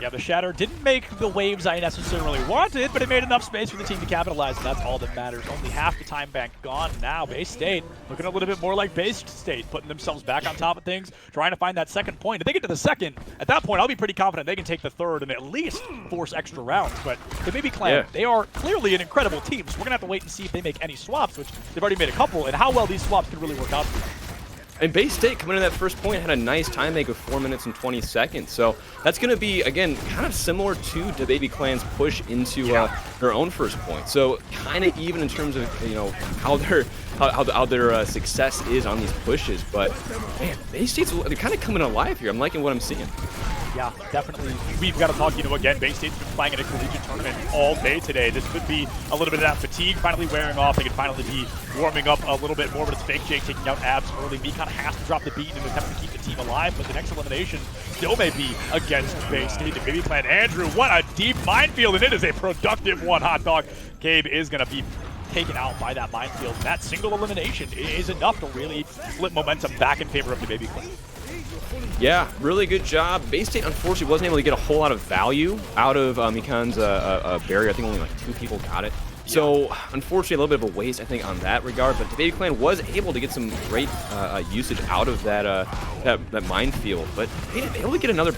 J: Yeah, the Shatter didn't make the waves I necessarily wanted, but it made enough space for the team to capitalize, and that's all that matters. Only half the time bank gone now. Bay State looking a little bit more like Bay State, putting themselves back on top of things, trying to find that second point. If they get to the second, at that point, I'll be pretty confident they can take the third and at least force extra rounds. But the Baby Clan, they are clearly an incredible team, so we're going to have to wait and see if they make any swaps, which they've already made a couple, and how well these swaps can really work out for them.
K: And Bay State coming into that first point had a nice time make of 4 minutes and 20 seconds. So that's going to be, again, kind of similar to the Baby Clan's push into their own first point. So kind of even in terms of, how their success is on these pushes. But, man, Bay State's, they're kind of coming alive here. I'm liking what I'm seeing.
J: Yeah, definitely. We've got to talk, again, Bay State's been playing in a collegiate tournament all day today. This could be a little bit of that fatigue finally wearing off. They could finally be warming up a little bit more, but it's Fake Jake taking out Abs early. Me kind of has to drop the beat in an attempt to keep the team alive, but the next elimination still may be against Bay State. The Baby Clan, Andrew, what a deep minefield, and it is a productive one, Hot Dog. Gabe is going to be taken out by that minefield. That single elimination is enough to really flip momentum back in favor of the Baby Clan.
K: Yeah, really good job. Bay State, unfortunately, wasn't able to get a whole lot of value out of Mikan's barrier. I think only like 2 people got it. So, unfortunately, a little bit of a waste, I think, on that regard. But the Baby Clan was able to get some great usage out of that minefield. But they able to get another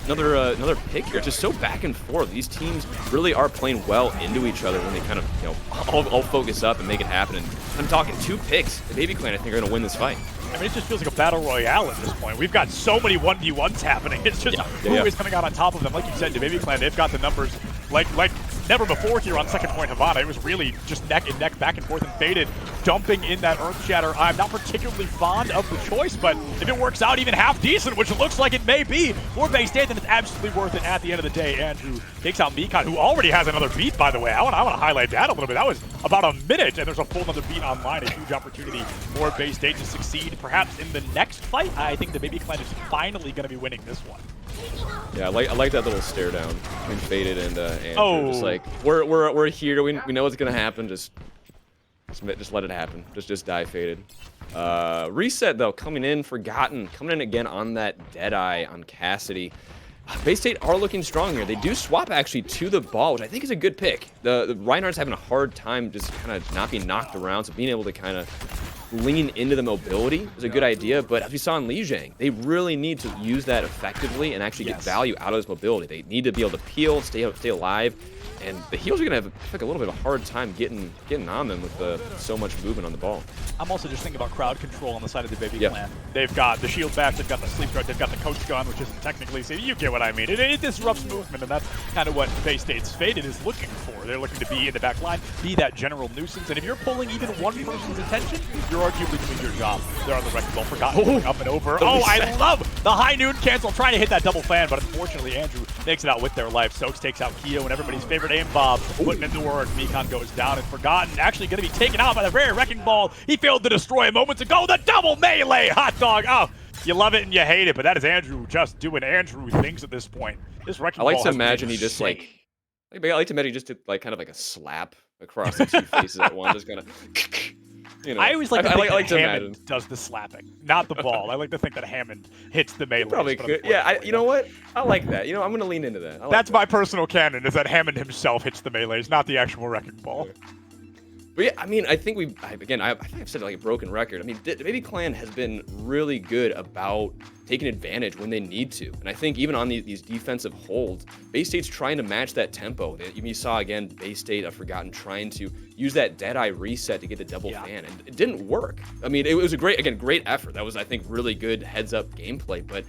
K: pick here. It's just so back and forth. These teams really are playing well into each other when they kind of, all focus up and make it happen. And I'm talking 2 picks. The Baby Clan, I think, are going to win this fight.
J: It just feels like a battle royale at this point. We've got so many 1v1s happening. It's just who is coming out on top of them. Like you said, the Baby Clan, they've got the numbers like never before here on second point Havana. It was really just neck and neck, back and forth, and Faded dumping in that Earth Shatter. I'm not particularly fond of the choice, but if it works out even half decent, which it looks like it may be for Bay State, then it's absolutely worth it at the end of the day. Andrew takes out Mikan, who already has another beat, by the way. I want to highlight that a little bit. That was about a minute, and there's a full another beat online. A huge opportunity for Bay State to succeed, perhaps in the next fight. I think the Baby Clan is finally going to be winning this one.
K: Yeah, I like that little stare down between Faded and Andrew. Just like we're here. We know what's gonna happen. Just let it happen. Just die, Faded. Reset though coming in, Forgotten coming in again on that Deadeye on Cassidy. Bay State are looking strong here. They do swap actually to the ball, which I think is a good pick. The Reinhardt's having a hard time just kind of not being knocked around, so being able to kind of lean into the mobility is a good idea. But as we saw in Lijiang, they really need to use that effectively and actually get value out of this mobility. They need to be able to peel, stay alive. And the heels are going to have like a little bit of a hard time getting on them with so much movement on the ball.
J: I'm also just thinking about crowd control on the side of the Baby Clan. They've got the shield back, they've got the sleep guard, they've got the coach gun, which isn't technically safe. You get what I mean. It disrupts movement, and that's kind of what Bay State's Faded is looking for. They're looking to be in the back line, be that general nuisance, and if you're pulling even one person's attention, you're arguably doing your job. They're on the wrecking ball, Forgotten going up and over. Oh, I love the high noon cancel, trying to hit that double fan, but unfortunately Andrew makes it out with their life. Stokes takes out Keo and everybody's favorite aim Bob, putting in the work. Mekon goes down, and Forgotten actually going to be taken out by the very wrecking ball. He failed to destroy moments ago. The double melee hot dog. Oh, you love it and you hate it, but that is Andrew just doing Andrew things at this point. This wrecking ball.
K: I like to imagine he just I like to imagine he just did like kind of like a slap across the two faces at once, just kind of. You know,
J: I always like to think that
K: to
J: Hammond
K: imagine.
J: does the slapping, not the ball. I like to think that Hammond hits the melee.
K: Probably could. Yeah, you know what? I like that. You know, I'm going to lean into that.
J: That's my personal canon, is that Hammond himself hits the melees, not the actual wrecking ball.
K: But yeah, I mean, I think I think I've said like a broken record. I mean, the Baby Clan has been really good about taking advantage when they need to. And I think even on these defensive holds, Bay State's trying to match that tempo. You saw, again, Bay State, I've forgotten, trying to use that Deadeye reset to get the double fan. And it didn't work. I mean, it was a great effort. That was, I think, really good heads-up gameplay. But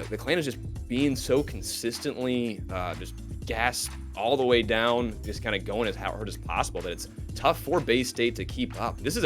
K: the Clan is just being so consistently just gas all the way down, just kind of going as hard as possible, that it's tough for Bay State to keep up. This is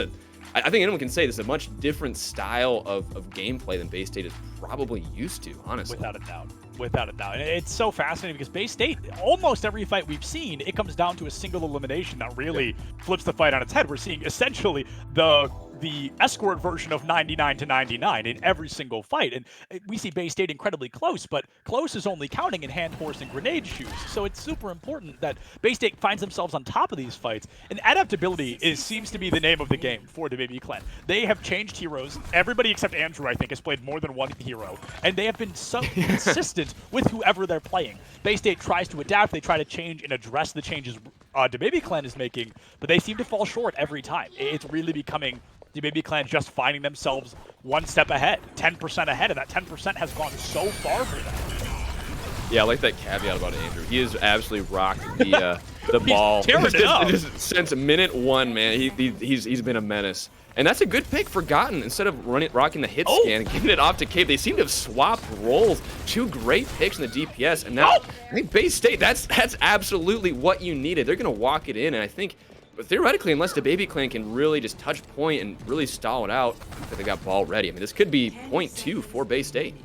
K: I think anyone can say this is a much different style of gameplay than Bay State is probably used to, honestly.
J: Without a doubt. Without a doubt. And it's so fascinating because Bay State, almost every fight we've seen, it comes down to a single elimination that really flips the fight on its head. We're seeing essentially the escort version of 99 to 99 in every single fight. And we see Bay State incredibly close, but close is only counting in hand, horse, and grenade shoes. So it's super important that Bay State finds themselves on top of these fights. And adaptability seems to be the name of the game for the Baby Clan. They have changed heroes. Everybody except Andrew, I think, has played more than one hero. And they have been so consistent with whoever they're playing. Bay State tries to adapt, they try to change and address the changes the Baby Clan is making, but they seem to fall short every time. It's really becoming the Baby Clan just finding themselves one step ahead, 10% ahead, and that 10% has gone so far for them.
K: Yeah, I like that caveat about Andrew. He has absolutely rocked the ball. Just since minute one, man. He's been a menace. And that's a good pick, Forgotten. Instead of rocking the hit scan and giving it off to Cave, they seem to have swapped roles. Two great picks in the DPS. And now, I think Bay State, that's absolutely what you needed. They're going to walk it in. And I think, theoretically, unless the Baby Clan can really just touch point and really stall it out, I think they got ball ready. I mean, this could be point 2 for Bay State.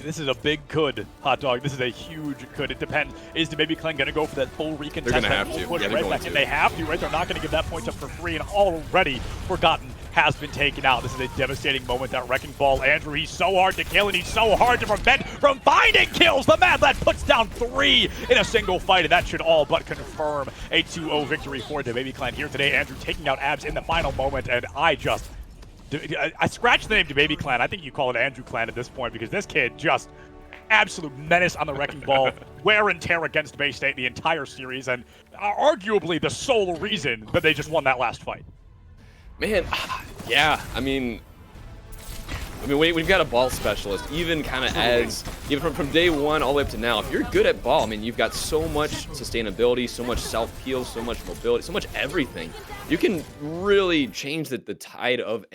J: This is a big could, Hot Dog. This is a huge could. It depends. Is the Baby Clan going to go for that full recontest?
K: They're going to have to. Yeah, they're going to.
J: And they have to, right? They're not going to give that point up for free, and already Forgotten has been taken out. This is a devastating moment. That wrecking ball, Andrew, he's so hard to kill, and he's so hard to prevent from finding kills. The Mad Lad puts down 3 in a single fight, and that should all but confirm a 2-0 victory for the Baby Clan here today. Andrew taking out Abs in the final moment, and I scratched the name to Baby Clan. I think you call it Andrew Clan at this point, because this kid just absolute menace on the wrecking ball, wear and tear against Bay State the entire series, and arguably the sole reason that they just won that last fight.
K: Man, yeah, I mean, we've got a ball specialist, even kind of even from day one all the way up to now. If you're good at ball, I mean, you've got so much sustainability, so much self-peel, so much mobility, so much everything. You can really change the tide of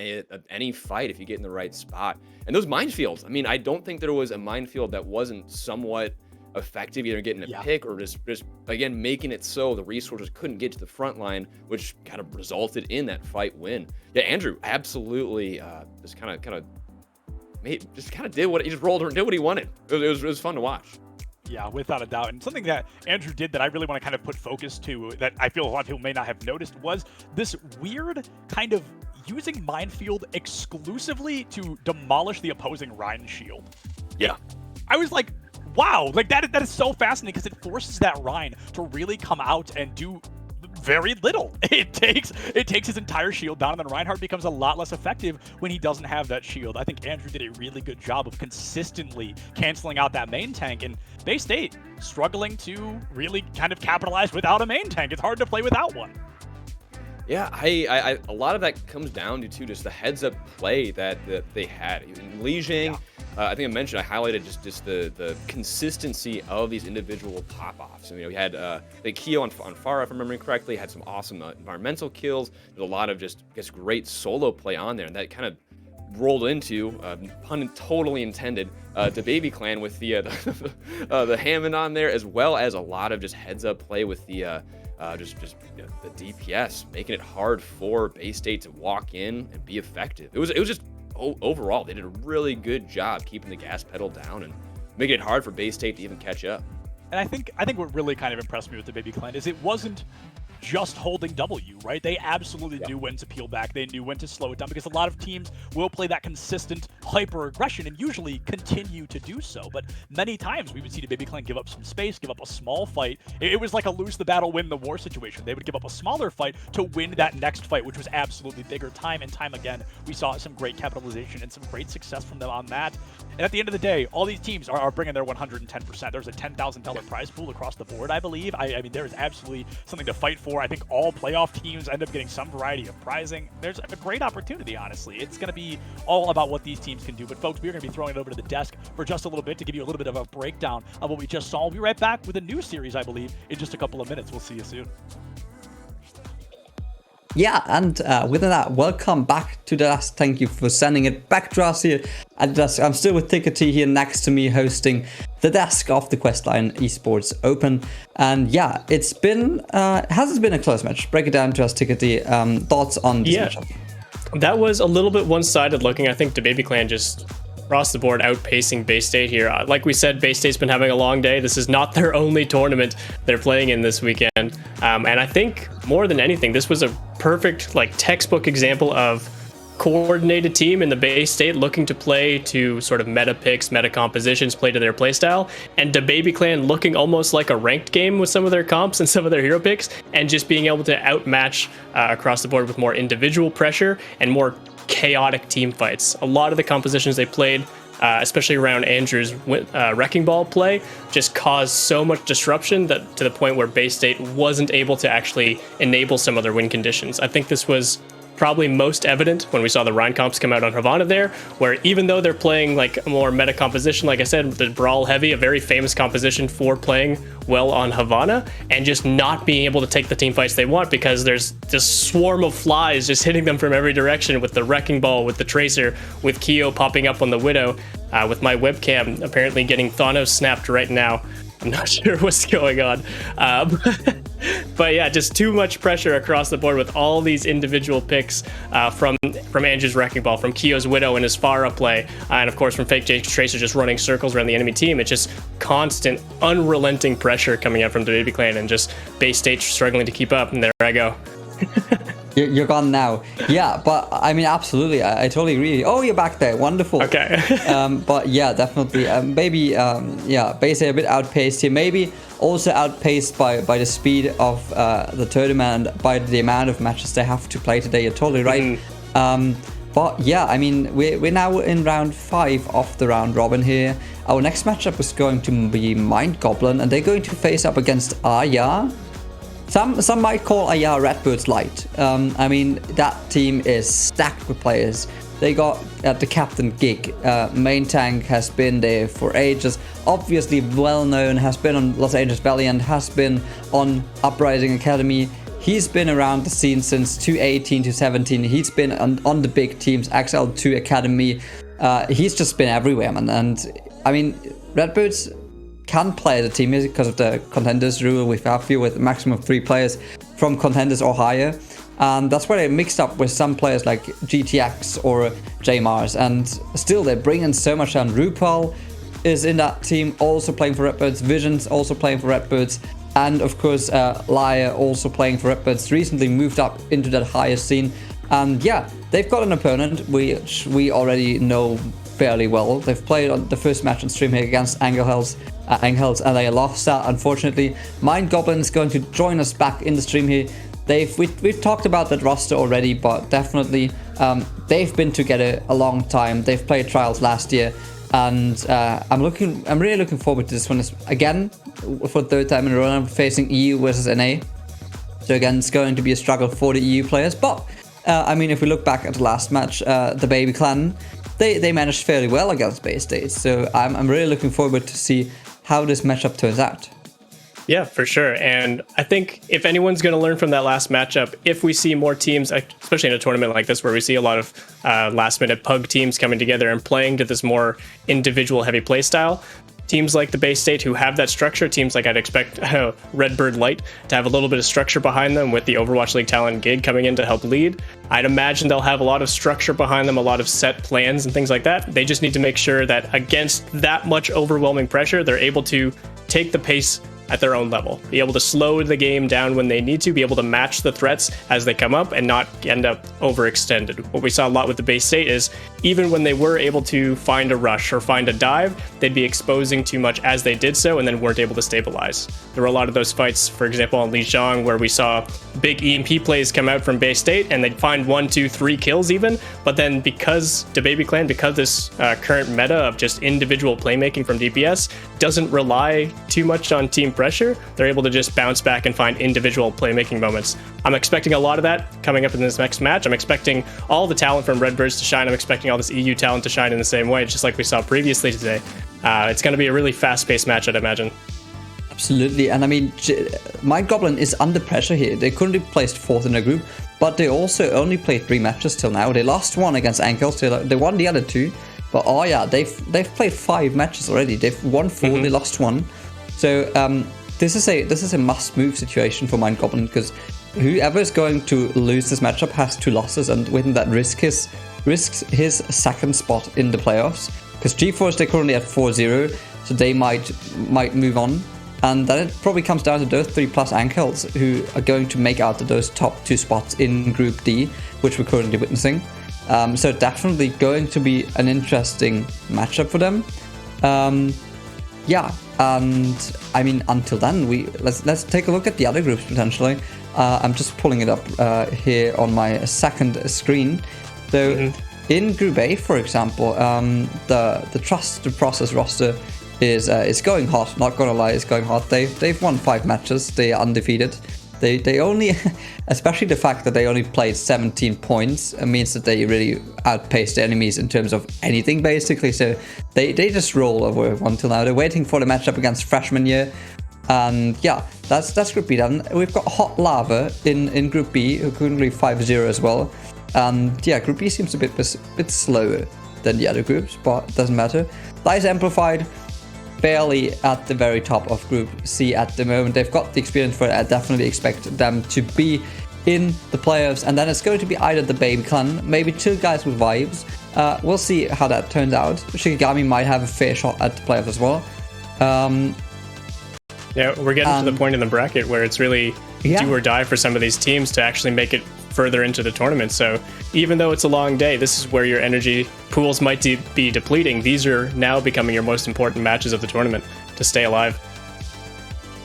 K: any fight if you get in the right spot. And those minefields, I mean, I don't think there was a minefield that wasn't somewhat effective, either getting a pick or just again making it so the resources couldn't get to the front line, which kind of resulted in that fight win. Yeah, Andrew absolutely just kind of did what he just rolled and did what he wanted. It was fun to watch.
J: Yeah, without a doubt. And something that Andrew did that I really want to kind of put focus to, that I feel a lot of people may not have noticed, was this weird kind of using Minefield exclusively to demolish the opposing Rhine shield.
K: Yeah.
J: I was like, wow, like that is so fascinating, because it forces that Rhine to really come out and do very little. It takes his entire shield down, and then Reinhardt becomes a lot less effective when he doesn't have that shield. I think Andrew did a really good job of consistently canceling out that main tank, and Bay State struggling to really kind of capitalize without a main tank. It's hard to play without one.
K: Yeah, I a lot of that comes down to just the heads-up play that they had. In Li Jing, I think I mentioned, I highlighted just the consistency of these individual pop-offs. You know, we had like Keo on Pharah, if I'm remembering correctly, had some awesome environmental kills. There's a lot of just, I guess, great solo play on there, and that kind of rolled into, pun totally intended, to Baby Clan with the Hammond on there, as well as a lot of just heads-up play with the just you know, the DPS, making it hard for Bay State to walk in and be effective. It was just overall, they did a really good job keeping the gas pedal down and making it hard for Bay State to even catch up.
J: And I think what really kind of impressed me with the Baby Clan is it wasn't just holding W, right? They absolutely knew when to peel back. They knew when to slow it down, because a lot of teams will play that consistent hyper aggression and usually continue to do so. But many times we would see the Baby Clan give up some space, give up a small fight. It was like a lose the battle, win the war situation. They would give up a smaller fight to win that next fight, which was absolutely bigger. Time and time again, we saw some great capitalization and some great success from them on that. And at the end of the day, all these teams are bringing their 110%. There's a $10,000 prize pool across the board, I believe. I mean, there is absolutely something to fight for. I think all playoff teams end up getting some variety of prizing. There's a great opportunity, honestly. It's going to be all about what these teams can do. But folks, we're going to be throwing it over to the desk for just a little bit to give you a little bit of a breakdown of what we just saw. We'll be right back with a new series, I believe, in just a couple of minutes. We'll see you soon.
C: Yeah, and with that, welcome back to the desk. Thank you for sending it back to us here at the desk. I'm still with Tickety here next to me, hosting the desk of the Questline Esports Open. And yeah, it's been, has it been a close match? Break it down to us, Tickety. Thoughts on this matchup?
F: That was a little bit one-sided looking. I think the Baby Clan just across the board outpacing Bay State here. Like we said, Bay State's been having a long day. This is not their only tournament they're playing in this weekend. And I think more than anything, this was a perfect, like, textbook example of coordinated team in the Bay State looking to play to sort of meta picks, meta compositions, play to their playstyle, and the Baby Clan looking almost like a ranked game with some of their comps and some of their hero picks, and just being able to outmatch across the board with more individual pressure and more chaotic team fights. A lot of the compositions they played, especially around Andrew's Wrecking Ball play, just caused so much disruption that to the point where Bay State wasn't able to actually enable some of their win conditions. I think this was probably most evident when we saw the Rhine comps come out on Havana there, where even though they're playing like a more meta composition, like I said, the Brawl Heavy, a very famous composition for playing well on Havana, and just not being able to take the team fights they want because there's this swarm of flies just hitting them from every direction with the Wrecking Ball, with the Tracer, with Keo popping up on the Widow, with my webcam apparently getting Thanos snapped right now. I'm not sure what's going on. But yeah, just too much pressure across the board with all these individual picks from Andrew's Wrecking Ball, from Keo's Widow and his Pharah play, and of course from Fake Jake's Tracer just running circles around the enemy team. It's just constant, unrelenting pressure coming out from the Baby Clan, and just Bay State struggling to keep up. And there I go.
C: You're gone now. Yeah, but I mean, absolutely. I totally agree. Oh, you're back there. Wonderful.
F: Okay.
C: But yeah, definitely. Maybe, basically a bit outpaced here. Maybe also outpaced by the speed of the tournament and by the amount of matches they have to play today. You're totally right. But yeah, I mean, we're now in round 5 of the round robin here. Our next matchup is going to be Mind Goblin, and they're going to face up against Aya. Some might call Aya Redbirds light. I mean, that team is stacked with players. They got the captain gig. Main tank has been there for ages. Obviously well known, has been on Los Angeles Valiant, has been on Uprising Academy. He's been around the scene since 2018 to 17. He's been on the big teams, XL2 Academy. He's just been everywhere, man. And I mean, Redbirds can play as a team because of the contenders rule with Alfie, with a maximum of 3 players from contenders or higher. And that's why they mixed up with some players like GTX or JMars, and still they bring in so much. And RuPaul is in that team, also playing for Redbirds. Visions also playing for Redbirds, and of course Liar also playing for Redbirds. Recently moved up into that higher scene, and yeah, they've got an opponent which we already know fairly well. They've played on the first match on stream here against Angels, and they lost that, unfortunately. Mind Goblin's going to join us back in the stream here. we've talked about that roster already, but definitely they've been together a long time. They've played Trials last year, and I'm really looking forward to this one again for the third time in a row. I'm facing EU versus NA, so again it's going to be a struggle for the EU players. But I mean, if we look back at the last match, the Baby Clan, they managed fairly well against Bay State. So I'm really looking forward to see how this matchup turns out.
F: Yeah, for sure. And I think if anyone's going to learn from that last matchup, if we see more teams, especially in a tournament like this where we see a lot of last-minute pug teams coming together and playing to this more individual-heavy play style, teams like the Bay State who have that structure, teams like I'd expect Redbird Light to have a little bit of structure behind them with the Overwatch League talent Gig coming in to help lead. I'd imagine they'll have a lot of structure behind them, a lot of set plans and things like that. They just need to make sure that against that much overwhelming pressure, they're able to take the pace at their own level, be able to slow the game down when they need to, be able to match the threats as they come up and not end up overextended. What we saw a lot with the Bay State is even when they were able to find a rush or find a dive, they'd be exposing too much as they did so and then weren't able to stabilize. There were a lot of those fights, for example, on Lijiang, where we saw big EMP plays come out from Bay State and they'd find 1, 2, 3 kills even, but then because the Baby Clan, because this current meta of just individual playmaking from DPS doesn't rely too much on team pressure, they're able to just bounce back and find individual playmaking moments. I'm expecting a lot of that coming up in this next match. I'm expecting all the talent from Redbirds to shine. I'm expecting all this EU talent to shine in the same way, just like we saw previously today. It's going to be a really fast-paced match, I'd imagine.
C: Absolutely, and I mean, Mind Goblin is under pressure here. They currently placed 4th in their group, but they also only played 3 matches till now. They lost 1 against Ankles, they won the other 2, but oh yeah, they've played 5 matches already. They've won 4, they lost 1. So this is a must-move situation for Mind Goblin, because whoever is going to lose this matchup has 2 losses, and with that risks his second spot in the playoffs. Because GeForce, they're currently at 4-0, so they might move on. And then it probably comes down to those 3+ Ankles who are going to make out those top 2 spots in Group D, which we're currently witnessing. So definitely going to be an interesting matchup for them. Yeah, and I mean, until then, let's take a look at the other groups potentially. I'm just pulling it up here on my second screen. So in Group A, for example, the Trust the Process roster is going hot. Not gonna lie, it's going hot. They've won 5 matches. They are undefeated. They only, especially the fact that they only played 17 points, means that they really outpaced the enemies in terms of anything, basically. So they just roll over until now. They're waiting for the matchup against Freshman Year. And yeah, that's Group B done. We've got Hot Lava in Group B, who currently 5-0 as well. And yeah, Group B seems a bit slower than the other groups, but it doesn't matter. Lies Amplified, barely at the very top of Group C at the moment. They've got the experience for it. I definitely expect them to be in the playoffs, and then it's going to be either the Baby Clan, maybe 2 guys with vibes. We'll see how that turns out. Shikigami might have a fair shot at the playoffs as well.
F: Yeah, we're getting to the point in the bracket where it's really do or die for some of these teams to actually make it further into the tournament. So even though it's a long day, this is where your energy pools might be depleting. These are now becoming your most important matches of the tournament to stay alive.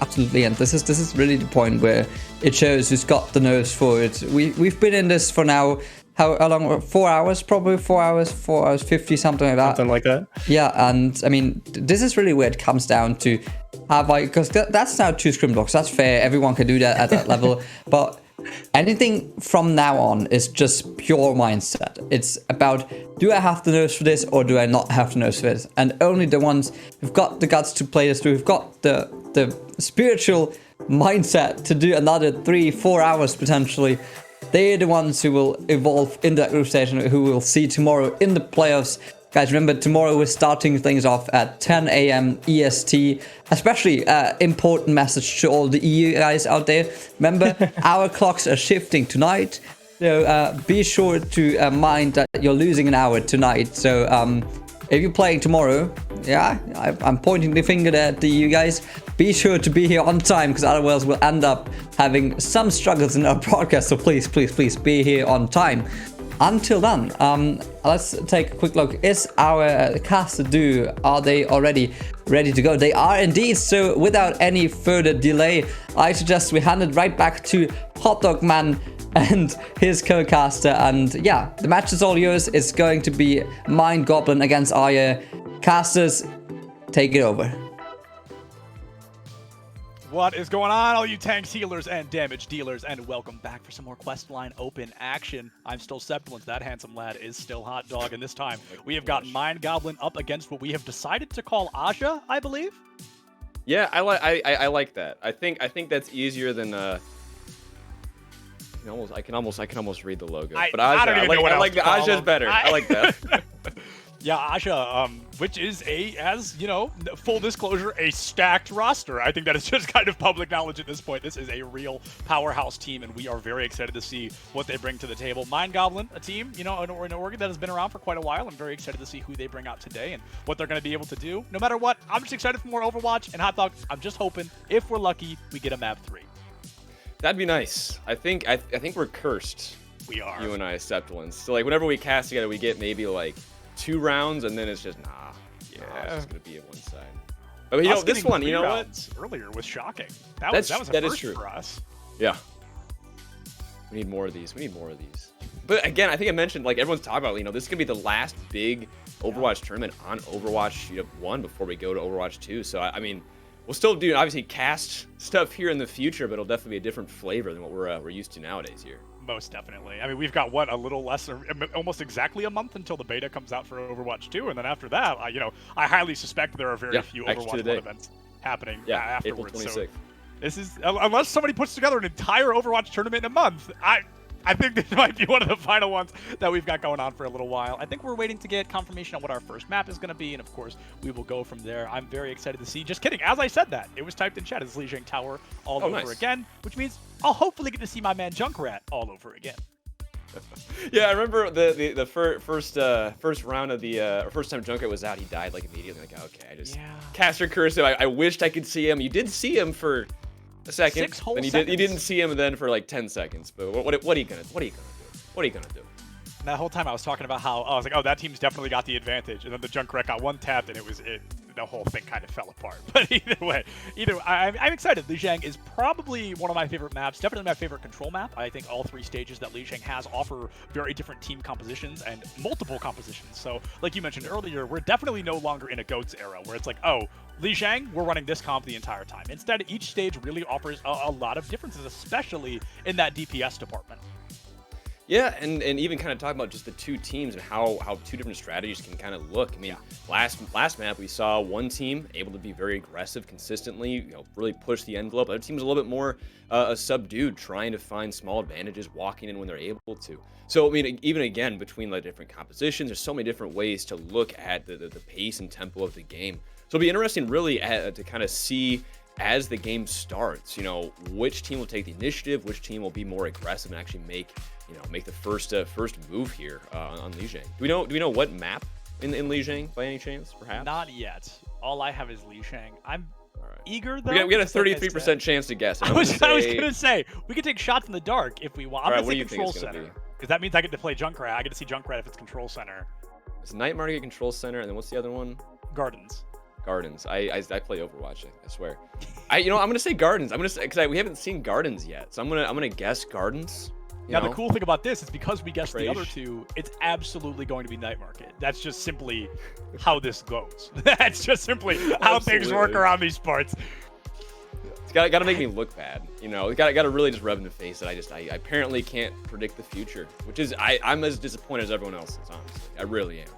C: Absolutely, and this is really the point where it shows who's got the nerves for it. We've been in this for now, how long? 4 hours, probably 4 hours, 50, something like that.
F: Something like that.
C: Yeah, and I mean, this is really where it comes down to because that's now 2 scrim blocks. That's fair. Everyone can do that at that level, but anything from now on is just pure mindset. It's about, do I have the nerves for this or do I not have the nerves for this? And only the ones who've got the guts to play this through, who've got the spiritual mindset to do another 3-4 hours potentially, they're the ones who will evolve in that group stage and who we'll see tomorrow in the playoffs. Guys, remember, tomorrow we're starting things off at 10 a.m. EST. Especially important message to all the EU guys out there. Remember, our clocks are shifting tonight. So be sure to mind that you're losing an hour tonight. So if you're playing tomorrow, yeah, I'm pointing the finger there at the EU guys. Be sure to be here on time, because otherwise we'll end up having some struggles in our broadcast. So please be here on time. until then, let's take a quick look. Is our caster duo, are they already ready to go? They are indeed. So without any further delay, I suggest we hand it right back to Hot Dog Man and his co-caster. And yeah, the match is all yours. It's going to be Mind Goblin against Aya. Casters, take it over.
J: What is going on, all you tanks, healers, and damage dealers, and welcome back for some more Questline Open action. I'm still Septilence, that handsome lad is still Hot Dog, and this time we have got Mind Goblin up against what we have decided to call Aja, I believe?
K: Yeah, I like that. I think that's easier than I can almost read the logo. But Aja, I like the Aja's better. I like that.
J: Yeah, Aja, which is as you know, full disclosure, a stacked roster. I think that is just kind of public knowledge at this point. This is a real powerhouse team, and we are very excited to see what they bring to the table. Mind Goblin, a team, you know, an org that has been around for quite a while. I'm very excited to see who they bring out today and what they're going to be able to do. No matter what, I'm just excited for more Overwatch, and Hot Dog, I'm just hoping, if we're lucky, we get a map 3.
K: That'd be nice. I think we're cursed.
J: We are.
K: You and I, Septilence. So like whenever we cast together, we get maybe like 2 rounds, and then it's just it's just gonna be at one side. But you know, this one, you know what?
J: Earlier was shocking. That was a first for us.
K: Yeah. We need more of these. But again, I think I mentioned, like everyone's talking about, you know, this is gonna be the last big Overwatch tournament on Overwatch 1 before we go to Overwatch 2. So I mean, we'll still do obviously cast stuff here in the future, but it'll definitely be a different flavor than what we're used to nowadays here.
J: Most definitely. I mean, we've got a little less, almost exactly a month until the beta comes out for Overwatch 2, and then after that, I highly suspect there are very few Overwatch 1 events happening afterwards.
K: April 26th.
J: So this is, unless somebody puts together an entire Overwatch tournament in a month, I think this might be one of the final ones that we've got going on for a little while. I think we're waiting to get confirmation on what our first map is going to be, and of course, we will go from there. I'm very excited to see. Just kidding. As I said that, it was typed in chat as Lijiang Tower all over again, which means I'll hopefully get to see my man Junkrat all over again.
K: Yeah, I remember the first round of the first time Junkrat was out, he died like immediately. Like, okay, I just caster curse him. I wished I could see him. You did see him for a second,
J: 6 whole
K: and you
J: seconds.
K: didn't see him then for like 10 seconds. But what are you gonna do?
J: That whole time I was talking about how I was like, oh, that team's definitely got the advantage, and then the Junkrat got one tapped, and the whole thing kind of fell apart. But either way, I'm excited. Lijiang is probably one of my favorite maps, definitely my favorite control map. I think all 3 stages that Lijiang has offer very different team compositions and multiple compositions. So, like you mentioned earlier, we're definitely no longer in a GOATS era where it's like, oh, Lijiang, we're running this comp the entire time. Instead, each stage really offers a lot of differences, especially in that DPS department.
K: Yeah, and even kind of talking about just the 2 teams and how 2 different strategies can kind of look. I mean, last map we saw one team able to be very aggressive consistently, you know, really push the envelope. Other teams a little bit more subdued, trying to find small advantages, walking in when they're able to. So I mean, even again between the different compositions, there's so many different ways to look at the pace and tempo of the game. So it'll be interesting, really, to kind of see as the game starts, you know, which team will take the initiative, which team will be more aggressive and actually make the first move here on Lijiang. Do we know what map in Lijiang by any chance, perhaps?
J: Not yet. All I have is Lijiang. I'm eager though.
K: We got a 33% chance to guess.
J: I was gonna say we could take shots in the dark if we want. I'm gonna say Control Center because that means I get to play Junkrat. I get to see Junkrat if it's Control Center.
K: It's Night Market, Control Center, and then what's the other one?
J: Gardens.
K: I play Overwatch. I swear. I'm gonna say Gardens. I'm gonna say because we haven't seen Gardens yet, so I'm gonna guess Gardens.
J: Now, the cool thing about this is because we guessed the other 2, it's absolutely going to be Night Market. That's just simply how this goes. That's just simply how things work around these parts.
K: It's got to make me look bad, you know. Got to really just rub in the face that I apparently can't predict the future, which is I'm as disappointed as everyone else is, honestly. I really am.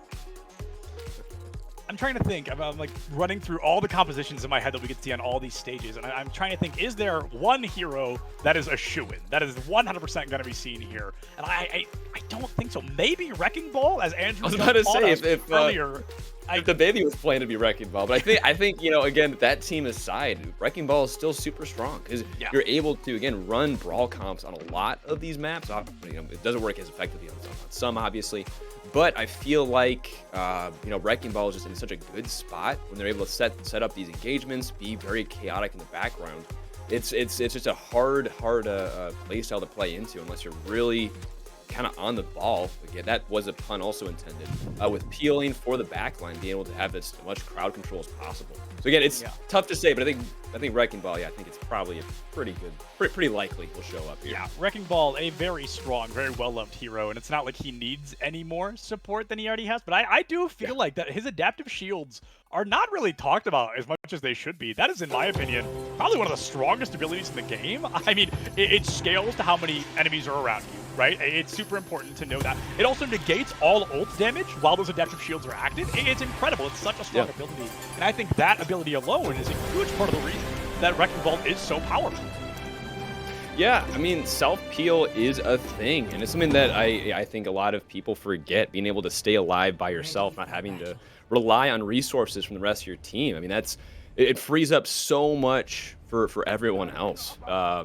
J: I'm trying to think. I'm like running through all the compositions in my head that we get to see on all these stages, and I'm trying to think: is there one hero that is a shoo-in, that is 100% going to be seen here? And I don't think so. Maybe Wrecking Ball, as Andrew.
K: I was about to say if the baby was playing to be Wrecking Ball, but I think again that team aside, Wrecking Ball is still super strong because you're able to again run brawl comps on a lot of these maps. It doesn't work as effectively on some, obviously. But I feel like, Wrecking Ball is just in such a good spot when they're able to set up these engagements, be very chaotic in the background. It's just a hard play style to play into unless you're really kind of on the ball. Again, that was a pun also intended, with peeling for the backline, being able to have as much crowd control as possible. So again, it's tough to say, but I think Wrecking Ball, I think it's probably a pretty good, pretty likely will show up here.
J: Yeah, Wrecking Ball, a very strong, very well-loved hero, and it's not like he needs any more support than he already has, but I do feel like that his adaptive shields are not really talked about as much as they should be. That is, in my opinion, probably one of the strongest abilities in the game. I mean, it scales to how many enemies are around you, right? It's super important to know that. It also negates all ult damage while those adaptive shields are active. It's incredible. It's such a strong ability. And I think that ability alone is a huge part of the reason that Wrecking Ball is so powerful.
K: Yeah, I mean, self-peel is a thing, and it's something that I think a lot of people forget, being able to stay alive by yourself, not having to rely on resources from the rest of your team. I mean, it frees up so much for everyone else. A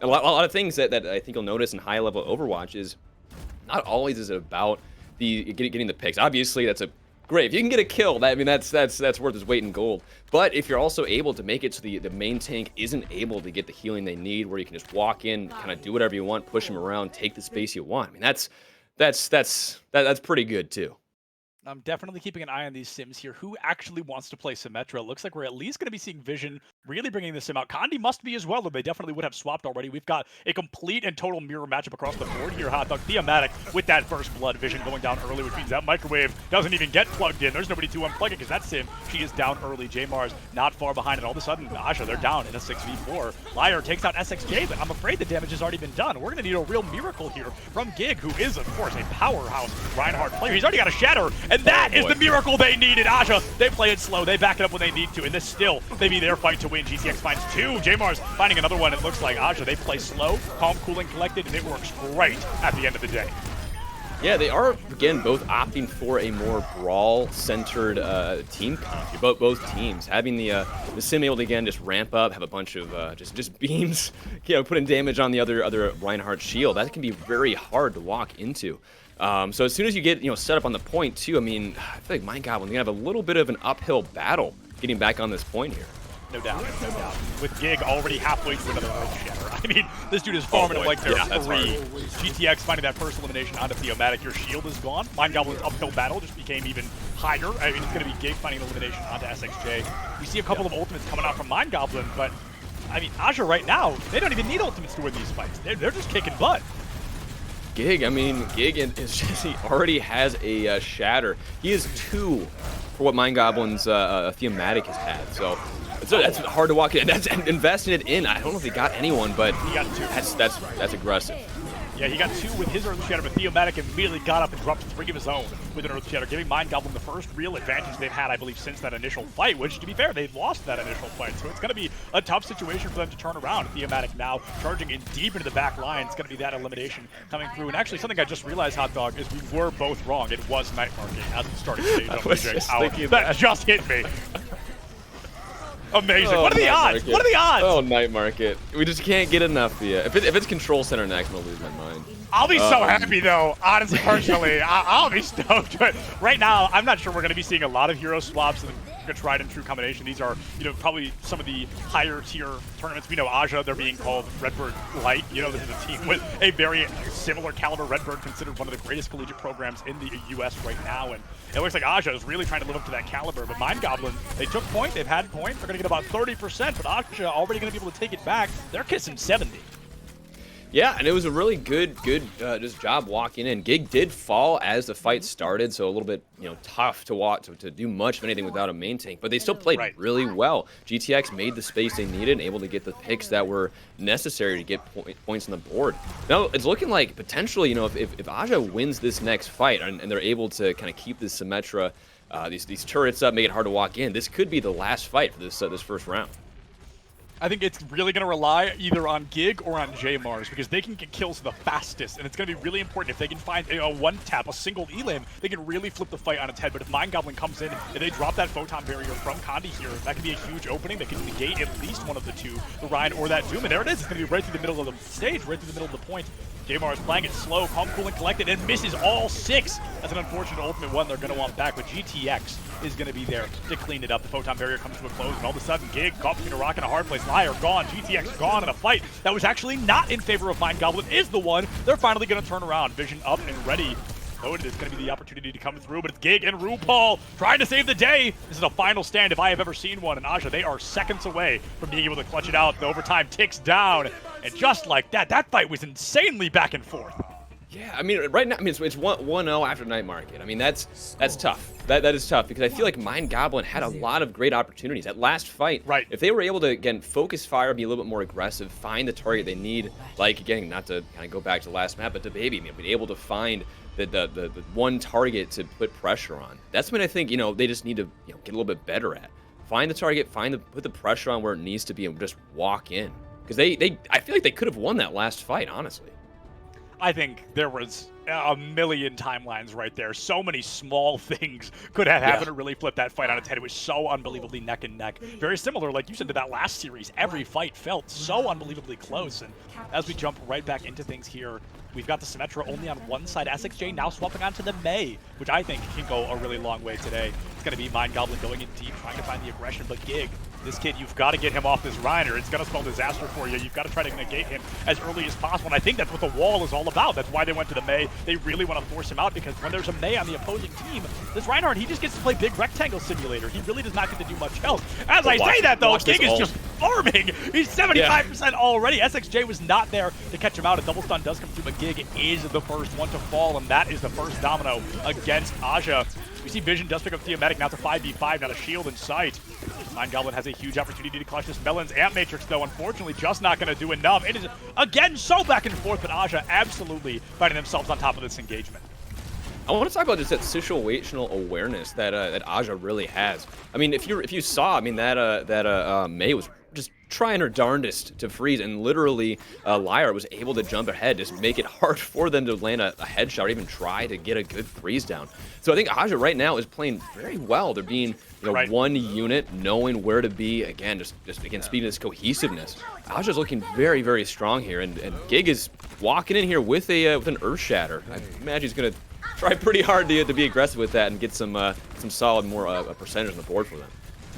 K: lot of things that I think you'll notice in high-level Overwatch is not always is it about getting the picks. Obviously, that's a great. If you can get a kill, that's worth its weight in gold. But if you're also able to make it so the main tank isn't able to get the healing they need, where you can just walk in, kind of do whatever you want, push them around, take the space you want. I mean, that's pretty good too.
J: I'm definitely keeping an eye on these sims here. Who actually wants to play Symmetra? Looks like we're at least going to be seeing Vision really bringing the sim out. Kandi must be as well, though they definitely would have swapped already. We've got a complete and total mirror matchup across the board here. Hot Dog Theomatic with that first blood. Vision going down early, which means that microwave doesn't even get plugged in. There's nobody to unplug it because that sim, she is down early. J-Mars not far behind, and all of a sudden, Aja, they're down in a 6v4. Liar takes out SXJ, but I'm afraid the damage has already been done. We're going to need a real miracle here from Gig, who is, of course, a powerhouse Reinhardt player. He's already got a shatter, and that is the miracle they needed. Aja, they play it slow. They back it up when they need to, and this still may be their fight to win. GTX finds two. J-Mars finding another one. It looks like Aja, they play slow, calm, cool, and collected, and it works great at the end of the day.
K: Yeah, they are, again, both opting for a more brawl-centered team comp. Both teams having the sim able to, again, just ramp up, have a bunch of just beams, putting damage on the other Reinhardt shield. That can be very hard to walk into. So as soon as you get set up on the point too, I mean, I feel like Mind Goblin's gonna have a little bit of an uphill battle getting back on this point here.
J: No doubt, no doubt. With Gig already halfway through another Earth Shatter. I mean, this dude is farming it like there's three. GTX finding that first elimination onto Theomatic. Your shield is gone. Mind Goblin's uphill battle just became even higher. I mean, it's going to be Gig finding an elimination onto SXJ. We see a couple of ultimates coming out from Mind Goblin, but, I mean, Aja right now, they don't even need ultimates to win these fights. They're just kicking butt.
K: Gig, I mean, Gig is just, he already has a shatter. He is 2 for what Mind Goblin's Theomatic has had, so that's hard to walk in. That's investing it in. I don't know if he got anyone, but
J: he got 2.
K: That's aggressive.
J: Yeah, he got 2 with his Earth Shatter, but Theomatic immediately got up and dropped 3 of his own with an Earth Shatter, giving Mind Goblin the first real advantage they've had, I believe, since that initial fight, which, to be fair, they lost that initial fight, so it's going to be a tough situation for them to turn around. Theomatic now charging in deep into the back line. It's going to be that elimination coming through. And actually, something I just realized, Hot Dog, is we were both wrong. It was Night Market as the starting stage. That just hit me. Amazing.
K: Oh,
J: what are the odds?
K: Market.
J: What are the odds?
K: Oh, Night Market. We just can't get enough of you. If it's Control Center next, I'm going to lose my mind.
J: I'll be so happy, though, honestly, personally. I'll be stoked. But right now, I'm not sure we're going to be seeing a lot of hero swaps and a tried and true combination. These are, probably some of the higher tier tournaments. We know Aja, they're being called Redbird Light. This is a team with a very similar caliber. Redbird considered one of the greatest collegiate programs in the US right now. And it looks like Aja is really trying to live up to that caliber. But Mind Goblin, they took point. They've had point. They're going to get about 30%. But Aja already going to be able to take it back. They're kissing 70.
K: Yeah, and it was a really good just job walking in. Gig did fall as the fight started, so a little bit tough to walk to do much of anything without a main tank, but they still played really well. GTX made the space they needed and able to get the picks that were necessary to get points on the board. Now it's looking like potentially, if Aja wins this next fight and they're able to kind of keep this Symmetra, these turrets up, make it hard to walk in, this could be the last fight for this first round.
J: I think it's really going to rely either on Gig or on J-Mars because they can get kills the fastest, and it's going to be really important. If they can find a one-tap, a single elim, they can really flip the fight on its head. But if Mind Goblin comes in and they drop that Photon Barrier from Kandi here, that could be a huge opening. They can negate at least one of the two, the Rhine or that Doom. And there it is. It's going to be right through the middle of the stage, right through the middle of the point. Jamar is playing it slow, calm, cool, and collected, and misses all 6. That's an unfortunate ultimate one they're going to want back, but GTX is going to be there to clean it up. The photon barrier comes to a close, and all of a sudden, Gig caught between a rock and a hard place. Liar gone, GTX gone in a fight that was actually not in favor of Mind Goblin is the one they're finally going to turn around. Vision up and ready. Odin is going to be the opportunity to come through, but it's Gig and RuPaul trying to save the day. This is a final stand if I have ever seen one, and Aja, they are seconds away from being able to clutch it out. The overtime ticks down, and just like that, that fight was insanely back and forth.
K: Yeah, I mean, right now, I mean, it's 1-0 after Night Market. I mean, that's tough. That is tough because I feel like Mind Goblin had a lot of great opportunities. That last fight,
J: right?
K: If they were able to, again, focus fire, be a little bit more aggressive, find the target they need, like, again, not to kind of go back to the last map, but to Baby, I mean, be able to find the one target to put pressure on. That's when I think, you know, they just need to, you know, get a little bit better at. Find the target, put the pressure on where it needs to be, and just walk in. Because I feel like they could have won that last fight, honestly.
J: I think there was a million timelines right there. So many small things could have happened to really flip that fight on its head. It was so unbelievably neck and neck. Very similar, like you said, to that last series. Every fight felt so unbelievably close. And as we jump right back into things here, we've got the Symmetra only on one side. SXJ now swapping onto the Mei, which I think can go a really long way today. It's going to be Mind Goblin going in deep, trying to find the aggression, but Gig, this kid, you've got to get him off this Reiner. It's going to spell disaster for you. You've got to try to negate him as early as possible, and I think that's what the wall is all about. That's why they went to the Mei. They really want to force him out, because when there's a Mei on the opposing team, this Reinhardt, he just gets to play big rectangle simulator. He really does not get to do much else. As I say that, though, Gig is just farming. He's 75% already. SXJ was not there to catch him out. A double stun does come through, but Gig is the first one to fall, and that is the first domino against Aja. We see Vision does pick up Theomatic, now it's a 5v5, not a shield in sight. Mind Goblin has a huge opportunity to clutch this Melon's Amp Matrix, though, unfortunately just not going to do enough. It is, again, so back and forth, but Aja absolutely finding themselves on top of this engagement.
K: I want to talk about just that situational awareness that that Aja really has. I mean, if you saw, I mean, that Mei was just trying her darndest to freeze, and literally Liar was able to jump ahead, just make it hard for them to land a headshot or even try to get a good freeze down. So I think Aja right now is playing very well. They're being, you know, one unit, knowing where to be. Again, just again, speaking of this cohesiveness. Aja's looking very, very strong here, and Gig is walking in here with an Earth Shatter. I imagine he's gonna try pretty hard to be aggressive with that and get some solid more percentage on the board for them.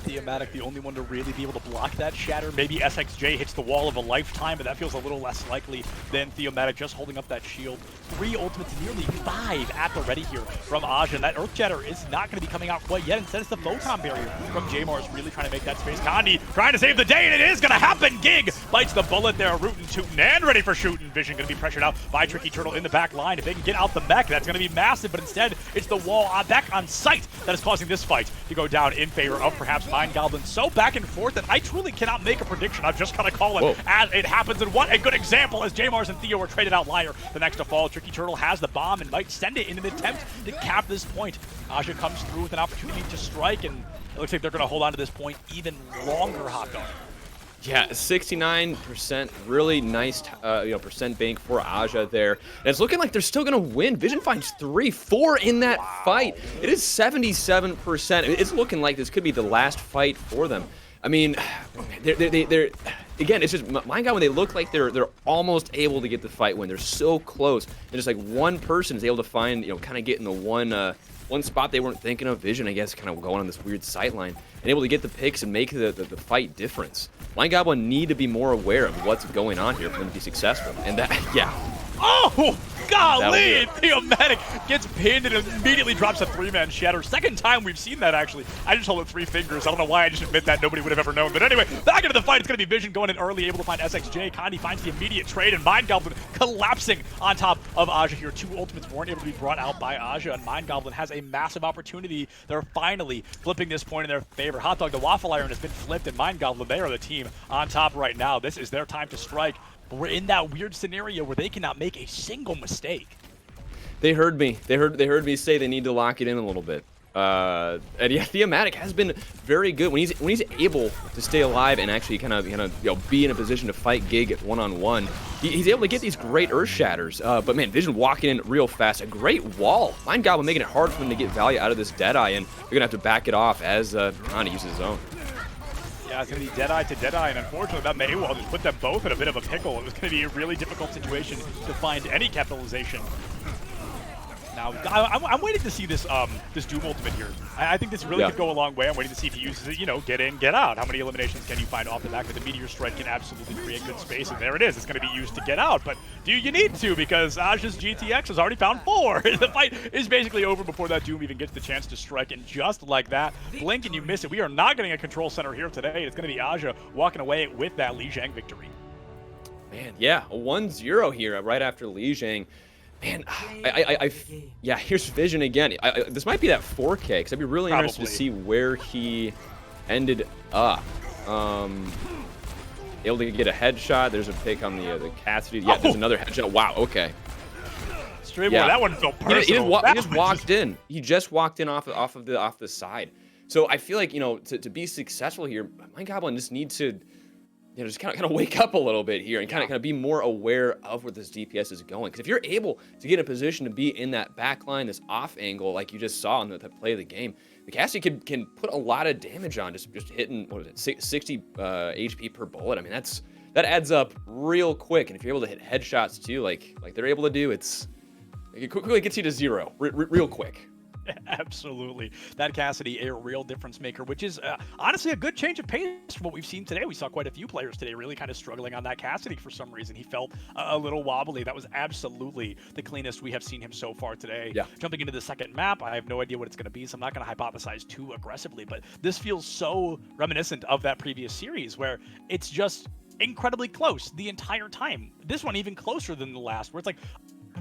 J: Theomatic, the only one to really be able to block that shatter. Maybe SXJ hits the wall of a lifetime, but that feels a little less likely than Theomatic just holding up that shield. 3 ultimates, nearly 5 at the ready here from Aja, and that Earth Shatter is not going to be coming out quite yet. Instead, it's the Photon Barrier from Jamar is really trying to make that space. Kandi trying to save the day, and it is going to happen. Gig bites the bullet there, rootin' tootin' and ready for shooting. Vision going to be pressured out by Tricky Turtle in the back line. If they can get out the mech, that's going to be massive, but instead, it's the wall back on site that is causing this fight to go down in favor of perhaps Mind Goblin. So back and forth that I truly cannot make a prediction. I've just got to call it as it happens. And what a good example as Jamars and Theo are traded out. Liar the next to fall. Tricky Turtle has the bomb and might send it in an attempt to cap this point. Aja comes through with an opportunity to strike, and it looks like they're going to hold on to this point even longer, Hot Dog.
K: Yeah, 69%, really nice percent bank for Aja there. And it's looking like they're still going to win. Vision finds 3-4 in that fight. It is 77%. It's looking like this could be the last fight for them. I mean, they're again, it's just Mind God when they look like they're almost able to get the fight win. They're so close. And just like one person is able to find, kind of get in the one spot they weren't thinking of. Vision, I guess, kind of going on this weird sight line and able to get the picks and make the fight difference. Mind Goblin need to be more aware of what's going on here for them to be successful. And that, yeah.
J: Oh, golly! Theomatic gets pinned and immediately drops a 3-man shatter. Second time we've seen that, actually. I just hold up 3 fingers. I don't know why I just admit that. Nobody would have ever known. But anyway, back into the fight. It's going to be Vision going in early, able to find SXJ. Kandi finds the immediate trade, and Mind Goblin collapsing on top of Aja here. 2 ultimates weren't able to be brought out by Aja, and Mind Goblin has a massive opportunity. They're finally flipping this point in their favor. Hot Dog, the Waffle Iron has been flipped, and Mind Goblin, they are the team on top right now. This is their time to strike. But we're in that weird scenario where they cannot make a single mistake.
K: They heard me. They heard me say they need to lock it in a little bit. And yeah, Theomatic has been very good when he's able to stay alive and actually kind of be in a position to fight Gig one-on-one. He's able to get these great Earth Shatters. But man, Vision walking in real fast. A great wall. Mind Goblin making it hard for them to get value out of this Deadeye, and they're gonna have to back it off as Kandi uses his own.
J: Yeah, Yeah, it's going to be Deadeye to Deadeye, and unfortunately that Maywall just put them both in a bit of a pickle. It was going to be a really difficult situation to find any capitalization. Now, I'm waiting to see this this Doom ultimate here. I think this really could go a long way. I'm waiting to see if he uses it, you know, get in, get out. How many eliminations can you find off the back of the Meteor Strike can absolutely create good space, and there it is. It's going to be used to get out, but do you need to? Because Aja's GTX has already found 4. The fight is basically over before that Doom even gets the chance to strike, and just like that, blink and you miss it. We are not getting a control center here today. It's going to be Aja walking away with that Li Jiang victory.
K: Man, yeah, a 1-0 here right after Li Jiang. Man, yeah, here's Vision again. This might be that 4K, because I'd be really interested to see where he ended up. Able to get a headshot. There's a pick on the Cassidy. Yeah, there's another headshot. Wow, okay.
J: Straight boy, that one felt personal.
K: He just walked in. He just walked in off the side. So I feel like, you know, to be successful here, Mind Goblin just needs to, you know, just kind of wake up a little bit here and kind of be more aware of where this DPS is going. Because if you're able to get in a position to be in that back line, this off angle, like you just saw in the play of the game, the Cassidy can put a lot of damage on just hitting, what was it, 60 HP per bullet. I mean, that adds up real quick. And if you're able to hit headshots too, like they're able to do, it quickly gets you to 0 real quick.
J: Absolutely. That Cassidy, a real difference maker, which is honestly a good change of pace from what we've seen today. We saw quite a few players today really kind of struggling on that Cassidy for some reason. He felt a little wobbly. That was absolutely the cleanest we have seen him so far today.
K: Yeah.
J: Jumping into the second map, I have no idea what it's going to be, so I'm not going to hypothesize too aggressively, but this feels so reminiscent of that previous series where it's just incredibly close the entire time. This one even closer than the last, where it's like,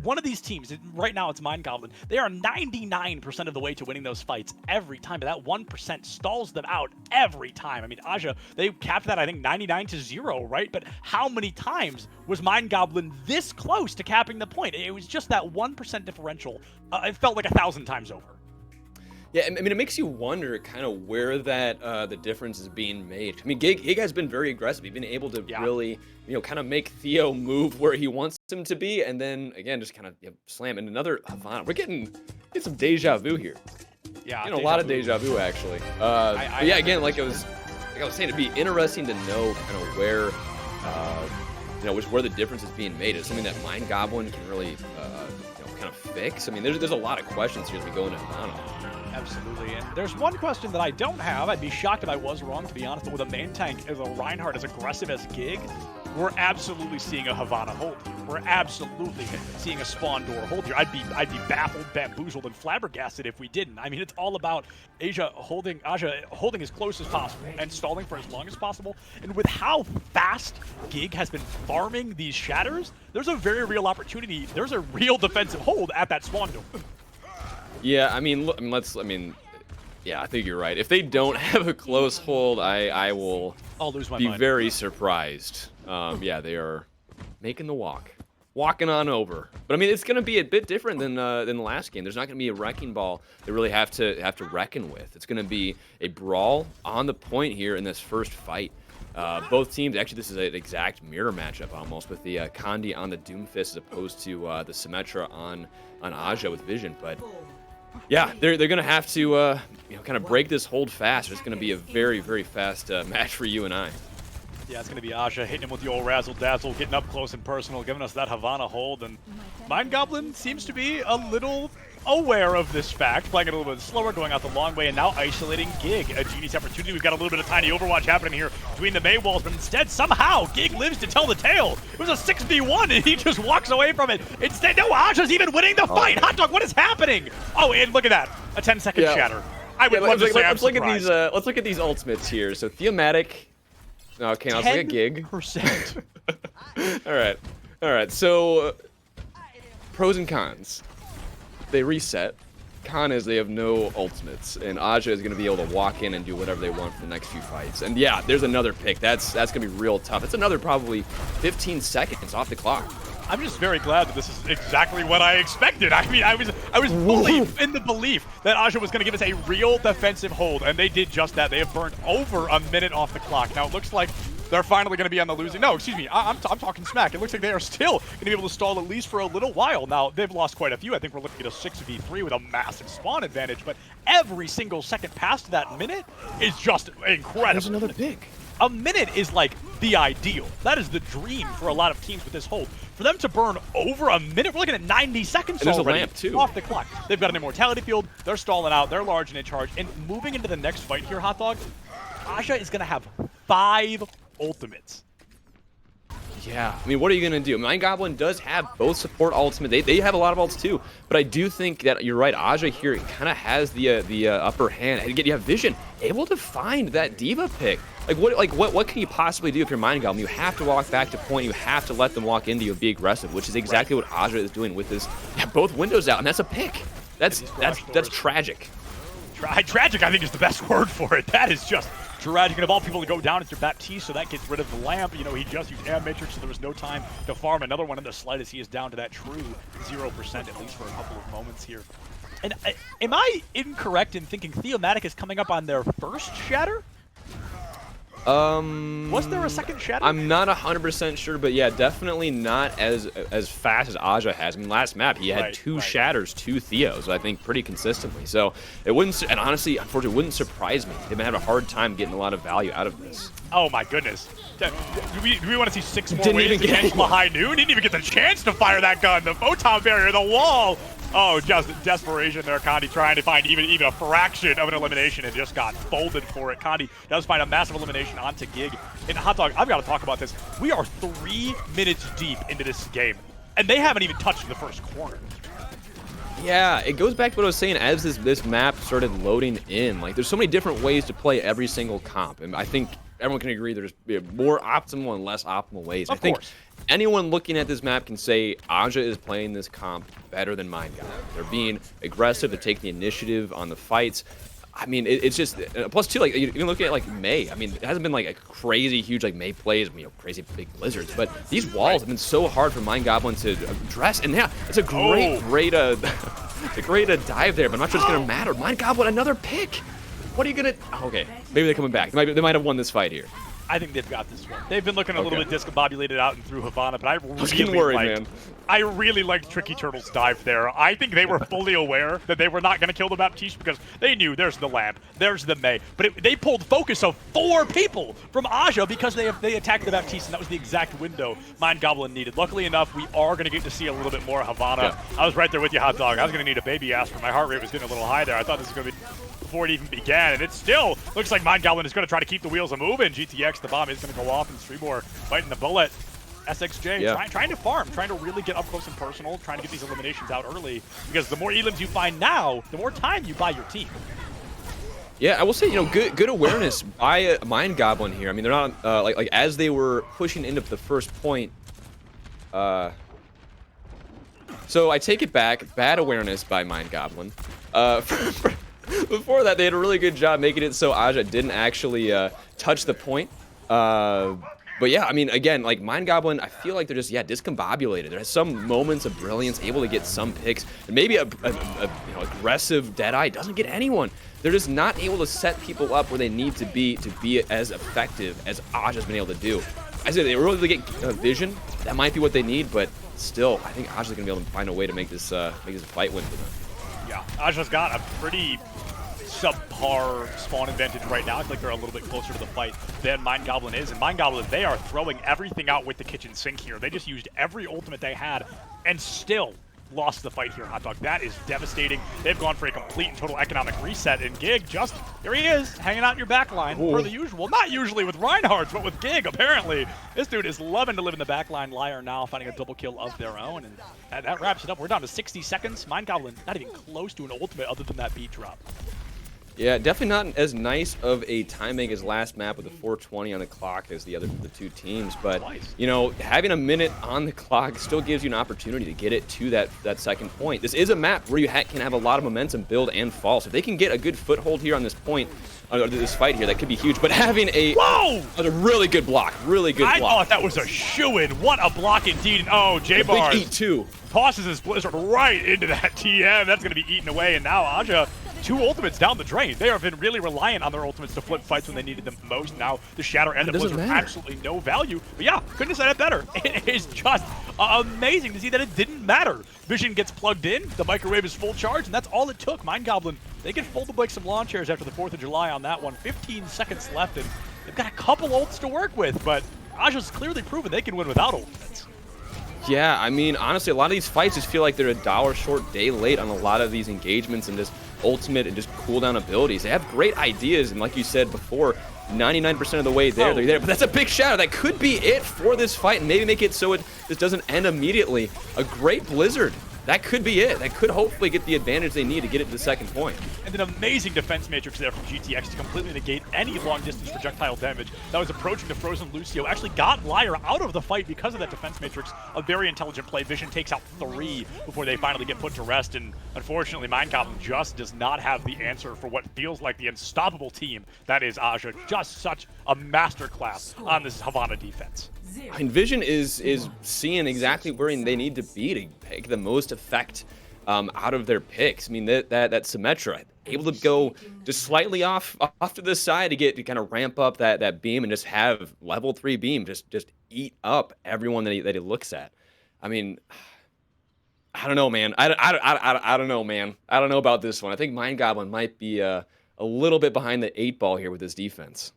J: one of these teams, right now it's Mind Goblin, they are 99% of the way to winning those fights every time, but that 1% stalls them out every time. I mean, Aja, they capped that, I think, 99-0, right? But how many times was Mind Goblin this close to capping the point? It was just that 1% differential. It felt like 1,000 times over.
K: Yeah, I mean, it makes you wonder kind of where that the difference is being made. I mean, Gig has been very aggressive. He's been able to really, you know, kind of make Theo move where he wants him to be, and then again just kind of slam. And another Havana. We're getting some deja vu here.
J: Yeah,
K: a lot of deja vu actually. But yeah, again, like I was saying, it'd be interesting to know kind of where, you know, where the difference is being made. It's something that Mind Goblin can really, you know, kind of fix. I mean, there's a lot of questions here as we go into Havana.
J: Absolutely, and there's one question that I don't have. I'd be shocked if I was wrong, to be honest, but with a main tank as a Reinhardt as aggressive as Gig, we're absolutely seeing a Havana hold here. We're absolutely seeing a spawn door hold here. I'd be baffled, bamboozled, and flabbergasted if we didn't. I mean, it's all about Aja holding as close as possible and stalling for as long as possible. And with how fast Gig has been farming these shatters, there's a very real opportunity. There's a real defensive hold at that spawn door.
K: Yeah, I mean, yeah, I think you're right. If they don't have a close hold, I'll
J: lose my
K: be
J: mind.
K: very surprised. Yeah, they are making the walking on over. But I mean, it's going to be a bit different than the last game. There's not going to be a wrecking ball they really have to reckon with. It's going to be a brawl on the point here in this first fight. Both teams, actually, this is an exact mirror matchup almost, with the Kandi on the Doomfist as opposed to the Symmetra on Aja with Vision. But yeah, they're going to have to you know, kind of break this hold fast. It's going to be a very, very fast match for you and I.
J: Yeah, it's going to be Aja hitting him with the old razzle-dazzle, getting up close and personal, giving us that Havana hold. And Mind Goblin seems to be a little aware of this fact, playing it a little bit slower, going out the long way, and now isolating Gig. A genius opportunity. We've got a little bit of tiny Overwatch happening here between the May walls, but instead, somehow, Gig lives to tell the tale. It was a 6v1, and he just walks away from it. Instead, no, Aja's even winning the fight. Hot Dog, what is happening? Oh, and look at that. A 10-second shatter. I would love to say
K: let's look at these ultimates here. So Theomatic. Okay, now let's look at Gig.
J: 10%.
K: All right. So pros and cons. They reset. Con is they have no ultimates, and Aja is going to be able to walk in and do whatever they want for the next few fights. And yeah, there's another pick. That's going to be real tough. It's another probably 15 seconds off the clock.
J: I'm just very glad that this is exactly what I expected. I mean, I was fully in the belief that Aja was going to give us a real defensive hold, and they did just that. They have burned over a minute off the clock. Now, it looks like they're finally going to be on the losing. No, excuse me. I'm talking smack. It looks like they are still going to be able to stall at least for a little while. Now, they've lost quite a few. I think we're looking at a 6v3 with a massive spawn advantage, but every single second past that minute is just incredible.
K: There's another pick.
J: A minute is like the ideal. That is the dream for a lot of teams with this hold. For them to burn over a minute, we're looking at 90 seconds
K: and there's
J: already
K: a lamp too.
J: off the clock. They've got an immortality field. They're stalling out. They're large and in charge. And moving into the next fight here, Hot Dog, Aja is going to have 5 ultimates.
K: Yeah, I mean, what are you going to do? Mind Goblin does have both support ultimate. They have a lot of ults too, but I do think that you're right. Aja here kind of has the upper hand. And again, you have Vision able to find that Diva pick. What can you possibly do if you're Mind Goblin? You have to walk back to point. You have to let them walk into you and be aggressive, which is exactly what Aja is doing with this. Yeah, both windows out, and that's a pick. That's tragic.
J: Tragic, I think, is the best word for it. That is just tragic. And of all people to go down, it's your Baptiste, so that gets rid of the lamp. You know, he just used Air Matrix, so there was no time to farm another one in the slightest. He is down to that true 0%, at least for a couple of moments here. And am I incorrect in thinking Theomatic is coming up on their first Shatter? Was there a second Shatter?
K: I'm not 100% sure, but yeah, definitely not as fast as Aja has. I mean, last map he had 2 Shatters, 2 Theos, I think, pretty consistently. So it wouldn't, and honestly, unfortunately, it wouldn't surprise me. They've been having a hard time getting a lot of value out of this.
J: Oh my goodness. Do we want to see 6 more waves against the high noon? Didn't even get the chance to fire that gun. The photon barrier, the wall. Oh, just desperation there, Condi trying to find even a fraction of an elimination and just got folded for it. Condi does find a massive elimination onto Gig. And Hot Dog, I've got to talk about this. We are 3 minutes deep into this game, and they haven't even touched the first corner.
K: Yeah, it goes back to what I was saying as this map started loading in. Like, there's so many different ways to play every single comp, and I think everyone can agree there's more optimal and less optimal ways. I think anyone looking at this map can say Aja is playing this comp better than Mind Goblin. They're being aggressive, they're taking the initiative on the fights. I mean, it's just, plus too, like, you can look at, like, Mei. I mean, it hasn't been, like, a crazy, huge, like, Mei plays, you know, crazy big blizzards, but these walls have been so hard for Mind Goblin to address, and yeah, it's a great dive there, but I'm not sure it's going to matter. Mind Goblin, another pick! What are you going to, okay, maybe they're coming back. They might have won this fight here.
J: I think they've got this one. They've been looking a little bit discombobulated out and through Havana, but I really liked Tricky Turtle's dive there. I think they were fully aware that they were not going to kill the Baptiste because they knew there's the lamp, there's the Mei, but they pulled focus of 4 people from Aja because they attacked the Baptiste, and that was the exact window Mind Goblin needed. Luckily enough, we are going to get to see a little bit more Havana. Yeah. I was right there with you, Hot Dog. I was going to need a baby aspirin. My heart rate was getting a little high there. I thought this was going to be before it even began, and it still looks like Mind Goblin is going to try to keep the wheels a-moving. GTX, the bomb is going to go off, and Streamore biting the bullet. SXJ trying to farm, trying to really get up close and personal, trying to get these eliminations out early, because the more elims you find now, the more time you buy your team.
K: Yeah, I will say, you know, good awareness by Mind Goblin here. I mean, they're not, like as they were pushing into the first point, so I take it back, bad awareness by Mind Goblin. Before that, they had a really good job making it so Aja didn't actually touch the point. But yeah, I mean, again, like Mind Goblin, I feel like they're just, discombobulated. There's some moments of brilliance, able to get some picks. And maybe a aggressive Deadeye doesn't get anyone. They're just not able to set people up where they need to be as effective as Aja's been able to do. I said they were able to get vision. That might be what they need, but still, I think Aja's gonna be able to find a way to make this a fight win for them.
J: Yeah, Aja's got a pretty subpar spawn advantage right now. I feel like they're a little bit closer to the fight than Mind Goblin is. And Mind Goblin, they are throwing everything out with the kitchen sink here. They just used every ultimate they had and still lost the fight here, Hot Dog. That is devastating. They've gone for a complete and total economic reset, and Gig just, here he is, hanging out in your back line per the usual. Not usually with Reinhardt, but with Gig, apparently. This dude is loving to live in the back line. Liar now finding a double kill of their own, and that wraps it up. We're down to 60 seconds. Mind Goblin not even close to an ultimate other than that beat drop.
K: Yeah, definitely not as nice of a timing as last map with the 4:20 on the clock as the two teams, but you know, having a minute on the clock still gives you an opportunity to get it to that second point. This is a map where you can have a lot of momentum build and fall, so if they can get a good foothold here on this point, this fight here, that could be huge. But having a really good block,
J: I thought that was a shoo-in. What a block indeed. Oh, J-Bars
K: eat too.
J: Tosses his Blizzard right into that TM. That's going to be eaten away, and now Aja, 2 ultimates down the drain. They have been really relying on their ultimates to flip fights when they needed them most. Now the Shatter and the Blizzard absolutely no value. But yeah, couldn't have said it better. It is just amazing to see that it didn't matter. Vision gets plugged in, the microwave is full charge, and that's all it took. Mind Goblin, they can fold like some lawn chairs after the 4th of July on that one. 15 seconds left, and they've got a couple ults to work with, but Aja's clearly proven they can win without ultimates.
K: Yeah, I mean, honestly, a lot of these fights just feel like they're a dollar short, day late on a lot of these engagements and just ultimate and just cooldown abilities. They have great ideas, and like you said before, 99% of the way there, they're there. But that's a big shadow. That could be it for this fight, and maybe make it so it just doesn't end immediately. A great Blizzard. That could be it. That could hopefully get the advantage they need to get it to the second point.
J: And an amazing defense matrix there from GTX to completely negate any long-distance projectile damage that was approaching the frozen Lucio. Actually got Liar out of the fight because of that defense matrix. A very intelligent play. Vision takes out 3 before they finally get put to rest, and unfortunately, Mind Goblin just does not have the answer for what feels like the unstoppable team that is Aja. Just such a masterclass on this Havana defense.
K: And Vision is seeing exactly where they need to be to take the most effect out of their picks. I mean, that Symmetra, able to go just slightly off to the side to kind of ramp up that beam and just have level 3 beam just eat up everyone that he looks at. I mean, I don't know, man. I don't know, man. I don't know about this one. I think Mind Goblin might be a little bit behind the 8 ball here with his defense.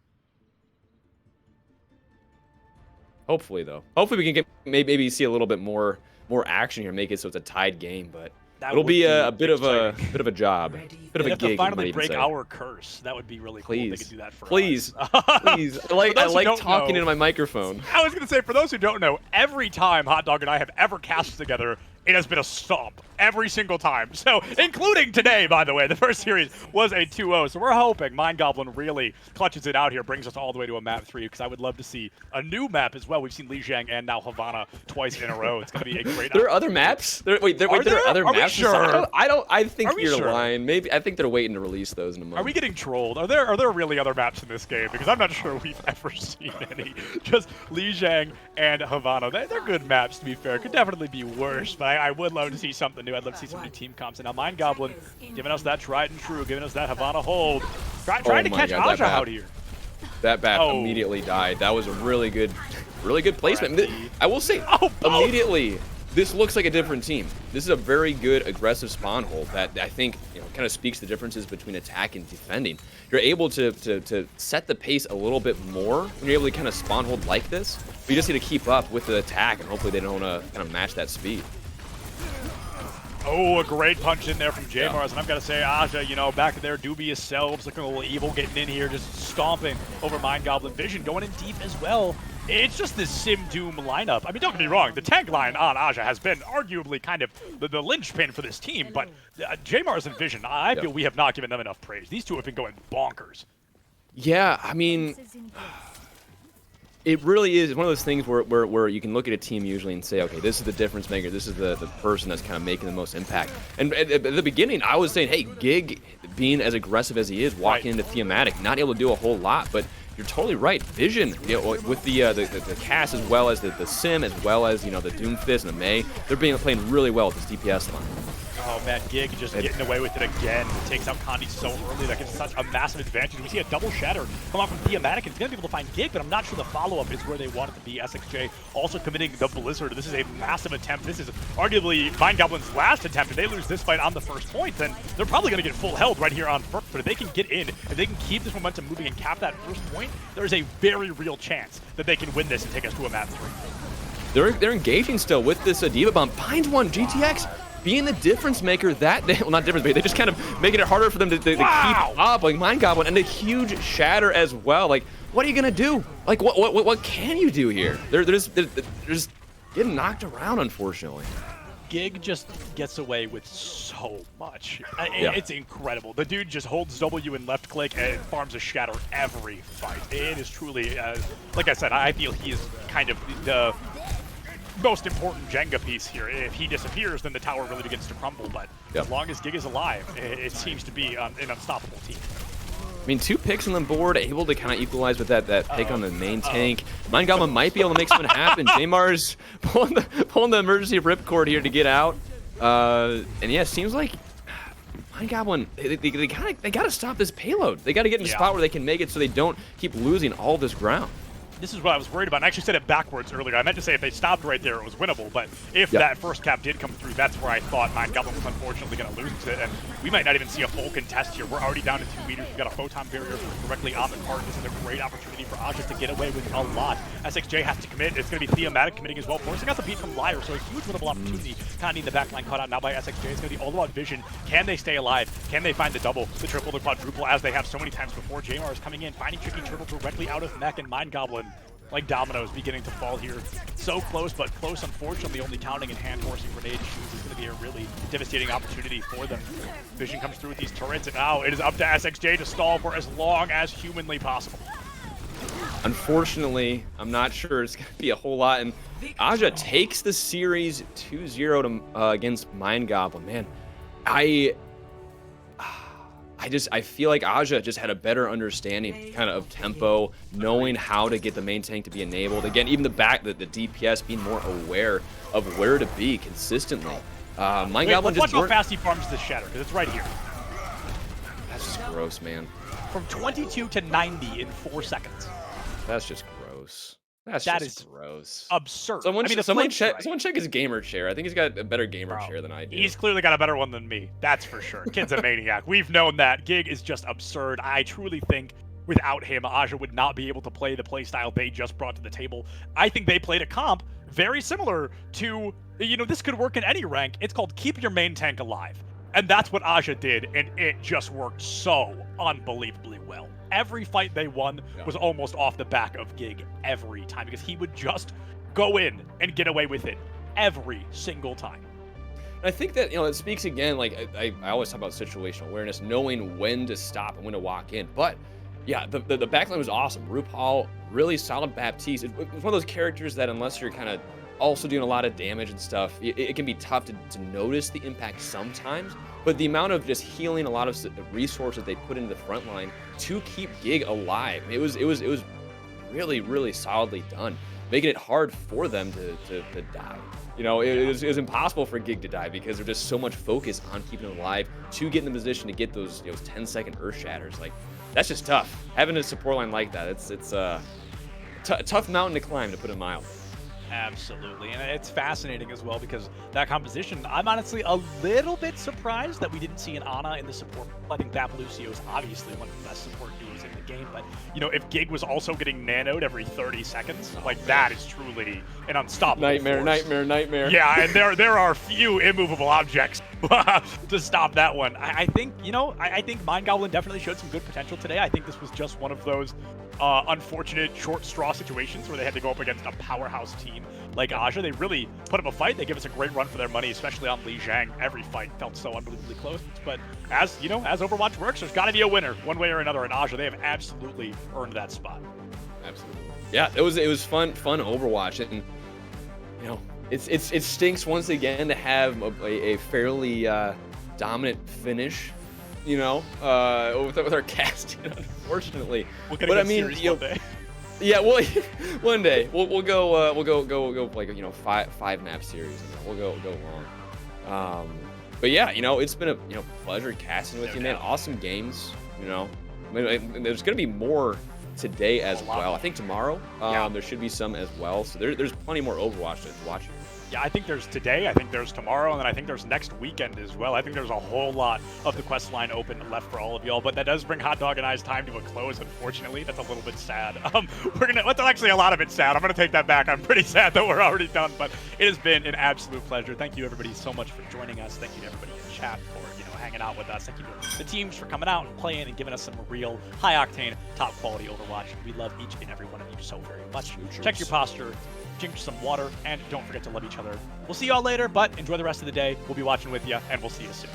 K: Hopefully, though. Hopefully we can get maybe see a little bit more action here, make it so it's a tied game, but it'll be a bit of a job, bit of a gig.
J: Finally break our curse. That would be really cool. If they could do that for
K: please.
J: us.
K: Please. I like talking into my microphone.
J: I was gonna say, for those who don't know, every time Hot Dog and I have ever cast together, it has been a stomp every single time. So, including today, by the way, the first series was a 2-0. So we're hoping Mind Goblin really clutches it out here, brings us all the way to a map 3, because I would love to see a new map as well. We've seen Lijiang and now Havana twice in a row. It's going to be a great.
K: There are other maps? There are other maps?
J: Sure?
K: I think you're lying. Maybe I think they're waiting to release those in a month.
J: Are we getting trolled? Are there really other maps in this game? Because I'm not sure we've ever seen any. Just Lijiang and Havana. They're good maps, to be fair. Could definitely be worse, but I would love to see something new. I'd love to see some new team comps. And now Mind Goblin giving us that tried and true, giving us that Havana hold. Trying to catch Aja out here.
K: That bat immediately died. That was a really good placement. I will say, immediately, this looks like a different team. This is a very good aggressive spawn hold that I think kind of speaks the differences between attack and defending. You're able to set the pace a little bit more when you're able to kind of spawn hold like this. But you just need to keep up with the attack, and hopefully they don't kind of match that speed.
J: Oh, a great punch in there from J-Mars, and I've got to say, Aja, back to their dubious selves, looking a little evil, getting in here, just stomping over Mind Goblin. Vision going in deep as well. It's just this Sim Doom lineup. I mean, don't get me wrong, the tank line on Aja has been arguably kind of the linchpin for this team, but J-Mars and Vision, I feel we have not given them enough praise. These two have been going bonkers.
K: Yeah, I mean, it really is one of those things where you can look at a team usually and say, okay, this is the difference maker. This is the person that's kind of making the most impact. And at the beginning, I was saying, hey, Gig being as aggressive as he is, walking into Thematic, not able to do a whole lot, but you're totally right. Vision, with the cast as well as the Sim, as well as the Doomfist and the Mei, they're playing really well with this DPS line.
J: Oh man, Gig just getting away with it again. He takes out Condi so early. That gives such a massive advantage. We see a double shatter come out from Thematic, and it's going to be able to find Gig, but I'm not sure the follow-up is where they want it to be. SXJ also committing the Blizzard. This is a massive attempt. This is arguably Mind Goblin's last attempt. If they lose this fight on the first point, then they're probably going to get full held right here on first. But if they can get in, if they can keep this momentum moving and cap that first point, there's a very real chance that they can win this and take us to a map 3.
K: They're engaging still with this Diva Bomb. Finds one, GTX. Being the difference maker not difference maker, they just kind of making it harder for them to keep up, like Mind Goblin, and a huge shatter as well. Like, what are you gonna do? Like, what can you do here? They're just getting knocked around, unfortunately.
J: Gig just gets away with so much. It's incredible. The dude just holds W and left click and farms a shatter every fight. It is truly, like I said, I feel he is kind of the most important Jenga piece here. If he disappears, then the tower really begins to crumble, but as long as Gig is alive, it seems to be an unstoppable team.
K: I mean, 2 picks on the board, able to kind of equalize with that pick on the main tank. Mind Goblin might be able to make something happen. J-Mars pulling the emergency ripcord here to get out. And yeah, it seems like Mind Goblin, they got to stop this payload. They got to get in a spot where they can make it so they don't keep losing all this ground.
J: this is what I was worried about. And I actually said it backwards earlier. I meant to say if they stopped right there, it was winnable. But if that first cap did come through, that's where I thought Mind Goblin was unfortunately going to lose it. And we might not even see a full contest here. We're already down to 2 meters. We've got a photon barrier directly on the card. This is a great opportunity for Aja to get away with a lot. SXJ has to commit. It's going to be Theomatic committing as well, forcing out the beat from Liar. So a huge winnable opportunity. Kind of need the backline caught out now by SXJ. It's going to be all about vision. Can they stay alive? Can they find the double, the triple, the quadruple, as they have so many times before? JMR is coming in, finding Tricky Turtle directly out of mech, and Mind Goblin, like dominoes, beginning to fall here. So close, but close, unfortunately, only counting in hand-horsing grenade shoes is going to be a really devastating opportunity for them. Vision comes through with these turrets, and now it is up to SXJ to stall for as long as humanly possible.
K: Unfortunately, I'm not sure it's going to be a whole lot, and Aja takes the series 2-0 against Mind Goblin. Man, I feel like Aja just had a better understanding kind of tempo, knowing how to get the main tank to be enabled. Again, even the DPS being more aware of where to be consistently. Mind Goblin just
J: watch how fast he farms this shatter, because it's right here.
K: That's just gross, man.
J: From 22 to 90 in 4 seconds.
K: That's just gross. That is gross.
J: Absurd.
K: Someone check his gamer chair. I think he's got a better gamer chair than I do.
J: He's clearly got a better one than me. That's for sure. Kid's a maniac. We've known that. Gig is just absurd. I truly think without him, Aja would not be able to play the playstyle they just brought to the table. I think they played a comp very similar to, this could work in any rank. It's called keep your main tank alive. And that's what Aja did, and it just worked so unbelievably well. Every fight they won was almost off the back of Gig every time, because he would just go in and get away with it every single time.
K: And I think that, it speaks again, like I always talk about situational awareness, knowing when to stop and when to walk in. But yeah, the backline was awesome. RuPaul, really solid Baptiste. It's one of those characters that unless you're kind of also doing a lot of damage and stuff, it can be tough to notice the impact sometimes. But the amount of just healing, a lot of resources they put into the front line to keep Gig alive, it was really, really solidly done, making it hard for them to die. It was impossible for Gig to die because there's just so much focus on keeping him alive to get in the position to get those 10-second earth shatters. Like, that's just tough. Having a support line like that, it's a tough mountain to climb, to put it mild.
J: Absolutely, and it's fascinating as well because that composition, I'm honestly a little bit surprised that we didn't see an Ana in the support. I think Bap Lucio is obviously one of the best support duos in the game, but if Gig was also getting nanoed every 30 seconds, that is truly an unstoppable
K: Nightmare.
J: Yeah, and there are few immovable objects to stop that one. I think, I think Mind Goblin definitely showed some good potential today. I think this was just one of those unfortunate short straw situations where they had to go up against a powerhouse team like Aja. They really put up a fight. They give us a great run for their money, especially on Li Zhang. Every fight felt so unbelievably close. But as Overwatch works, there's got to be a winner one way or another. And Aja, they have absolutely earned that spot.
K: Absolutely. Yeah, it was fun Overwatch, and it stinks once again to have a fairly dominant finish. With our casting, unfortunately.
J: But I mean, one day.
K: Yeah, well, one day we'll go like 5 map series. We'll go long. But yeah, it's been a pleasure casting with you, man. Awesome games. There's gonna be more today as well. I think tomorrow there should be some as well. So there's plenty more Overwatch to watch here.
J: Yeah, I think there's today, I think there's tomorrow, and then I think there's next weekend as well. I think there's a whole lot of the Questline Open left for all of y'all, but that does bring Hot Dog and I's time to a close, unfortunately. That's a little bit sad. That's actually a lot of it sad. I'm gonna take that back. I'm pretty sad that we're already done, but it has been an absolute pleasure. Thank you everybody so much for joining us. Thank you to everybody in chat for hanging out with us. Thank you to the teams for coming out and playing and giving us some real high octane, top quality Overwatch. We love each and every one of you so very much. Check your posture, drink some water, and don't forget to love each other. We'll see y'all later, but enjoy the rest of the day. We'll be watching with you, and we'll see you soon.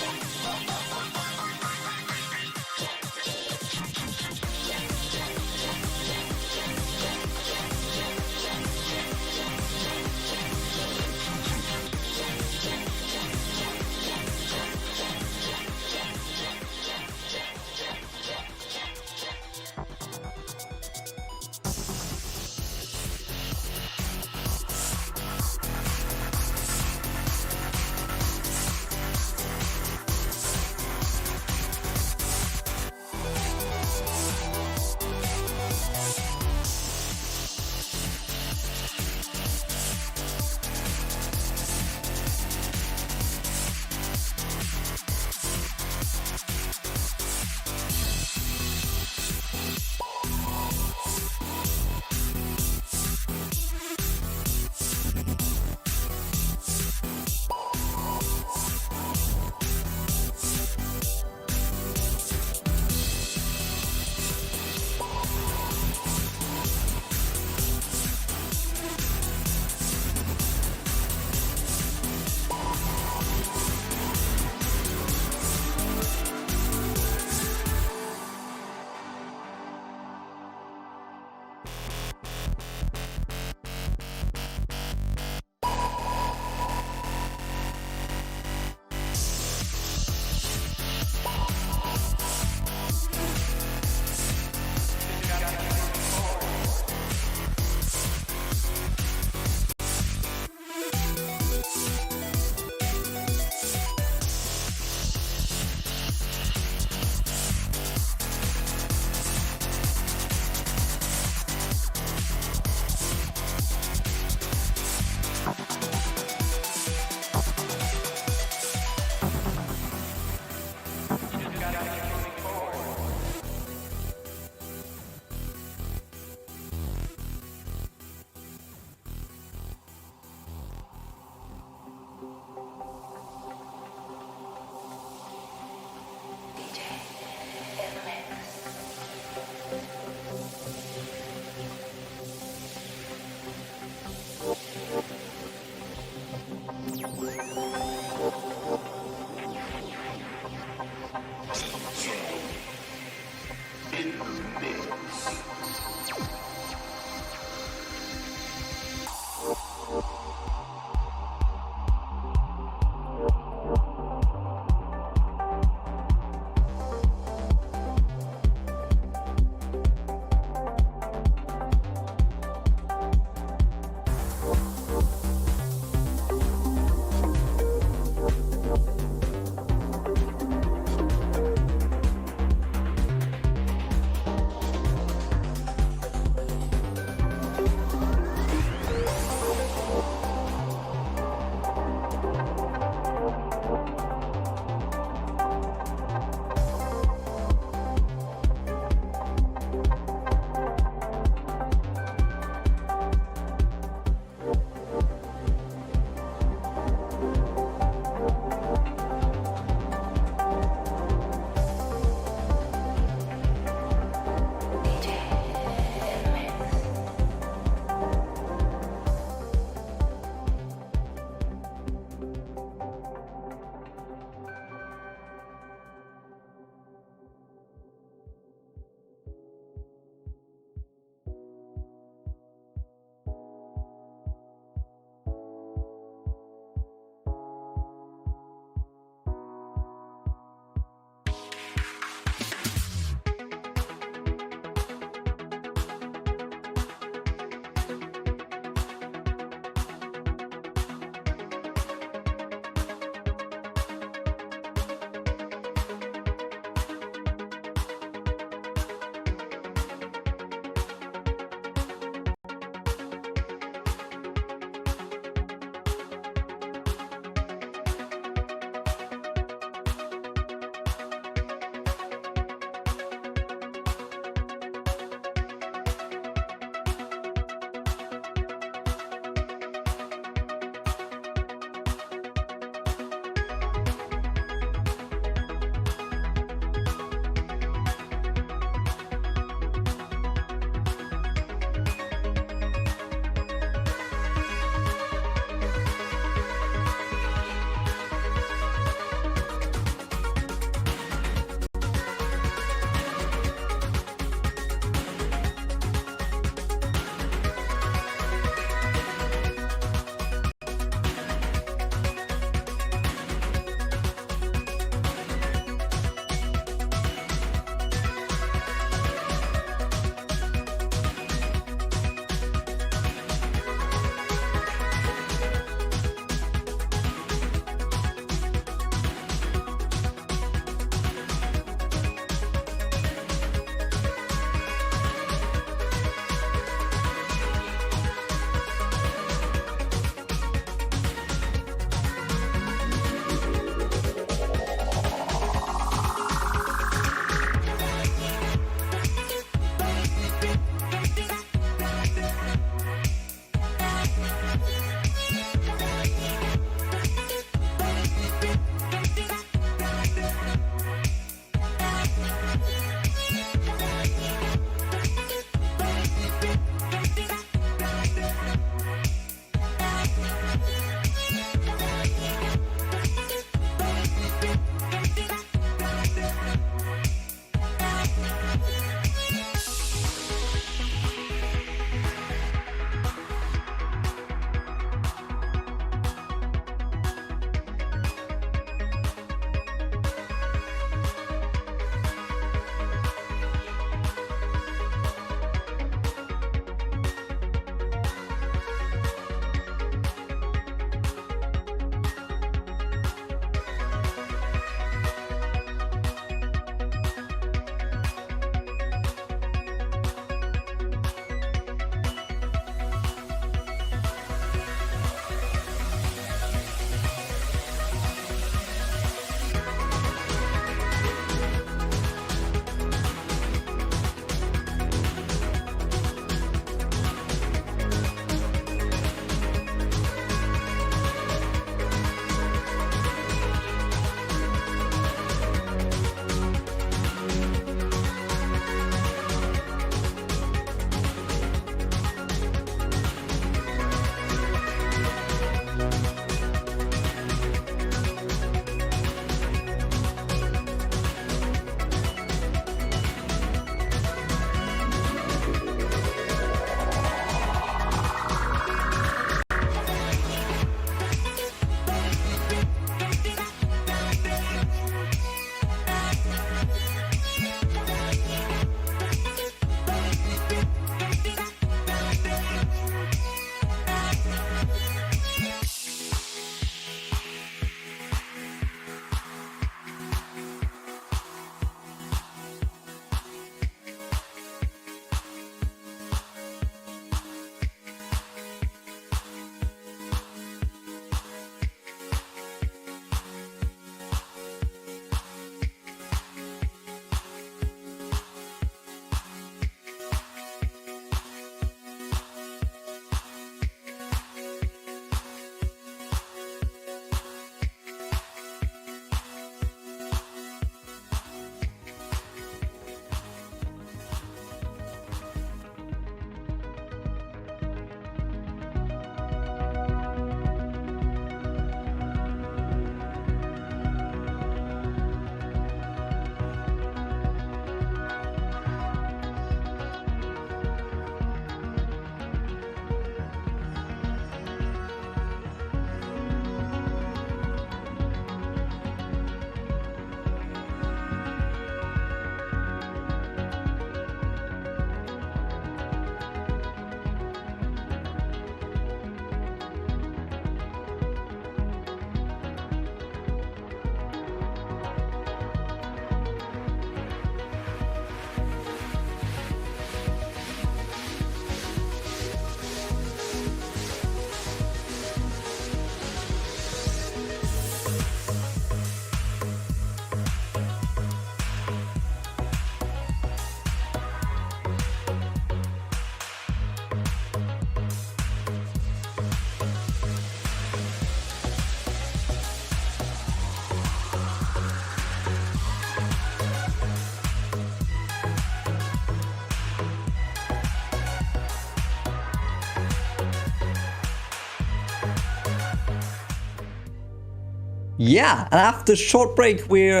C: Yeah, and after a short break, we're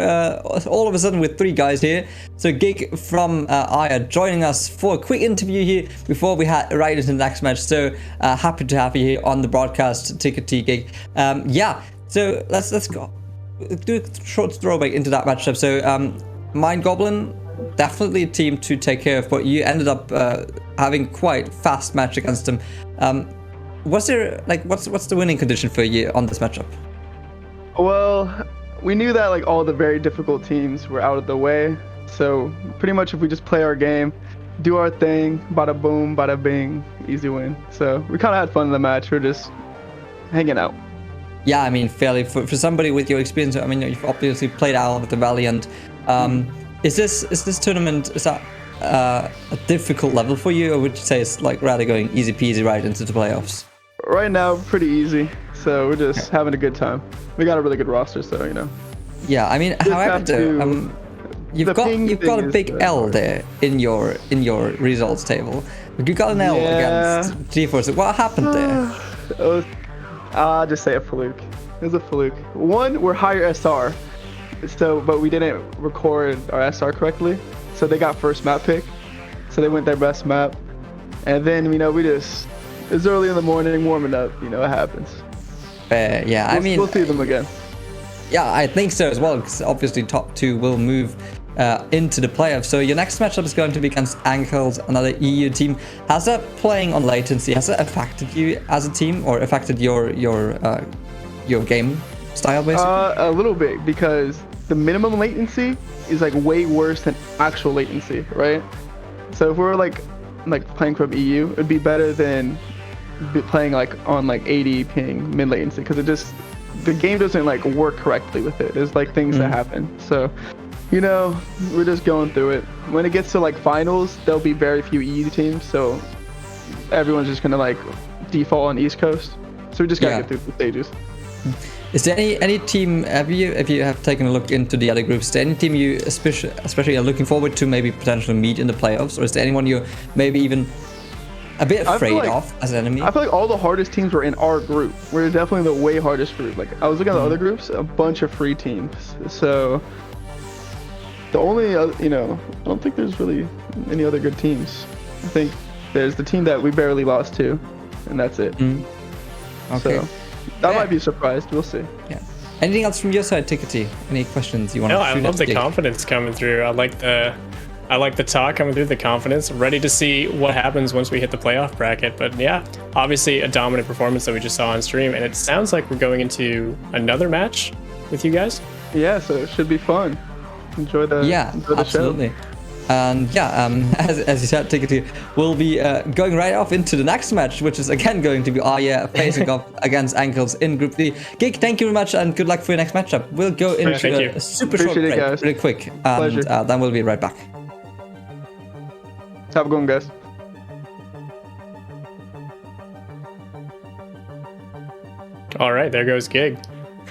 C: all of a sudden with 3 guys here. So Gig from Aya joining us for a quick interview here before we head right into the next match. So happy to have you here on the broadcast, Ticket T Gig. Yeah, so let's go do a short throwback into that matchup. So Mind Goblin, definitely a team to take care of, but you ended up having quite fast match against them. Was there what's the winning condition for you on this matchup?
L: Well, we knew that like all the very difficult teams were out of the way, so pretty much if we just play our game, do our thing, bada boom, bada bing, easy win. So we kind of had fun in the match. We're just hanging out.
C: Yeah, I mean, fairly for somebody with your experience. I mean, you've obviously played out of the Valley, and is this tournament, is that a difficult level for you, or would you say it's like rather going easy peasy right into the playoffs?
L: Right now, pretty easy. So we're just having a good time. We got a really good roster, so you know.
C: Yeah, I mean, however, though, you've got a big L there in your results table. You got an L against GeForce. What happened there?
L: I'll just say a fluke. It was a fluke. One, we're higher SR, but we didn't record our SR correctly, so they got first map pick, so they went their best map, and then it's early in the morning, warming up. You know, it happens.
C: Yeah, I mean,
L: we'll see them again.
C: Yeah, I think so as well, because obviously top 2 will move into the playoffs. So your next matchup is going to be against Ankles, another EU team. Has that playing on latency, has that affected you as a team, or affected your game style basically?
L: A little bit, because the minimum latency is like way worse than actual latency, right? So if we're like playing from EU, it'd be better than playing like on like 80 ping mid latency, because the game doesn't like work correctly with it. There's like things that happen. So, you know, we're just going through it. When it gets to like finals, there'll be very few EU teams, so everyone's just gonna like default on East Coast. So we just gotta get through the stages.
C: Is there any team, if you have taken a look into the other groups, is there any team you especially are looking forward to maybe potentially meet in the playoffs, or is there anyone you're maybe even a bit afraid of as an enemy?
L: I feel like all the hardest teams were in our group. We're definitely the way hardest group. Like I was looking at the other groups, a bunch of free teams. So the only, I don't think there's really any other good teams. I think there's the team that we barely lost to, and that's it.
C: Okay.
L: So that might be a surprise. We'll see.
C: Yeah. Anything else from your side, Tickety? Any questions you want to shoot?
F: I love the confidence coming through. I like the talk coming through, the confidence. Ready to see what happens once we hit the playoff bracket. But yeah, obviously a dominant performance that we just saw on stream, and it sounds like we're going into another match with you guys.
L: Yeah, so it should be fun. Enjoy the
C: absolutely.
L: show.
C: And as you said, Tickety, we'll be going right off into the next match, which is again going to be facing off against Ankles in Group D. Gig, thank you very much, and good luck for your next matchup. We'll go into a super short break, really quick, and then we'll be right back.
L: Have a good one, guys.
F: All right, there goes Gig.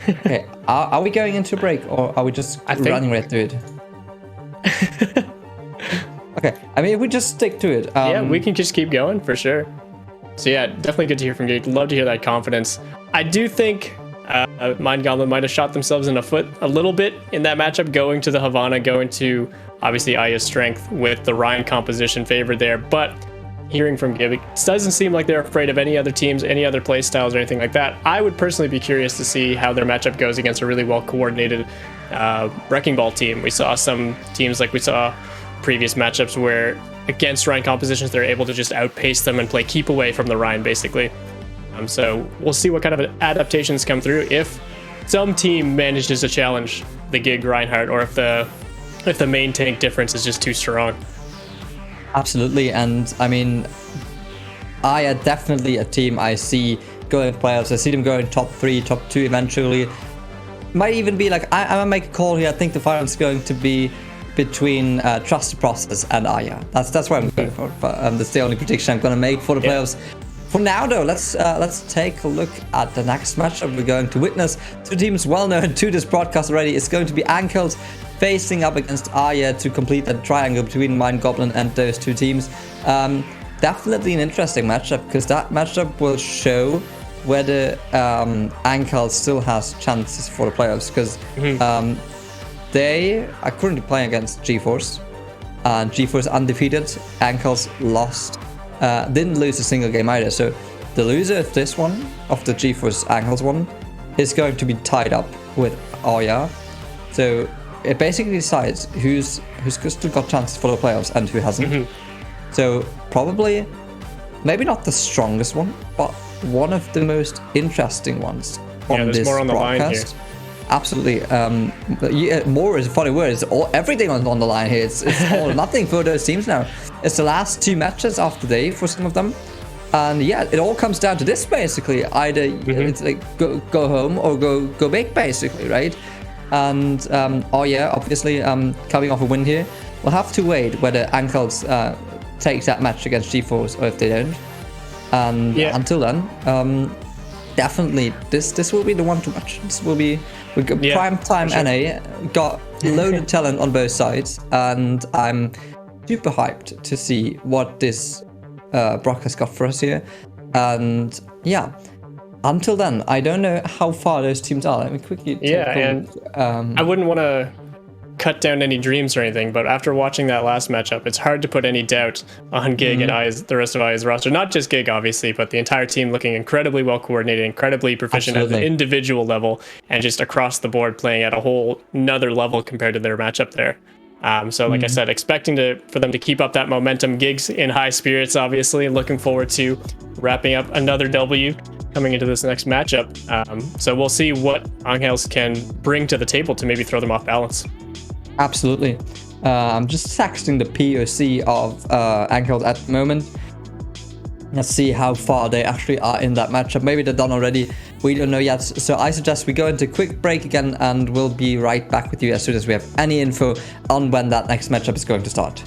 C: Okay, are we going into a break, or are we just running right through it? Okay, I mean, if we just stick to it.
F: Yeah, we can just keep going for sure. So yeah, definitely good to hear from Gig. Love to hear that confidence. I do think Mind Goblin might have shot themselves in the foot a little bit in that matchup, going to the Havana, going to obviously Aya's strength with the Ryan composition favored there. But hearing from Gib, it doesn't seem like they're afraid of any other teams, any other play styles or anything like that. I would personally be curious to see how their matchup goes against a really well-coordinated Wrecking Ball team. We saw some teams like we saw previous matchups where against Ryan compositions, they're able to just outpace them and play keep away from the Ryan, basically. So we'll see what kind of adaptations come through if some team manages to challenge the Gig Reinhardt, or if the main tank difference is just too strong.
C: Absolutely, and I mean, Aya definitely a team I see going to playoffs. I see them going top 3, top 2 eventually. Might even be like, I'm gonna make a call here. I think the finals is going to be between Trusted Process and Aya. That's what I'm going for. But that's the only prediction I'm gonna make for the playoffs. For now, though, let's take a look at the next matchup we're going to witness. Two teams well known to this broadcast already. It's going to be Ankles facing up against Aya to complete that triangle between Mind Goblin and those two teams. Definitely an interesting matchup, because that matchup will show whether Ankel still has chances for the playoffs, because they are currently playing against GeForce, and GeForce undefeated. Ankel's lost, didn't lose a single game either. So the loser of this one, of the GeForce Ankel's one, is going to be tied up with Arya. So it basically decides who's still got chances for the playoffs and who hasn't. So probably, maybe not the strongest one, but one of the most interesting ones on
F: there's
C: this
F: more on the line
C: broadcast. Absolutely. More is a funny word. It's everything on the line here. It's all or nothing for those teams now. It's the last 2 matches of the day for some of them. And yeah, it all comes down to this basically. Either it's like go home or go big basically, right? And obviously coming off a win here. We'll have to wait whether Ankels takes that match against GeForce or if they don't. And until then, definitely this will be the one to watch. This will be prime time NA. Got loaded talent on both sides, and I'm super hyped to see what this broadcast got for us here. And yeah, until then, I don't know how far those teams are. Let me quickly take a look.
F: I wouldn't want to cut down any dreams or anything, but after watching that last matchup, it's hard to put any doubt on Gig and the rest of I's roster. Not just Gig, obviously, but the entire team looking incredibly well coordinated, incredibly proficient at the individual level, and just across the board playing at a whole another level compared to their matchup there. So like I said, expecting for them to keep up that momentum. Gig's in high spirits, obviously, and looking forward to wrapping up another W coming into this next matchup. So we'll see what Angels can bring to the table to maybe throw them off balance.
C: Absolutely. I'm just texting the POC of Angels at the moment. Let's see how far they actually are in that matchup. Maybe they're done already. We don't know yet. So I suggest we go into a quick break again, and we'll be right back with you as soon as we have any info on when that next matchup is going to start.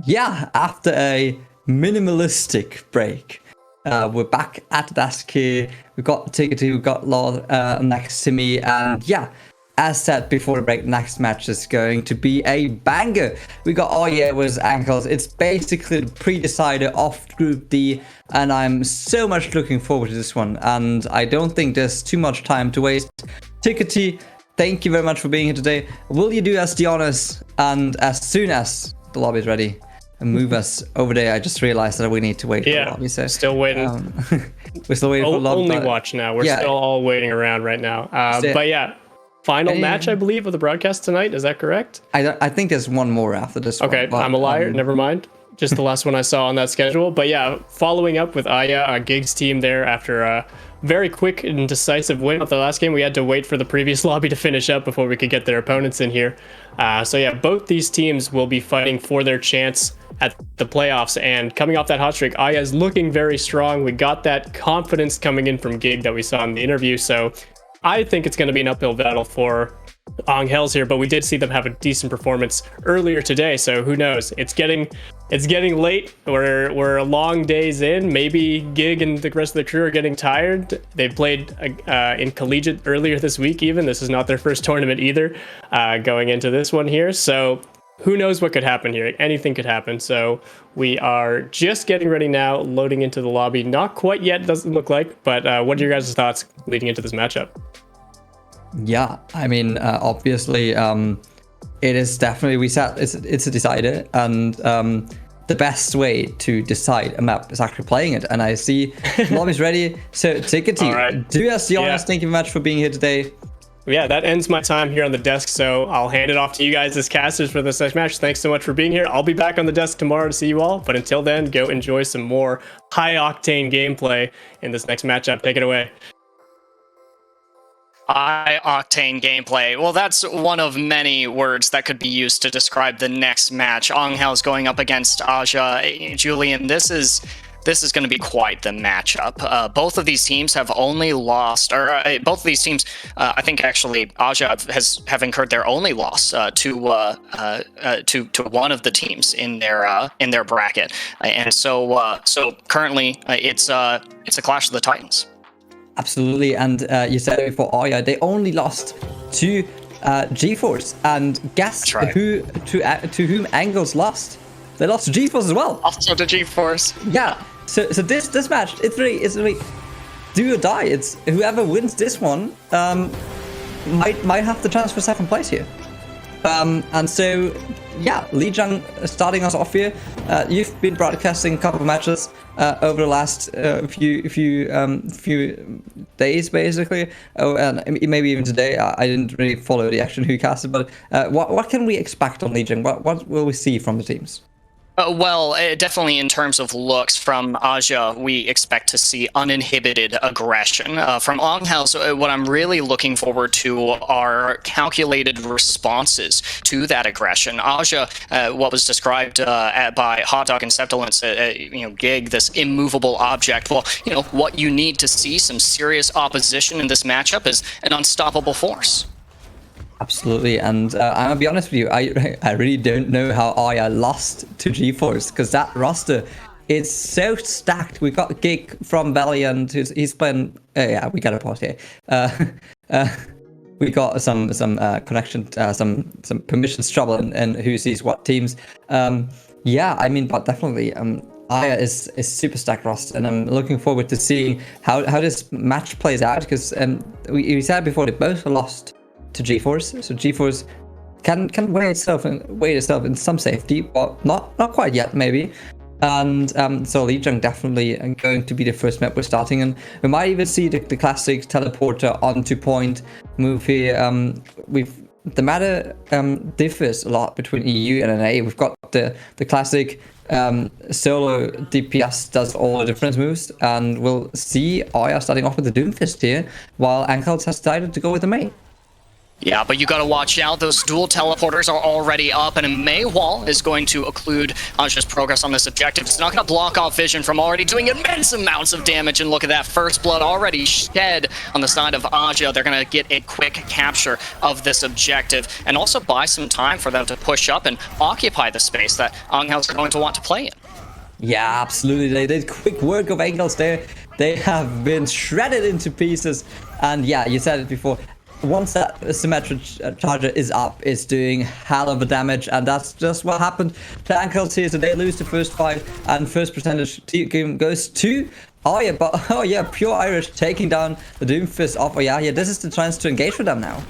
C: Yeah, after a minimalistic break, we're back at the desk here. We've got Tickety, we've got Lord next to me, and yeah, as said before the break, next match is going to be a banger. We got Aya versus Ankles. It's basically the pre-decider of Group D, and I'm so much looking forward to this one, and I don't think there's too much time to waste. Tickety, thank you very much for being here today. Will you do us the honors, and as soon as the lobby is ready, and move us over there? I just realized that we need to wait for the lobby. So,
F: still waiting.
C: We're still waiting for the lobby.
F: Only watch now. We're still all waiting around right now. But yeah, final match, I believe, of the broadcast tonight. Is that correct?
C: I think there's one more after this one.
F: Okay, I'm a liar. Never mind. Just the last one I saw on that schedule. But yeah, following up with Aya, Gig's team there after a very quick and decisive win at the last game. We had to wait for the previous lobby to finish up before we could get their opponents in here. So yeah, both these teams will be fighting for their chance at the playoffs, and coming off that hot streak, Aya is looking very strong. We got that confidence coming in from Gig that we saw in the interview, so I think it's going to be an uphill battle for Angels here, but we did see them have a decent performance earlier today, so who knows? It's getting late. We're a long days in. Maybe Gig and the rest of the crew are getting tired. They played in collegiate earlier this week even. This is not their first tournament either, going into this one here, so who knows what could happen here? Anything could happen. So we are just getting ready now, loading into the lobby. Not quite yet, doesn't look like, but what are your guys' thoughts leading into this matchup?
C: Yeah, I mean, obviously, it is definitely, we said it's a decider, and the best way to decide a map is actually playing it. And I see the lobby's ready. So Tickety,
F: right.
C: Do us the honors. Thank you very much for being here today.
F: Yeah, that ends my time here on the desk, so I'll hand it off to you guys as casters for this next match. Thanks so much for being here. I'll be back on the desk tomorrow to see you all, but until then, go enjoy some more high-octane gameplay in this next matchup. Take it away.
M: High-octane gameplay. Well, that's one of many words that could be used to describe the next match. Angels going up against Aja. Julian, this is going to be quite the matchup. Both of these teams have only lost, or both of these teams, I think actually Aja have incurred their only loss to one of the teams in their bracket, and so currently it's a clash of the Titans.
C: Absolutely, and you said it before, Aya, they only lost to GeForce, and guess who to whom Angles lost? They lost to GeForce as well.
M: Also to GeForce.
C: Yeah. So this match, it's really do or die. It's whoever wins this one might have the chance for second place here. And so yeah, Li Jiang starting us off here. You've been broadcasting a couple of matches over the last few days, basically. Oh, and maybe even today. I didn't really follow the action who casted, but what can we expect on Li Jiang? What will we see from the teams?
M: Well, definitely in terms of looks from Aja, we expect to see uninhibited aggression. From Angels, what I'm really looking forward to are calculated responses to that aggression. Aja, what was described by Hot Dog and Septilence, Gig, this immovable object. Well, what you need to see some serious opposition in this matchup is an unstoppable force.
C: Absolutely, and I'm gonna be honest with you, I really don't know how Aya lost to GeForce, because that roster is so stacked. We got Gig from Valiant, he's playing. Yeah, we got a pause here. We got some connection, some permissions trouble, and who sees what teams. Yeah, I mean, but definitely, Aya is super stacked roster, and I'm looking forward to seeing how this match plays out, because we said before they both lost to GeForce, so GeForce can weigh itself in some safety, but not quite yet, maybe. And so Li Jiang definitely going to be the first map we're starting, and we might even see the classic teleporter onto point move here. The matter differs a lot between EU and NA. We've got the classic solo DPS does all the different moves, and we'll see Aya starting off with the Doomfist here, while Angels has decided to go with the main.
M: Yeah, but you gotta watch out. Those dual teleporters are already up, and a Mei wall is going to occlude Aja's progress on this objective. It's not gonna block off Vision from already doing immense amounts of damage, and look at that first blood already shed on the side of Aja. They're gonna get a quick capture of this objective, and also buy some time for them to push up and occupy the space that Angels are going to want to play in.
C: Yeah, absolutely. They did quick work of Angels there. They have been shredded into pieces, and yeah, you said it before. Once that symmetric charger is up, it's doing hell of a damage, and that's just what happened to Angels here. So they lose the first fight, and first percentage game goes to Pure Irish taking down the Doomfist off. This is the chance to engage with them now.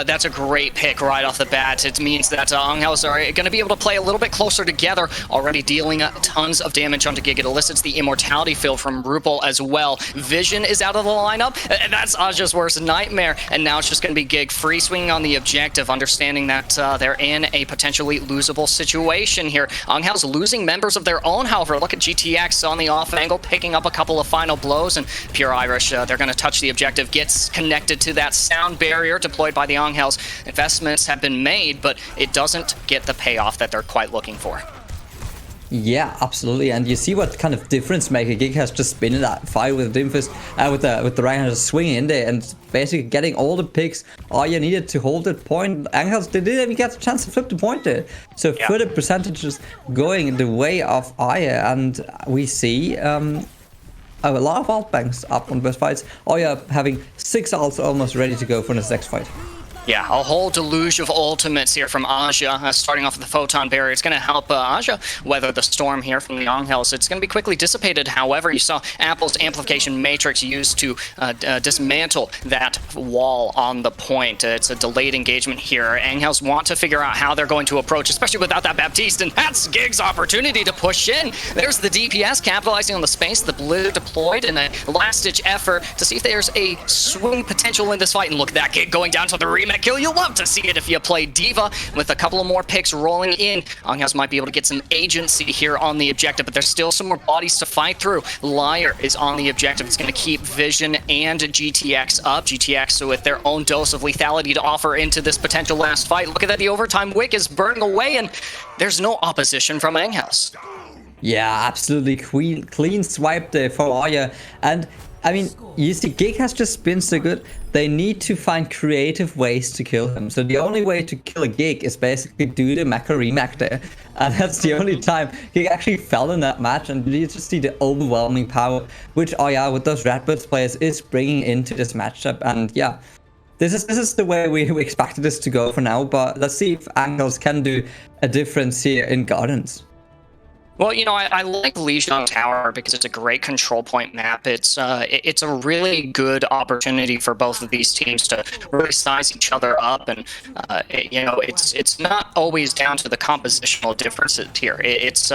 M: That's a great pick right off the bat. It means that Angels are going to be able to play a little bit closer together, already dealing tons of damage onto Gig. It elicits the immortality field from Rupal as well. Vision is out of the lineup, and that's Aja's worst nightmare. And now it's just going to be Gig free swinging on the objective, understanding that they're in a potentially losable situation here. Angels losing members of their own, however. Look at GTX on the off angle, picking up a couple of final blows, and Pure Irish, they're going to touch the objective, gets connected to that sound barrier deployed by the Angels. Investments have been made, but it doesn't get the payoff that they're quite looking for.
C: Yeah, absolutely, and you see what kind of difference maker Gig has just been in that fight with Doomfist, with the right hand swinging in there and basically getting all the picks all you needed to hold that point. Angels, they didn't even get a chance to flip the point there. So further percentages going the way of Aya, and we see a lot of alt banks up on both fights. Aya having 6 alts almost ready to go for this next fight.
M: Yeah, a whole deluge of ultimates here from Aja, starting off with the Photon Barrier. It's going to help Aja weather the storm here from the Angels. It's going to be quickly dissipated. However, you saw Apple's Amplification Matrix used to dismantle that wall on the point. It's a delayed engagement here. Angels want to figure out how they're going to approach, especially without that Baptiste, and that's Gig's opportunity to push in. There's the DPS capitalizing on the space, the blue deployed in a last-ditch effort to see if there's a swing potential in this fight. And look at that, Gig going down to the remake kill. You'll love to see it if you play Diva. With a couple of more picks rolling in, Angels might be able to get some agency here on the objective, but there's still some more bodies to fight through. Liar is on the objective. It's going to keep Vision and GTX up. GTX with their own dose of lethality to offer into this potential last fight. Look at that, the overtime wick is burning away, and there's no opposition from Angels.
C: Yeah, absolutely clean swipe there for Aya. And I mean, you see, Gig has just been so good. They need to find creative ways to kill him. So the only way to kill a Gig is basically do the mecha remak there. And that's the only time Gig actually fell in that match. And you just see the overwhelming power, which with those Redbirds players is bringing into this matchup. And yeah, this is the way we expected this to go for now. But let's see if Angels can do a difference here in Gardens.
M: Well, you know, I like Lijiang Tower because it's a great control point map. It's a really good opportunity for both of these teams to really size each other up, and you know, it's not always down to the compositional differences here. It's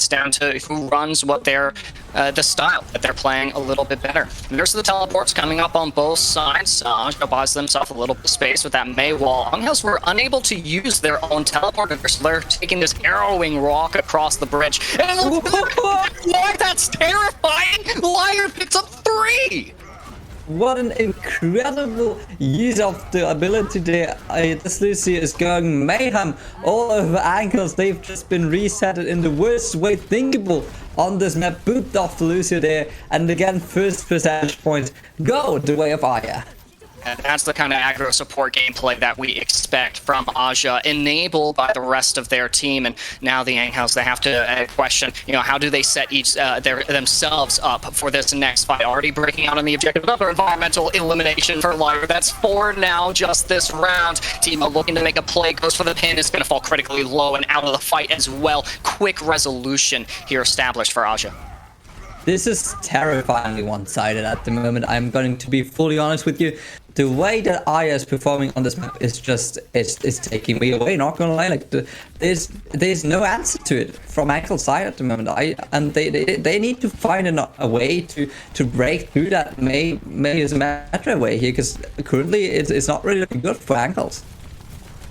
M: down to who runs what they're the style that they're playing a little bit better. And there's the teleports coming up on both sides. Aja buys themselves a little bit of space with that Mei wall. Angels were unable to use their own teleporter, so they're taking this arrowing walk across the bridge. And why, that's terrifying! Liar picks up 3!
C: What an incredible use of the ability there. This Lucio is going mayhem all over Angels. They've just been resetted in the worst way thinkable on this map. Booped off the Lucio there. And again, first percentage points go the way of Aya.
M: And that's the kind of aggro support gameplay that we expect from Aja, enabled by the rest of their team. And now the Angels, they have to question, you know, how do they set themselves up for this next fight? Already breaking out on the objective. Another environmental elimination for Liar. That's 4 now just this round. Timo looking to make a play, goes for the pin. It's going to fall critically low and out of the fight as well. Quick resolution here established for Aja.
C: This is terrifyingly one-sided at the moment. I'm going to be fully honest with you. The way that Aya is performing on this map is just it's taking me away. Not gonna lie, like there's no answer to it from Angel's side at the moment. They need to find a way to break through that Mei is a matter way here, because currently it's not really looking good for Angels.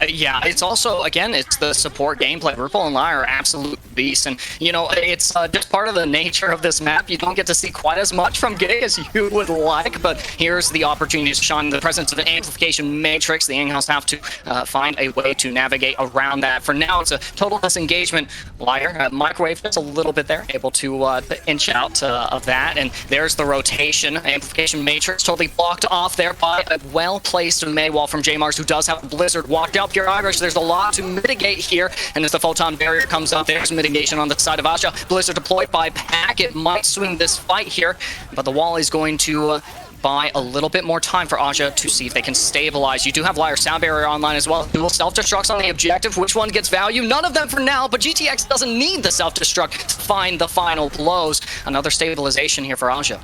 M: Yeah, it's also, again, it's the support gameplay. Rupal and Liar are absolute beast. And, it's just part of the nature of this map. You don't get to see quite as much from Gay as you would like, but here's the opportunity to shine the presence of an amplification matrix. The Angels have to find a way to navigate around that. For now, it's a total disengagement. Liar microwave just a little bit there, able to inch out of that. And there's the rotation. Amplification matrix totally blocked off there by a well-placed Maywall from J-Mars, who does have a Blizzard walked out. Pure Irish, there's a lot to mitigate here. And as the Photon Barrier comes up, there's mitigation on the side of Asha. Blizzard deployed by Pack. It might swing this fight here, but the wall is going to buy a little bit more time for Aja to see if they can stabilize. You do have Liar Sound Barrier online as well. Dual self-destructs on the objective. Which one gets value? None of them for now, but GTX doesn't need the self-destruct to find the final blows. Another stabilization here for Aja.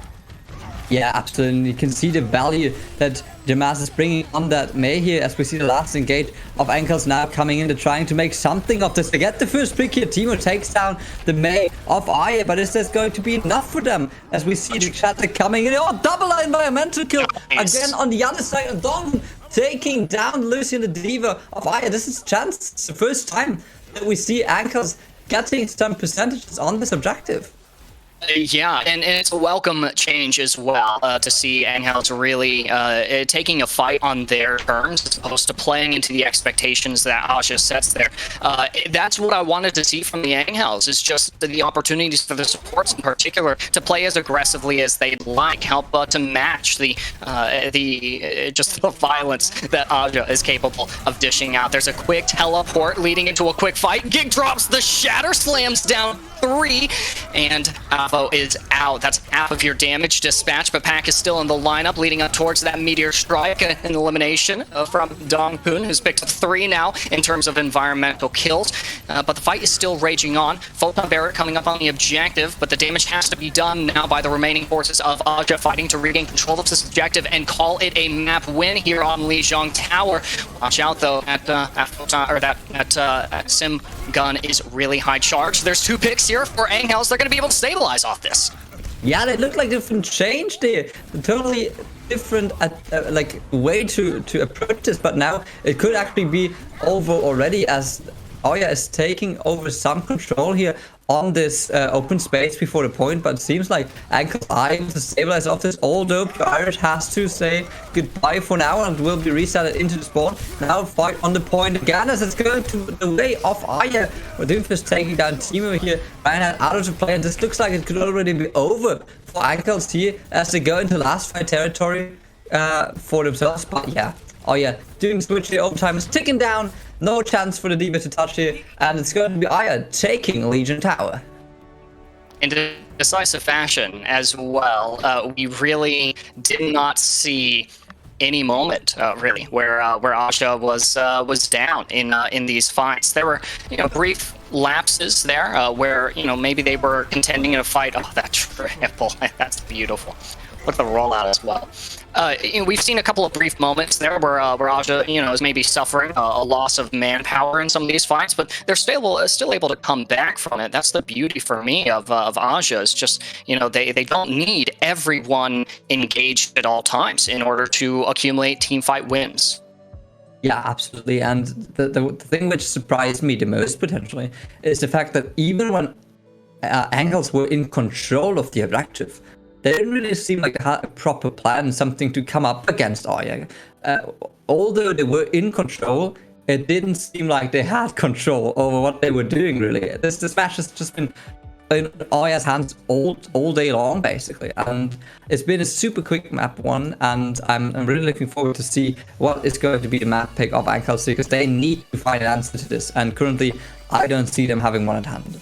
C: Yeah, absolutely. You can see the value that Jamas is bringing on that May here, as we see the last engage of Ankles now coming in to trying to make something of this. They get the first pick here. Timo takes down the May of Aya, but is this going to be enough for them? As we see the chatter coming in. Oh, double environmental kill again on the other side of Dong, taking down Lucian the Diva of Aya. This is a chance. It's the first time that we see Ankles getting some percentages on this objective.
M: Yeah, and it's a welcome change as well to see Angels really taking a fight on their terms as opposed to playing into the expectations that Aja sets there. That's what I wanted to see from the Angels, is just the opportunities for the supports in particular to play as aggressively as they'd like, help to match the violence that Aja is capable of dishing out. There's a quick teleport leading into a quick fight. Gig drops the Shatter, slams down 3, and Avo is out. That's half of your damage dispatch, but Pack is still in the lineup, leading up towards that Meteor Strike, an elimination from Dong Poon, who's picked up 3 now in terms of environmental kills. But the fight is still raging on. Photon Barrier coming up on the objective, but the damage has to be done now by the remaining forces of Aja, fighting to regain control of this objective and call it a map win here on Lijiang Tower. Watch out though, that Sim gun is really high charged. There's 2 picks here for Angels. They're going to be able to stabilize off this.
C: Yeah, they look like different change there. Totally different way to approach this, but now it could actually be over already, as Oya is taking over some control here on this open space before the point, but it seems like Ankles are able to stabilize off this, although Pure Irish has to say goodbye for now and will be resetted into the spawn. Now fight on the point again, as it's going to the way of Aya. Doomfist taking down Timo here, Reinhardt out of the play, and this looks like it could already be over for Ankles here as they go into last fight territory for themselves. But yeah, doing switch here, overtime is ticking down. No chance for the Diva to touch here, and it's going to be Aya taking Lijiang Tower.
M: In decisive fashion as well. We really did not see any moment really where Aja was down in these fights. There were brief lapses there where maybe they were contending in a fight. Oh, that triple, that's beautiful. Look at the rollout as well. We've seen a couple of brief moments there where Aja, is maybe suffering a loss of manpower in some of these fights, but they're still able to come back from it. That's the beauty for me of Aja. Is just they don't need everyone engaged at all times in order to accumulate team fight wins.
C: Yeah, absolutely. And the thing which surprised me the most potentially is the fact that even when Angles were in control of the objective, they didn't really seem like they had a proper plan, something to come up against Aya. Although they were in control, it didn't seem like they had control over what they were doing, really. This match has just been in Aya's hands all day long, basically. And it's been a super quick map one, and I'm really looking forward to see what is going to be the map pick of Ankles, because they need to find an answer to this. And currently, I don't see them having one at hand.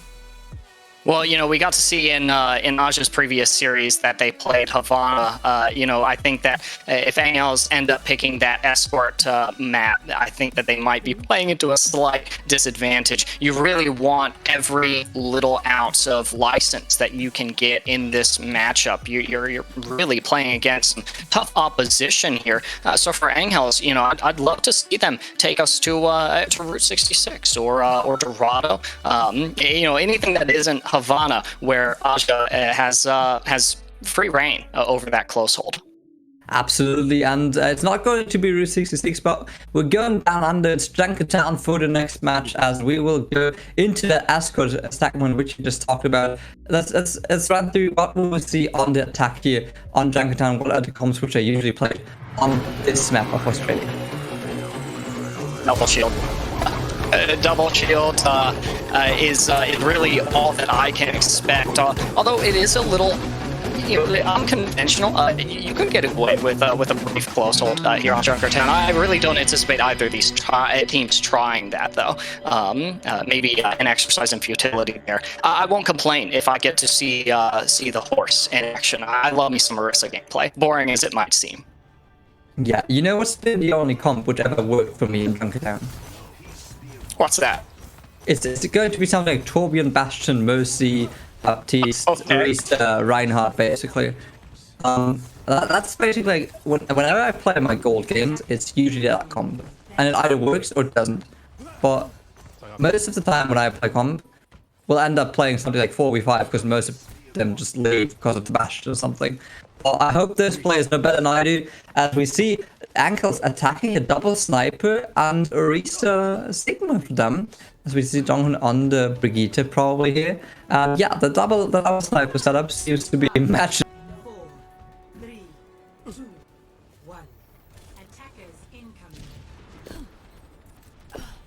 M: Well, we got to see in Aja's previous series that they played Havana. I think that if Angels end up picking that escort map, I think that they might be playing into a slight disadvantage. You really want every little ounce of license that you can get in this matchup. You're really playing against some tough opposition here. So for Angels, I'd love to see them take us to Route 66 or Dorado. Anything that isn't Havana, where Aja has free reign over that close hold.
C: Absolutely, and it's not going to be Route 66, but we're going down under. It's Junkertown for the next match, as we will go into the escort segment, which you just talked about. Let's run through what we will see on the attack here on Junkertown. What are the comps which are usually played on this map of Australia?
M: Double shield. Double shield is really all that I can expect. Although it is a little unconventional. You could get away with a brief close hold here on Junkertown. I really don't anticipate either of these teams trying that, though. Maybe an exercise in futility there. I won't complain if I get to see the horse in action. I love me some Orisa gameplay, boring as it might seem.
C: Yeah, you know what's been the only comp which ever worked for me in Junkertown?
M: What's that?
C: It's going to be something like Torbjorn, Bastion, Mercy, Baptiste, Reinhardt, basically. That's basically like whenever I play my gold games, it's usually that comp, and it either works or it doesn't. But most of the time when I play comp, we'll end up playing something like 4v5 because most of them just leave because of the Bastion or something. Well, I hope those players know better than I do, as we see Ankles attacking a double sniper and Orisa Sigma for them, as we see Jonghun on the Brigitte probably here. And yeah, the double sniper setup seems to be matched.
N: 4, 3, 2, 1. Attackers incoming.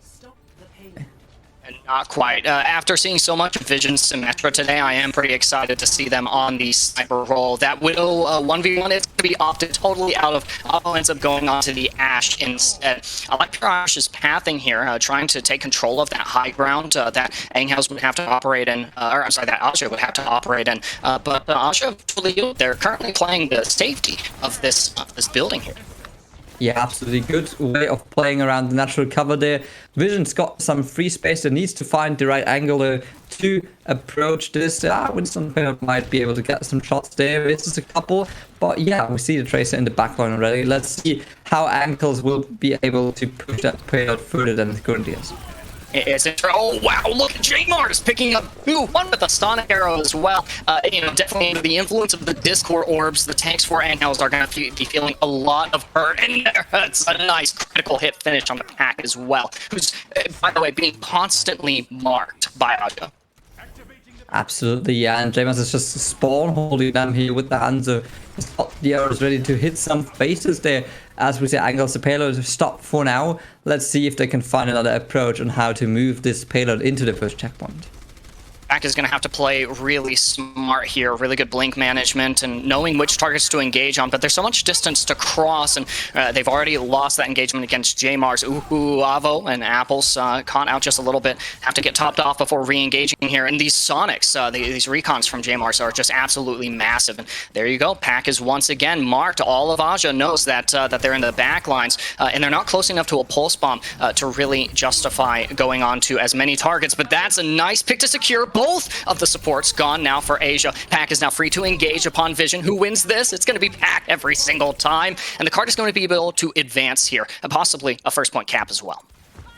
N: Stop the payload.
M: And not quite. After seeing so much Vision Symmetra today, I am pretty excited to see them on the sniper role. That Widow 1v1 is going to be opted totally out of. Otto ends up going onto the Ashe instead. I like Ash's pathing here, trying to take control of that high ground that Anghaus would have to operate in, or I'm sorry, that Aja would have to operate in. But Aja, they're currently playing the safety of this building here.
C: Yeah, absolutely good way of playing around the natural cover there. Vision's got some free space that needs to find the right angle to approach this. Winston might be able to get some shots there. It's just a couple, but yeah, we see the Tracer in the backline already. Let's see how Ankles will be able to push that payload further than it currently is.
M: Oh wow, look at J-Mars picking up one with a Sonic Arrow as well. Definitely under the influence of the Discord orbs, the tanks for Anghaus are going to be feeling a lot of hurt in there. It's a nice critical hit finish on the pack as well, who's, by the way, being constantly marked by Aja.
C: Absolutely, yeah, and J-Mars is just spawn holding them here with the hands. He's got the arrows ready to hit some faces there. As we say, Angles, the payload is stopped for now. Let's see if they can find another approach on how to move this payload into the first checkpoint.
M: Pack is going to have to play really smart here, really good blink management and knowing which targets to engage on, but there's so much distance to cross, and they've already lost that engagement against J-Mars. Avo and Apples caught out just a little bit, have to get topped off before re-engaging here, and these Sonics, these recons from J-Mars are just absolutely massive, and there you go, Pack is once again marked. All of Aja knows that they're in the back lines, and they're not close enough to a pulse bomb to really justify going on to as many targets, but that's a nice pick to secure. Both of the supports gone now for Asia. Pack is now free to engage upon Vision. Who wins this? It's going to be Pack every single time. And the card is going to be able to advance here, and possibly a first point cap as well.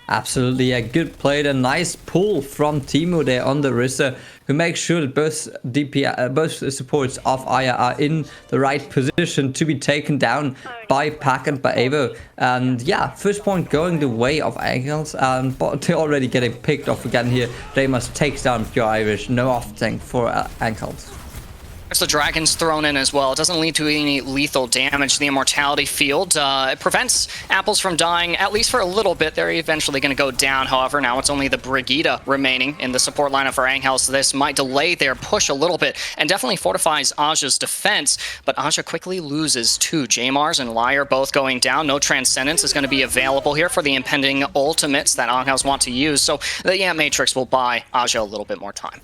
C: Absolutely, a good play. A nice pull from Timo there on the Orisa, who makes sure that both supports of Aya are in the right position to be taken down by Pack and by Evo. And yeah, first point going the way of Angles, but they're already getting picked off again here. They must take down Pure Irish. No off-tank for Ankles.
M: There's the Dragons thrown in as well. It doesn't lead to any lethal damage. The Immortality Field it prevents Apples from dying, at least for a little bit. They're eventually going to go down. However, now it's only the Brigitte remaining in the support lineup for Anghaus. This might delay their push a little bit and definitely fortifies Aja's defense. But Aja quickly loses two. J-Mars and Liar both going down. No Transcendence is going to be available here for the impending ultimates that Anghaus want to use. So the Matrix will buy Aja a little bit more time.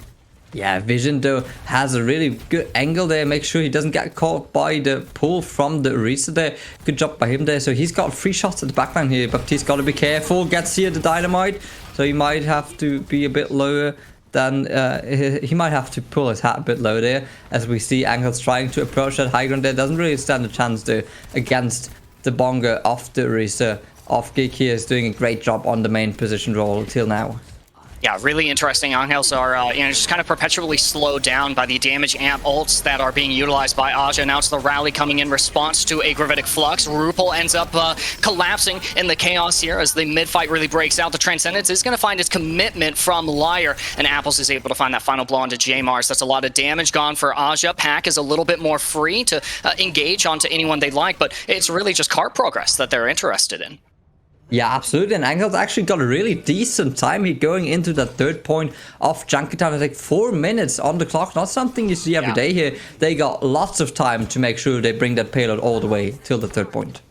C: Yeah, Vision though has a really good angle there. Make sure he doesn't get caught by the pull from the Orisa there. Good job by him there. So he's got 3 shots at the backline here. Baptiste got to be careful. Gets here the dynamite. So he might have to be a bit lower than... he might have to pull his hat a bit low there. As we see Angles trying to approach that high ground there. Doesn't really stand a chance there against the Bonga of the Orisa. Off Geek here is doing a great job on the main position role till now.
M: Yeah, really interesting. Angels are just kind of perpetually slowed down by the damage amp ults that are being utilized by Aja. Now it's the rally coming in response to a Gravitic Flux. Rupel ends up collapsing in the chaos here as the mid-fight really breaks out. The Transcendence is going to find its commitment from Liar, and Apples is able to find that final blow onto J-Mars. That's a lot of damage gone for Aja. Pack is a little bit more free to engage onto anyone they like, but it's really just card progress that they're interested in.
C: Yeah, absolutely. And Angels actually got a really decent time here going into the third point of Junkie Time. It's like 4 minutes on the clock. Not something you see every day here. They got lots of time to make sure they bring that payload all the way till the third point.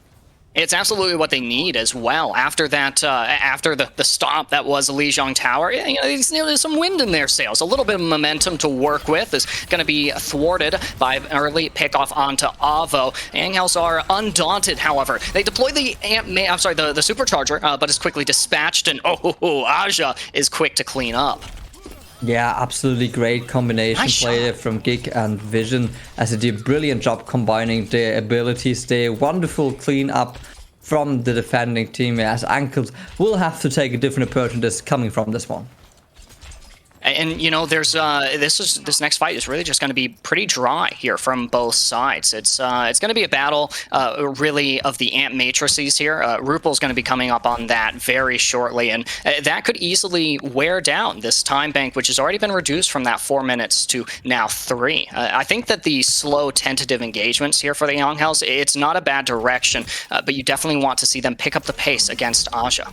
M: It's absolutely what they need as well. After that, after the stop that was Lijiang Tower, there's some wind in their sails. A little bit of momentum to work with is going to be thwarted by an early pickoff onto Avo. Angels are undaunted, however. They deploy the supercharger, but is quickly dispatched, and Aja is quick to clean up.
C: Yeah, absolutely great combination play from Gig and Vision as they did a brilliant job combining their abilities. Their wonderful clean up from the defending team as Ankles will have to take a different approach in this coming from this one.
M: And there's this next fight is really just going to be pretty dry here from both sides. It's going to be a battle really of the amp matrices here. Rupel's going to be coming up on that very shortly, and that could easily wear down this time bank, which has already been reduced from that 4 minutes to now 3. I think that the slow tentative engagements here for the Angels, it's not a bad direction, but you definitely want to see them pick up the pace against Aja.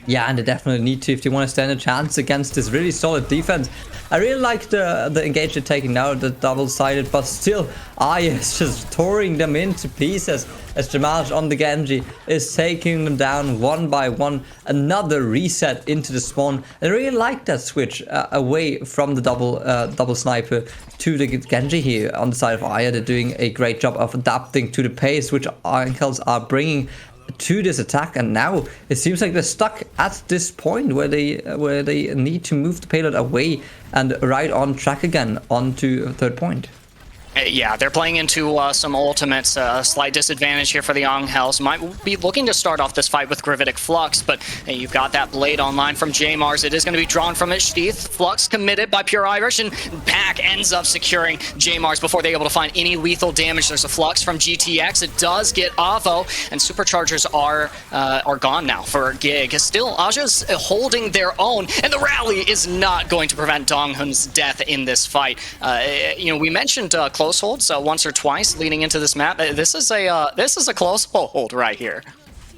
C: Yeah, and they definitely need to if they want to stand a chance against this really solid defense. I really like the engage they're taking now, the double-sided, but still, Aya is just tearing them into pieces as Jamal on the Genji is taking them down one by one. Another reset into the spawn. I really like that switch away from the double sniper to the Genji here on the side of Aya. They're doing a great job of adapting to the pace which Angels are bringing to this attack, and now it seems like they're stuck at this point where they need to move the payload away and right on track again onto third point.
M: Yeah, they're playing into some ultimates. Slight disadvantage here for the Angels. Might be looking to start off this fight with Gravitic Flux, but you've got that blade online from J-Mars. It is going to be drawn from its sheath. Flux committed by Pure Irish, and Pack ends up securing J-Mars before they're able to find any lethal damage. There's a Flux from GTX. It does get Avo, and Superchargers are gone now for Gig. Still, Aja's holding their own, and the rally is not going to prevent Donghun's death in this fight. We mentioned close holds once or twice leading into this map. This is a close hold right here.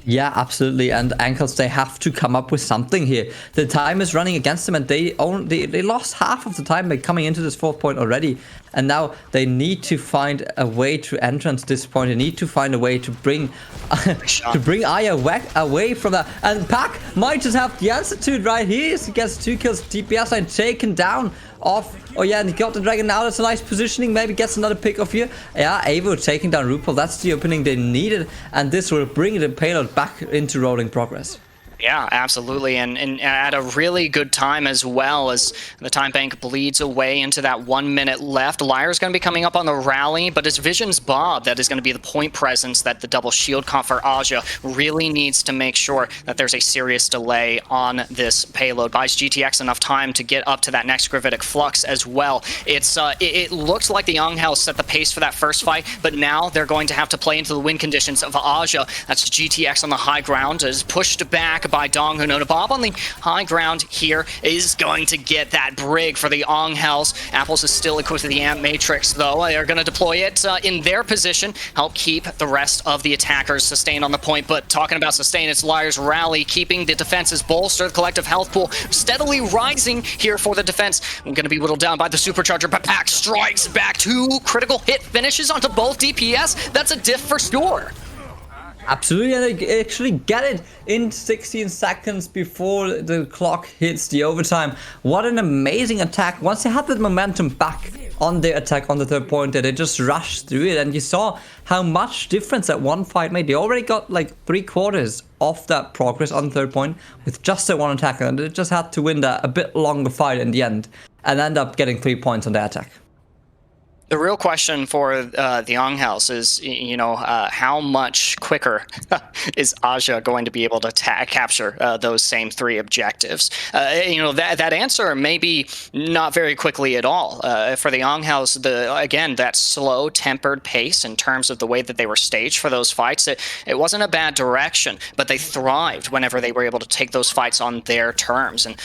C: Yeah, absolutely. And Ankles, they have to come up with something here. The time is running against them, and they lost half of the time by coming into this fourth point already. And now they need to find a way to entrance this point. They need to find a way to bring Aya away from that. And Pack might just have the answer to it right here. He gets 2 kills, DPS line taken down off. Oh yeah, and he got the dragon now. That's a nice positioning. Maybe gets another pick off here. Yeah, Avo taking down Rupel. That's the opening they needed, and this will bring the payload back into rolling progress.
M: Yeah, absolutely, and at a really good time as well as the time bank bleeds away into that 1 minute left. Liar's going to be coming up on the rally, but it's Vision's Bob that is going to be the point presence that the double shield comp for Aja really needs to make sure that there's a serious delay on this payload. Buys GTX enough time to get up to that next Gravitic Flux as well. It looks like the Angels set the pace for that first fight, but now they're going to have to play into the win conditions of Aja. That's GTX on the high ground, is pushed back by Donghun. Bob on the high ground here is going to get that brig for the Angels. Apples is still equipped with the Amp Matrix, though. They are going to deploy it in their position, help keep the rest of the attackers sustained on the point. But talking about sustain, it's Liar's rally, keeping the defenses bolstered. Collective health pool steadily rising here for the defense. Going to be whittled down by the Supercharger, but Pack strikes back. 2 critical hit finishes onto both DPS. That's a diff for sure.
C: Absolutely, and they actually get it in 16 seconds before the clock hits the overtime. What an amazing attack. Once they had the momentum back on their attack on the third point, they just rushed through it, and you saw how much difference that one fight made. They already got like 3/4 of that progress on the third point with just that one attack, and they just had to win that a bit longer fight in the end and end up getting 3 points on their attack.
M: The real question for the Angels is, how much quicker is Aja going to be able to capture those same 3 objectives? That answer may be not very quickly at all. For the Angels, again, that slow, tempered pace in terms of the way that they were staged for those fights, it wasn't a bad direction, but they thrived whenever they were able to take those fights on their terms and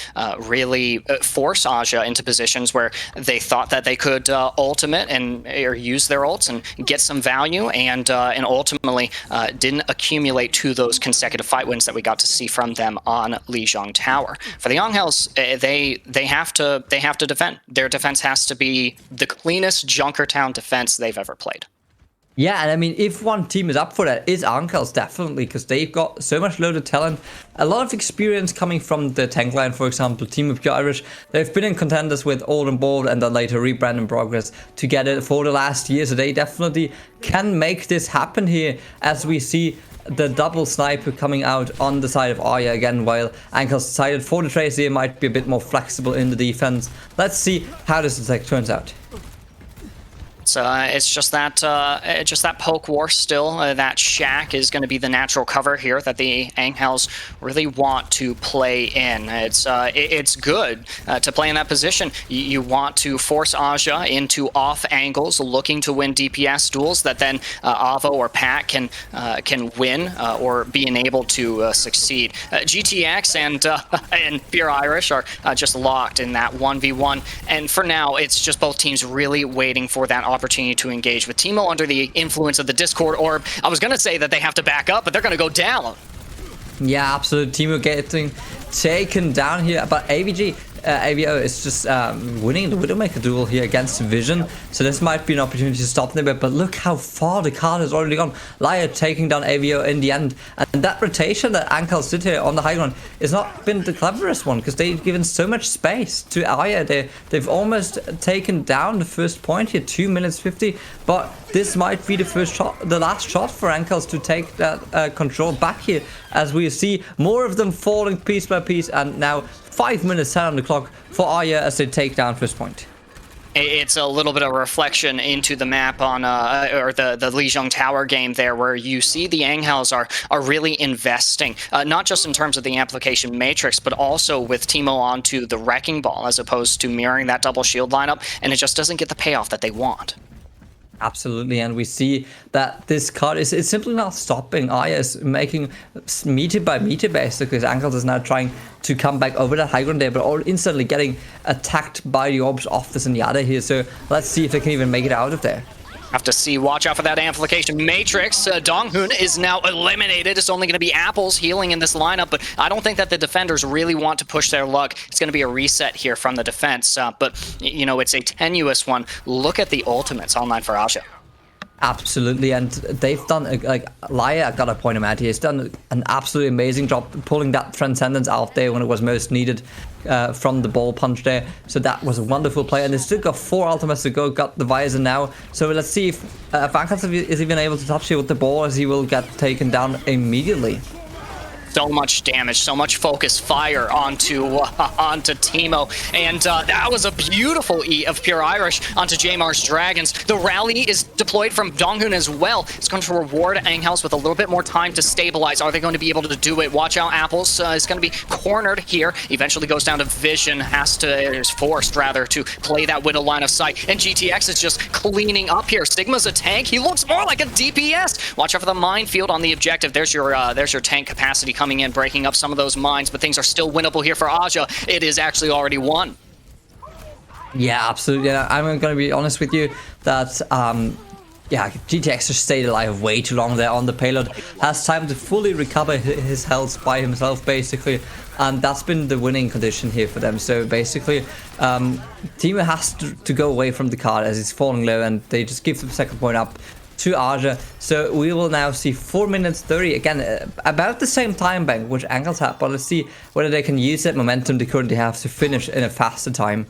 M: really force Aja into positions where they thought that they could ultimate or use their ults and get some value, and ultimately didn't accumulate to those consecutive fight wins that we got to see from them on Lijiang Tower. For the Angels, they have to defend. Their defense has to be the cleanest Junkertown defense they've ever played.
C: Yeah, and I mean, if one team is up for that, it's Angels, definitely, because they've got so much loaded talent, a lot of experience coming from the tank line, for example, Team of Pure Irish. They've been in contenders with Old and Bold and then later Rebrand and Progress together for the last year, so they definitely can make this happen here, as we see the double sniper coming out on the side of Arya again, while Angels decided for the Tracer might be a bit more flexible in the defense. Let's see how this attack turns out.
M: It's just that poke war still. That shack is going to be the natural cover here that the Angels really want to play in. It's good to play in that position. You want to force Aja into off angles, looking to win DPS duels that then Avo or Pat can win or be enabled to succeed. GTX and Pure Irish are just locked in that 1v1, and for now it's just both teams really waiting for that opportunity to engage, with Teemo under the influence of the Discord orb. I was going to say that they have to back up, but they're going to go down.
C: Yeah, absolutely. Teemo getting taken down here, but AVO is just winning the Widowmaker duel here against Vision, so this might be an opportunity to stop them a bit, but look how far the card has already gone. Lyra taking down AVO in the end, and that rotation that Angels did here on the high ground has not been the cleverest one, because they've given so much space to Arya. They've almost taken down the first point here, 2 minutes 50, but this might be the last shot for Angels to take that control back here, as we see more of them falling piece by piece, and now 5 minutes set on the clock for Arya as they take down first point.
M: It's a little bit of a reflection into the map on or the Lijiang Tower game there, where you see the Angels are really investing, not just in terms of the amplification matrix, but also with Teemo onto the Wrecking Ball, as opposed to mirroring that double shield lineup, and it just doesn't get the payoff that they want.
C: Absolutely, and we see that this card is simply not stopping. Arya is making meter by meter, basically. Angels is now trying to come back over that high ground there, but all instantly getting attacked by the orbs off the Zenyatta here. So let's see if they can even make it out of there.
M: Have to see, watch out for that amplification matrix. Donghoon is now eliminated. It's only going to be Apples healing in this lineup, but I don't think that the defenders really want to push their luck. It's going to be a reset here from the defense, but it's a tenuous one. Look at the ultimates online for Aja.
C: Absolutely, and they've done, Lyra, I gotta point him out here, he's done an absolutely amazing job pulling that Transcendence out there when it was most needed from the ball punch there. So that was a wonderful play, and they still got 4 ultimates to go, got the visor now. So let's see if Angels is even able to touch here with the ball, as he will get taken down immediately.
M: So much damage, so much focus fire onto Teemo, and that was a beautiful E of Pure Irish onto Jamar's Dragons. The rally is deployed from Donghoon as well. It's going to reward Angels with a little bit more time to stabilize. Are they going to be able to do it? Watch out, Apples is going to be cornered here. Eventually goes down to Vision, is forced rather to play that Widow line of sight, and GTX is just cleaning up here. Sigma's a tank. He looks more like a DPS. Watch out for the minefield on the objective. There's your tank capacity coming in, breaking up some of those mines, but things are still winnable here for Aja. It is actually already won.
C: Yeah, absolutely. I'm going to be honest with you that GTX just stayed alive way too long there on the payload. Has time to fully recover his health by himself, basically, and that's been the winning condition here for them. So basically, Teemo has to go away from the card as he's falling low, and they just give the second point up to Aja. So we will now see 4 minutes 30, again about the same time bank which Angels have, but let's see whether they can use that momentum they currently have to finish in a faster time.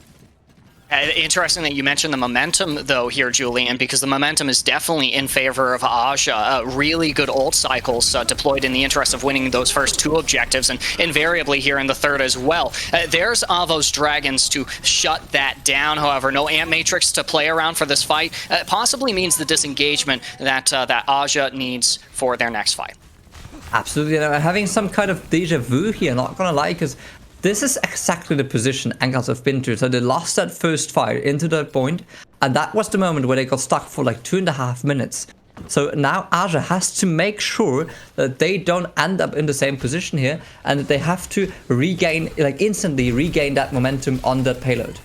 M: Interesting that you mentioned the momentum, though, here, Julian, because the momentum is definitely in favor of Aja. Really good ult cycles deployed in the interest of winning those first 2 objectives, and invariably here in the 3rd as well. There's Avo's Dragons to shut that down, however. No Ant Matrix to play around for this fight. Possibly means the disengagement that, that Aja needs for their next fight.
C: Absolutely, having some kind of deja vu here, not gonna lie, because this is exactly the position Angels have been to. So they lost that first fight into that point, and that was the moment where they got stuck for like 2.5 minutes. So now Aja has to make sure that they don't end up in the same position here, and that they have to regain, like instantly regain that momentum on that payload.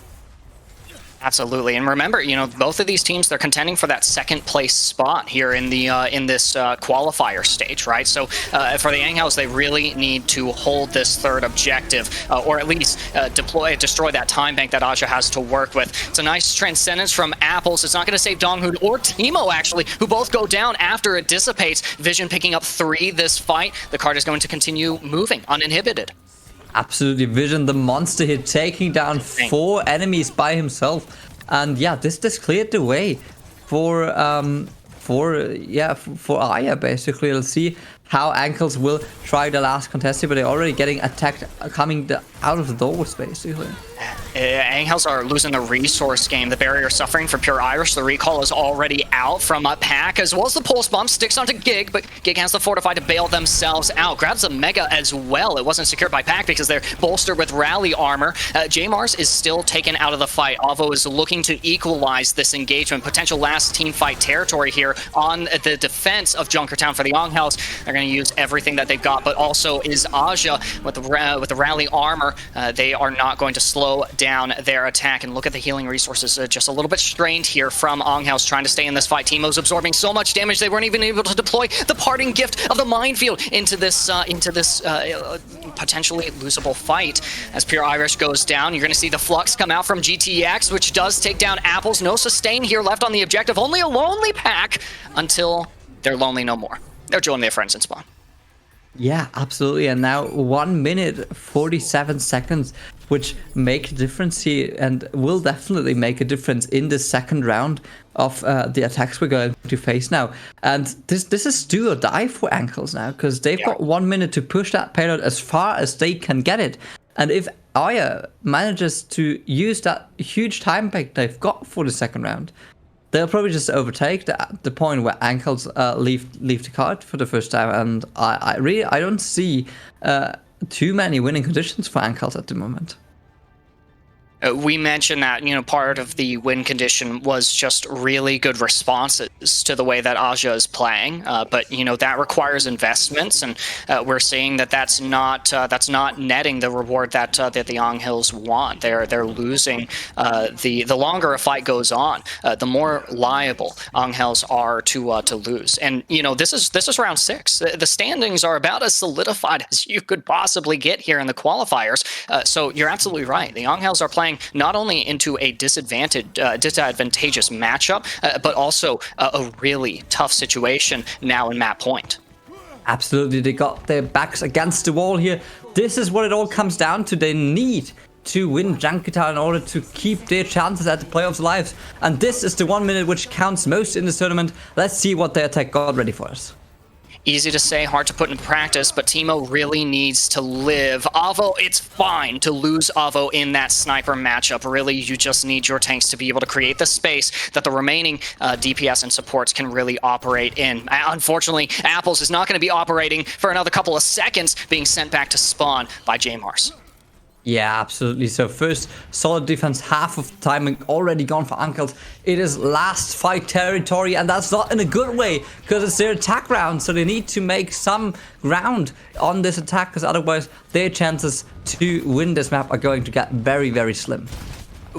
M: Absolutely, and remember, you know, both of these teams, they're contending for that 2nd place spot here in the in this qualifier stage, right? So for the Angels, they really need to hold this 3rd objective, or at least destroy that time bank that Aja has to work with. It's a nice transcendence from Apples. It's not going to save Donghoon or Teemo, actually, who both go down after it dissipates. Vision picking up 3 this fight. The card is going to continue moving uninhibited.
C: Absolutely, Vision, the monster here, taking down 4 enemies by himself, and yeah, this cleared the way for Aya. Basically, let's see how Ankles will try the last contested, but they're already getting attacked, coming out of the doors, basically.
M: Angels are losing the resource game. The barrier suffering for Pure Irish. The recall is already out from Pack, as well as the pulse bomb sticks onto Gig, but Gig has the Fortify to bail themselves out. Grabs a Mega as well. It wasn't secured by Pack because they're bolstered with rally armor. J-Mars is still taken out of the fight. Avo is looking to equalize this engagement. Potential last team fight territory here on the defense of Junkertown for the Angels. They're going to use everything that they've got, but also is Aja with the rally armor. They are not going to slow down their attack, and look at the healing resources, just a little bit strained here from Angels trying to stay in this fight. Teemo's absorbing so much damage they weren't even able to deploy the parting gift of the minefield into this potentially losable fight. As Pure Irish goes down, you're going to see the flux come out from GTX, which does take down Apples. No sustain here left on the objective, only a lonely Pack until they're lonely no more. They're joining their friends in spawn.
C: Yeah, absolutely. And now 1 minute 47 seconds, which make a difference here and will definitely make a difference in the 2nd round of the attacks we're going to face now. And this is do or die for Ankles now, because they've got 1 minute to push that payload as far as they can get it. And if Aya manages to use that huge time bank they've got for the 2nd round, they'll probably just overtake the point where Ankles leave the card for the first time, and I don't see too many winning conditions for Ankles at the moment.
M: We mentioned that, you know, part of the win condition was just really good responses to the way that Aja is playing, but you know that requires investments, and we're seeing that that's not netting the reward that the Angels want. They're losing. The longer a fight goes on, the more liable Angels are to lose. And you know this is round 6. The standings are about as solidified as you could possibly get here in the qualifiers. So you're absolutely right. The Angels are playing not only into a disadvantageous matchup, but also a really tough situation now in map point.
C: Absolutely, they got their backs against the wall here. This is what it all comes down to. They need to win Junkertown in order to keep their chances at the playoffs alive. And this is the 1 minute which counts most in this tournament. Let's see what their attack got ready for us.
M: Easy to say, hard to put in practice, but Teemo really needs to live. Avo, it's fine to lose Avo in that sniper matchup. Really, you just need your tanks to be able to create the space that the remaining DPS and supports can really operate in. Unfortunately, Apples is not going to be operating for another couple of seconds, being sent back to spawn by J-Mars.
C: Yeah, absolutely. So first, solid defense, half of the timing already gone for Ankles. It is last fight territory, and that's not in a good way, because it's their attack round, so they need to make some ground on this attack, because otherwise their chances to win this map are going to get very, very slim.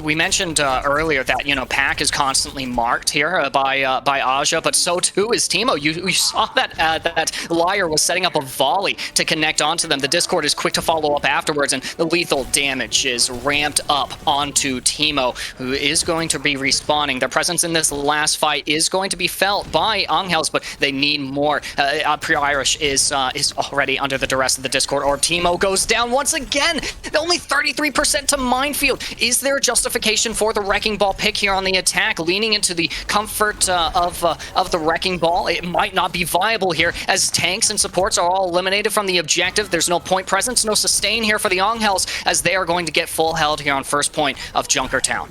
M: We mentioned earlier that, you know, Pack is constantly marked here by Aja, but so too is Teemo. You saw that that Liar was setting up a volley to connect onto them. The Discord is quick to follow up afterwards, and the lethal damage is ramped up onto Teemo, who is going to be respawning. Their presence in this last fight is going to be felt by Angels, but they need more. Pure Irish is already under the duress of the Discord, or Teemo goes down once again. Only 33% to Minefield. Is there just justification for the Wrecking Ball pick here on the attack, leaning into the comfort of the Wrecking Ball. It might not be viable here as tanks and supports are all eliminated from the objective. There's no point presence, no sustain here for the Onghels as they are going to get full held here on first point of Junkertown.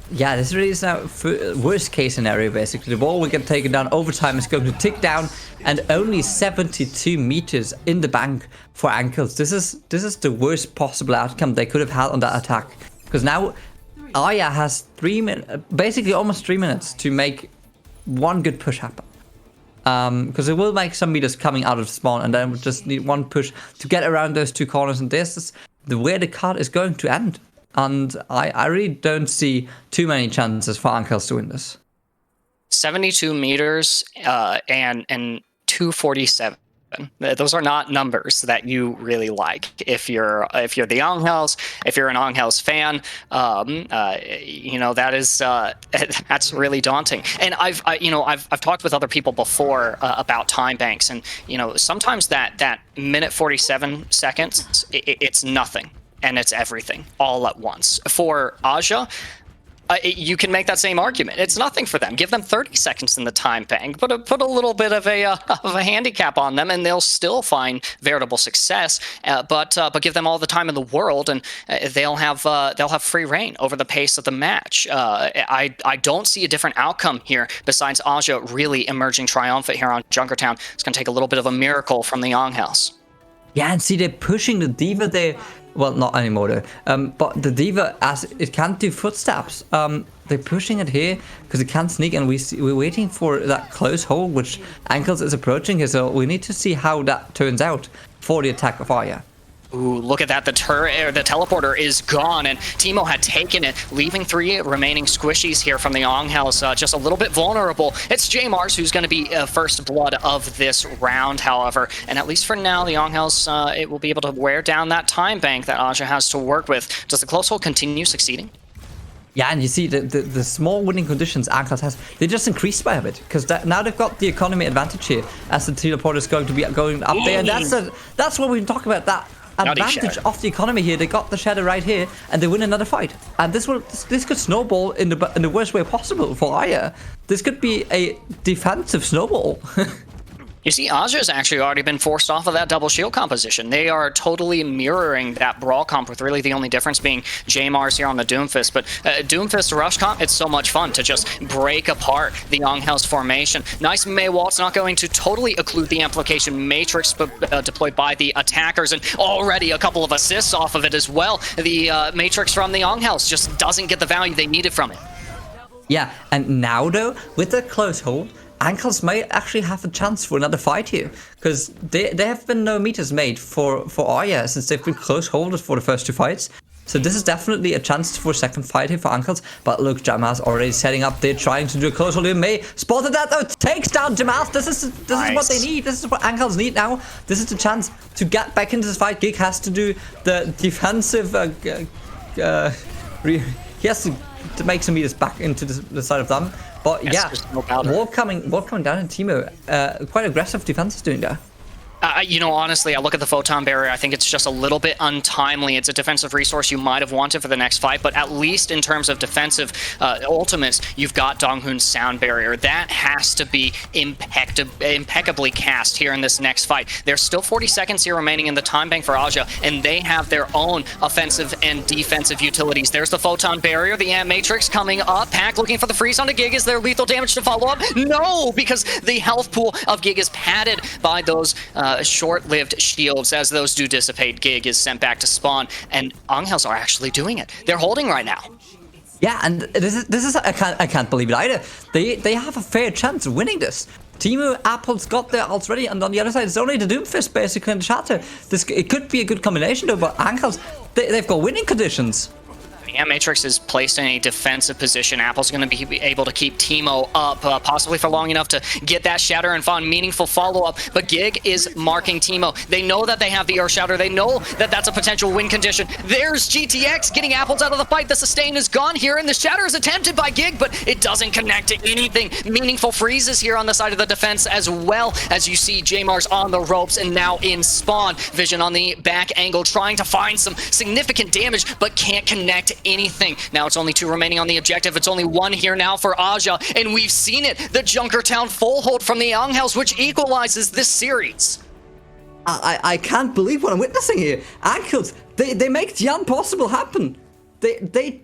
C: Yeah, this really is a worst case scenario, basically. The ball will get taken down, overtime is going to tick down, and only 72 meters in the bank for Ankles. This is the worst possible outcome they could have had on that attack. Because now Arya has basically almost 3 minutes to make one good push happen. Because it will make some meters coming out of spawn, and then we'll just need one push to get around those two corners, and this is where the card is going to end. And I really don't see too many chances for Ankles to win this.
M: 72 meters and 247. Those are not numbers that you really like. If you're the Onghels, if you're an Onghels fan, you know that is that's really daunting. And I've talked with other people before about time banks, and you know sometimes that minute 47 seconds it's nothing. And it's everything all at once. For Aja, you can make that same argument. It's nothing for them. Give them 30 seconds in the time bank, put a little bit of a handicap on them, and they'll still find veritable success. But give them all the time in the world, and they'll have free reign over the pace of the match. I don't see a different outcome here besides Aja really emerging triumphant here on Junkertown. It's going to take a little bit of a miracle from the Onghels.
C: Yeah, and see, they're pushing the D.Va there. Well, not anymore though. But the D.Va, as it can't do footsteps, they're pushing it here because it can't sneak, and we're waiting for that close hold, which Ankles is approaching here. So we need to see how that turns out for the attack of Arya.
M: Ooh, look at that. The teleporter is gone, and Teemo had taken it, leaving 3 remaining squishies here from the Onghels, just a little bit vulnerable. It's J-Mars who's going to be first blood of this round, however, and at least for now, the Onghels it will be able to wear down that time bank that Aja has to work with. Does the close hold continue succeeding?
C: Yeah, and you see the small winning conditions Ankles has, they just increased by a bit, because now they've got the economy advantage here, as the teleporter is going to be going up there, and that's what we talk about, that advantage of the economy here. They got the shadow right here, and they win another fight. And this could snowball in the worst way possible for Arya. This could be a defensive snowball.
M: You see, Aja's actually already been forced off of that double shield composition. They are totally mirroring that brawl comp, with really the only difference being J-Mars here on the Doomfist. But Doomfist rush comp, it's so much fun to just break apart the Onghels formation. Nice Mei Walt's not going to totally occlude the amplification matrix deployed by the attackers, and already a couple of assists off of it as well. The matrix from the Onghels just doesn't get the value they needed from it.
C: Yeah, and now though, with the close hold, Ankles might actually have a chance for another fight here, because there have been no meters made for Arya since they've been close holders for the first 2 fights. So this is definitely a chance for a second fight here for Ankles. But look, Jamas already setting up there, trying to do a close hold. May spotted that though, takes down Jamas. This is what they need. This is what Ankles need now. This is the chance to get back into this fight. Gig has to do the defensive. He has to make some meters back into the side of them. But yes, yeah, Wolf coming down in Teemo. Quite aggressive defense is doing there.
M: You know, honestly, I look at the Photon Barrier, I think it's just a little bit untimely. It's a defensive resource you might have wanted for the next fight, but at least in terms of defensive ultimates, you've got Donghoon's Sound Barrier. That has to be impeccably cast here in this next fight. There's still 40 seconds here remaining in the time bank for Aja, and they have their own offensive and defensive utilities. There's the Photon Barrier, the Ant Matrix coming up. Pack looking for the freeze onto Gig. Is there lethal damage to follow up? No, because the health pool of Gig is padded by those short-lived shields. As those do dissipate, Gig is sent back to spawn, and Onghels are actually doing it. They're holding right now.
C: Yeah, and this is I can't believe it either. They have a fair chance of winning this. Teemo, Apple's got their ults ready, and on the other side, it's only the Doomfist basically in the shatter. It could be a good combination though, but Ankles, they've got winning conditions.
M: Yeah, Matrix is placed in a defensive position. Apple's going to be able to keep Teemo up, possibly for long enough to get that shatter and find meaningful follow-up. But Gig is marking Teemo. They know that they have the Earth Shatter. They know that that's a potential win condition. There's GTX getting Apples out of the fight. The sustain is gone here, and the shatter is attempted by Gig, but it doesn't connect to anything. Meaningful freezes here on the side of the defense, as well as you see Jmar's on the ropes and now in spawn. Vision on the back angle, trying to find some significant damage, but can't connect anything. Now it's only 2 remaining on the objective. It's only 1 here now for Aja, and we've seen it. The Junkertown full hold from the Angels, which equalizes this series.
C: I can't believe what I'm witnessing here. Angels, they make the impossible happen. They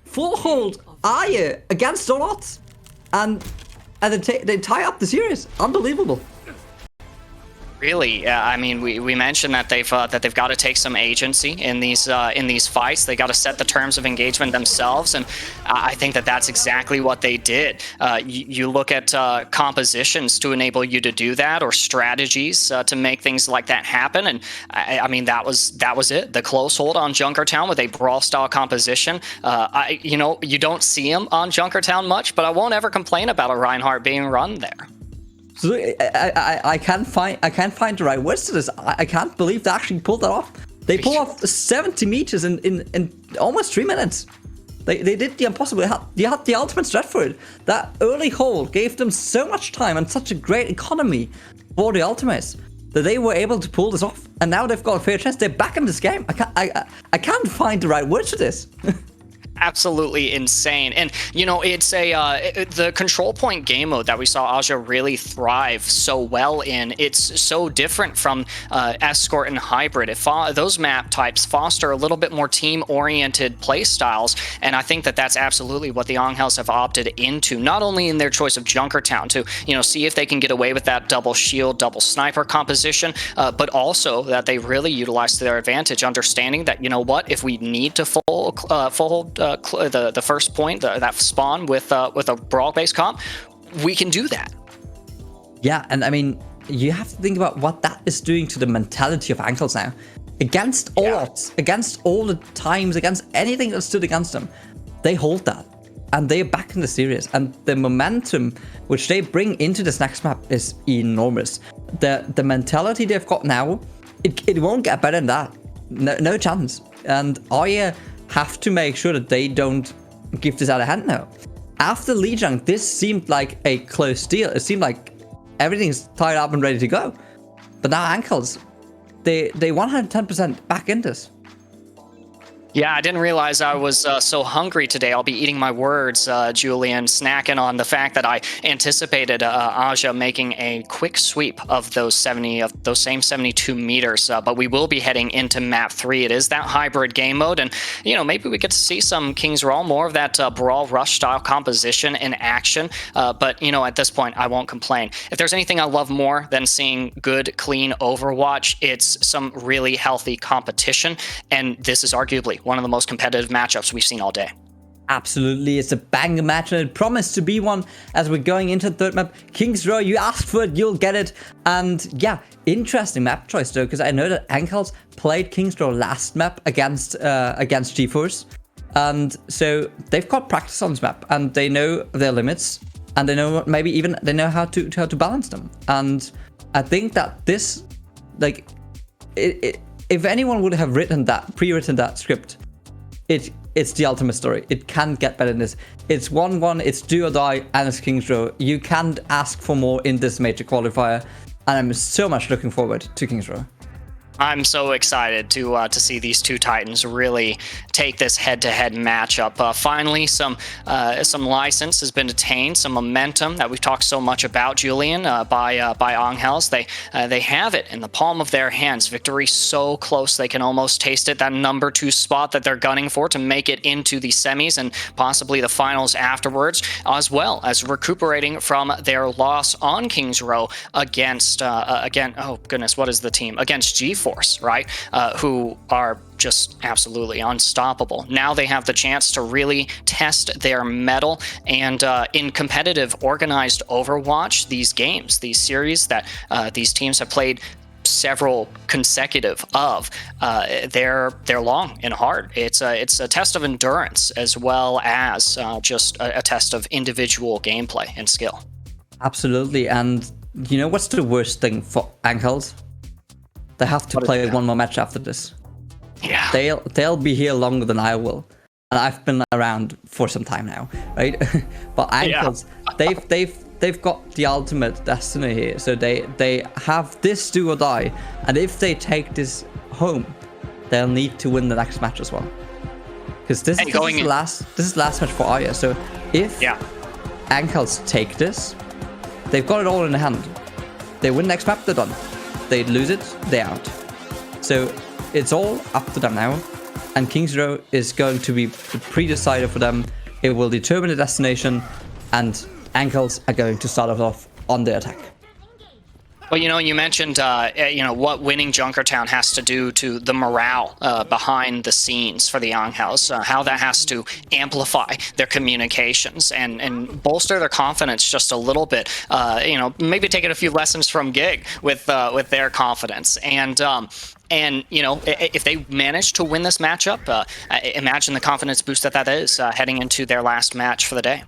C: full hold Aya against all odds, and they tie up the series. Unbelievable.
M: Really, I mean, we mentioned that they've got to take some agency in these fights. They got to set the terms of engagement themselves, and I think that that's exactly what they did. You look at compositions to enable you to do that, or strategies to make things like that happen, and I mean that was it. The close hold on Junkertown with a brawl style composition. You don't see him on Junkertown much, but I won't ever complain about a Reinhardt being run there.
C: So I can't find the right words to this. I can't believe they actually pulled that off. They pulled off 70 meters in almost 3 minutes. They did the impossible. They had the ultimate strat for it. That early hold gave them so much time and such a great economy for the ultimates that they were able to pull this off. And now they've got a fair chance. They're back in this game. I can't find the right words for this.
M: Absolutely insane. And it's the control point game mode that we saw Aja really thrive so well in. It's so different from Escort and Hybrid. Those map types foster a little bit more team-oriented play styles, and I think that that's absolutely what the Angels have opted into, not only in their choice of Junkertown to see if they can get away with that double shield, double sniper composition, but also that they really utilize to their advantage, understanding that, if we need to full hold the first point, that spawn with a brawl-based comp, we can do that.
C: Yeah, and I mean, you have to think about what that is doing to the mentality of Angels now. Against all odds, against all the times, against anything that stood against them, they hold that. And they're back in the series. And the momentum which they bring into this next map is enormous. The mentality they've got now, it won't get better than that. No chance. And Arya have to make sure that they don't give this out of hand now. After Lijiang, this seemed like a close deal. It seemed like everything's tied up and ready to go. But now Angels, they 110% back in this.
M: Yeah, I didn't realize I was so hungry today. I'll be eating my words, Julian, snacking on the fact that I anticipated Aja making a quick sweep of those same 72 meters. But we will be heading into map 3. It is that hybrid game mode, and maybe we get to see some King's Roll, more of that brawl rush style composition in action. But at this point, I won't complain. If there's anything I love more than seeing good, clean Overwatch, it's some really healthy competition, and this is arguably one of the most competitive matchups we've seen all day.
C: Absolutely, it's a banger match, and it promised to be one as we're going into the third map. King's Row, you asked for it, you'll get it. And yeah, interesting map choice though, because I know that Angels played King's Row last map against GeForce, and so they've got practice on this map, and they know their limits, and they know they know how to balance them. And I think that this, if anyone would have pre-written that script, it's the ultimate story. It can't get better than this. It's 1-1, it's do or die, and it's King's Row. You can't ask for more in this major qualifier, and I'm so much looking forward to King's Row.
M: I'm so excited to see these two Titans really take this head-to-head matchup. Finally, some license has been attained, some momentum that we've talked so much about, Julian, by Angels. They have it in the palm of their hands. Victory so close, they can almost taste it. That number 2 spot that they're gunning for to make it into the semis and possibly the finals afterwards, as well as recuperating from their loss on King's Row against oh goodness, what is the team? Against GeForce. Right? Who are just absolutely unstoppable. Now they have the chance to really test their mettle, and in competitive, organized Overwatch, these games, these series that these teams have played several consecutive of, they're long and hard. It's a test of endurance as well as just a test of individual gameplay and skill.
C: Absolutely. And you know what's the worst thing for Ankles? They have to play one more match after this.
M: Yeah.
C: They'll be here longer than I will. And I've been around for some time now, right? But Ankles, they've got the ultimate destiny here. So they have this do or die. And if they take this home, they'll need to win the next match as well. Because this is last match for Arya. So if Ankles take this, they've got it all in hand. They win next map, they're done. They lose it, they're out. So it's all up to them now. And King's Row is going to be the pre-decider for them. It will determine the destination, and Ankles are going to start us off on the attack.
M: Well, you mentioned, what winning Junkertown has to do to the morale behind the scenes for the Angels, how that has to amplify their communications and bolster their confidence just a little bit. Maybe taking a few lessons from Gig with their confidence. And if they manage to win this matchup, imagine the confidence boost that is heading into their last match for the day.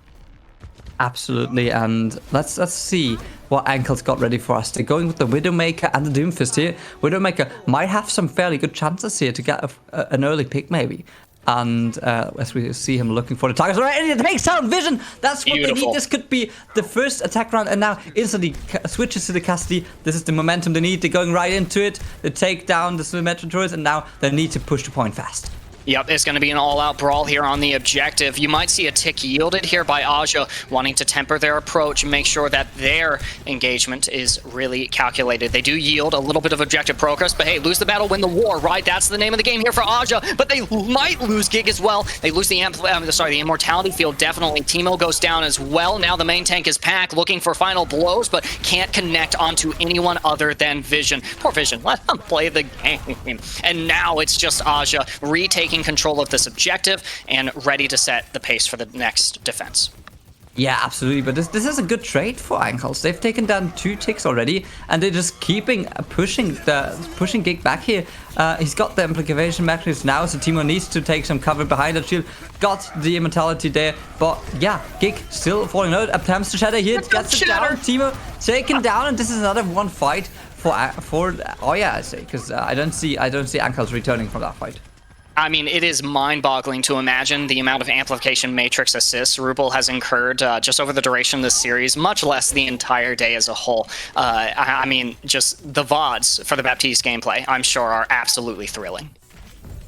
C: Absolutely, and let's see what Ankles got ready for us. They're going with the Widowmaker and the Doomfist here. Widowmaker might have some fairly good chances here to get an early pick, maybe. And as we see him looking for the targets, right, and it takes down Vision. That's what they need. This could be the first attack round, and now instantly switches to the Cassidy. This is the momentum they need. They're going right into it. They take down the Symmetric turrets, and now they need to push the point fast.
M: Yep, it's going to be an all-out brawl here on the objective. You might see a tick yielded here by Aja, wanting to temper their approach and make sure that their engagement is really calculated. They do yield a little bit of objective progress, but hey, lose the battle, win the war, right? That's the name of the game here for Aja, but they might lose Gig as well. They lose the Immortality field, definitely. Teemo goes down as well. Now the main tank is Pack, looking for final blows, but can't connect onto anyone other than Vision. Poor Vision, let him play the game. And now it's just Aja retaking control of this objective and ready to set the pace for the next defense.
C: Yeah, absolutely. But this is a good trade for Ankles. They've taken down 2 ticks already, and they're just pushing Gig back here. He's got the amplification mechanism now, so Teemo needs to take some cover behind that shield. Got the immortality there, but yeah, Gig still falling out. Attempts to shatter here, gets it down. Teemo taken down, and this is another one fight for I say, because I don't see Ankles returning from that fight.
M: I mean, it is mind-boggling to imagine the amount of amplification matrix assists Rubel has incurred just over the duration of this series, much less the entire day as a whole. I mean, just the VODs for the Baptiste gameplay, I'm sure, are absolutely thrilling.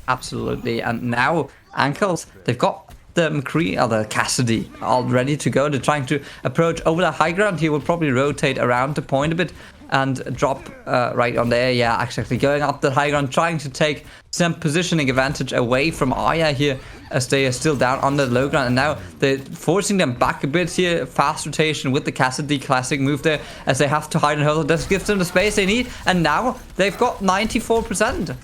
C: Absolutely, and now Ankles, they've got the McCree or the Cassidy all ready to go. They're trying to approach over the high ground. He will probably rotate around the point a bit and drop right on there. Yeah, actually going up the high ground, trying to take some positioning advantage away from Arya here as they are still down on the low ground, and now they're forcing them back a bit here. Fast rotation with the Cassidy classic move there as they have to hide and hold. This gives them the space they need, and now they've got 94%.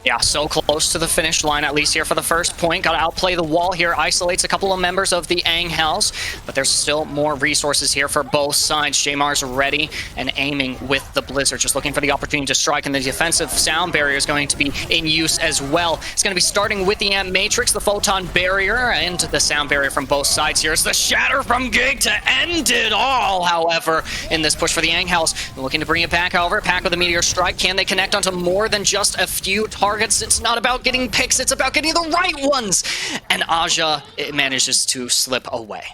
M: Yeah, so close to the finish line, at least here for the first point. Got to outplay the wall here. Isolates a couple of members of the Angels, but there's still more resources here for both sides. Jmar's ready and aiming with the Blizzard, just looking for the opportunity to strike, and the defensive sound barrier is going to be in use as well. It's going to be starting with the Amp Matrix, the Photon Barrier, and the sound barrier from both sides here. It's the Shatter from Gig to end it all, however, in this push for the Angels. Looking to bring it back, however. Pack with a Meteor Strike. Can they connect onto more than just a few targets? It's not about getting picks, it's about getting the right ones. And Aja, it manages to slip away.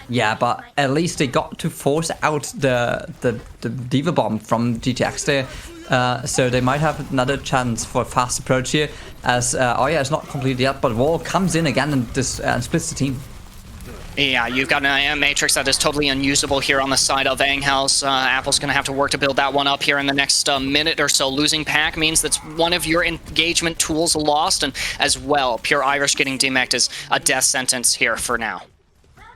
C: Yeah, but at least they got to force out the Diva Bomb from GTX there. So they might have another chance for a fast approach here, as Arya is not completed yet, but Wall comes in again and splits the team.
M: Yeah, you've got an IM Matrix that is totally unusable here on the side of Angels. Apple's going to have to work to build that one up here in the next minute or so. Losing Pack means that's one of your engagement tools lost, and as well, Pure Irish getting demeched is a death sentence here for now.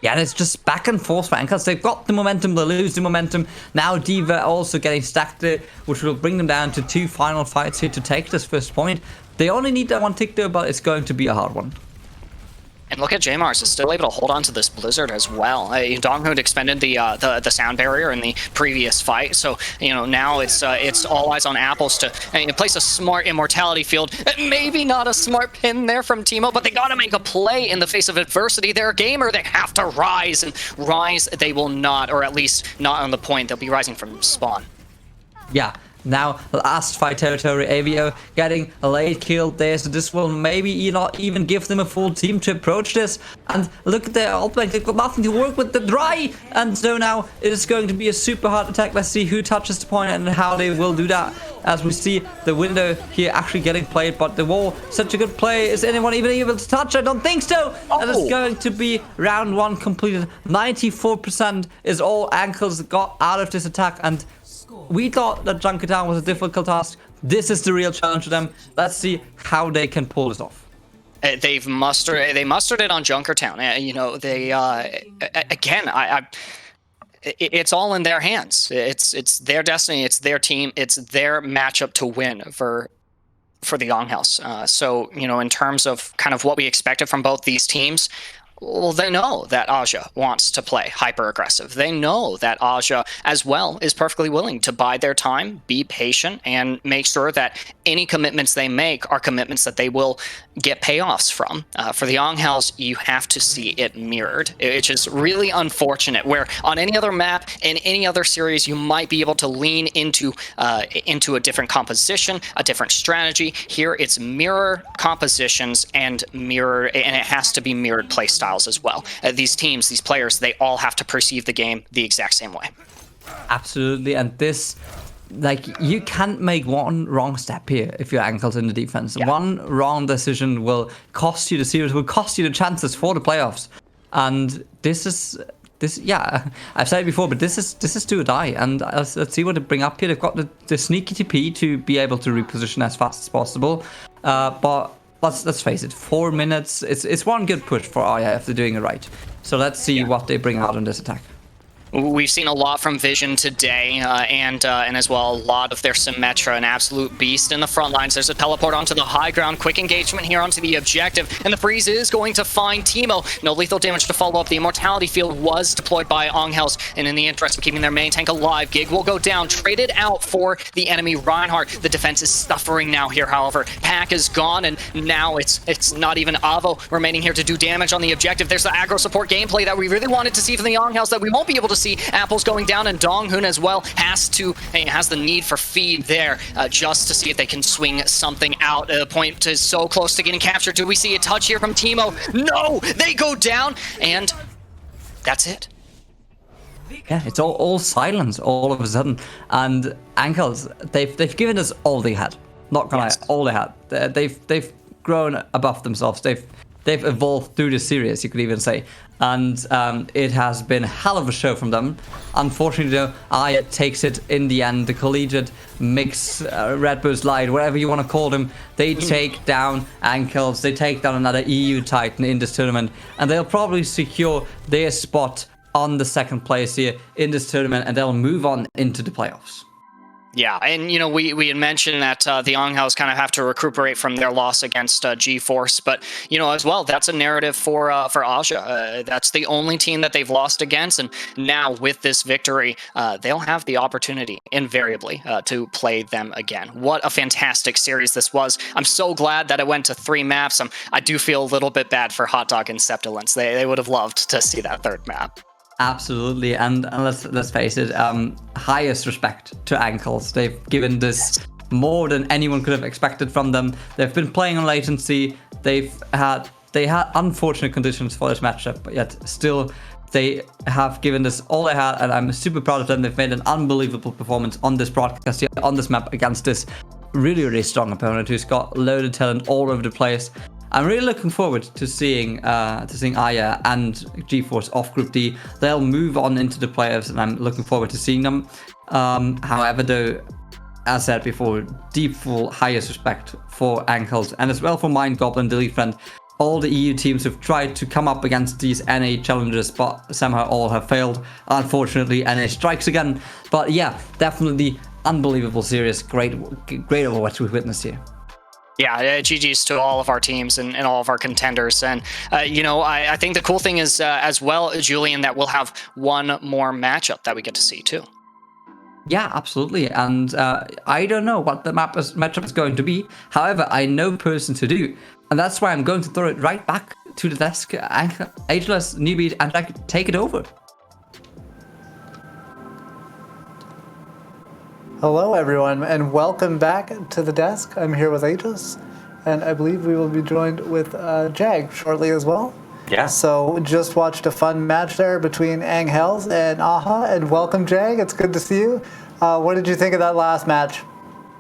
C: Yeah, and it's just back and forth for Ankles. They've got the momentum, they lose the momentum. Now Diva also getting stacked there, which will bring them down to 2 final fights here to take this first point. They only need that one tick though, but it's going to be a hard one.
M: And look at J-Mars is still able to hold on to this Blizzard as well. Donghoon expended the sound barrier in the previous fight, so now it's all eyes on apples to place a smart immortality field. Maybe not a smart pin there from Teemo, but they gotta make a play in the face of adversity. They're a gamer. They have to rise, and rise they will not, or at least not on the point. They'll be rising from spawn.
C: Yeah. Now, last fight territory, AVO getting a late kill there, so this will maybe not even give them a full team to approach this. And look at their ultimate, they've got nothing to work with, the dry! And so now it is going to be a super hard attack. Let's see who touches the point and how they will do that. As we see the window here actually getting played, but the wall, such a good play. Is anyone even able to touch? I don't think so! That is going to be round 1 completed. 94% is all Ankles got out of this attack, and we thought that Junkertown was a difficult task. This is the real challenge for them. Let's see how they can pull this off.
M: They mustered it on Junkertown. It's all in their hands. It's their destiny. It's their team. It's their matchup to win for the Angels. So in terms of kind of what we expected from both these teams. Well, they know that Aja wants to play hyper-aggressive. They know that Aja, as well, is perfectly willing to bide their time, be patient, and make sure that any commitments they make are commitments that they will get payoffs from. For the Angels, you have to see it mirrored, which is really unfortunate, where on any other map, in any other series, you might be able to lean into a different composition, a different strategy. Here, it's mirror compositions and it has to be mirrored playstyles as well. These teams, these players, they all have to perceive the game the exact same way.
C: Absolutely, and this, you can't make one wrong step here if you're Ankles in the defense. Yeah. One wrong decision will cost you the series, will cost you the chances for the playoffs. And this, yeah, I've said it before, but this is do or die. And let's see what they bring up here. They've got the sneaky TP to be able to reposition as fast as possible, but let's face it, 4 minutes, it's one good push for Aya if they're doing it right. So let's see what they bring out on this attack.
M: We've seen a lot from Vision today, and as well a lot of their Symmetra, an absolute beast in the front lines. There's a teleport onto the high ground, quick engagement here onto the objective, and the freeze is going to find Teemo. No lethal damage to follow up. The immortality field was deployed by Angels, and in the interest of keeping their main tank alive, Gig will go down, traded out for the enemy Reinhardt. The defense is suffering now here, however. Pack is gone, and now it's not even Avo remaining here to do damage on the objective. There's the aggro support gameplay that we really wanted to see from the Angels that we won't be able to see. Apples going down, and Donghoon as well has the need for feed there just to see if they can swing something out. The point is so close to getting captured. Do we see a touch here from Teemo? No! They go down, and that's it.
C: Yeah, it's all silence all of a sudden. And Ankles, they've given us all they had. Not gonna lie, all they had. They've grown above themselves. They've evolved through the series, you could even say. And it has been a hell of a show from them. Unfortunately, though, Aya takes it in the end. The collegiate mix, Red Bull's Light, whatever you want to call them, they take down Ankles. They take down another EU Titan in this tournament. And they'll probably secure their spot on the second place here in this tournament. And they'll move on into the playoffs.
M: Yeah, and we had mentioned that the Angels kind of have to recuperate from their loss against G-Force, but as well, that's a narrative for Aja. That's the only team that they've lost against, and now with this victory, they'll have the opportunity invariably to play them again. What a fantastic series this was! I'm so glad that it went to 3 maps. I do feel a little bit bad for Hot Dog and Septilence. They would have loved to see that 3rd map.
C: Absolutely, and let's face it, highest respect to Ankles. They've given this more than anyone could have expected from them. They've been playing on latency. They had unfortunate conditions for this matchup, but yet still they have given this all they had, and I'm super proud of them. They've made an unbelievable performance on this broadcast here, on this map against this really strong opponent who's got loaded talent all over the place. I'm really looking forward to seeing Aya and GeForce off Group D. They'll move on into the playoffs, and I'm looking forward to seeing them. However, though, as said before, deep full highest respect for Ankles, and as well for Mind Goblin, Delete Friend. All the EU teams have tried to come up against these NA challenges, but somehow all have failed. Unfortunately, NA strikes again. But yeah, definitely unbelievable series. Great Overwatch we've witnessed here.
M: Yeah, GG's to all of our teams and all of our contenders. And, I think the cool thing is as well, Julian, that we'll have one more matchup that we get to see too.
C: Yeah, absolutely. And I don't know what the matchup is going to be. However, I know the person to do. And that's why I'm going to throw it right back to the desk. Ageless, Newbie, and take it over.
D: Hello, everyone, and welcome back to the desk. I'm here with Aegis, and I believe we will be joined with Jag shortly as well.
E: Yeah.
D: So just watched a fun match there between Angels and Aha, and welcome, Jag. It's good to see you. What did you think of that last match?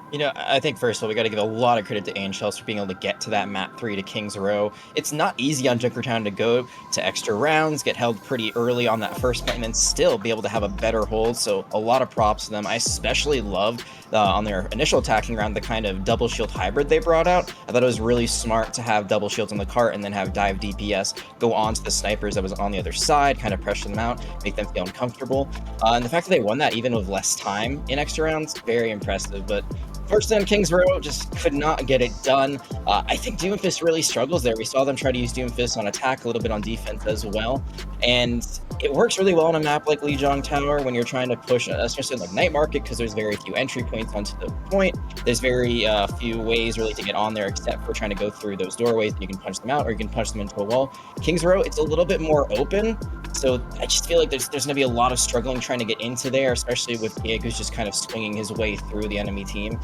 O: I think first of all, we got to give a lot of credit to Angels for being able to get to that map 3 to King's Row. It's not easy on Junkertown to go to extra rounds, get held pretty early on that first point, and then still be able to have a better hold. So a lot of props to them. I especially loved on their initial attacking round the kind of double shield hybrid they brought out. I thought it was really smart to have double shields on the cart and then have dive DPS go on to the snipers that was on the other side, kind of pressure them out, make them feel uncomfortable. And the fact that they won that even with less time in extra rounds, very impressive. But first on King's Row, just could not get it done. I think Doomfist really struggles there. We saw them try to use Doomfist on attack, a little bit on defense as well. And it works really well on a map like Lijiang Tower when you're trying to push, especially like Night Market, because there's very few entry points onto the point. There's very few ways really to get on there except for trying to go through those doorways and you can punch them out or you can punch them into a wall. King's Row, it's a little bit more open. So I just feel like there's going to be a lot of struggling trying to get into there, especially with Gig, who's just kind of swinging his way through the enemy team.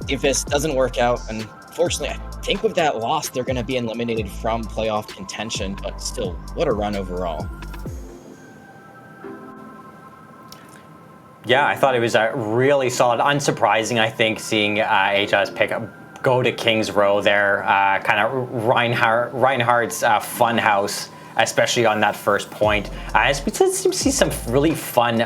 O: If this doesn't work out, unfortunately, I think with that loss, they're going to be eliminated from playoff contention, but still, what a run overall.
E: Yeah, I thought it was really solid. Unsurprising, I think, seeing HIS go to King's Row there. Kind of Reinhardt's funhouse, especially on that first point. We see some really fun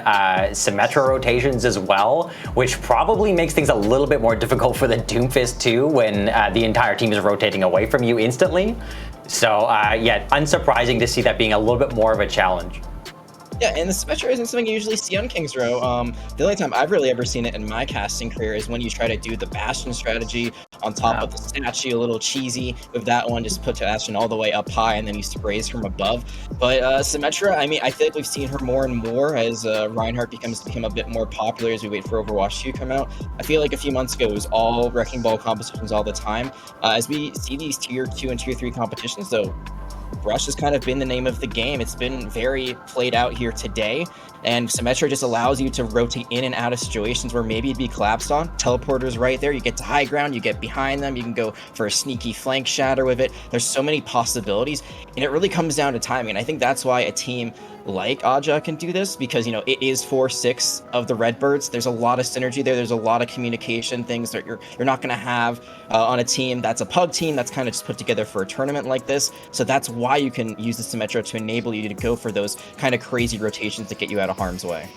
E: Symmetra rotations as well, which probably makes things a little bit more difficult for the Doomfist too when the entire team is rotating away from you instantly. So yeah, unsurprising to see that being a little bit more of a challenge.
O: Yeah, and the Symmetra isn't something you usually see on King's Row. The only time I've really ever seen it in my casting career is when you try to do the Bastion strategy on top of the statue, a little cheesy with that one, just put Bastion all the way up high and then you sprays from above. But Symmetra, I mean, I feel like we've seen her more and more as Reinhardt become a bit more popular as we wait for Overwatch 2 to come out. I feel like a few months ago it was all Wrecking Ball competitions all the time. As we see these Tier 2 and Tier 3 competitions, though, Rush has kind of been the name of the game. It's been very played out here today, and Symmetra just allows you to rotate in and out of situations where maybe it'd be collapsed on. Teleporter's right there. You get to high ground, you get behind them, you can go for a sneaky flank shatter with it. There's so many possibilities, and it really comes down to timing. And I think that's why a team like Aja can do this, because it is 4-6 of the Redbirds. There's a lot of synergy there. There's a lot of communication things that you're not going to have on a team that's a pug team that's kind of just put together for a tournament like this. So that's why you can use the Symmetra to enable you to go for those kind of crazy rotations that get you out of harm's way.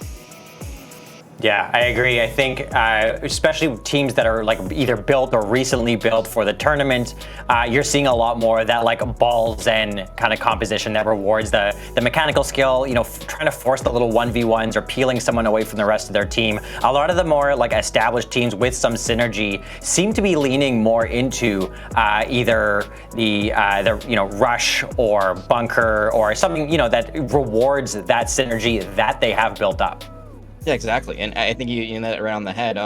E: Yeah, I agree. I think especially teams that are like either built or recently built for the tournament, you're seeing a lot more of that like balls in kind of composition that rewards the mechanical skill, trying to force the little 1v1s or peeling someone away from the rest of their team. A lot of the more like established teams with some synergy seem to be leaning more into either the rush or bunker or something, that rewards that synergy that they have built up.
O: Yeah, exactly. And I think you hit it right on the head.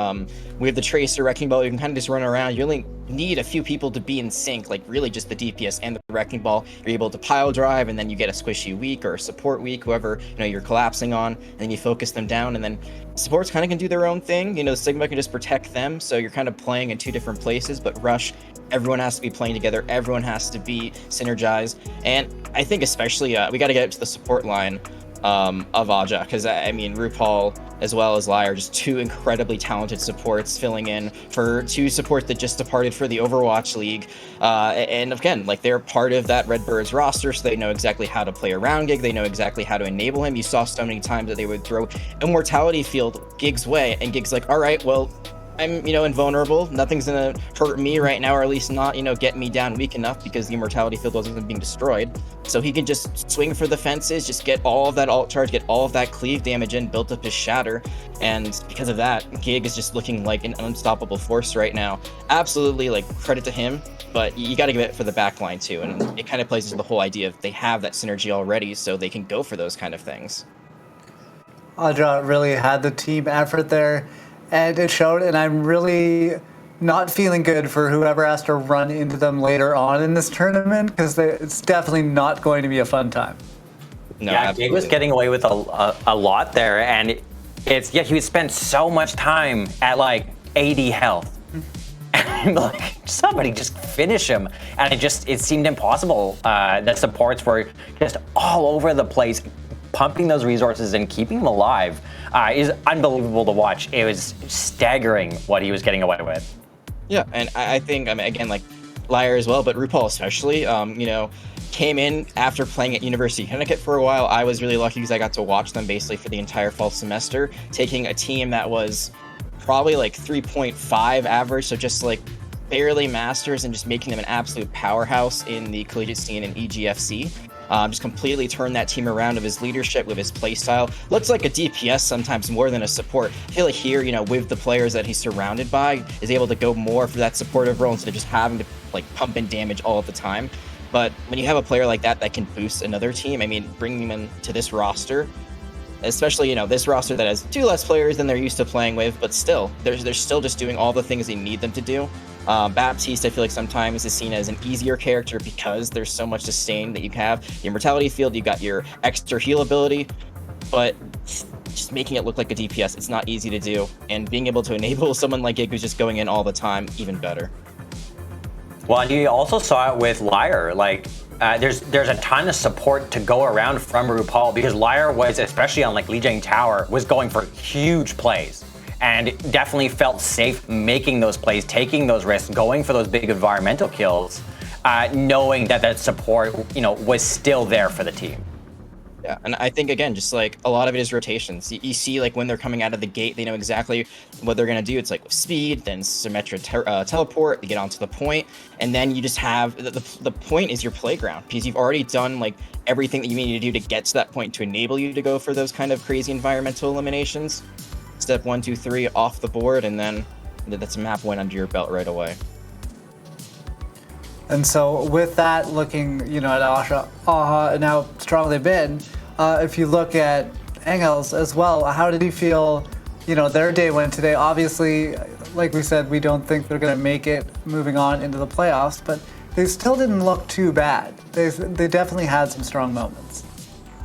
O: We have the Tracer, Wrecking Ball, you can kind of just run around. You only need a few people to be in sync, like really just the DPS and the Wrecking Ball. You're able to pile drive, and then you get a squishy weak or a support weak, whoever you're collapsing on, and then you focus them down, and then supports kind of can do their own thing. The Sigma can just protect them, so you're kind of playing in two different places, but Rush, everyone has to be playing together, everyone has to be synergized, and I think especially, we got to get up to the support line of Aja, because I mean RuPaul as well as Lai are just two incredibly talented supports filling in for two supports that just departed for the Overwatch League, and again, like, they're part of that Redbirds roster, so they know exactly how to play around Gig, they know exactly how to enable him. You saw so many times that they would throw Immortality Field Gig's way, and Gig's like, all right, well, I'm, invulnerable. Nothing's gonna hurt me right now, or at least not, get me down weak enough because the immortality field wasn't being destroyed. So he can just swing for the fences, just get all of that alt charge, get all of that cleave damage in, build up his shatter, and because of that, Gig is just looking like an unstoppable force right now. Absolutely, like, credit to him, but you got to give it for the backline too, and it kind of plays into the whole idea of they have that synergy already, so they can go for those kind of things.
D: Aja really had the team effort there, and it showed, and I'm really not feeling good for whoever has to run into them later on in this tournament, because it's definitely not going to be a fun time.
E: No, yeah, Gig was getting away with a lot there, and he would spend so much time at like 80 health. And like, somebody just finish him, and it seemed impossible. The supports were just all over the place, pumping those resources and keeping them alive is unbelievable to watch. It was staggering what he was getting away with.
O: Yeah, and I think, again, like Liar as well, but RuPaul especially, came in after playing at University of Connecticut for a while. I was really lucky because I got to watch them basically for the entire fall semester, taking a team that was probably like 3.5 average, so just like barely masters, and just making them an absolute powerhouse in the collegiate scene in EGFC. Just completely turned that team around of his leadership, with his playstyle. Looks like a DPS sometimes more than a support. I feel like here, with the players that he's surrounded by, is able to go more for that supportive role instead of just having to like pump in damage all of the time. But when you have a player like that can boost another team, I mean, bringing them to this roster, especially, this roster that has 2 less players than they're used to playing with, but still, they're still just doing all the things they need them to do. Baptiste, I feel like sometimes is seen as an easier character because there's so much sustain that you have. The immortality field, you got your extra heal ability, but just making it look like a DPS, it's not easy to do. And being able to enable someone like Gig who's just going in all the time, even better.
E: Well, and you also saw it with Liar. Like, there's a ton of support to go around from RuPaul, because Liar was, especially on like Lijiang Tower, was going for huge plays. And definitely felt safe making those plays, taking those risks, going for those big environmental kills, knowing that support, was still there for the team.
O: Yeah, and I think, again, just like a lot of it is rotations. You see, like, when they're coming out of the gate, they know exactly what they're going to do. It's like speed, then symmetric teleport, you get onto the point, and then you just have the point is your playground, because you've already done like everything that you need to do to get to that point to enable you to go for those kind of crazy environmental eliminations. Step 1, 2, 3 off the board, and then that's a map win under your belt right away.
D: And so with that, looking, at Aja and how strong they've been, if you look at Engels as well, how did you feel, their day went today? Obviously, like we said, we don't think they're going to make it moving on into the playoffs, but they still didn't look too bad. They definitely had some strong moments.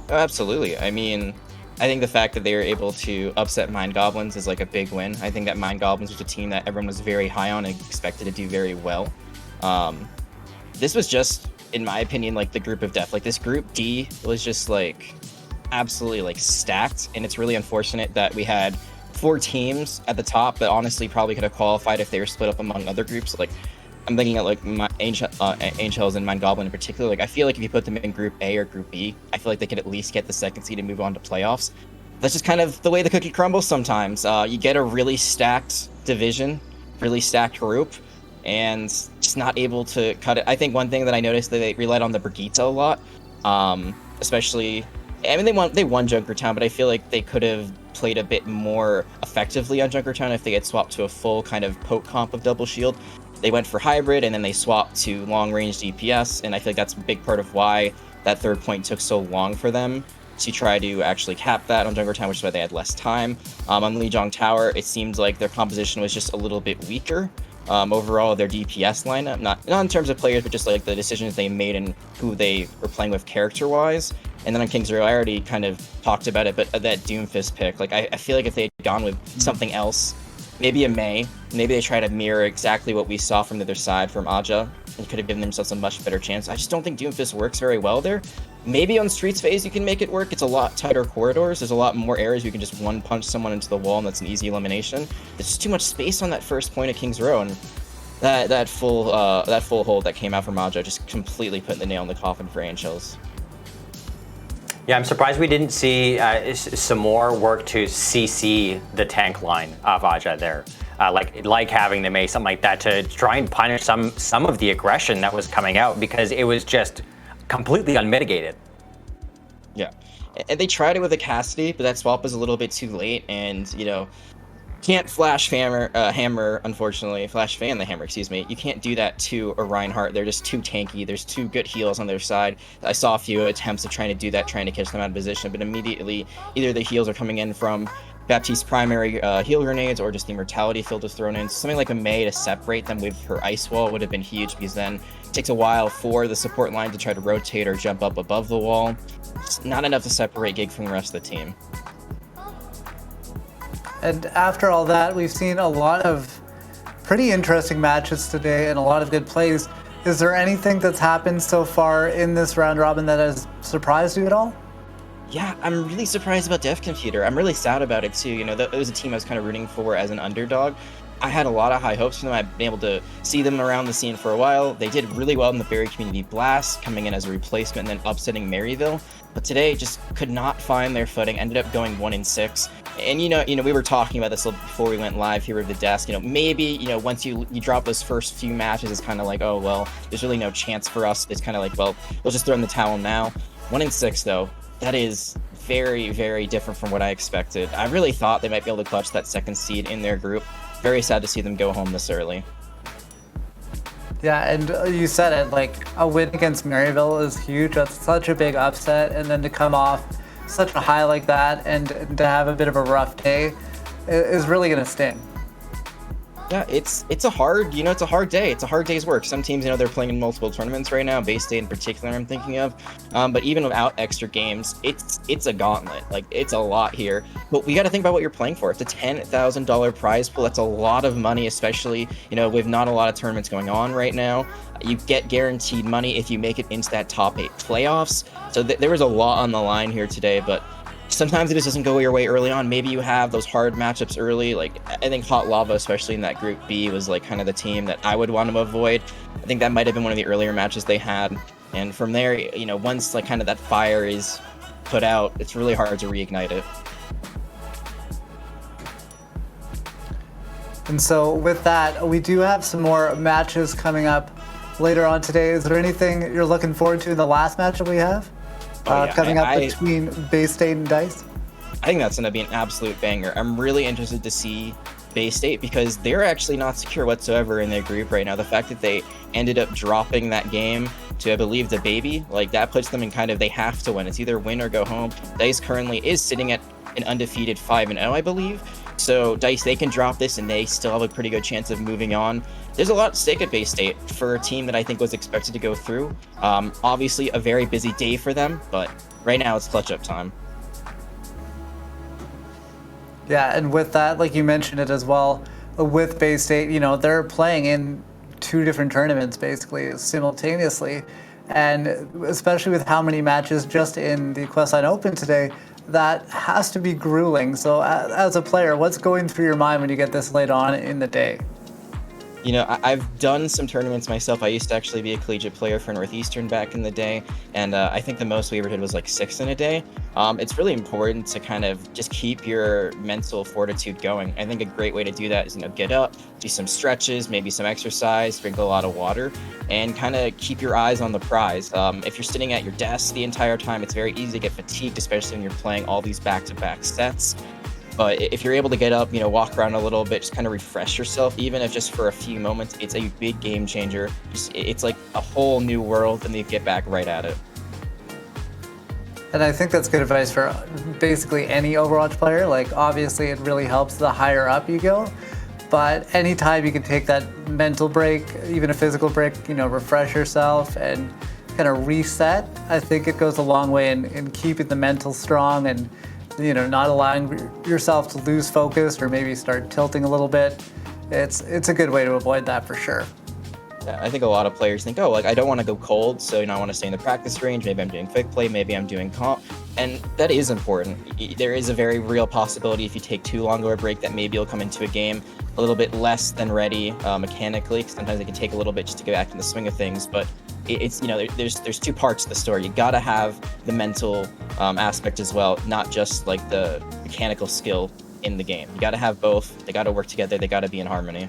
O: Oh, absolutely. I mean, I think the fact that they were able to upset Mind Goblins is like a big win. I think that Mind Goblins was a team that everyone was very high on and expected to do very well. This was just, in my opinion, like the group of death. Like, this group D was just like absolutely like stacked, and it's really unfortunate that we had 4 teams at the top that honestly probably could have qualified if they were split up among other groups. Like, I'm thinking at like Angels and Mind Goblin in particular. Like, I feel like if you put them in Group A or Group B, I feel like they could at least get the 2nd seed and move on to playoffs. That's just kind of the way the cookie crumbles sometimes. You get a really stacked division, really stacked group, and just not able to cut it. I think one thing that I noticed, that they relied on the Brigitte a lot, especially. I mean, they won Junkertown, but I feel like they could have played a bit more effectively on Junkertown if they had swapped to a full kind of poke comp of Double Shield. They went for hybrid, and then they swapped to long-range DPS, and I feel like that's a big part of why that 3rd point took so long for them to try to actually cap that on Junkertown, which is why they had less time. On Lijiang Tower, it seems like their composition was just a little bit weaker. Overall, their DPS lineup, not in terms of players, but just like the decisions they made and who they were playing with character-wise. And then on King's Row, I already kind of talked about it, but that Doomfist pick, like, I feel like if they had gone with something else, maybe a Mei, maybe they try to mirror exactly what we saw from the other side from Aja, and could have given themselves a much better chance. I just don't think Doomfist works very well there. Maybe on Streets phase you can make it work. It's a lot tighter corridors. There's a lot more areas you can just one-punch someone into the wall, and that's an easy elimination. There's just too much space on that first point of King's Row, and that full hold that came out from Aja just completely put the nail in the coffin for Angels.
E: Yeah, I'm surprised we didn't see some more work to CC the tank line of Aja there. Like having the Mei, something like that, to try and punish some of the aggression that was coming out, because it was just completely unmitigated.
O: Yeah, and they tried it with a Cassidy, but that swap was a little bit too late, and can't flash hammer, unfortunately. Flash fan the hammer, excuse me. You can't do that to a Reinhardt. They're just too tanky. There's two good heals on their side. I saw a few attempts of trying to do that, trying to catch them out of position, but immediately either the heals are coming in from Baptiste's primary heal grenades, or just the Immortality field is thrown in. Something like a Mei to separate them with her Ice Wall would have been huge, because then it takes a while for the support line to try to rotate or jump up above the wall. It's not enough to separate Gig from the rest of the team.
D: And after all that, we've seen a lot of pretty interesting matches today and a lot of good plays. Is there anything that's happened so far in this round robin that has surprised you at all?
O: Yeah, I'm really surprised about Def Computer. I'm really sad about it too. That was a team I was kind of rooting for as an underdog. I had a lot of high hopes for them. I've been able to see them around the scene for a while. They did really well in the Barry Community Blast, coming in as a replacement and then upsetting Maryville. But today just could not find their footing, ended up going 1-6. And we were talking about this before we went live here with the desk. Maybe, once you drop those first few matches, it's kind of like, oh, well, there's really no chance for us. It's kind of like, well, we'll just throw in the towel now. 1-6 though, that is very, very different from what I expected. I really thought they might be able to clutch that second seed in their group. Very sad to see them go home this early.
D: Yeah, and you said it, like, a win against Maryville is huge. That's such a big upset, and then to come off such a high like that and to have a bit of a rough day is really going to sting.
O: Yeah, it's a hard, it's a hard day. It's a hard day's work. Some teams, they're playing in multiple tournaments right now, Bay State in particular I'm thinking of. But even without extra games, it's a gauntlet. Like, it's a lot here. But we got to think about what you're playing for. It's a $10,000 prize pool. That's a lot of money, especially, with not a lot of tournaments going on right now. You get guaranteed money if you make it into that top 8 playoffs. So there was a lot on the line here today, but sometimes it just doesn't go your way early on. Maybe you have those hard matchups early. Like, I think Hot Lava, especially in that Group B, was like kind of the team that I would want to avoid. I think that might have been one of the earlier matches they had. And from there, once like kind of that fire is put out, it's really hard to reignite it.
D: And so with that, we do have some more matches coming up later on today. Is there anything you're looking forward to in the last match that we have? Coming up between Bay State and DICE?
O: I think that's going to be an absolute banger. I'm really interested to see Bay State, because they're actually not secure whatsoever in their group right now. The fact that they ended up dropping that game to, I believe, the Baby, like, that puts them in kind of, they have to win. It's either win or go home. DICE currently is sitting at an undefeated 5-0, I believe. So DICE, they can drop this and they still have a pretty good chance of moving on. There's a lot at stake at Bay State for a team that I think was expected to go through. Obviously a very busy day for them, but right now it's clutch up time.
D: Yeah, and with that, like you mentioned it as well, with Bay State, they're playing in 2 different tournaments basically simultaneously. And especially with how many matches just in the Questline Open today, that has to be grueling. So as a player, what's going through your mind when you get this late on in the day?
O: I've done some tournaments myself. I used to actually be a collegiate player for Northeastern back in the day, and I think the most we ever did was like 6 in a day. It's really important to kind of just keep your mental fortitude going. I think a great way to do that is, get up, do some stretches, maybe some exercise, drink a lot of water, and kind of keep your eyes on the prize. If you're sitting at your desk the entire time, it's very easy to get fatigued, especially when you're playing all these back-to-back sets. But if you're able to get up, walk around a little bit, just kind of refresh yourself, even if just for a few moments, it's a big game changer. It's like a whole new world, and you get back right at it.
D: And I think that's good advice for basically any Overwatch player. Like, obviously, it really helps the higher up you go. But anytime you can take that mental break, even a physical break, refresh yourself and kind of reset, I think it goes a long way in keeping the mental strong and not allowing yourself to lose focus or maybe start tilting a little bit. It's a good way to avoid that for sure.
O: Yeah, I think a lot of players think, I don't want to go cold, so I want to stay in the practice range. Maybe I'm doing quick play, maybe I'm doing comp, and that is important. There is a very real possibility if you take too long of a break that maybe you'll come into a game a little bit less than ready mechanically, because sometimes it can take a little bit just to get back in the swing of things. But it's there's two parts to the story. You gotta have the mental aspect as well, not just like the mechanical skill in the game. You gotta have both. They gotta work together. They gotta be in harmony.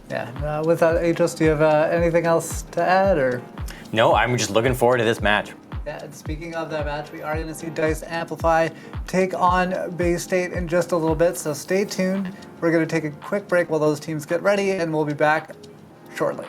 D: Yeah. With that, Aegis, do you have anything else to add, or?
E: No, I'm just looking forward to this match.
D: Yeah, and speaking of that match, we are going to see Dice Amplify take on Bay State in just a little bit, so stay tuned. We're going to take a quick break while those teams get ready, and we'll be back shortly.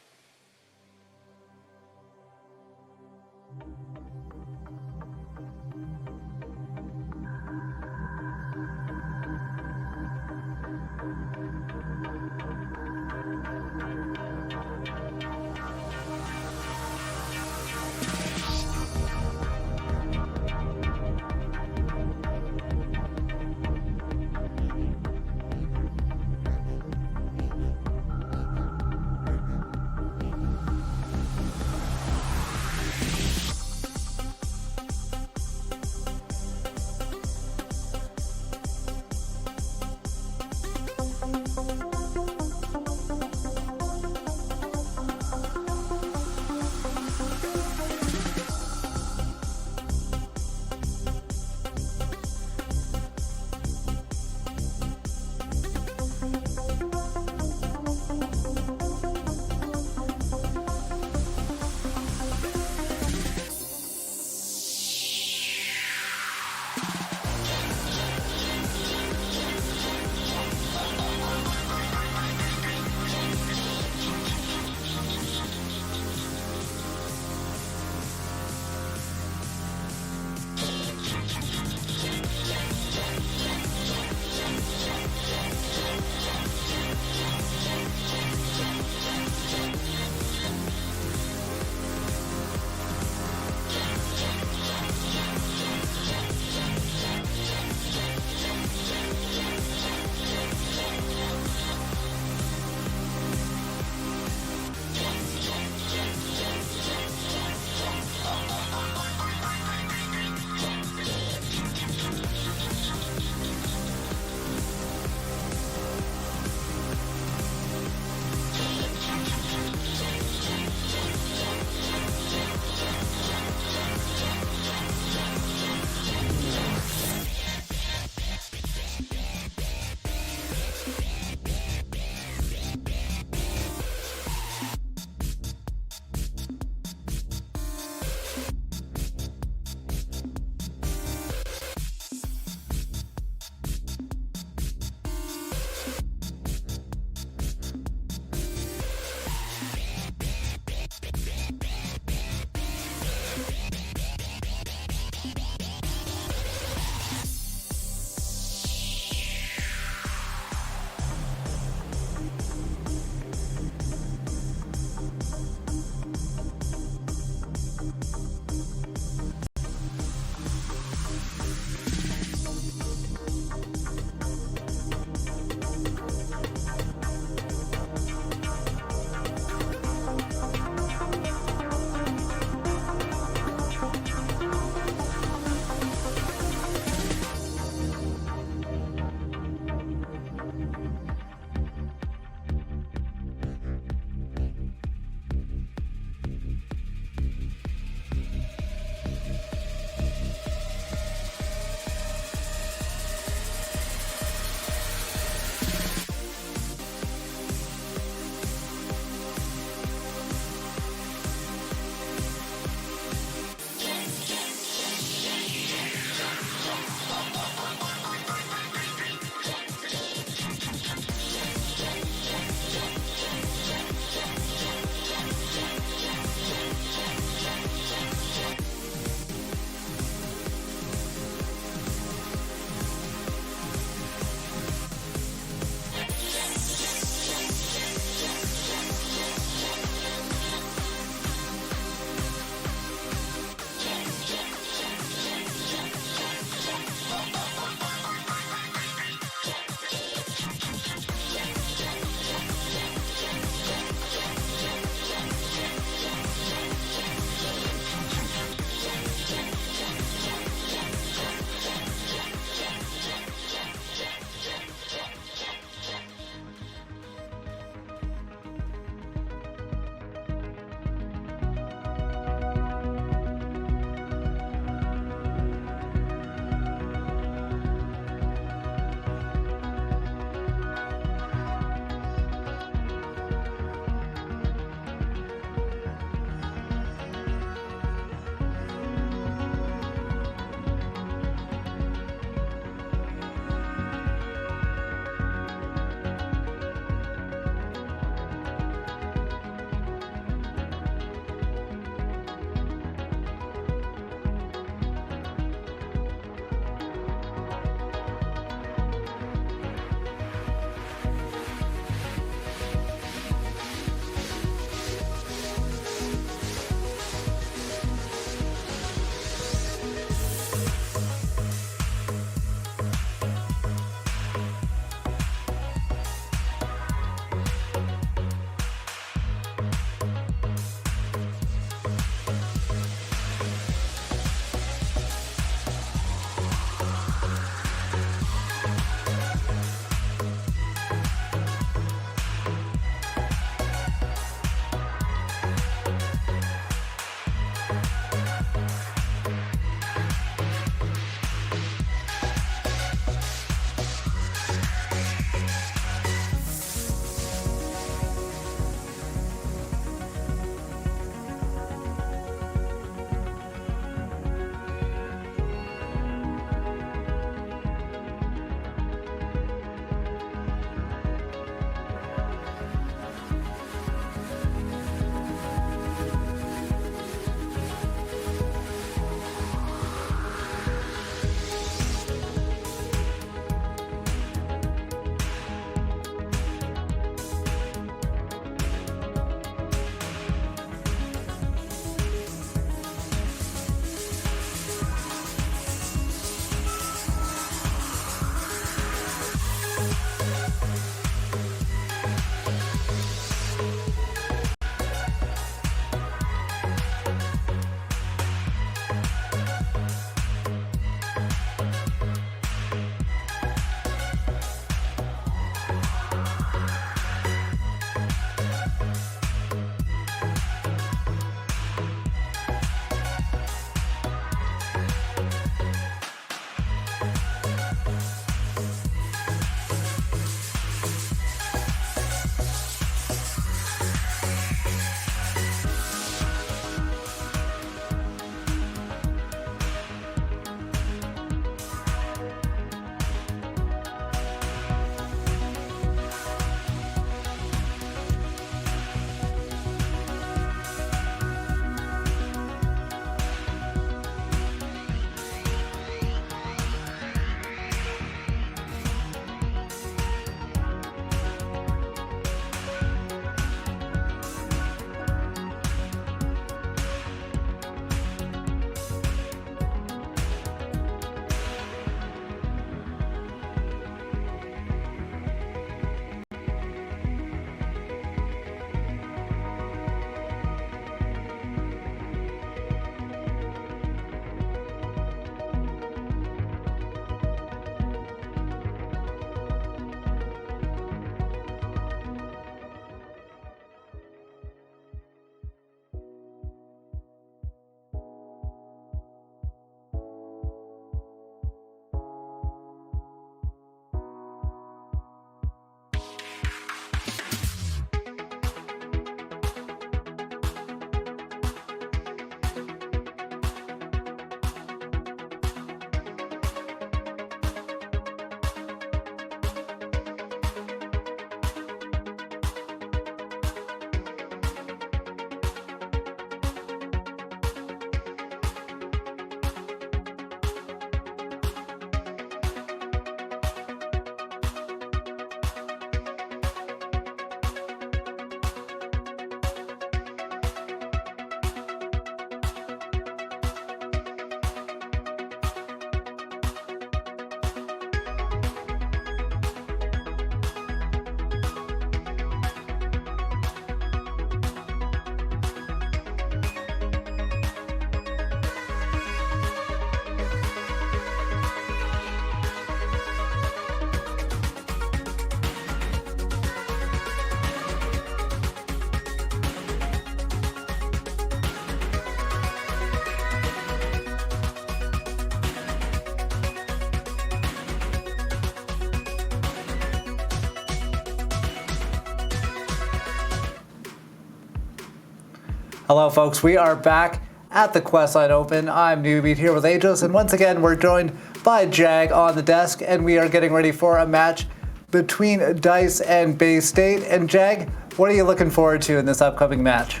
D: Hello, folks. We are back at the Questline Open. I'm Newbie here with Aegis, and once again, we're joined by Jag on the desk, and we are getting ready for a match between DICE and Bay State. And Jag, what are you looking forward to in this upcoming match?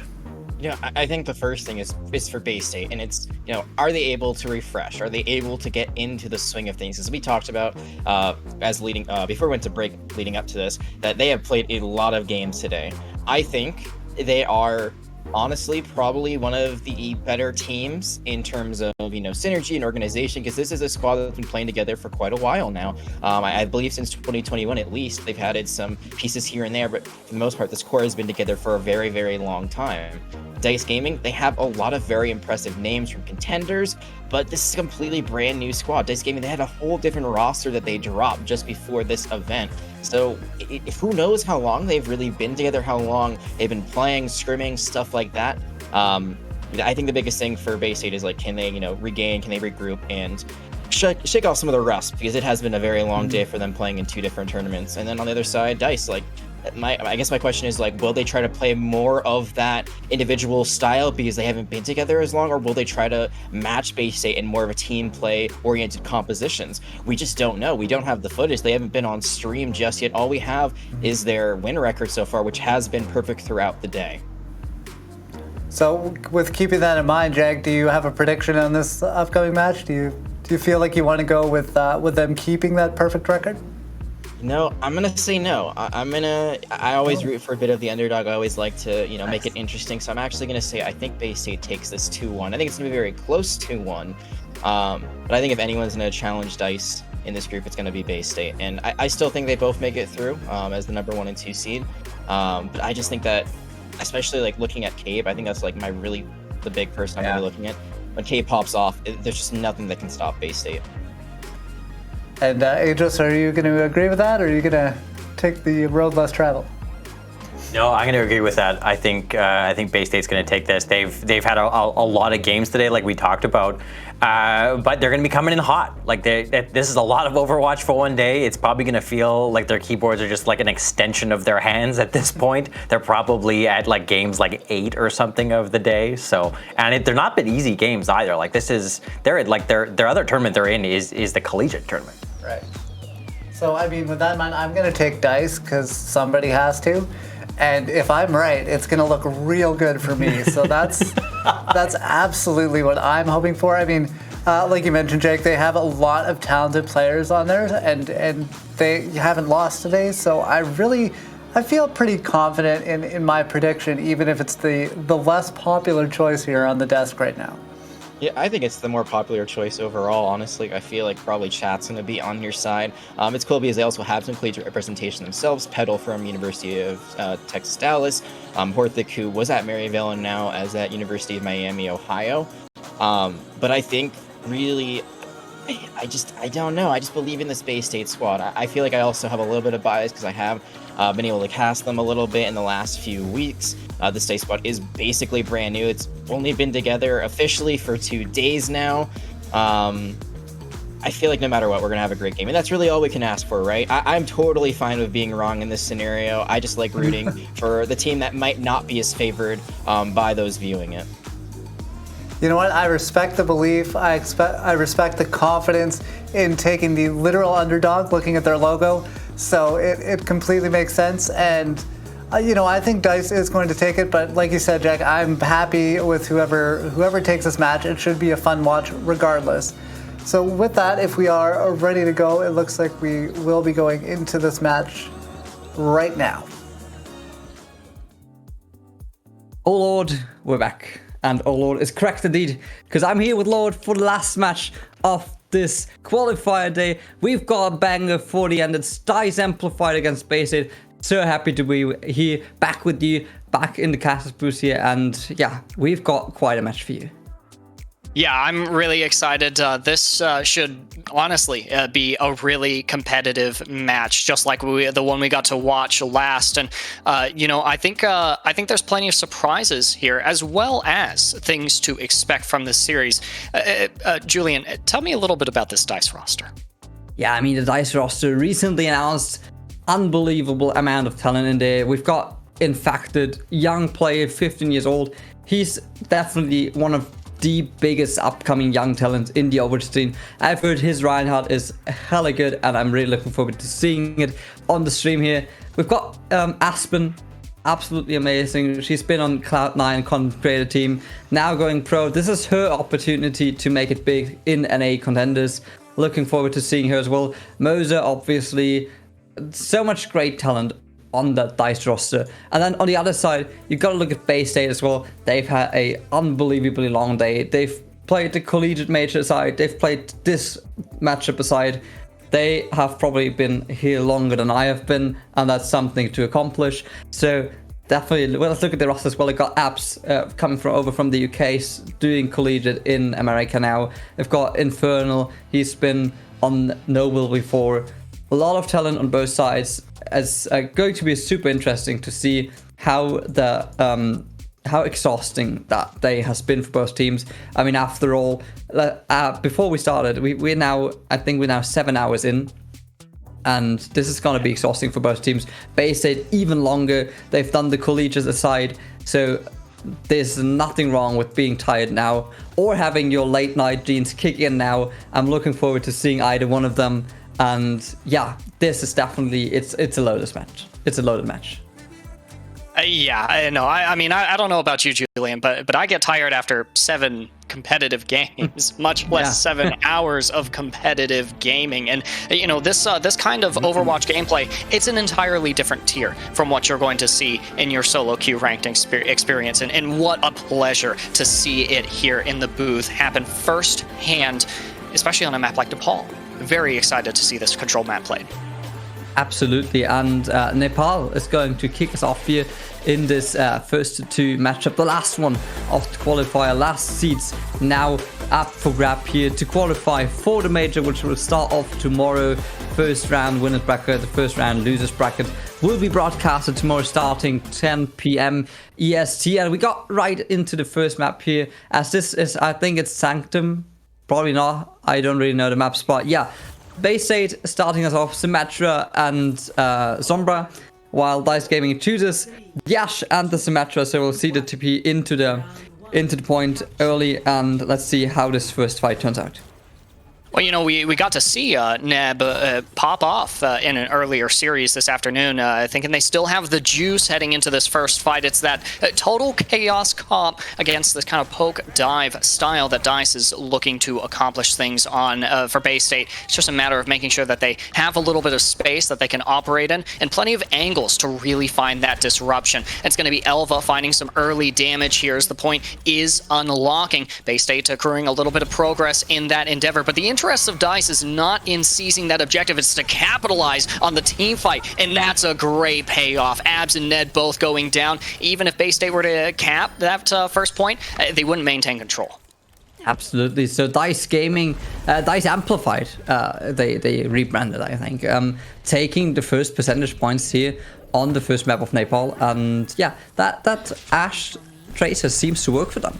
O: Yeah, I think the first thing is for Bay State, and it's, are they able to refresh? Are they able to get into the swing of things? As we talked about before we went to break leading up to this, that they have played a lot of games today. I think they are honestly probably one of the better teams in terms of synergy and organization, because this is a squad that's been playing together for quite a while now. I believe since 2021 at least. They've added some pieces here and there, but for the most part this core has been together for a very, very long time. DICE Gaming, they have a lot of very impressive names from contenders, but this is a completely brand new squad. DICE Gaming, they had a whole different roster that they dropped just before this event. So who knows how long they've really been together, how long they've been playing, scrimming, stuff like that. I think the biggest thing for Bay State is can they, regain, can they regroup and shake off some of the rust, because it has been a very long day for them playing in 2 different tournaments. And then on the other side, DICE, I guess my question is will they try to play more of that individual style because they haven't been together as long, or will they try to match Bay State in more of a team play oriented compositions? We just don't know. We don't have the footage. They haven't been on stream just yet. All we have is their win record so far, which has been perfect throughout the day.
D: So with keeping that in mind, Jag, do you have a prediction on this upcoming match? Do you feel like you want to go with them keeping that perfect record?
O: No, I'm gonna say no. I always root for a bit of the underdog. I always like to, make it interesting. So I'm actually gonna say I think Bay State takes this 2-1. I think it's gonna be very close 2-1. But I think if anyone's gonna challenge DICE in this group, it's gonna be Bay State. And I still think they both make it through as the number 1 and 2 seed. But I just think that, especially looking at Cabe, I think that's the big person I'm gonna be looking at. When Cabe pops off, there's just nothing that can stop Bay State.
D: And Aegis, are you going to agree with that, or are you going to take the road less traveled?
E: No, I'm going to agree with that. I think Bay State's going to take this. They've had a lot of games today, like we talked about, but they're going to be coming in hot. This is a lot of Overwatch for one day. It's probably going to feel like their keyboards are just an extension of their hands at this point. They're probably at games 8 or something of the day. So, and they're not been easy games either. Their other tournament they're in is the collegiate tournament.
D: Right. So with that in mind, I'm going to take DICE because somebody has to. And if I'm right, it's going to look real good for me. So that's absolutely what I'm hoping for. Like you mentioned, Jake, they have a lot of talented players on there, and they haven't lost today. So I feel pretty confident in my prediction, even if it's the less popular choice here on the desk right now.
O: Yeah, I think it's the more popular choice overall, honestly. I feel like probably chat's going to be on your side. It's cool because they also have some collegiate representation themselves. Petal from University of Texas, Dallas. Horthick, who was at Maryville and now is at University of Miami, Ohio. But I think really, I don't know. I just believe in this Bay State squad. I feel like I also have a little bit of bias because I have been able to cast them a little bit in the last few weeks. This DICE squad is basically brand new. It's only been together officially for 2 days now. I feel like no matter what, we're going to have a great game. And that's really all we can ask for, right? I'm totally fine with being wrong in this scenario. I just like rooting for the team that might not be as favored by those viewing it.
D: You know what? I respect the belief. I respect the confidence in taking the literal underdog, looking at their logo. So it completely makes sense. And I think DICE is going to take it, but like you said, Jack, I'm happy with whoever takes this match. It should be a fun watch regardless. So with that, if we are ready to go, it looks like we will be going into this match right now.
C: Oh Lord, we're back. And oh Lord is correct indeed, because I'm here with Lord for the last match of this qualifier day. We've got a banger for the end. It's DICE Amplified against Bay State. So happy to be here, back with you, back in the Castles booth here, and yeah, we've got quite a match for you.
M: Yeah, I'm really excited. This should honestly be a really competitive match, just like the one we got to watch last. And I think there's plenty of surprises here, as well as things to expect from this series. Julian, tell me a little bit about this DICE roster.
C: Yeah, the DICE roster recently announced unbelievable amount of talent in there. We've got infected, young player, 15 years old. He's definitely one of the biggest upcoming young talents in the Overwatch scene. I've heard his Reinhardt is hella good, and I'm really looking forward to seeing it on the stream here. We've got Aspen, absolutely amazing. She's been on Cloud9 content creator team, now going pro. This is her opportunity to make it big in NA contenders. Looking forward to seeing her as well. Moser, obviously, so much great talent on that DICE roster. And then on the other side, you've got to look at Bay State as well. They've had a unbelievably long day. They've played the collegiate major aside. They've played this matchup aside. They have probably been here longer than I have been, and that's something to accomplish. So definitely, well, let's look at the roster as well. They've got Abs coming over from the UK, doing collegiate in America now. They've got Infernal. He's been on Noble before. A lot of talent on both sides. It's going to be super interesting to see how how exhausting that day has been for both teams. I mean, after all, before we started, we're now 7 hours in, and this is going to be exhausting for both teams. Bay State even longer. They've done the collegiate aside, so there's nothing wrong with being tired now or having your late night genes kick in now. I'm looking forward to seeing either one of them. And yeah, this is definitely, it's a loaded match. It's a loaded match.
M: Yeah, I know. I mean, I don't know about you, Julian, but I get tired after 7 competitive games, much less 7 hours of competitive gaming. And you know, this kind of Overwatch gameplay, it's an entirely different tier from what you're going to see in your solo queue ranked experience. And what a pleasure to see it here in the booth happen firsthand, especially on a map like Nepal. Very excited to see this control map played.
C: Absolutely, and Nepal is going to kick us off here in this first 2 matchup, the last one of the qualifier. Last seats now up for grab here to qualify for the major, which will start off tomorrow. First round winners bracket, the first round losers bracket will be broadcasted tomorrow starting 10 p.m. EST, and we got right into the first map here, as this is, I think it's Sanctum. Probably not. I don't really know the map spot. Yeah, Bay State starting us off, Symmetra and Sombra, while DICE Gaming chooses Yash and the Symmetra. So we'll see the TP into the point early, and let's see how this first fight turns out.
M: Well, you know, we got to see Neb pop off in an earlier series this afternoon, thinking they still have the juice heading into this first fight. It's that total chaos comp against this kind of poke dive style that DICE is looking to accomplish things on for Bay State. It's just a matter of making sure that they have a little bit of space that they can operate in and plenty of angles to really find that disruption. It's going to be Elva finding some early damage here as the point is unlocking. Bay State accruing a little bit of progress in that endeavor, but the interest of DICE is not in seizing that objective, it's to capitalize on the team fight, and that's a great payoff. Abs and Ned both going down. Even if Bay State were to cap that first point, they wouldn't maintain control.
C: Absolutely. So DICE Gaming, DICE Amplified, they rebranded, I think, taking the first percentage points here on the first map of Nepal, and yeah, that Ashe Tracer seems to work for them.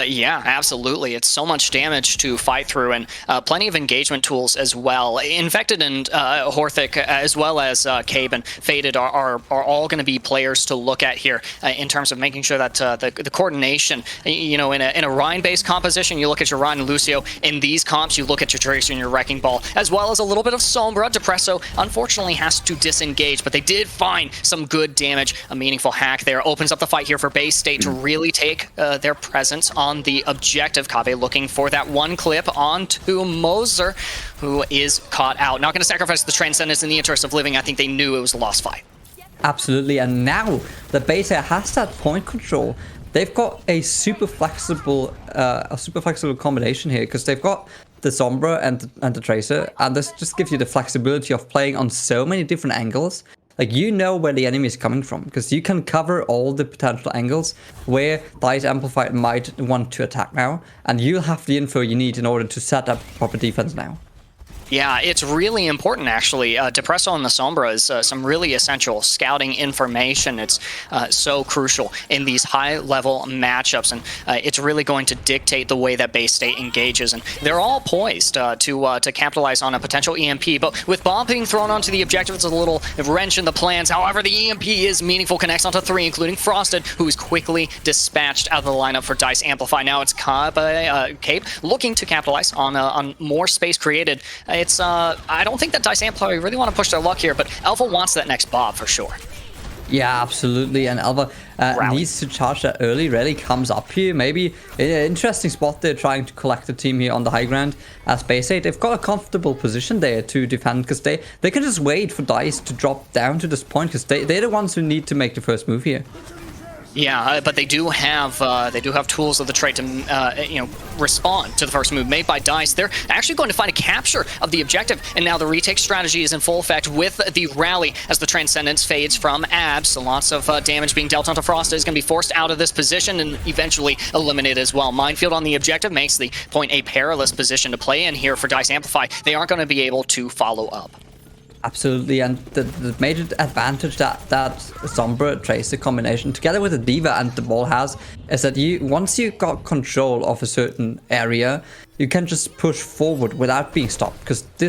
M: Yeah, absolutely. It's so much damage to fight through, and plenty of engagement tools as well. Infected and Horthic, as well as Cabe and Faded, are all going to be players to look at here in terms of making sure that the coordination, you know, in a Rhine-based composition, you look at your Rhine and Lucio. In these comps, you look at your Tracer and your Wrecking Ball, as well as a little bit of Sombra. Depresso, unfortunately, has to disengage, but they did find some good damage. A meaningful hack there opens up the fight here for Bay State to really take their presence on the objective. Kave looking for that one clip onto Moser, who is caught out. Not going to sacrifice the Transcendence in the interest of living. I think they knew it was a lost fight.
C: Absolutely, and now the beta has that point control. They've got a super flexible combination here, because they've got the Sombra and the Tracer, and this just gives you the flexibility of playing on so many different angles. Like, you know where the enemy is coming from, because you can cover all the potential angles where DICE Amplified might want to attack now, and you'll have the info you need in order to set up proper defense now.
M: Yeah, it's really important, actually. Depresso and the Sombra is some really essential scouting information. It's so crucial in these high-level matchups, and it's really going to dictate the way that Bay State engages. And they're all poised to capitalize on a potential EMP, but with Bomb being thrown onto the objective, it's a little wrench in the plans. However, the EMP is meaningful, connects onto 3, including Frosted, who is quickly dispatched out of the lineup for Dice Amplify. Now it's Cape looking to capitalize on more space created. It's I don't think that Dice Amplify really want to push their luck here, but Alpha wants that next Bob for sure.
C: Yeah, absolutely. And Alpha needs to charge that early. Rally comes up here. Maybe an interesting spot they're trying to collect the team here on the high ground. As Bay State, they've got a comfortable position there to defend because they can just wait for Dice to drop down to this point because they're the ones who need to make the first move here.
M: Yeah, but they do have tools of the trade to respond to the first move made by Dice. They're actually going to find a capture of the objective, and now the retake strategy is in full effect with the rally as the Transcendence fades from Abs. So lots of damage being dealt onto Frost is going to be forced out of this position and eventually eliminated as well. Minefield on the objective makes the point a perilous position to play in here for Dice Amplify. They aren't going to be able to follow up.
C: Absolutely, and the major advantage that Sombra Tracer combination together with the D.Va and the ball has is that once you got control of a certain area, you can just push forward without being stopped. Because the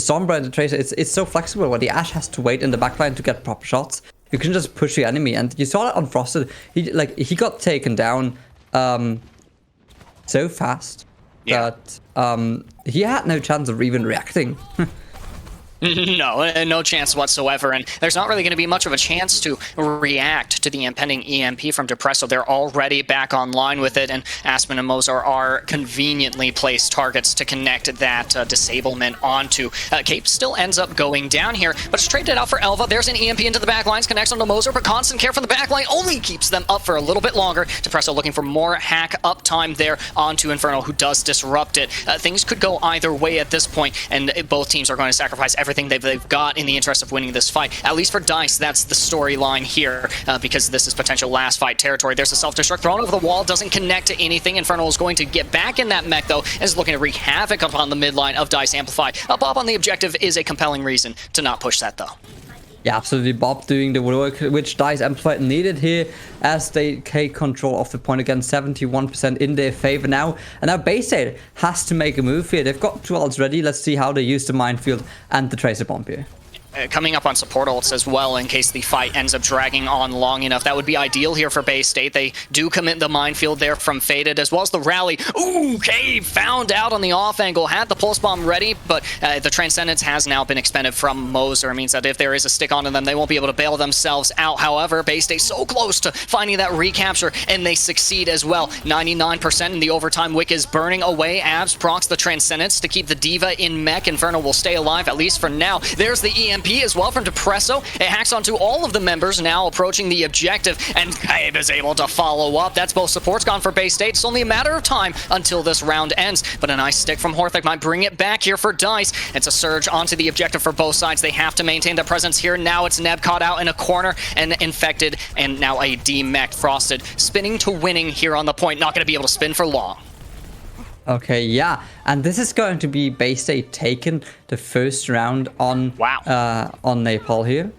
C: Sombra and the Tracer, it's so flexible where the Ashe has to wait in the backline to get proper shots. You can just push the enemy, and you saw that on Frosted. He got taken down so fast that he had no chance of even reacting.
M: No chance whatsoever, and there's not really going to be much of a chance to react to the impending EMP from Depresso. They're already back online with it, and Aspen and Mozar are conveniently placed targets to connect that disablement onto. Cape still ends up going down here, but it's traded out for Elva. There's an EMP into the backlines, connects onto Mozar, but constant care from the backline only keeps them up for a little bit longer. Depresso looking for more hack uptime there onto Inferno, who does disrupt it. Things could go either way at this point, and both teams are going to sacrifice everything they've got in the interest of winning this fight. At least for Dice, that's the storyline here, because this is potential last fight territory. There's a self-destruct thrown over the wall, doesn't connect to anything. Infernal is going to get back in that mech, though, and is looking to wreak havoc upon the midline of Dice Amplify. A Bob on the objective is a compelling reason to not push that, though.
C: Yeah, absolutely. Bob doing the work which Dice Amplify needed here as they take control of the point again, 71% in their favor now. And now Bay State has to make a move here. They've got 2 ults ready. Let's see how they use the minefield and the tracer bomb here.
M: Coming up on support ults as well in case the fight ends up dragging on long enough. That would be ideal here for Bay State. They do commit the minefield there from Faded as well as the rally. Ooh, Cave found out on the off angle, had the pulse bomb ready, but the Transcendence has now been expended from Moser. It means that if there is a stick onto them, they won't be able to bail themselves out. However, Bay State so close to finding that recapture, and they succeed as well. 99% in the overtime. Wick is burning away. Abs procs the Transcendence to keep the D.Va in mech. Inferno will stay alive, at least for now. There's the EMP as well from Depresso. It hacks onto all of the members now approaching the objective, and Cabe is able to follow up. That's both supports gone for Bay State. It's only a matter of time until this round ends, but a nice stick from Horthak might bring it back here for Dice. It's a surge onto the objective for both sides. They have to maintain their presence here. Now it's Neb caught out in a corner and infected, and now a demeched Frosted spinning to winning here on the point. Not going to be able to spin for long.
C: Okay, yeah, and this is going to be Bay State taking the first round on Nepal here,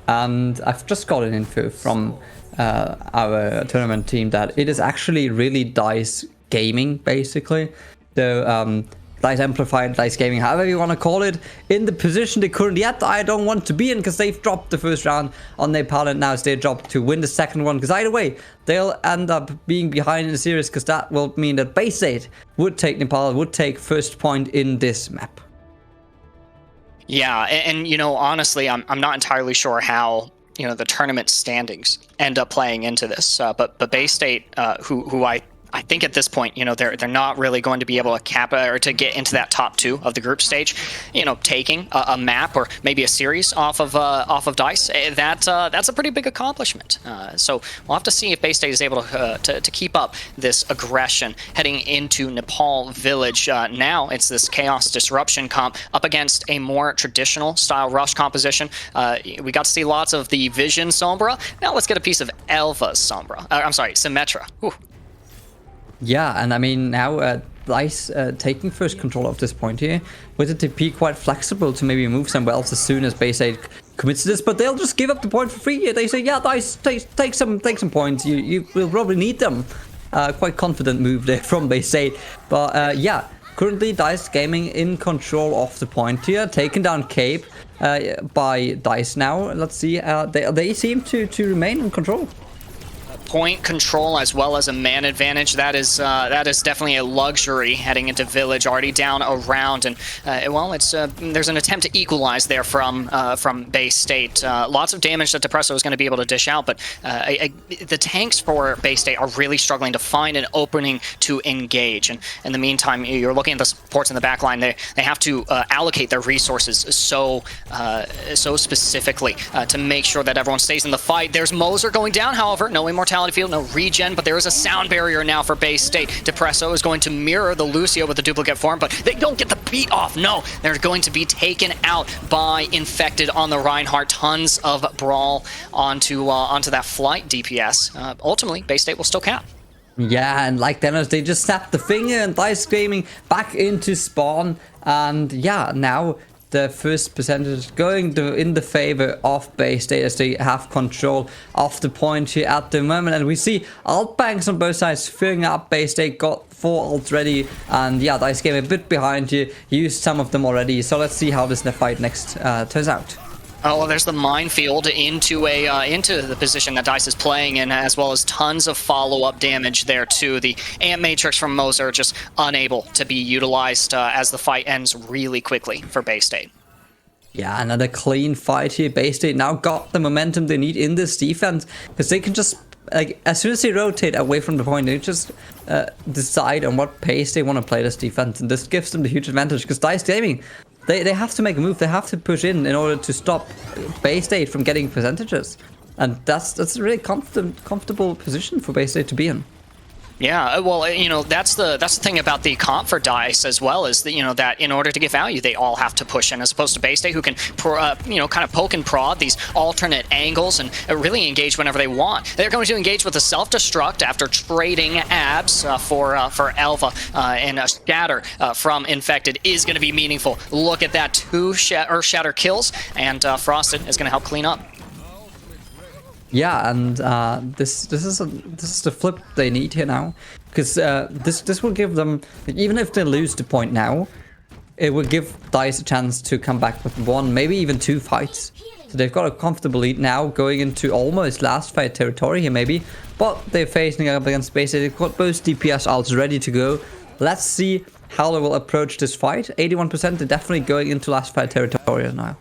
C: and I've just got an info from our tournament team that it is actually really Dice Gaming basically. So Dice Amplified, Dice Gaming, however you want to call it, in the position they currently at, I don't want to be in because they've dropped the first round on Nepal, and now it's their job to win the second one, because either way, they'll end up being behind in the series, because that will mean that Bay State would take Nepal, would take first point in this map.
M: Yeah, and you know, honestly, I'm not entirely sure how, you know, the tournament standings end up playing into this, but Bay State, who I think at this point, you know, they're not really going to be able to cap or to get into that top 2 of the group stage. You know, taking a map or maybe a series off of Dice, that's a pretty big accomplishment. So we'll have to see if Bay State is able to keep up this aggression heading into Nepal Village. Now it's this Chaos Disruption comp up against a more traditional style rush composition. We got to see lots of the Vision Sombra. Now let's get a piece of Elva's Sombra. I'm sorry, Symmetra. Whew.
C: Yeah, and I mean now Dice taking first control of this point here, with the TP quite flexible to maybe move somewhere else as soon as base 8 commits to this, but they'll just give up the point for free here. They say, yeah, Dice, take some points, you will probably need them. Quite confident move there from base 8, but yeah, currently Dice Gaming in control of the point here, taken down Cape by Dice now. Let's see, they seem to remain in control.
M: Point control as well as a man advantage. That is definitely a luxury heading into Village. Already down a round, and well, it's there's an attempt to equalize there from Bay State. Lots of damage that Depresso is going to be able to dish out, but the tanks for Bay State are really struggling to find an opening to engage. And in the meantime, you're looking at the supports in the back line. They have to allocate their resources so specifically to make sure that everyone stays in the fight. There's Moser going down, however, no immortality field, no regen, but there is a sound barrier now for Bay State. Depresso is going to mirror the Lucio with the duplicate form, but they don't get the beat off. No, they're going to be taken out by Infected on the Reinhardt. Tons of brawl onto that flight DPS. Ultimately, Bay State will still cap.
C: Yeah, and like Dennis, they just snapped the finger and Dice Gaming back into spawn, and yeah, now the first percentage going in the favor of Bay State as they have control of the point here at the moment. And we see ult banks on both sides filling up. Bay State got 4 ults ready, and yeah, Dice Game a bit behind here, used some of them already. So let's see how this fight next turns out.
M: Oh, well, there's the minefield into the position that Dice is playing in, as well as tons of follow-up damage there too. The Amp Matrix from Moser just unable to be utilized as the fight ends really quickly for Bay State.
C: Yeah, another clean fight here. Bay State now got the momentum they need in this defense, because they can just, like, as soon as they rotate away from the point, they just decide on what pace they want to play this defense, and this gives them the huge advantage, because Dice Gaming, they have to make a move, they have to push in order to stop Bay State from getting percentages, and that's a really comfortable position for Bay State to be in.
M: Yeah, well, you know, that's the thing about the comp for Dice as well, is that, you know, that in order to get value, they all have to push in, as opposed to Bay State, who can, you know, kind of poke and prod these alternate angles and really engage whenever they want. They're going to engage with a self-destruct after trading abs for Elva, and a shatter from Infected is going to be meaningful. Look at that, 2 shatter kills, and Frosted is going to help clean up.
C: Yeah, and this is the flip they need here now, because this will give them, even if they lose the point now, it will give Dice a chance to come back with 1, maybe even 2 fights. So they've got a comfortable lead now, going into almost last fight territory here maybe, but they're facing up against Bay State. They've got both DPS ults ready to go. Let's see how they will approach this fight. 81%, they're definitely going into last fight territory now.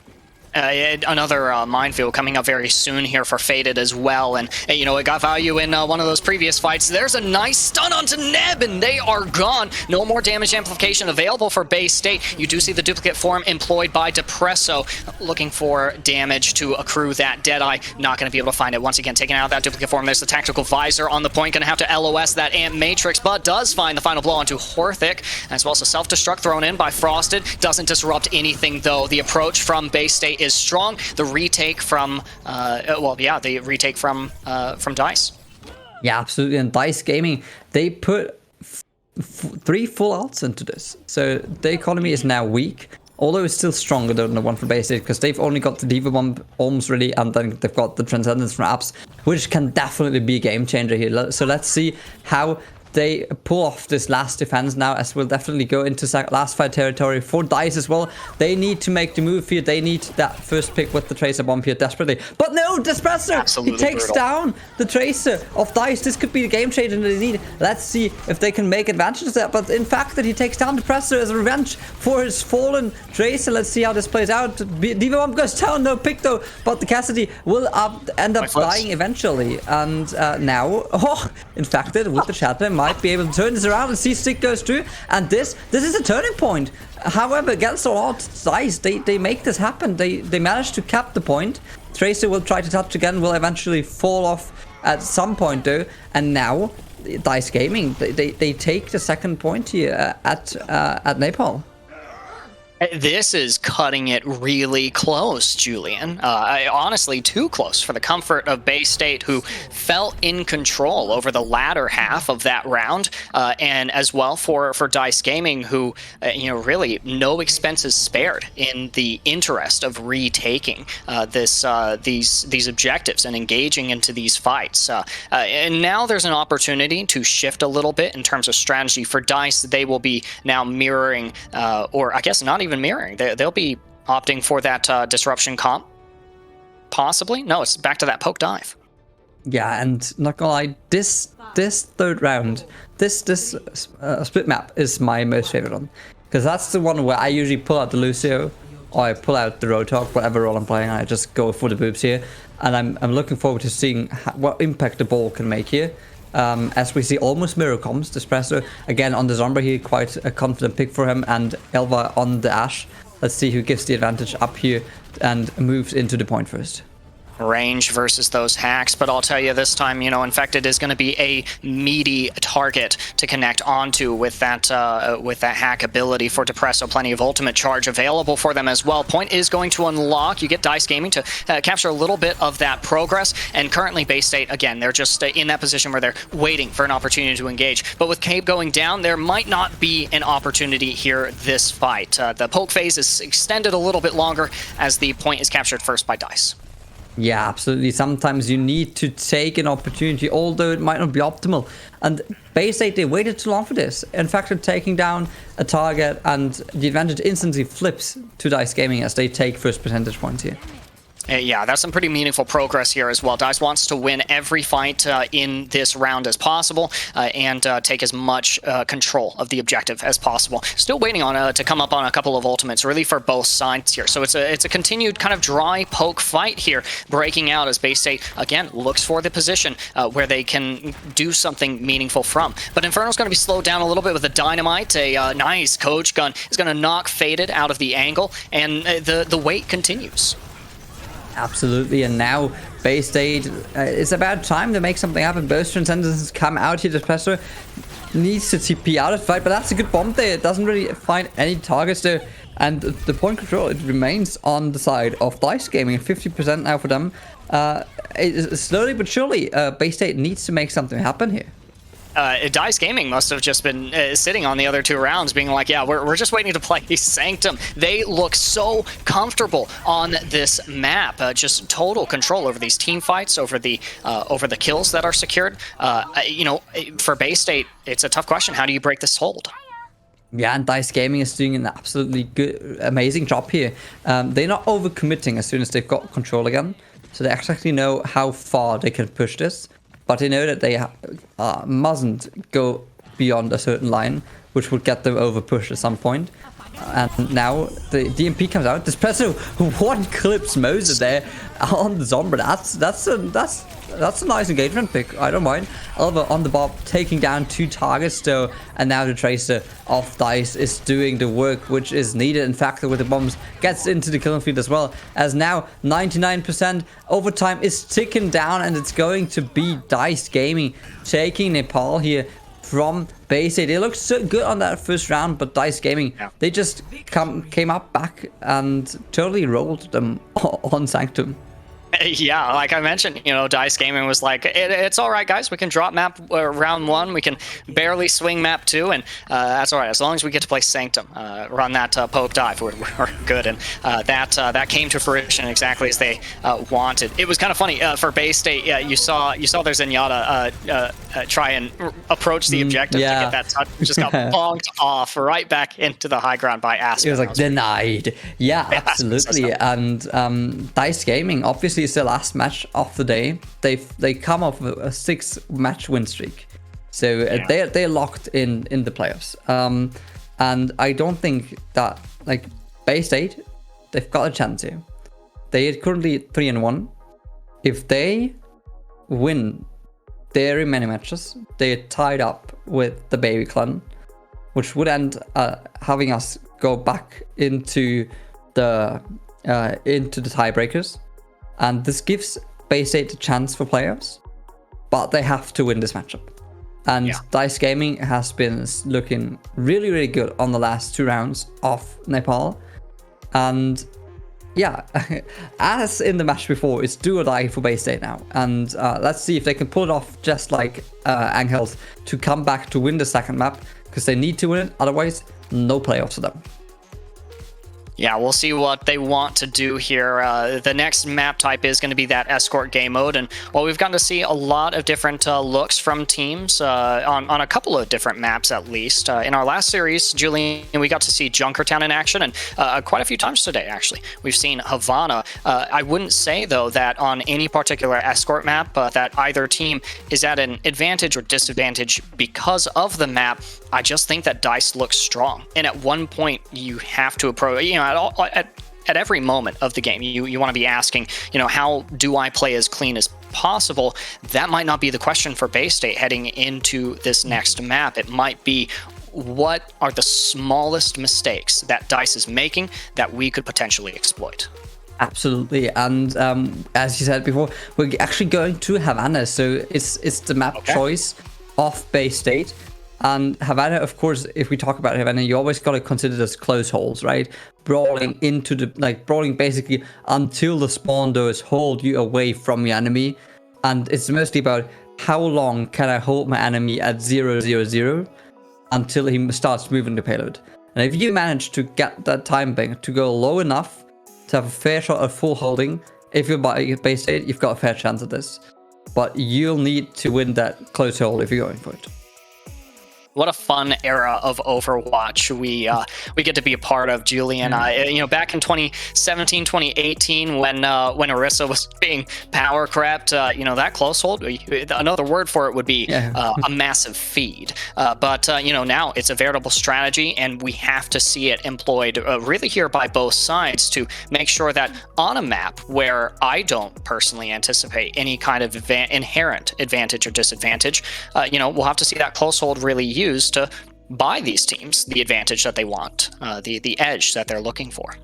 M: Another minefield coming up very soon here for Faded as well, and you know, it got value in one of those previous fights. There's a nice stun onto Neb, and they are gone. No more damage amplification available for Bay State. You do see the duplicate form employed by Depresso, looking for damage to accrue that Deadeye. Not going to be able to find it. Once again, taking out that duplicate form. There's the tactical visor on the point. Going to have to LOS that Amp Matrix, but does find the final blow onto Horthic, as well as a self-destruct thrown in by Frosted. Doesn't disrupt anything though. The approach from Bay State is strong. The retake from from Dice.
C: Yeah, absolutely. And Dice Gaming, they put 3 full ults into this, so the economy is now weak, although it's still stronger than the one for Bay State, because they've only got the Diva Bomb almost ready, and then they've got the Transcendence from Apps, which can definitely be a game changer here. So let's see how they pull off this last defense now, as we'll definitely go into last fight territory for Dice as well. They need to make the move here. They need that first pick with the Tracer Bomb here desperately. But no, Despresso! He takes down the Tracer of Dice. This could be the game changer they need. Let's see if they can make advantage of that. But in fact, that he takes down Depresso as a revenge for his fallen Tracer. Let's see how this plays out. Diva Bomb goes down, no pick though. But the Cassidy will end up dying eventually. And now, Infected with the Shatter might be able to turn this around, and see Stick goes through, and this is a turning point. However, against all odds, Dice, they make this happen. They manage to cap the point. Tracer will try to touch again, will eventually fall off at some point though, and now Dice Gaming, they take the second point here at Nepal.
M: This is cutting it really close, Julian. Honestly, too close for the comfort of Bay State, who felt in control over the latter half of that round, and as well for Dice Gaming, who really no expenses spared in the interest of retaking these objectives and engaging into these fights. And now there's an opportunity to shift a little bit in terms of strategy for Dice. They will be now mirroring, or I guess not even mirroring. They'll be opting for that disruption comp. Possibly? No, it's back to that poke dive.
C: Yeah, and not gonna lie, this third round, this split map is my most favorite one, because that's the one where I usually pull out the Lucio, or I pull out the Roadhog, whatever role I'm playing. I just go for the boobs here, and I'm looking forward to seeing what impact the ball can make here. As we see almost mirror comms, Despresso again on the Zombra here, quite a confident pick for him, and Elva on the Ashe. Let's see who gives the advantage up here and moves into the point first.
M: Range versus those hacks, but I'll tell you this time, Infected is going to be a meaty target to connect onto with that hack ability for Depresso. Plenty of ultimate charge available for them as well. Point is going to unlock. You get Dice Gaming to capture a little bit of that progress, and currently Bay State, again, they're just in that position where they're waiting for an opportunity to engage. But with Cape going down, there might not be an opportunity here this fight. The poke phase is extended a little bit longer as the point is captured first by Dice.
C: Yeah, absolutely. Sometimes you need to take an opportunity, although it might not be optimal. And Bay State, they waited too long for this. In fact, they're taking down a target, and the advantage instantly flips to Dice Gaming as they take first percentage points here.
M: Yeah, that's some pretty meaningful progress here as well. Dice wants to win every fight in this round as possible, and take as much control of the objective as possible. Still waiting on to come up on a couple of ultimates, really, for both sides here. So it's a continued kind of dry poke fight here, breaking out as Bay State, again, looks for the position where they can do something meaningful from. But Inferno's going to be slowed down a little bit with a Dynamite. A nice coach gun is going to knock Faded out of the angle, and the wait continues.
C: Absolutely, and now Bay State, it's about time to make something happen. Both Transcendents come out here. Despresso needs to TP out of the fight, but that's a good bomb there. It doesn't really find any targets there, and the point control, it remains on the side of Dice Gaming, 50% now for them. Slowly but surely, Bay State needs to make something happen here.
M: Dice Gaming must have just been sitting on the other two rounds being like, yeah, we're just waiting to play Sanctum. They look so comfortable on this map. Just total control over these team fights, over the kills that are secured. For Bay State, it's a tough question. How do you break this hold?
C: Yeah, and Dice Gaming is doing an absolutely good, amazing job here. They're not overcommitting as soon as they've got control again. So they actually know how far they can push this. But they know that they mustn't go beyond a certain line, which would get them over pushed at some point. And now the DMP comes out. Despresso one clips Moser there on the Zombra. That's a nice engagement pick. I don't mind. Elva on the Bob taking down two targets though, and now the Tracer of Dice is doing the work which is needed. In fact, with the bombs gets into the killing field as well, as now 99% overtime is ticking down, and it's going to be Dice Gaming taking Nepal here from Bay State. They looked so good on that first round, but Dice Gaming, they just came up back and totally rolled them on Sanctum.
M: Yeah, like I mentioned, Dice Gaming was like, it's all right, guys. We can drop map round one. We can barely swing map two, and that's all right. As long as we get to play Sanctum, run that poke dive, we're good. And that came to fruition exactly as they wanted. It was kind of funny for Bay State. You saw their Zenyatta try and approach the objective to get that touch. Just got bonked off right back into the high ground by Aspen.
C: It was like denied. Yeah, absolutely. And Dice Gaming, obviously, it's the last match of the day. They come off a 6-match win streak, so they're locked in the playoffs. And I don't think that, like, Bay State, they've got a chance here. They are currently 3-1. If they win their remaining matches, they're tied up with the Baby Clan, which would end having us go back into the tiebreakers. And this gives Bay State a chance for playoffs, but they have to win this matchup. And Dice Gaming has been looking really, really good on the last two rounds of Nepal. And yeah, as in the match before, it's do or die for Bay State now. And let's see if they can pull it off just like Angels to come back to win the second map, because they need to win it, otherwise no playoffs for them.
M: Yeah, we'll see what they want to do here. The next map type is going to be that escort game mode, and well, we've gotten to see a lot of different looks from teams on a couple of different maps at least. In our last series, Julian, we got to see Junkertown in action, and quite a few times today, actually. We've seen Havana. I wouldn't say, though, that on any particular escort map that either team is at an advantage or disadvantage because of the map. I just think that DICE looks strong, and at one point you have to approach, at every moment of the game, you want to be asking, how do I play as clean as possible? That might not be the question for Bay State heading into this next map. It might be, what are the smallest mistakes that DICE is making that we could potentially exploit?
C: Absolutely, and as you said before, we're actually going to Havana, so it's the map choice of Bay State. And Havana, of course, if we talk about Havana, you always got to consider this close holes, right? Brawling into brawling basically until the spawn doors hold you away from your enemy. And it's mostly about how long can I hold my enemy at 000 until he starts moving the payload. And if you manage to get that time bank to go low enough to have a fair shot at full holding, if you're by Bay State, you've got a fair chance at this. But you'll need to win that close hold if you're going for it.
M: What a fun era of Overwatch we get to be a part of, Julian. Back in 2017, 2018, when Orisa was being power crept, that close hold, another word for it would be a massive feed. But now it's a veritable strategy, and we have to see it employed really here by both sides to make sure that on a map where I don't personally anticipate any kind of inherent advantage or disadvantage, we'll have to see that close hold really used to buy these teams the advantage that they want, the edge that they're looking for.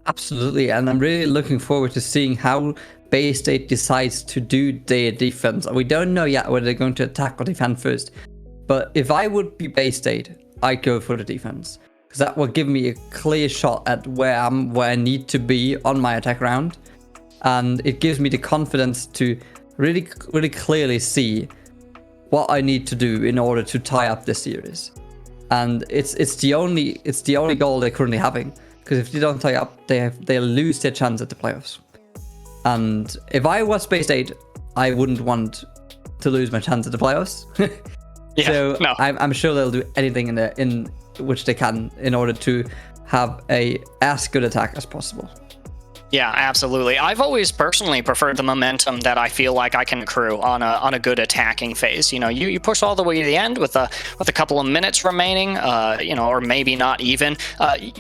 C: Absolutely, and I'm really looking forward to seeing how Bay State decides to do their defense. We don't know yet whether they're going to attack or defend first, but if I would be Bay State, I'd go for the defense, because that will give me a clear shot at where I need to be on my attack round, and it gives me the confidence to really clearly see what I need to do in order to tie up this series. And it's the only goal they're currently having, because if they don't tie up, they'll lose their chance at the playoffs. And if I was Bay State, I wouldn't want to lose my chance at the playoffs. I'm sure they'll do anything in which they can in order to have as good attack as possible.
M: Yeah, absolutely. I've always personally preferred the momentum that I feel like I can accrue on a good attacking phase. You push all the way to the end with a couple of minutes remaining, or maybe not even.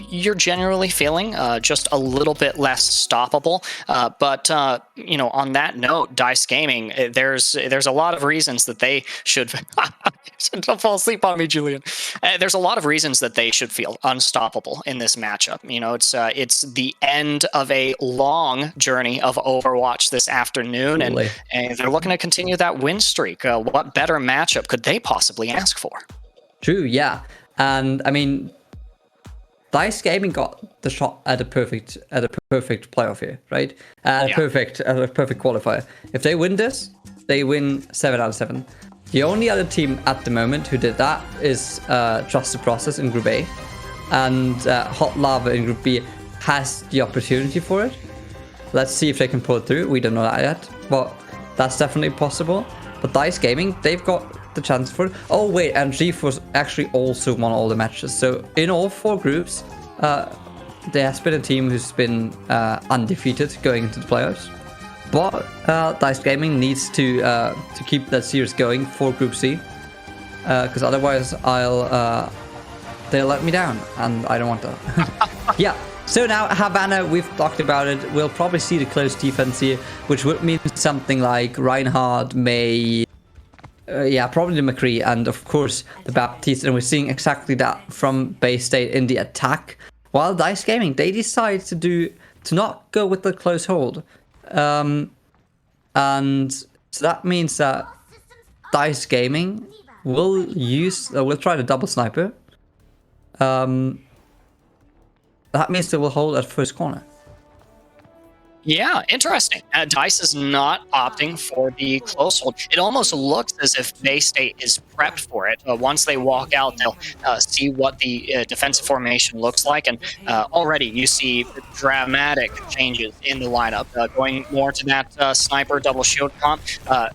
M: You're generally feeling just a little bit less stoppable. But on that note, DICE Gaming, there's a lot of reasons that they should. Don't fall asleep on me, Julian. There's a lot of reasons that they should feel unstoppable in this matchup. It's the end of a long journey of Overwatch this afternoon, and they're looking to continue that win streak. What better matchup could they possibly ask for?
C: True, yeah. And I mean, DICE Gaming got the shot at a perfect playoff here, right? A perfect qualifier. If they win this, they win 7 out of 7. The only other team at the moment who did that is Trust the Process in Group A, and Hot Lava in Group B has the opportunity for it. Let's see if they can pull it through. We don't know that yet, but that's definitely possible. But DICE Gaming, they've got the chance for it. Oh wait, and GeForce actually also won all the matches. So in all 4 groups, there has been a team who's been undefeated going into the playoffs. But DICE Gaming needs to keep that series going for Group C, because otherwise they'll let me down, and I don't want that. Yeah. So now Havana, we've talked about it. We'll probably see the close defense here, which would mean something like Reinhardt, May, probably the McCree, and of course the Baptiste. And we're seeing exactly that from Bay State in the attack. While DICE Gaming, they decide to not go with the close hold, and so that means that DICE Gaming will try the double sniper. that means they will hold at first corner.
M: Yeah, interesting. Dice is not opting for the close hold. It almost looks as if Bay State is prepped for it. Once they walk out, they'll see what the defensive formation looks like, and already you see dramatic changes in the lineup, going more to that sniper double shield comp.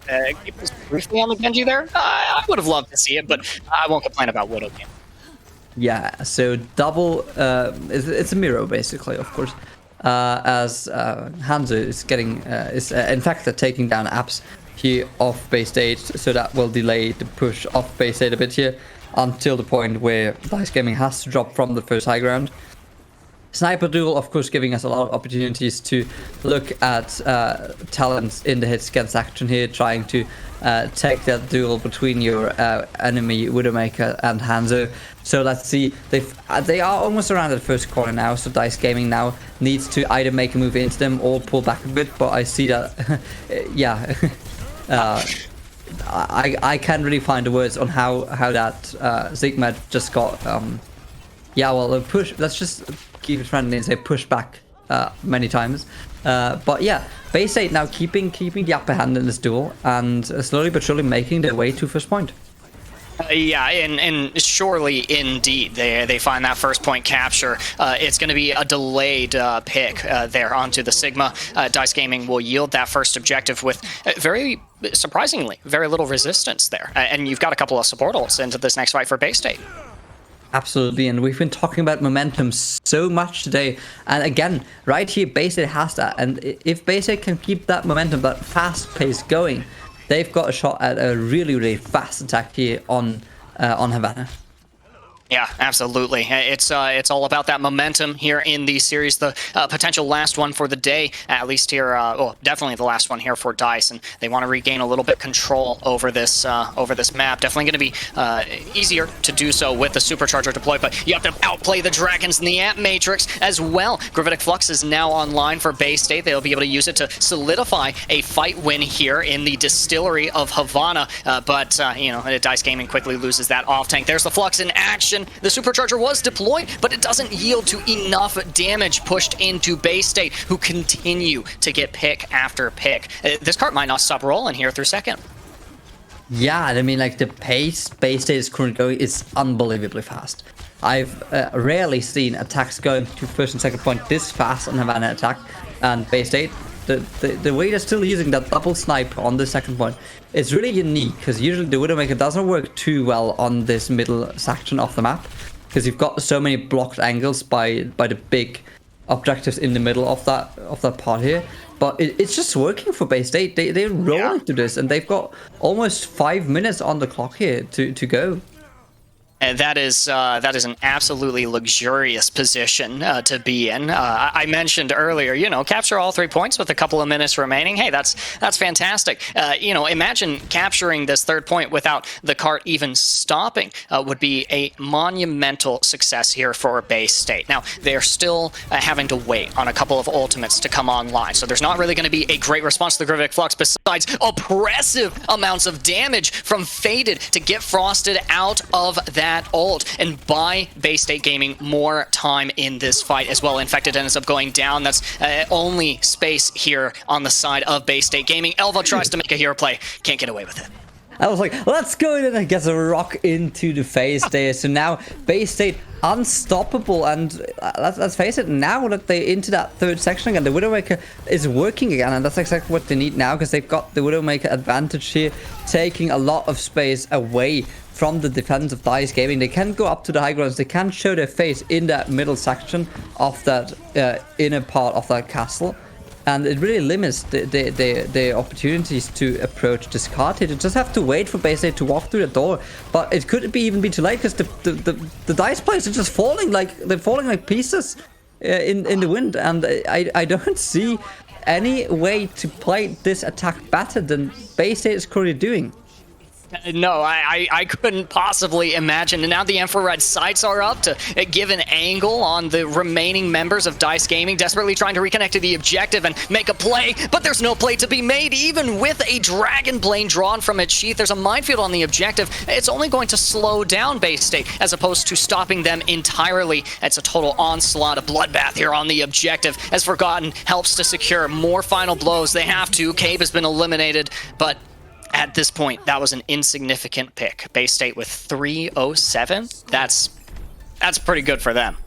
M: It was briefly on the Genji there. I would have loved to see it, but I won't complain about Widow game.
C: Yeah, so double, it's a mirror basically, of course. As Hanzo is getting, in fact taking down apps here off Bay State, so that will delay the push off Bay State a bit here until the point where Dice Gaming has to drop from the first high ground. Sniper duel, of course, giving us a lot of opportunities to look at talents in the hits against action here, trying to take that duel between your enemy Widowmaker and Hanzo. So let's see, they are almost around the first corner now, so Dice Gaming now needs to either make a move into them or pull back a bit, but I see that, yeah, I can't really find the words on how that Sigma just got, yeah, well, push, let's just keep it friendly and say push back many times. But yeah, Bay State now keeping the upper hand in this duel and slowly but surely making their way to first point.
M: Yeah, and surely indeed they find that first point capture. It's going to be a delayed pick there onto the Sigma. Dice Gaming will yield that first objective with very surprisingly very little resistance there. And you've got a couple of support ults into this next fight for Bay State.
C: Absolutely, and we've been talking about momentum so much today, and again, right here, Bay State has that, and if Bay State can keep that momentum, that fast pace going, they've got a shot at a really, really fast attack here on Havana.
M: Yeah, absolutely. It's all about that momentum here in the series. The potential last one for the day, at least here. Well, definitely the last one here for Dice, and they want to regain a little bit control over this map. Definitely going to be easier to do so with the supercharger deployed, but you have to outplay the dragons in the amp matrix as well. Gravitic Flux is now online for Bay State. They'll be able to use it to solidify a fight win here in the distillery of Havana. But you know, Dice Gaming quickly loses that off tank. There's the Flux in action. The supercharger was deployed, but it doesn't yield to enough damage pushed into Bay State, who continue to get pick after pick. This cart might not stop rolling here through second.
C: Yeah, I mean, like, the pace Bay State is currently going is unbelievably fast. I've rarely seen attacks going to first and second point this fast on Havana attack, and Bay State, the way they're still using that double snipe on the second point, it's really unique, because usually the Widowmaker doesn't work too well on this middle section of the map, because you've got so many blocked angles by the big objectives in the middle of that part here. But it's just working for Bay State. They're rolling through this, and they've got almost 5 minutes on the clock here to go.
M: And that is an absolutely luxurious position to be in. I mentioned earlier, you know, capture all 3 points with a couple of minutes remaining. Hey, that's fantastic. You know, imagine capturing this third point without the cart even stopping. Would be a monumental success here for Bay State. Now, they're still having to wait on a couple of ultimates to come online, so there's not really going to be a great response to the Gravitic Flux besides oppressive amounts of damage from Faded to get Frosted out of that ult and buy Bay State Gaming more time in this fight as well. Infected ends up going down. That's only space here on the side of Bay State Gaming. Elva tries to make a hero play, can't get away with it.
C: I was like, let's go in and get a rock into the face there. So now Bay State unstoppable, and let's face it, now that they're into that third section again, the Widowmaker is working again, and that's exactly what they need now, because they've got the Widowmaker advantage here, taking a lot of space away from the defense of Dice Gaming. They can go up to the high grounds, they can show their face in that middle section of that inner part of that castle, and it really limits the opportunities to approach this cart here. They just have to wait for Bay State to walk through the door, but it could even be too late, because the dice players are just falling like pieces in the wind, and I don't see any way to play this attack better than Bay State is currently doing.
M: No, I couldn't possibly imagine. And now the infrared sights are up to give an angle on the remaining members of DICE Gaming, desperately trying to reconnect to the objective and make a play, but there's no play to be made. Even with a Dragon Blade drawn from its sheath, there's a minefield on the objective. It's only going to slow down Bay State as opposed to stopping them entirely. It's a total onslaught, a bloodbath here on the objective as Forgotten helps to secure more final blows. They have to. Cabe has been eliminated, but at this point, that was an insignificant pick. Bay State with 307. That's pretty good for them.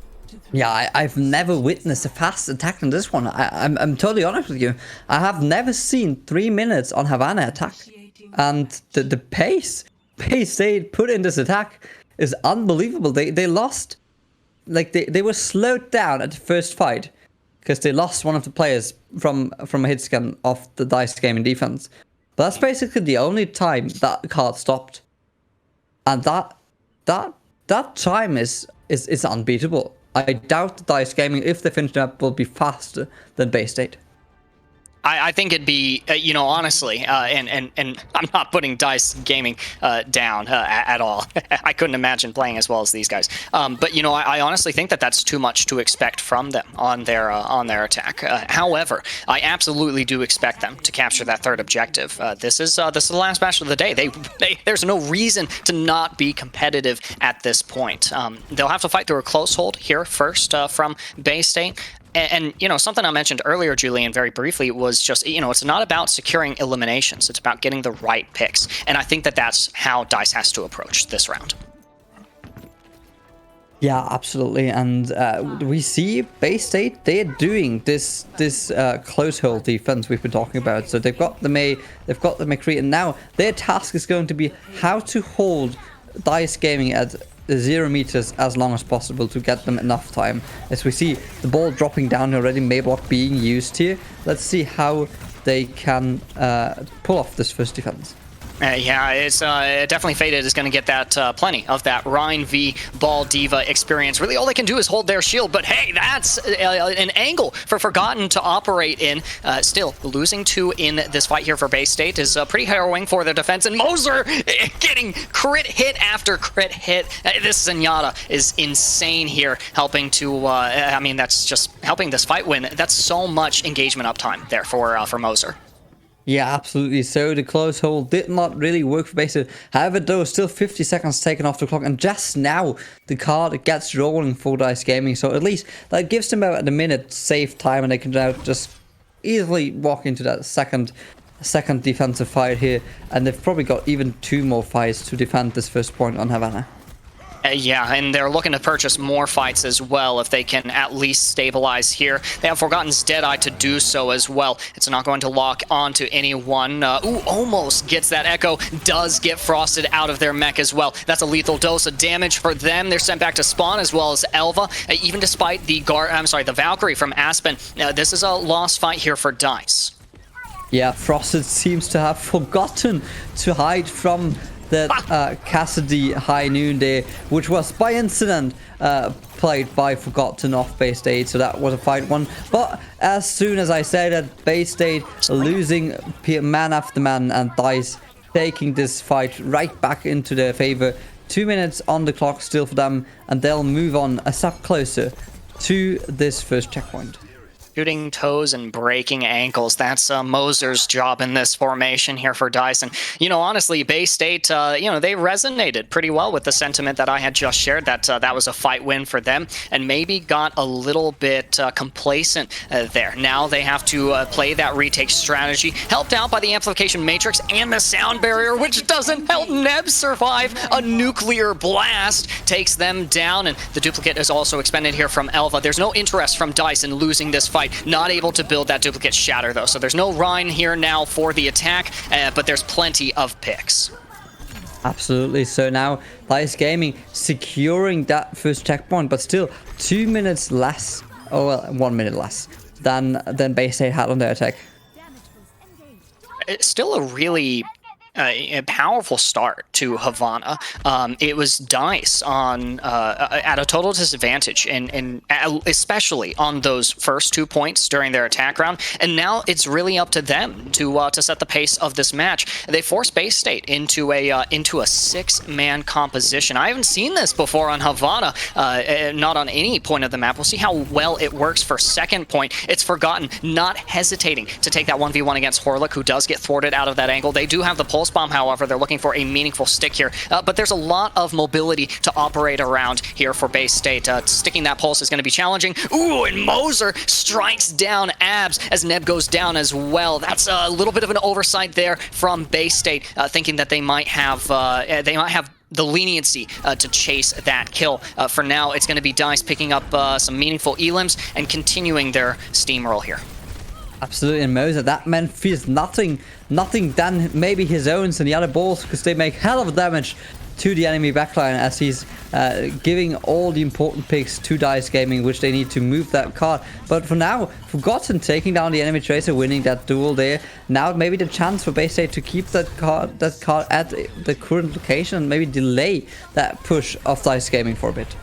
C: Yeah, I've never witnessed a fast attack on this one. I'm totally honest with you. I have never seen 3 minutes on Havana attack. And the pace Bay State put in this attack is unbelievable. They lost, like they were slowed down at the first fight because they lost one of the players from a hit scan of the DICE Gaming defense. But that's basically the only time that card stopped. And that time is unbeatable. I doubt the DICE Gaming, if they finish it up, will be faster than Bay State.
M: I think it'd be, honestly, and I'm not putting DICE Gaming down at all. I couldn't imagine playing as well as these guys. But I honestly think that that's too much to expect from them on their attack. However, I absolutely do expect them to capture that third objective. This is the last match of the day. There's no reason to not be competitive at this point. They'll have to fight through a close hold here first from Bay State. And something I mentioned earlier, Julian, very briefly, was just, it's not about securing eliminations. It's about getting the right picks. And I think that that's how DICE has to approach this round.
C: Yeah, absolutely. And we see Bay State, they're doing this close hold defense we've been talking about. So they've got the May, they've got the McCree, and now their task is going to be how to hold DICE Gaming at 0 meters as long as possible to get them enough time. As we see the ball dropping down already, Mayblock being used here. Let's see how they can pull off this first defense.
M: Yeah, it's definitely Faded is going to get that plenty of that Rhine v Ball Diva experience. Really, all they can do is hold their shield, but hey, that's an angle for Forgotten to operate in. Still, losing 2 in this fight here for Bay State is pretty harrowing for their defense, and Moser getting crit hit after crit hit. This Zenyatta is insane here, helping to, that's just helping this fight win. That's so much engagement uptime there for Moser.
C: Yeah, absolutely. So the close hold did not really work for Bay State. However, though, still 50 seconds taken off the clock, and just now the card gets rolling for DICE Gaming. So at least that gives them about a minute save time, and they can now just easily walk into that second defensive fight here. And they've probably got even 2 more fights to defend this first point on Havana.
M: Yeah, and they're looking to purchase more fights as well if they can at least stabilize here. They have Forgotten's Deadeye to do so as well. It's not going to lock onto anyone. Almost gets that Echo. Does get frosted out of their mech as well. That's a lethal dose of damage for them. They're sent back to spawn as well as Elva. Even despite the Valkyrie from Aspen, this is a lost fight here for DICE.
C: Yeah, Frosted seems to have forgotten to hide from that Cassidy High Noon Day, which was by incident played by Forgotten off Bay State, so that was a fight one. But as soon as I said that, Bay State losing man after man, and DICE taking this fight right back into their favor. 2 minutes on the clock still for them, and they'll move on a step closer to this first checkpoint.
M: Shooting toes and breaking ankles. That's Moser's job in this formation here for DICE. And, honestly, Bay State, they resonated pretty well with the sentiment that I had just shared, that that was a fight win for them, and maybe got a little bit complacent there. Now they have to play that retake strategy, helped out by the Amplification Matrix and the Sound Barrier, which doesn't help Neb survive. A nuclear blast takes them down, and the duplicate is also expended here from Elva. There's no interest from DICE in losing this fight. Not able to build that duplicate shatter, though, so there's no Rhine here now for the attack, but there's plenty of picks.
C: Absolutely. So now DICE Gaming securing that first checkpoint, but still 2 minutes less, 1 minute less than Bay State had on their attack.
M: It's still a really a powerful start to Havana. It was Dice on at a total disadvantage, and especially on those first 2 points during their attack round. And now it's really up to them to set the pace of this match. They forced Bay State into a 6-man composition. I haven't seen this before on Havana, not on any point of the map. We'll see how well it works for second point. It's Forgotten not hesitating to take that 1v1 against Horlick, who does get thwarted out of that angle. They do have the pulse bomb, however. They're looking for a meaningful stick here, but there's a lot of mobility to operate around here for Bay State. Sticking that pulse is going to be challenging. Ooh, and Moser strikes down Abs as Neb goes down as well. That's a little bit of an oversight there from Bay State, thinking that they might have the leniency to chase that kill. For now, it's going to be Dice picking up some meaningful elims and continuing their steamroll here.
C: Absolutely, and Moser, that man feels nothing than maybe his own and the other balls, because they make hell of damage to the enemy backline as he's giving all the important picks to Dice Gaming, which they need to move that card. But for now, Forgotten taking down the enemy tracer, winning that duel there. Now maybe the chance for Bay State to keep that card at the current location and maybe delay that push of Dice Gaming for a bit.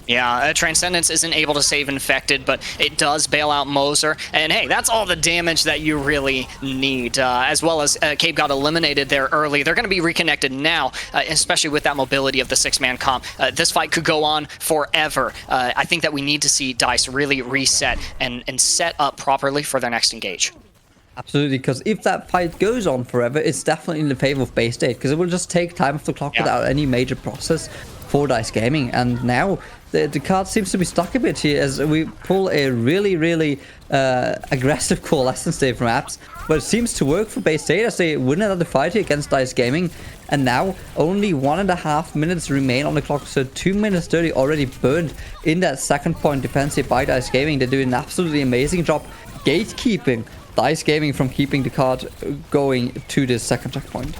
M: Yeah, Transcendence isn't able to save Infected, but it does bail out Moser. And hey, that's all the damage that you really need. As well as Cape got eliminated there early. They're going to be reconnected now, especially with that mobility of the 6-man comp. This fight could go on forever. I think that we need to see DICE really reset and set up properly for their next engage.
C: Absolutely, because if that fight goes on forever, it's definitely in the favor of Bay State, because it will just take time off the clock without any major process for Dice Gaming. And now the card seems to be stuck a bit here as we pull a really aggressive coalescence day from Apps, but it seems to work for Bay State as they win another fight here against Dice Gaming. And now only 1.5 minutes remain on the clock, so 2 minutes 30 already burned in that second point defense here by Dice Gaming. They're doing an absolutely amazing job gatekeeping Dice Gaming from keeping the card going to this second checkpoint.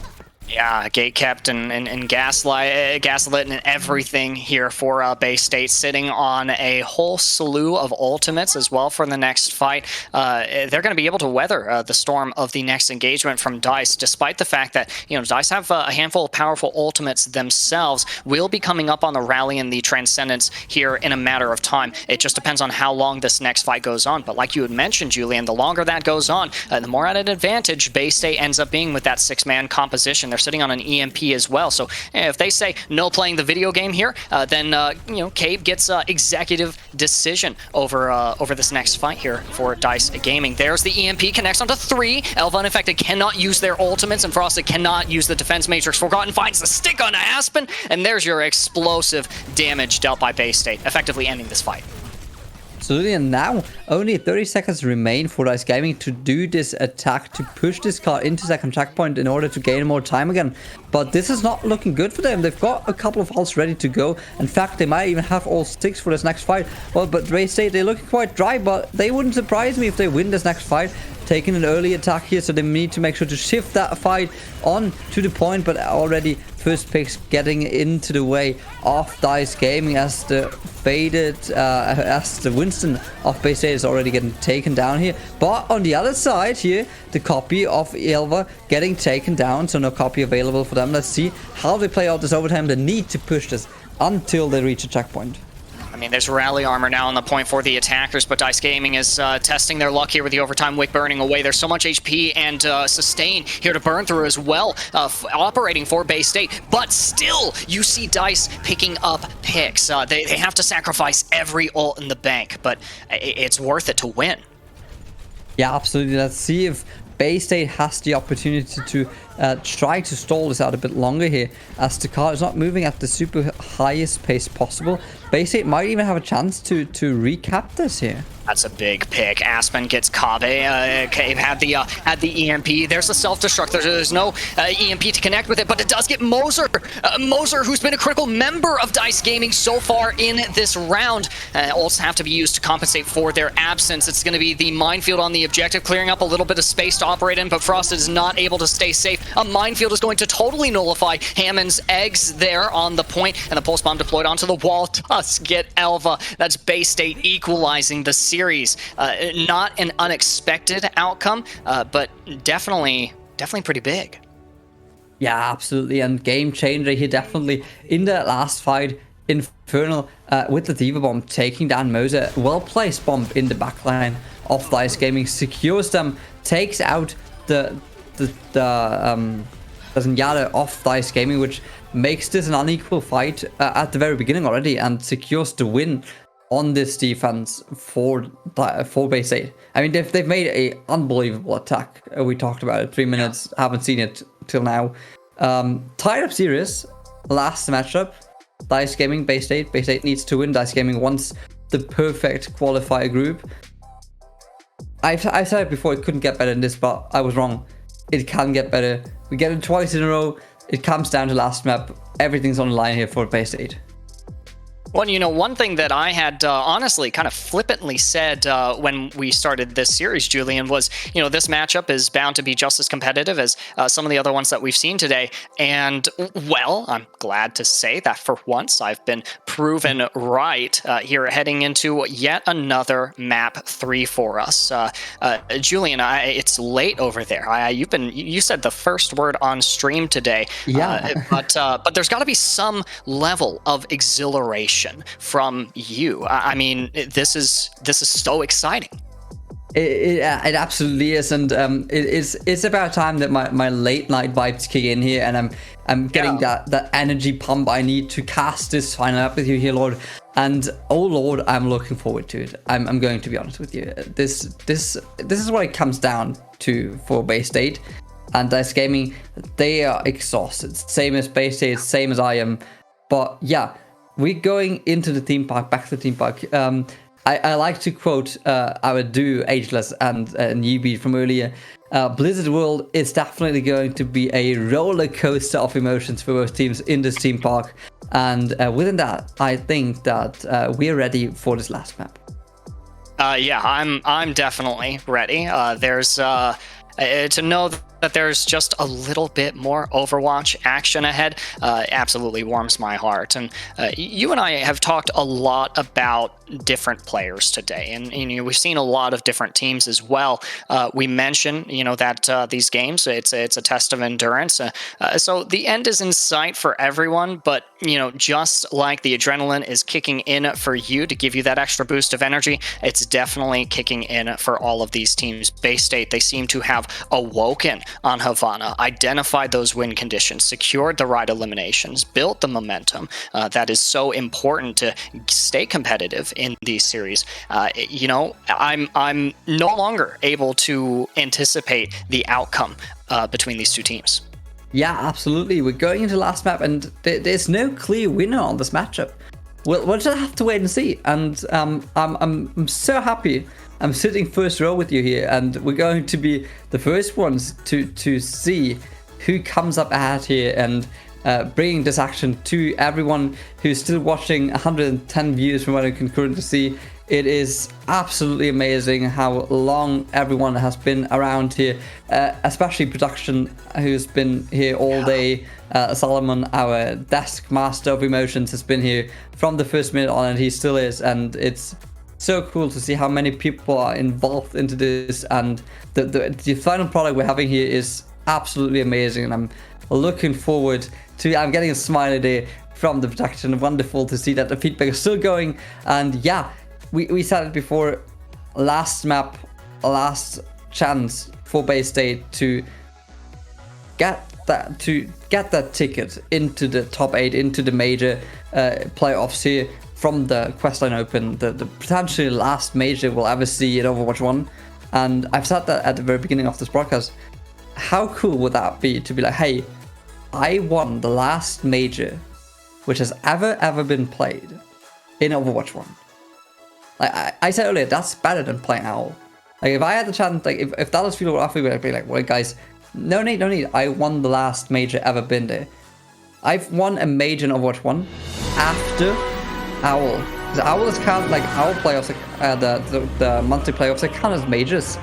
M: Yeah, gate kept and gaslit and everything here for Bay State, sitting on a whole slew of ultimates as well for the next fight. They're going to be able to weather the storm of the next engagement from DICE, despite the fact that, you know, DICE have a handful of powerful ultimates themselves. Will be coming up on the rally and the Transcendence here in a matter of time. It just depends on how long this next fight goes on. But like you had mentioned, Julian, the longer that goes on, the more at an advantage Bay State ends up being with that 6-man composition. They're sitting on an EMP as well, so if they say no playing the video game here, then you know, Cabe gets executive decision over this next fight here for Dice Gaming. There's the EMP, connects onto 3. Elva and Infected cannot use their ultimates, and Frosted cannot use the defense matrix. Forgotten finds the stick on Aspen, and there's your explosive damage dealt by Bay State, effectively ending this fight.
C: Absolutely, and now only 30 seconds remain for Dice Gaming to do this attack, to push this card into second checkpoint in order to gain more time again. But this is not looking good for them. They've got a couple of ults ready to go. In fact, they might even have all 6 for this next fight. Well, but Bay State, they're looking quite dry, but they wouldn't surprise me if they win this next fight. Taking an early attack here, so they need to make sure to shift that fight on to the point, but already first picks getting into the way of Dice Gaming as the Winston of Bay State is already getting taken down here. But on the other side here, the copy of Elva getting taken down, so no copy available for them. Let's see how they play out this overtime. They need to push this until they reach a checkpoint.
M: I mean, there's rally armor now on the point for the attackers, but Dice Gaming is testing their luck here with the overtime wick burning away. There's so much HP and sustain here to burn through as well, operating for Bay State. But still, you see Dice picking up picks. They have to sacrifice every ult in the bank, but it's worth it to win.
C: Yeah, absolutely. Let's see if Bay State has the opportunity to try to stall this out a bit longer here, as the card is not moving at the super highest pace possible. Bay State might even have a chance to recap this here.
M: That's a big pick. Aspen gets Kabe. Cabe had the EMP. There's the self-destruct. There's no EMP to connect with it, but it does get Moser. Moser, who's been a critical member of Dice Gaming so far in this round. Ults have to be used to compensate for their absence. It's going to be the minefield on the objective, clearing up a little bit of space to operate in, but Frosted is not able to stay safe. A minefield is going to totally nullify Hammond's eggs there on the point, and the pulse bomb deployed onto the wall does get Elva. That's Bay State equalizing the series. Not an unexpected outcome, but definitely pretty big.
C: Yeah, absolutely, and game changer here definitely in the last fight. Infernal with the Diva Bomb taking down Moser. Well placed bomb in the backline of Dice Gaming, secures them, takes out the Zenyatta off Dice Gaming, which makes this an unequal fight at the very beginning already, and secures the win on this defense for base 8. I mean, they've made a unbelievable attack. We talked about it 3 minutes, haven't seen it till now. Tied up series, last matchup. Dice Gaming, base 8. Base 8 needs to win. Dice Gaming wants the perfect qualifier group. I've said it before, it couldn't get better than this, but I was wrong. It can get better. We get it twice in a row. It comes down to last map. Everything's on the line here for base 8.
M: Well, you know, one thing that I had honestly kind of flippantly said when we started this series, Julian, was, you know, this matchup is bound to be just as competitive as some of the other ones that we've seen today. And, well, I'm glad to say that for once I've been proven right here heading into yet another map 3 for us. Julian, it's late over there. You said the first word on stream today.
C: Yeah.
M: But there's got to be some level of exhilaration from you. I mean, this is so exciting.
C: It absolutely is, and it's about time that my late night vibes kick in here, and I'm getting that energy pump I need to cast this final up with you here, Lord. And oh Lord, I'm looking forward to it. I'm going to be honest with you. This is what it comes down to for base 8 and Dice Gaming. They are exhausted, same as base 8, same as I am. But yeah, we're going into the theme park, back to the theme park. I like to quote our duo, Ageless and Newbie from earlier. Blizzard World is definitely going to be a roller coaster of emotions for both teams in this theme park. And within that, I think that we're ready for this last map.
M: Yeah, I'm definitely ready. There's to know that there's just a little bit more Overwatch action ahead absolutely warms my heart. And you and I have talked a lot about different players today, and you know, we've seen a lot of different teams as well. We mentioned, you know, that these games, it's a test of endurance. So the end is in sight for everyone, but you know, just like the adrenaline is kicking in for you to give you that extra boost of energy, it's definitely kicking in for all of these teams. Base State, they seem to have awoken on Havana, identified those win conditions, secured the right eliminations, built the momentum that is so important to stay competitive in these series. You know, I'm no longer able to anticipate the outcome between these two teams.
C: Yeah, absolutely. We're going into last map, and there's no clear winner on this matchup. We'll just have to wait and see. And I'm so happy. I'm sitting first row with you here, and we're going to be the first ones to see who comes up ahead here and bringing this action to everyone who's still watching. 110 views from what I can currently see. It is absolutely amazing how long everyone has been around here, especially production, who's been here all day. Solomon, our desk master of emotions, has been here from the first minute on, and he still is. And it's so cool to see how many people are involved into this. And the final product we're having here is absolutely amazing. And I'm looking forward to. I'm getting a smiley there from the production. Wonderful to see that the feedback is still going. And yeah. We said it before, last map, last chance for Base State to get that ticket into the top 8, into the major playoffs here from the Questline Open, the potentially last major we'll ever see in Overwatch 1. And I've said that at the very beginning of this broadcast. How cool would that be to be like, hey, I won the last major which has ever been played in Overwatch 1. Like I said earlier, that's better than playing Owl. Like if I had the chance, like if Dallas Field were offered, I'd be like, well guys, no need. I won the last major ever been there. I've won a major in Overwatch 1 after Owl. The Owl is count like Owl playoffs, the monthly playoffs, they count as majors.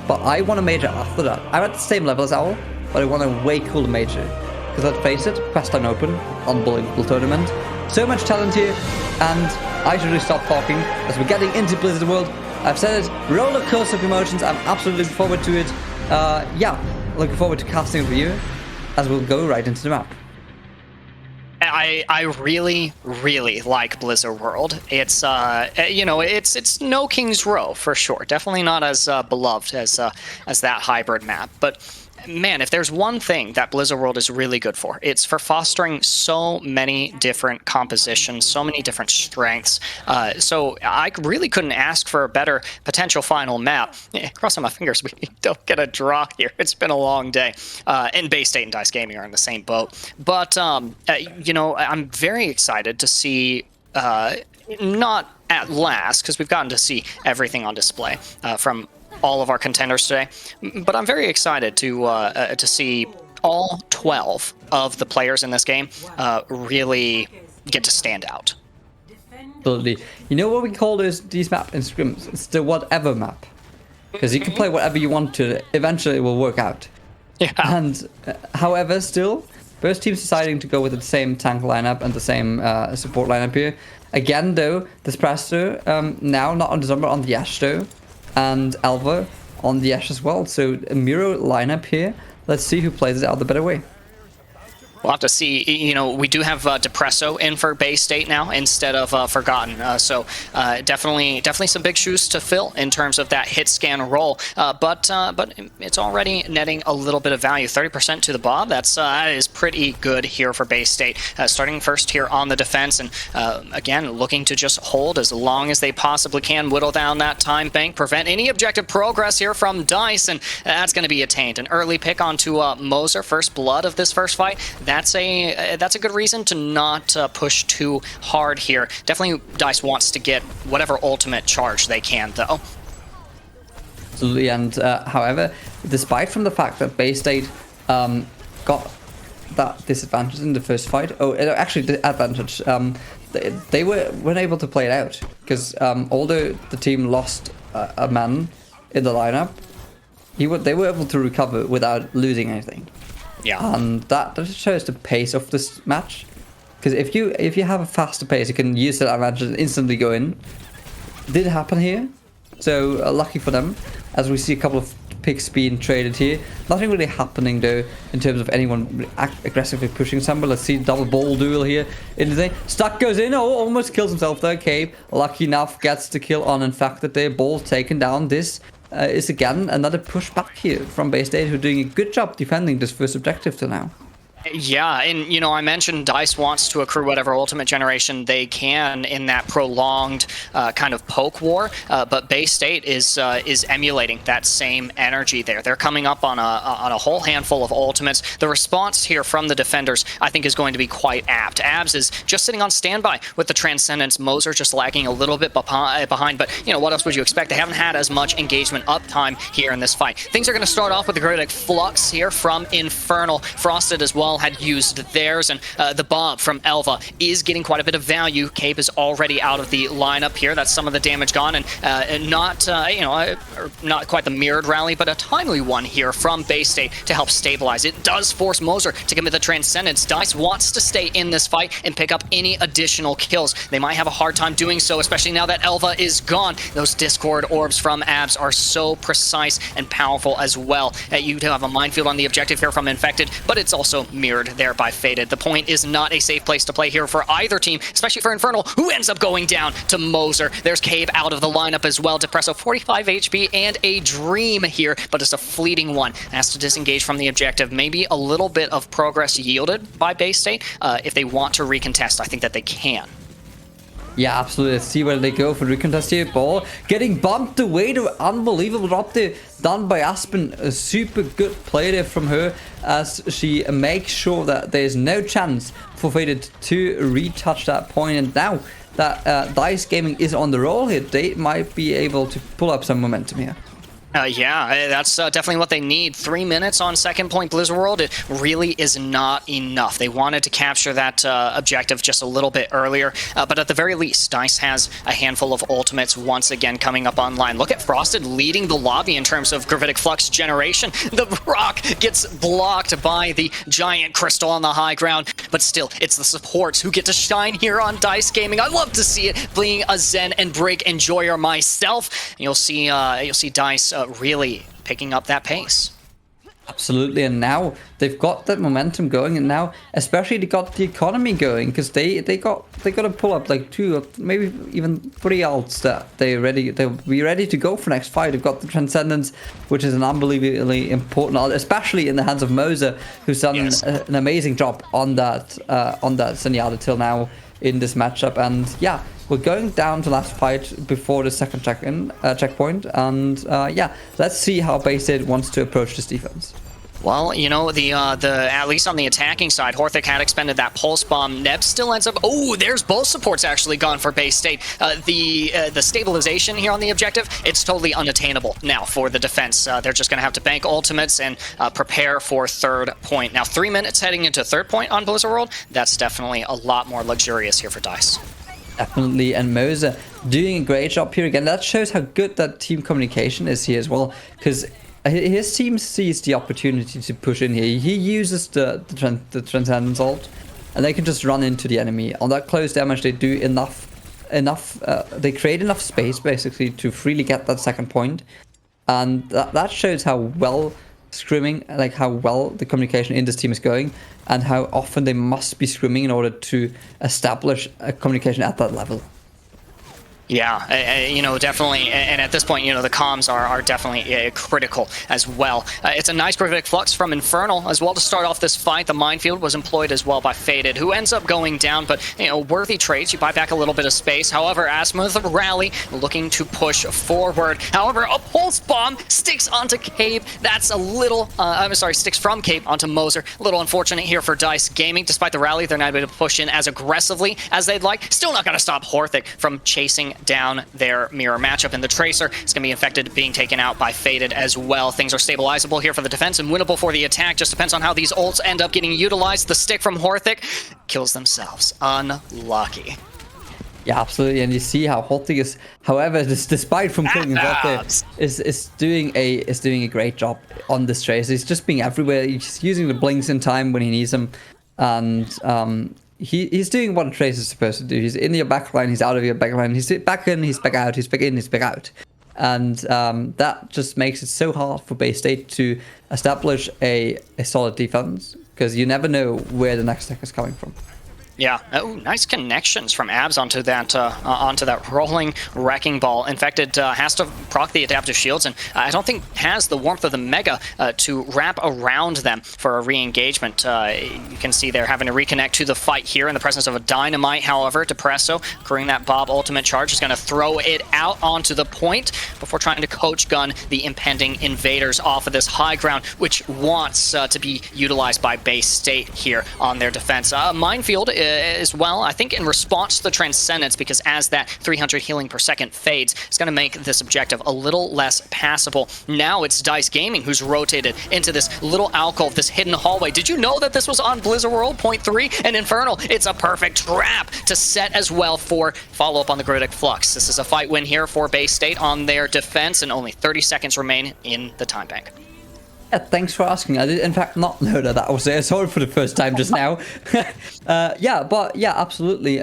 C: But I won a major after that. I'm at the same level as Owl, but I won a way cooler major. Because let's face it, Questline Open, unbelievable tournament. So much talent here, and I should really stop talking as we're getting into Blizzard World. I've said it, roller coaster of emotions. I'm absolutely looking forward to it. Yeah, looking forward to casting it with you. as we'll go right into the map.
M: I really, really like Blizzard World. It's you know, it's no King's Row for sure. Definitely not as beloved as that hybrid map. But man, if there's one thing that Blizzard World is really good for, it's for fostering so many different compositions, so many different strengths. So I really couldn't ask for a better potential final map. Crossing my fingers we don't get a draw here. It's been a long day. And Bay State and Dice Gaming are in the same boat. But you know, I'm very excited to see not at last, because we've gotten to see everything on display from all of our contenders today, but I'm very excited to see all 12 of the players in this game really get to stand out.
C: Absolutely. You know what we call these maps in scrims? It's the whatever map, because you can play whatever you want to. Eventually, it will work out.
M: Yeah.
C: And however, still, both teams deciding to go with the same tank lineup and the same support lineup here. Again, though, Despresso now not on the Zomber, on the Ashe though. And Alva on the Ashe as well. So a mirror lineup here. Let's see who plays it out the better way.
M: We'll have to see. You know, we do have Depresso in for Bay State now instead of Forgotten. So definitely some big shoes to fill in terms of that hit scan role. But it's already netting a little bit of value. 30% to the Bob. That is pretty good here for Bay State. Starting first here on the defense, and again looking to just hold as long as they possibly can, whittle down that time bank, prevent any objective progress here from Dice, and that's going to be attained. An early pick onto Moser, first blood of this first fight. That's a good reason to not push too hard here. Definitely Dice wants to get whatever ultimate charge they can, though.
C: Absolutely, and however, despite from the fact that Bay State got that disadvantage in the first fight, actually the advantage, they weren't able to play it out, because although the team lost a man in the lineup, they were able to recover without losing anything.
M: Yeah,
C: and that shows the pace of this match. Because if you have a faster pace, you can use that advantage and instantly go in. Did happen here, so lucky for them. As we see a couple of picks being traded here, nothing really happening though in terms of anyone aggressively pushing somebody. Let's see double ball duel here. Stuck goes in, almost kills himself there. Cabe, lucky enough, gets the kill on. In fact, that their ball taken down. This is again another push back here from Bay State, who are doing a good job defending this first objective till now.
M: Yeah, and you know, I mentioned Dice wants to accrue whatever ultimate generation they can in that prolonged kind of poke war, but Bay State is emulating that same energy there. They're coming up on a whole handful of ultimates. The response here from the defenders, I think, is going to be quite apt. Abs is just sitting on standby with the Transcendence. Moser just lagging a little bit behind, but you know, what else would you expect? They haven't had as much engagement uptime here in this fight. Things are going to start off with the Gravitic Flux here from Infernal. Frosted as well had used theirs, and the Bob from Elva is getting quite a bit of value. Cape is already out of the lineup here. That's some of the damage gone, and not not quite the mirrored rally, but a timely one here from Bay State to help stabilize. It does force Moser to commit the Transcendence. Dice wants to stay in this fight and pick up any additional kills. They might have a hard time doing so, especially now that Elva is gone. Those Discord orbs from Abs are so precise and powerful as well. You do have a minefield on the objective here from Infected, but it's also mirrored there by Faded. The point is not a safe place to play here for either team, especially for Infernal, who ends up going down to Moser. There's Cave out of the lineup as well. Depresso 45 HP and a Dream here, but it's a fleeting one. Has to disengage from the objective. Maybe a little bit of progress yielded by Bay State. If they want to recontest, I think that they can.
C: Yeah, absolutely. Let's see where they go for recontest here. Ball getting bumped away. The unbelievable drop there done by Aspen. A super good play there from her, as she makes sure that there's no chance for Faded to retouch that point. And now that Dice Gaming is on the roll here, they might be able to pull up some momentum here.
M: Yeah, that's definitely what they need. 3 minutes on second point Blizzard World. It really is not enough. They wanted to capture that objective just a little bit earlier, but at the very least, Dice has a handful of ultimates once again coming up online. Look at Frosted leading the lobby in terms of Gravitic Flux generation. The rock gets blocked by the giant crystal on the high ground, but still, it's the supports who get to shine here on Dice Gaming. I love to see it, being a Zen and Brig enjoyer myself. You'll see Dice really picking up that pace.
C: Absolutely, and now they've got that momentum going, and now especially they got the economy going, because they got to pull up like 2 or maybe even 3 ults that they'll be ready to go for next fight. They've got the Transcendence, which is an unbelievably important ult, especially in the hands of Moser, who's done an amazing job on that Zenyatta till now in this matchup. And yeah, we're going down to last fight before the second checkpoint, and yeah, let's see how Bayside wants to approach this defense.
M: Well, you know, the at least on the attacking side, Horthic had expended that pulse bomb. Neb still ends up. Oh, there's both supports actually gone for Bay State. The stabilization here on the objective, it's totally unattainable now for the defense. They're just going to have to bank ultimates and prepare for third point. Now, 3 minutes heading into third point on Blizzard World. That's definitely a lot more luxurious here for DICE.
C: Definitely, and Moser doing a great job here again. That shows how good that team communication is here as well, because his team sees the opportunity to push in here. He uses the Transcendence ult, and they can just run into the enemy. On that close damage, they do enough. They create enough space basically to freely get that second point, and that shows how well scrimming, like how well the communication in this team is going, and how often they must be scrimming in order to establish a communication at that level.
M: Yeah, you know, definitely, and at this point, you know, the comms are definitely critical as well. It's a nice gravitic flux from Infernal as well to start off this fight. The minefield was employed as well by Faded, who ends up going down, but, you know, worthy trades. You buy back a little bit of space. However, Asma, the rally, looking to push forward. However, a pulse bomb sticks onto Cape. That's a little, I'm sorry, sticks from Cape onto Moser. A little unfortunate here for DICE Gaming. Despite the rally, they're not able to push in as aggressively as they'd like. Still not going to stop Horthic from chasing down their mirror matchup, and the Tracer is going to be infected, being taken out by Faded as well. Things are stabilizable here for the defense and winnable for the attack. Just depends on how these ults end up getting utilized. The stick from Horthic kills themselves. Unlucky.
C: Yeah, absolutely, and you see how Horthic is, however, despite from killing himself there, is doing a great job on this Tracer. He's just being everywhere. He's using the blinks in time when he needs them, and he's doing what a Tracer is supposed to do. He's in your backline, he's out of your backline, he's back in, he's back out, he's back in, he's back out. And that just makes it so hard for Bay State to establish a solid defense, because you never know where the next attack is coming from.
M: Yeah, oh, nice connections from Abs onto that rolling wrecking ball. Infected has to proc the adaptive shields, and I don't think has the warmth of the Mega to wrap around them for a re-engagement. You can see they're having to reconnect to the fight here in the presence of a Dynamite. However, Depresso, accruing that Bob ultimate charge, is going to throw it out onto the point before trying to coach gun the impending invaders off of this high ground, which wants to be utilized by Bay State here on their defense. Minefield as well, I think in response to the Transcendence, because as that 300 healing per second fades, it's going to make this objective a little less passable. Now it's DICE Gaming who's rotated into this little alcove, this hidden hallway. Did you know that this was on Blizzard World? Point 3 and Infernal. It's a perfect trap to set as well for follow-up on the Gravitic Flux. This is a fight win here for Bay State on their defense, and only 30 seconds remain in the time bank.
C: Yeah, thanks for asking. I did, in fact, not know that was there. Sorry for the first time just now. Yeah, but yeah, absolutely.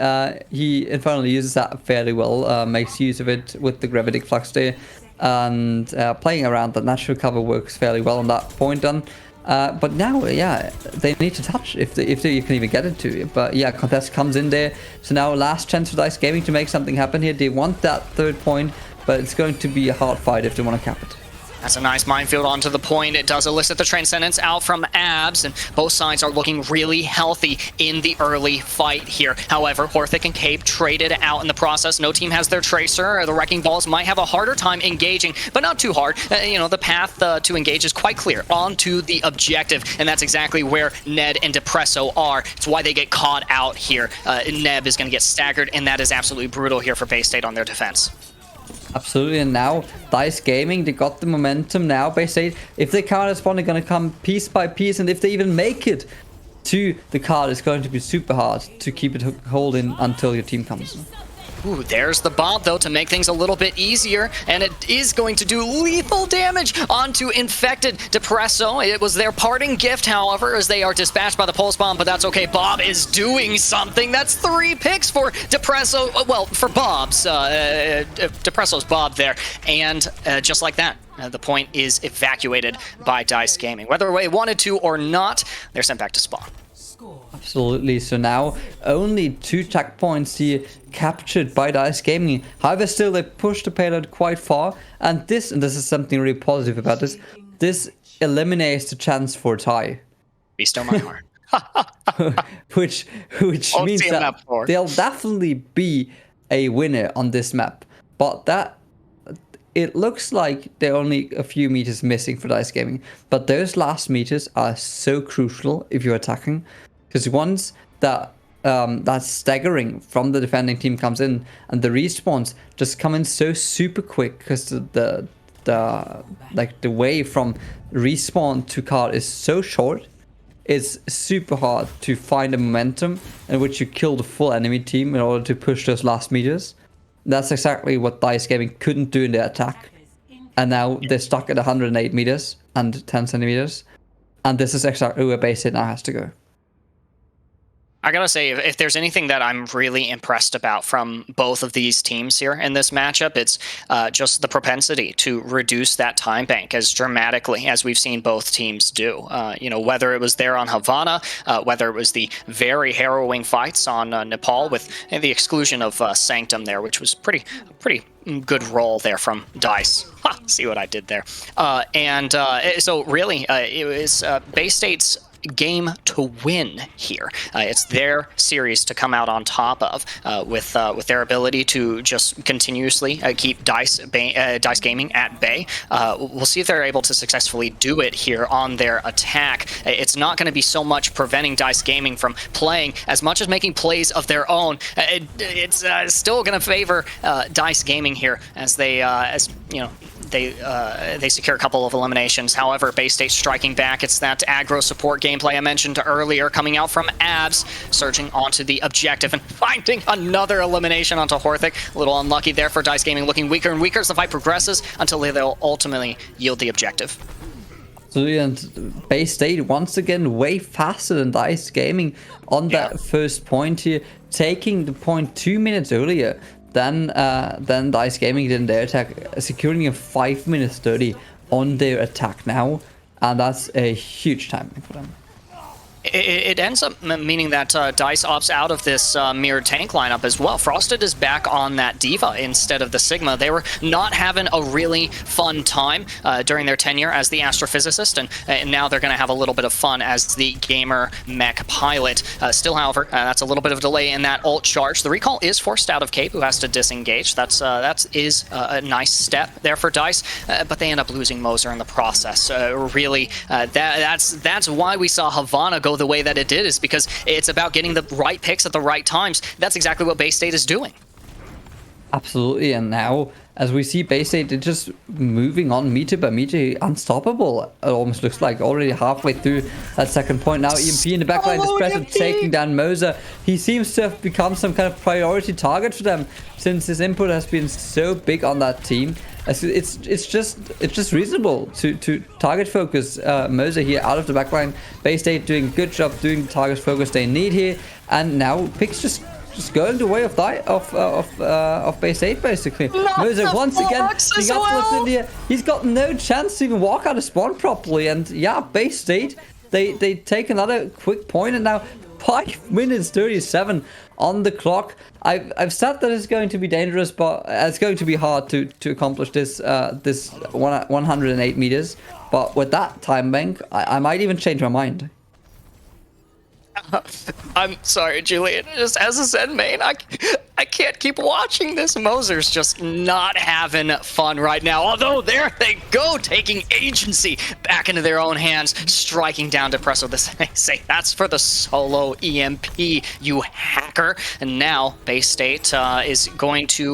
C: He Infernal uses that fairly well, makes use of it with the Gravitic Flux there, and playing around the natural cover works fairly well on that point. But now, yeah, they need to touch if they can even get it to you. But yeah, Contest comes in there. So now last chance for DICE Gaming to make something happen here. They want that third point, but it's going to be a hard fight if they want to cap it.
M: That's a nice minefield onto the point. It does elicit the Transcendence out from Abs, and both sides are looking really healthy in the early fight here. However, Horthic and Cape traded out in the process. No team has their Tracer. The Wrecking Balls might have a harder time engaging, but not too hard. You know, the path to engage is quite clear onto the objective, and that's exactly where Ned and Depresso are. It's why they get caught out here. Neb is going to get staggered, and that is absolutely brutal here for Bay State on their defense.
C: Absolutely, and now DICE Gaming, they got the momentum now. Bay State, if they can't respond, they're going to come piece by piece, and if they even make it to the card, it's going to be super hard to keep it holding until your team comes.
M: Ooh, there's the bomb, though, to make things a little bit easier, and it is going to do lethal damage onto Infected Depresso. It was their parting gift, however, as they are dispatched by the Pulse Bomb, but that's okay. Bob is doing something. That's 3 picks for Depresso, well, for Bob's, Depresso's Bob there, and just like that, the point is evacuated by DICE Gaming. Whether they wanted to or not, they're sent back to spawn.
C: Absolutely. So now only 2 checkpoints here captured by DICE Gaming. However, still they push the payload quite far, and this is something really positive about this. This eliminates the chance for a tie.
M: Be still my heart.
C: which means that there'll definitely be a winner on this map. But that it looks like they're only a few meters missing for DICE Gaming. But those last meters are so crucial if you're attacking. Because once that staggering from the defending team comes in, and the respawns just come in so super quick, because the way from respawn to card is so short, it's super hard to find a momentum in which you kill the full enemy team in order to push those last meters. That's exactly what DICE Gaming couldn't do in their attack, and now they're stuck at 108 meters and 10 centimeters, and this is exactly where Base Hit now has to go.
M: I gotta say, if there's anything that I'm really impressed about from both of these teams here in this matchup, it's just the propensity to reduce that time bank as dramatically as we've seen both teams do. Whether it was there on Havana, whether it was the very harrowing fights on Nepal with the exclusion of Sanctum there, which was pretty good roll there from DICE. See what I did there. So really, it was Bay State's game to win here. It's their series to come out on top of with their ability to just continuously keep DICE Gaming at bay. We'll see if they're able to successfully do it here on their attack. It's not going to be so much preventing DICE Gaming from playing as much as making plays of their own. It's still going to favor DICE Gaming here as they they secure a couple of eliminations. However, Bay State striking back. It's that aggro support gameplay I mentioned earlier coming out from Abs, surging onto the objective and finding another elimination onto Horthic. A little unlucky there for DICE Gaming, looking weaker and weaker as the fight progresses until they'll ultimately yield the objective.
C: And Bay State once again way faster than DICE Gaming on that first point here, taking the point 2 minutes earlier than DICE Gaming did in their attack, securing a 5 minutes 30 on their attack now, and that's a huge timing for them.
M: It ends up meaning that DICE opts out of this mirrored tank lineup as well. Frosted is back on that D.Va instead of the Sigma. They were not having a really fun time during their tenure as the astrophysicist, and now they're going to have a little bit of fun as the gamer mech pilot. Still, however, that's a little bit of a delay in that ult charge. The recall is forced out of Cape, who has to disengage. That is a nice step there for DICE, but they end up losing Moser in the process. Really, that's why we saw Havana go the way that it did, is because it's about getting the right picks at the right times. That's exactly what Bay State is doing.
C: Absolutely, and now as we see Bay State, they're just moving on meter by meter, unstoppable. It almost looks like already halfway through that second point. Now EMP in the backline is present, taking down Moser. He seems to have become some kind of priority target for them since his input has been so big on that team. It's just reasonable to target focus Moser here out of the backline. Bay State doing a good job doing the target focus they need here, and now picks just going the way of Bay State basically. Moser once again, he got flipped in the air. He's got no chance to even walk out of spawn properly, and yeah, Bay State they take another quick point, and now 5 minutes 37 on the clock. I've said that it's going to be dangerous, but it's going to be hard to accomplish this 108 meters. But with that time bank, I might even change my mind.
M: I'm sorry, Julian. Just as a Zen main, I can't keep watching this. Moser's just not having fun right now. Although there they go, taking agency back into their own hands, striking down Depresso. They say that's for the solo EMP, you hacker. And now Bay State is going to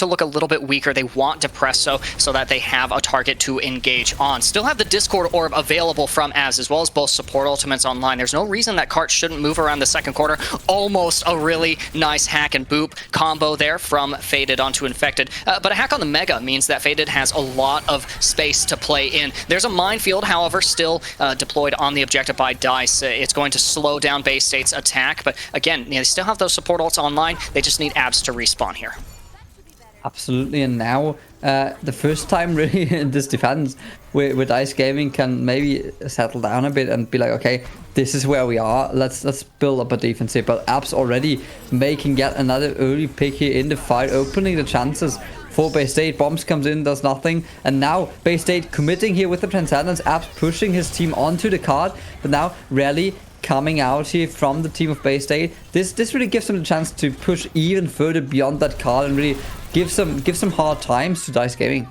M: look a little bit weaker. They want Depresso so that they have a target to engage on. Still have the Discord orb available from Az, as well as both support ultimates online. There's no reason that cart shouldn't move around the second quarter. Almost a really nice hack and boop combo there from Faded onto Infected. But a hack on the Mega means that Faded has a lot of space to play in. There's a minefield, however, still deployed on the objective by Dice. It's going to slow down Bay State's attack, but again, they still have those support ults online. They just need abs to respawn here.
C: Absolutely, and now the first time really in this defense where Dice Gaming can maybe settle down a bit and be like, okay, this is where we are. Let's build up a defense here. But Abs already making yet another early pick here in the fight, opening the chances for Bay State. Bombs comes in, does nothing, and now Bay State committing here with the Transcendence. Abs pushing his team onto the card, but now Rally coming out here from the team of Bay State. This really gives them the chance to push even further beyond that card and really give some hard times to Dice Gaming.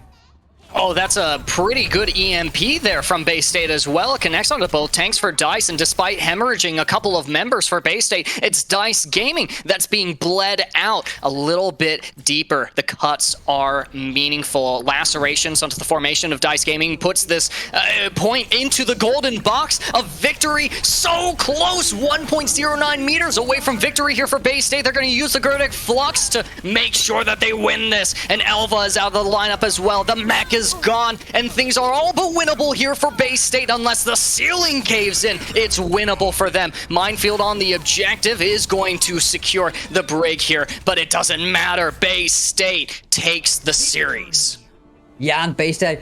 M: Oh, that's a pretty good EMP there from Bay State as well. It connects onto both tanks for Dice, and despite hemorrhaging a couple of members for Bay State, it's Dice Gaming that's being bled out a little bit deeper. The cuts are meaningful. Lacerations onto the formation of Dice Gaming puts this point into the golden box of victory. So close, 1.09 meters away from victory here for Bay State. They're going to use the Gerdic Flux to make sure that they win this, and Elva is out of the lineup as well. The mech is gone, and things are all but winnable here for Bay State unless the ceiling caves in. It's winnable for them. Minefield on the objective is going to secure the break here, but it doesn't matter. Bay State takes the series.
C: Yeah, and Bay State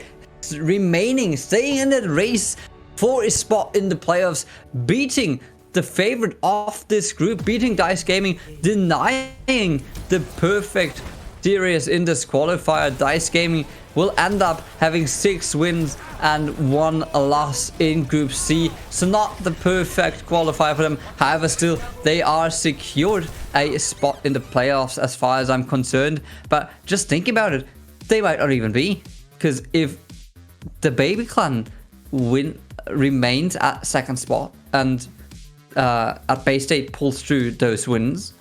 C: remaining, staying in that race for a spot in the playoffs, beating the favorite of this group, beating Dice Gaming, denying the perfect series in this qualifier. Dice Gaming will end up having 6 wins and 1 loss in Group C. So not the perfect qualifier for them. However, still, they are secured a spot in the playoffs as far as I'm concerned. But just think about it. They might not even be. Because if the Baby Clan remains at second spot and at Bay State pulls through those wins,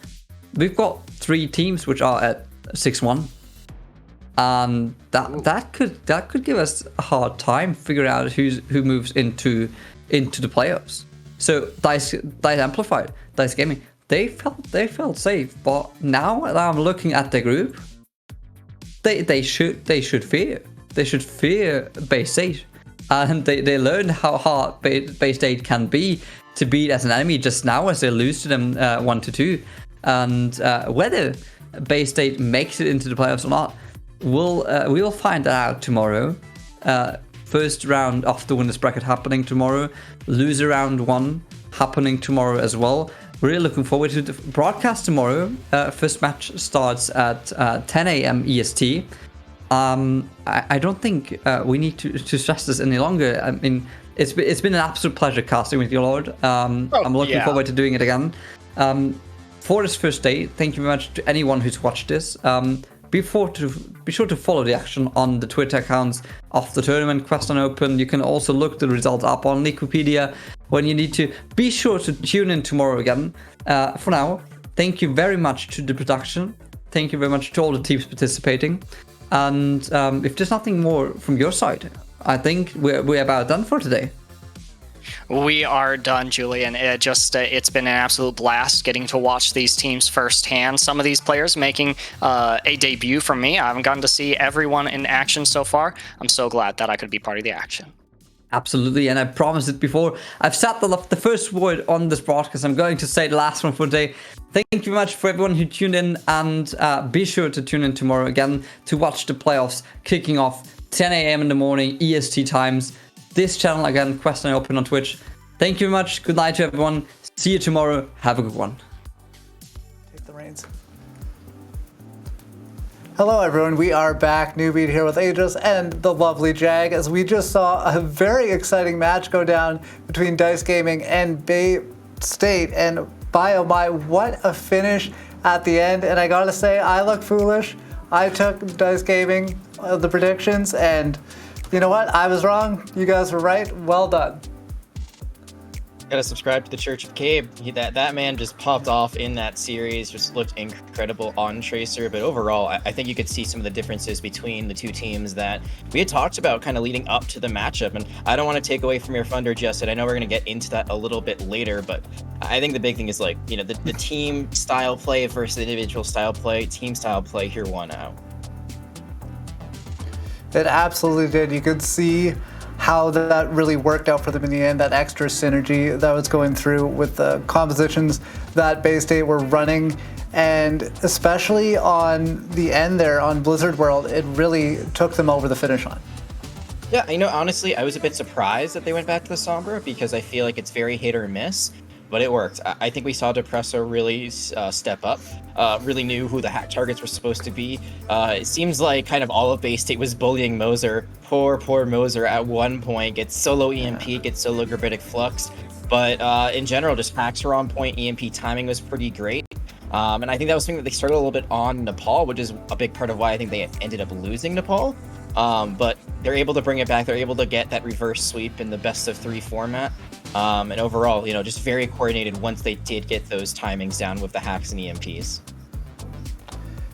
C: we've got 3 teams which are at 6-1. That could give us a hard time figuring out who moves into the playoffs. So Dice Amplified, Dice Gaming, they felt safe, but now that I'm looking at the group, they should fear Bay State, and they learned how hard Bay State can be to beat as an enemy just now as they lose to them 1-2, and whether Bay State makes it into the playoffs or not, we will find that out tomorrow. First round of the winners bracket happening tomorrow. Loser round 1 happening tomorrow as well. Really looking forward to the broadcast tomorrow. First match starts at 10 a.m. EST. I don't think we need to stress this any longer. I mean, it's been an absolute pleasure casting with you, Lord. I'm looking forward to doing it again. For this first day, thank you very much to anyone who's watched this. Be sure to follow the action on the Twitter accounts of the tournament, Questline Open. You can also look the results up on Wikipedia when you need to. Be sure to tune in tomorrow again. For now, thank you very much to the production. Thank you very much to all the teams participating. And if there's nothing more from your side, I think we're about done for today.
M: We are done, Julian. It's been an absolute blast getting to watch these teams firsthand. Some of these players making a debut for me. I haven't gotten to see everyone in action so far. I'm so glad that I could be part of the action.
C: Absolutely, and I promised it before. I've said the first word on this broadcast. I'm going to say the last one for today. Thank you very much for everyone who tuned in, and be sure to tune in tomorrow again to watch the playoffs kicking off 10 a.m. in the morning EST times. This channel again, Questline Open on Twitch. Thank you very much. Good night to everyone. See you tomorrow. Have a good one.
D: Take the reins. Hello everyone, we are back. Newbie here with Aegis and the lovely Jag, as we just saw a very exciting match go down between Dice Gaming and Bay State, and oh my, what a finish at the end. And I gotta say, I look foolish. I took Dice Gaming, the predictions, and you know what? I was wrong. You guys were right. Well done.
O: Gotta subscribe to the Church of Cabe. That man just popped off in that series, just looked incredible on Tracer. But overall, I think you could see some of the differences between the two teams that we had talked about kind of leading up to the matchup. And I don't want to take away from your thunder, Justin. I know we're going to get into that a little bit later, but I think the big thing is like, you know, the team style play versus individual style play. Team style play here won out.
D: It absolutely did. You could see how that really worked out for them in the end, that extra synergy that was going through with the compositions that Bay State were running. And especially on the end there on Blizzard World, it really took them over the finish line.
O: Yeah, you know, honestly, I was a bit surprised that they went back to the Sombra because I feel like it's very hit or miss. But it worked. I think we saw Depresso really step up, really knew who the hack targets were supposed to be. It seems like kind of all of Bay State was bullying Moser. Poor Moser at one point gets solo EMP, gets solo Gravitic Flux. But in general, just hacks were on point. EMP timing was pretty great. And I think that was something that they struggled a little bit on Nepal, which is a big part of why I think they ended up losing Nepal. But they're able to bring it back. They're able to get that reverse sweep in the best of 3 format. And overall, you know, just very coordinated once they did get those timings down with the hacks and EMPs.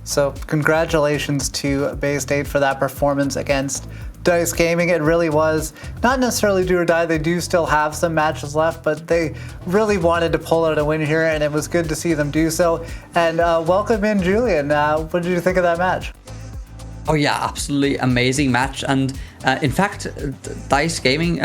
D: So congratulations to Bay State for that performance against Dice Gaming. It really was not necessarily do or die. They do still have some matches left, but they really wanted to pull out a win here, and it was good to see them do so. And welcome in, Julian. What did you think of that match?
C: Oh yeah, absolutely amazing match. And in fact, Dice Gaming,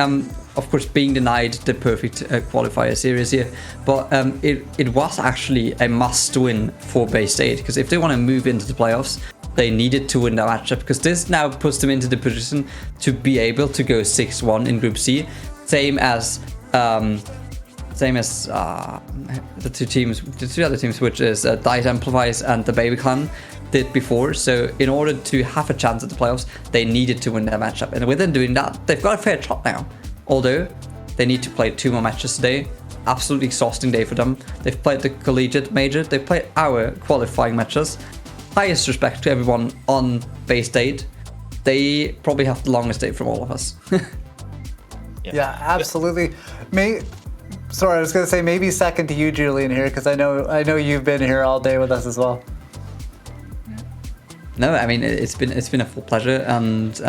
C: of course, being denied the perfect qualifier series here, but it was actually a must win for Bay State, because if they want to move into the playoffs, they needed to win that matchup, because this now puts them into the position to be able to go 6-1 in Group C, same as the two other teams, which is Dice Amplifies and the Baby Clan did before. So in order to have a chance at the playoffs, they needed to win that matchup, and with them doing that, they've got a fair shot now. Although they need to play 2 more matches today. Absolutely exhausting day for them. They've played the collegiate major, they've played our qualifying matches. Highest respect to everyone on Bay State. They probably have the longest day from all of us.
D: Yeah, absolutely. Sorry, I was going to say maybe second to you, Julian, here, because I know you've been here all day with us as well.
C: No, I mean, it's been a full pleasure, and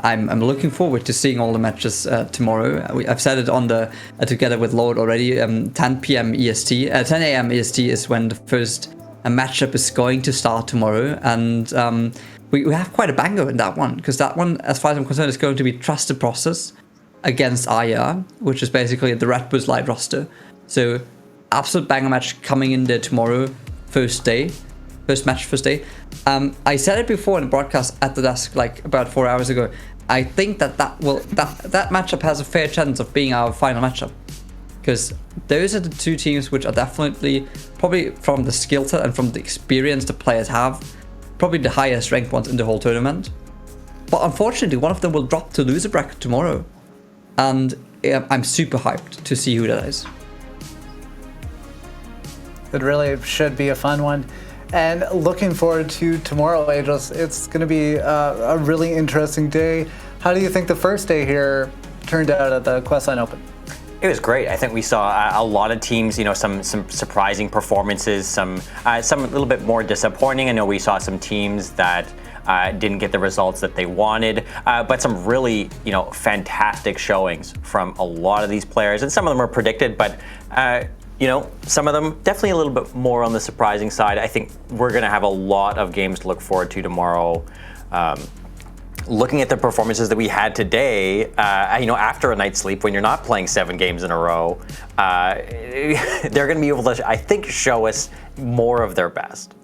C: I'm looking forward to seeing all the matches tomorrow. I've said it on the together with Lord already. 10 p.m. EST, 10 a.m. EST is when the first matchup is going to start tomorrow, and we have quite a banger in that one, because that one, as far as I'm concerned, is going to be Trusted Process against Aya, which is basically the Red Bulls light roster. So absolute banger match coming in there tomorrow, first day. I said it before in the broadcast at the desk like about 4 hours ago. I think that matchup has a fair chance of being our final matchup, because those are the two teams which are definitely, probably from the skill set and from the experience the players have, probably the highest ranked ones in the whole tournament. But unfortunately, one of them will drop to loser bracket tomorrow, and I'm super hyped to see who that is.
D: It really should be a fun one. And looking forward to tomorrow, Ageless. It's going to be a really interesting day. How do you think the first day here turned out at the Questline Open?
E: It was great. I think we saw a lot of teams, you know, some surprising performances, some a little bit more disappointing. I know we saw some teams that didn't get the results that they wanted, but some really, you know, fantastic showings from a lot of these players, and some of them are predicted, but you know, some of them definitely a little bit more on the surprising side. I think we're going to have a lot of games to look forward to tomorrow. Looking at the performances that we had today, you know, after a night's sleep, when you're not playing 7 games in a row, they're going to be able to, I think, show us more of their best.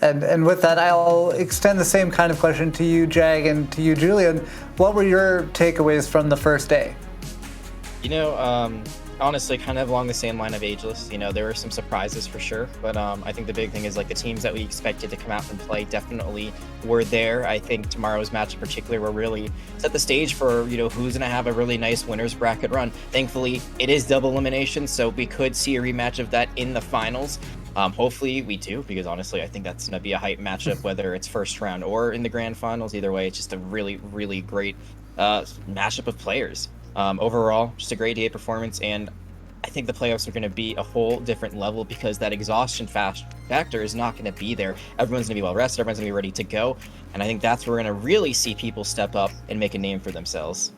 D: And with that, I'll extend the same kind of question to you, Jag, and to you, Julian. What were your takeaways from the first day?
O: You know, honestly, kind of along the same line of Ageless. You know, there were some surprises for sure, but I think the big thing is like the teams that we expected to come out and play definitely were there. I think tomorrow's match in particular will really set the stage for, you know, who's going to have a really nice winners bracket run. Thankfully, it is double elimination, so we could see a rematch of that in the finals. Hopefully we do, because honestly, I think that's going to be a hype matchup, whether it's first round or in the grand finals. Either way, it's just a really, really great matchup of players. Overall, just a great day performance, and I think the playoffs are going to be a whole different level because that exhaustion factor is not going to be there. Everyone's going to be well rested, everyone's going to be ready to go, and I think that's where we're going to really see people step up and make a name for themselves.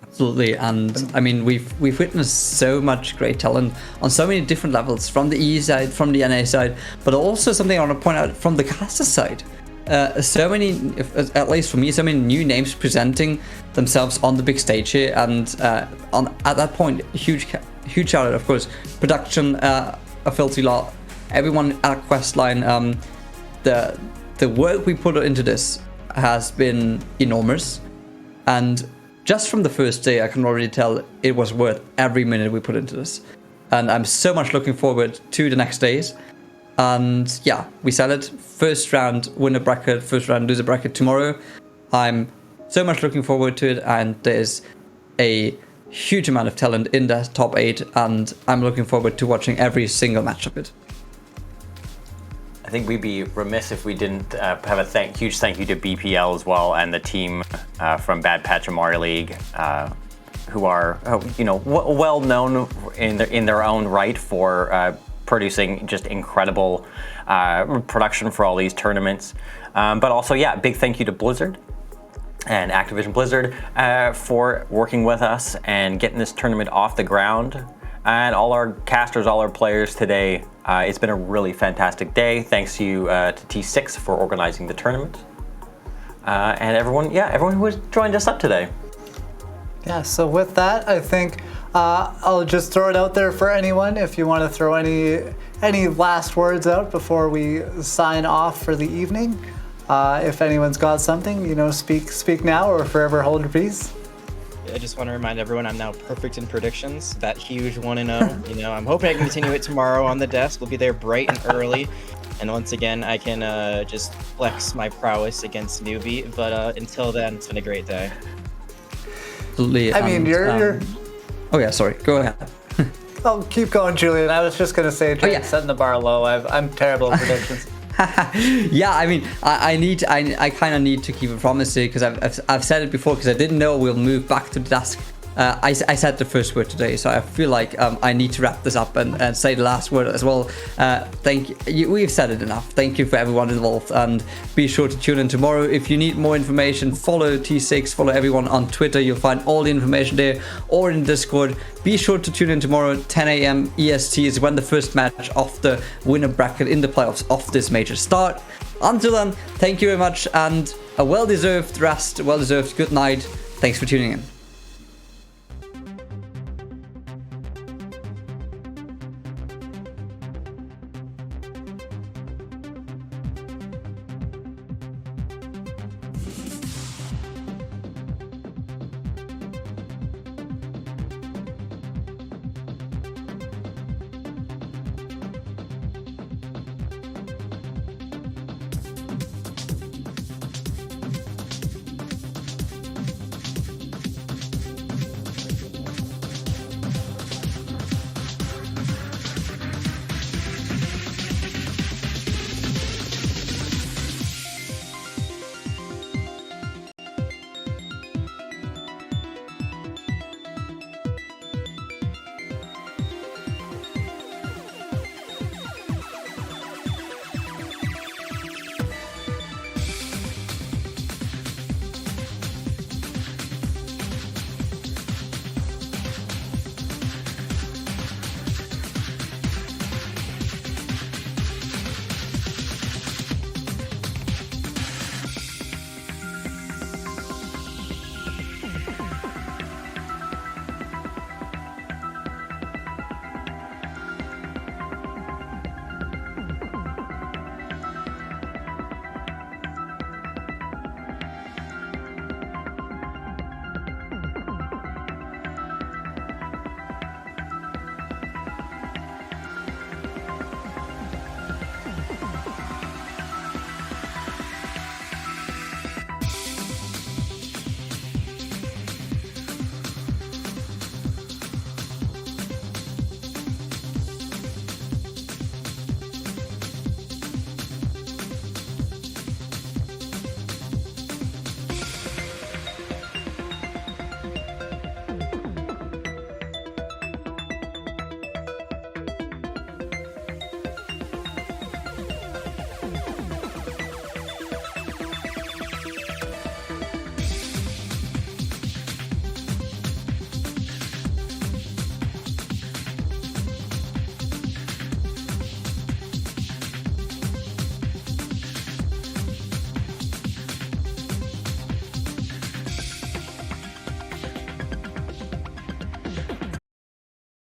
C: Absolutely, and I mean we've witnessed so much great talent on so many different levels, from the E side, from the NA side, but also something I want to point out from the caster side. So many, at least for me, so many new names presenting themselves on the big stage here, and at that point, huge shout out, of course, production, a filthy lot, everyone at Questline. The work we put into this has been enormous, and just from the first day, I can already tell it was worth every minute we put into this. And I'm so much looking forward to the next days. And yeah, we said it. First round winner bracket, first round loser bracket tomorrow. I'm so much looking forward to it. And there's a huge amount of talent in the top 8. And I'm looking forward to watching every single match of it.
E: I think we'd be remiss if we didn't have a huge thank you to BPL as well, and the team from Bad Patch Amari League, who are well known in their own right for producing just incredible production for all these tournaments. But also, yeah, big thank you to Blizzard and Activision Blizzard for working with us and getting this tournament off the ground. And all our casters, all our players today. It's been a really fantastic day. Thanks to you to T6 for organizing the tournament. And everyone who has joined us up today.
D: Yeah, so with that, I think I'll just throw it out there for anyone if you want to throw any last words out before we sign off for the evening. If anyone's got something, speak now or forever hold your peace.
O: I just want to remind everyone I'm now perfect in predictions. That huge 1-0. I'm hoping I can continue it tomorrow on the desk. We'll be there bright and early. And once again, I can just flex my prowess against newbie. But until then, it's been a great day.
C: Absolutely.
D: I mean, you're...
C: Oh yeah, sorry. Go ahead.
D: Oh, keep going, Julian. I was just going to say, setting the bar low. I'm terrible at predictions.
C: Yeah, I mean, I kind of need to keep a promise here, because I've said it before, because I didn't know we'll move back to the desk. I said the first word today, so I feel like I need to wrap this up and say the last word as well. Thank you. We've said it enough. Thank you for everyone involved, and be sure to tune in tomorrow. If you need more information, follow T6, follow everyone on Twitter. You'll find all the information there, or in Discord. Be sure to tune in tomorrow. 10 a.m. EST is when the first match of the winner bracket in the playoffs of this major start. Until then, thank you very much, and a well-deserved rest, well-deserved good night. Thanks for tuning in.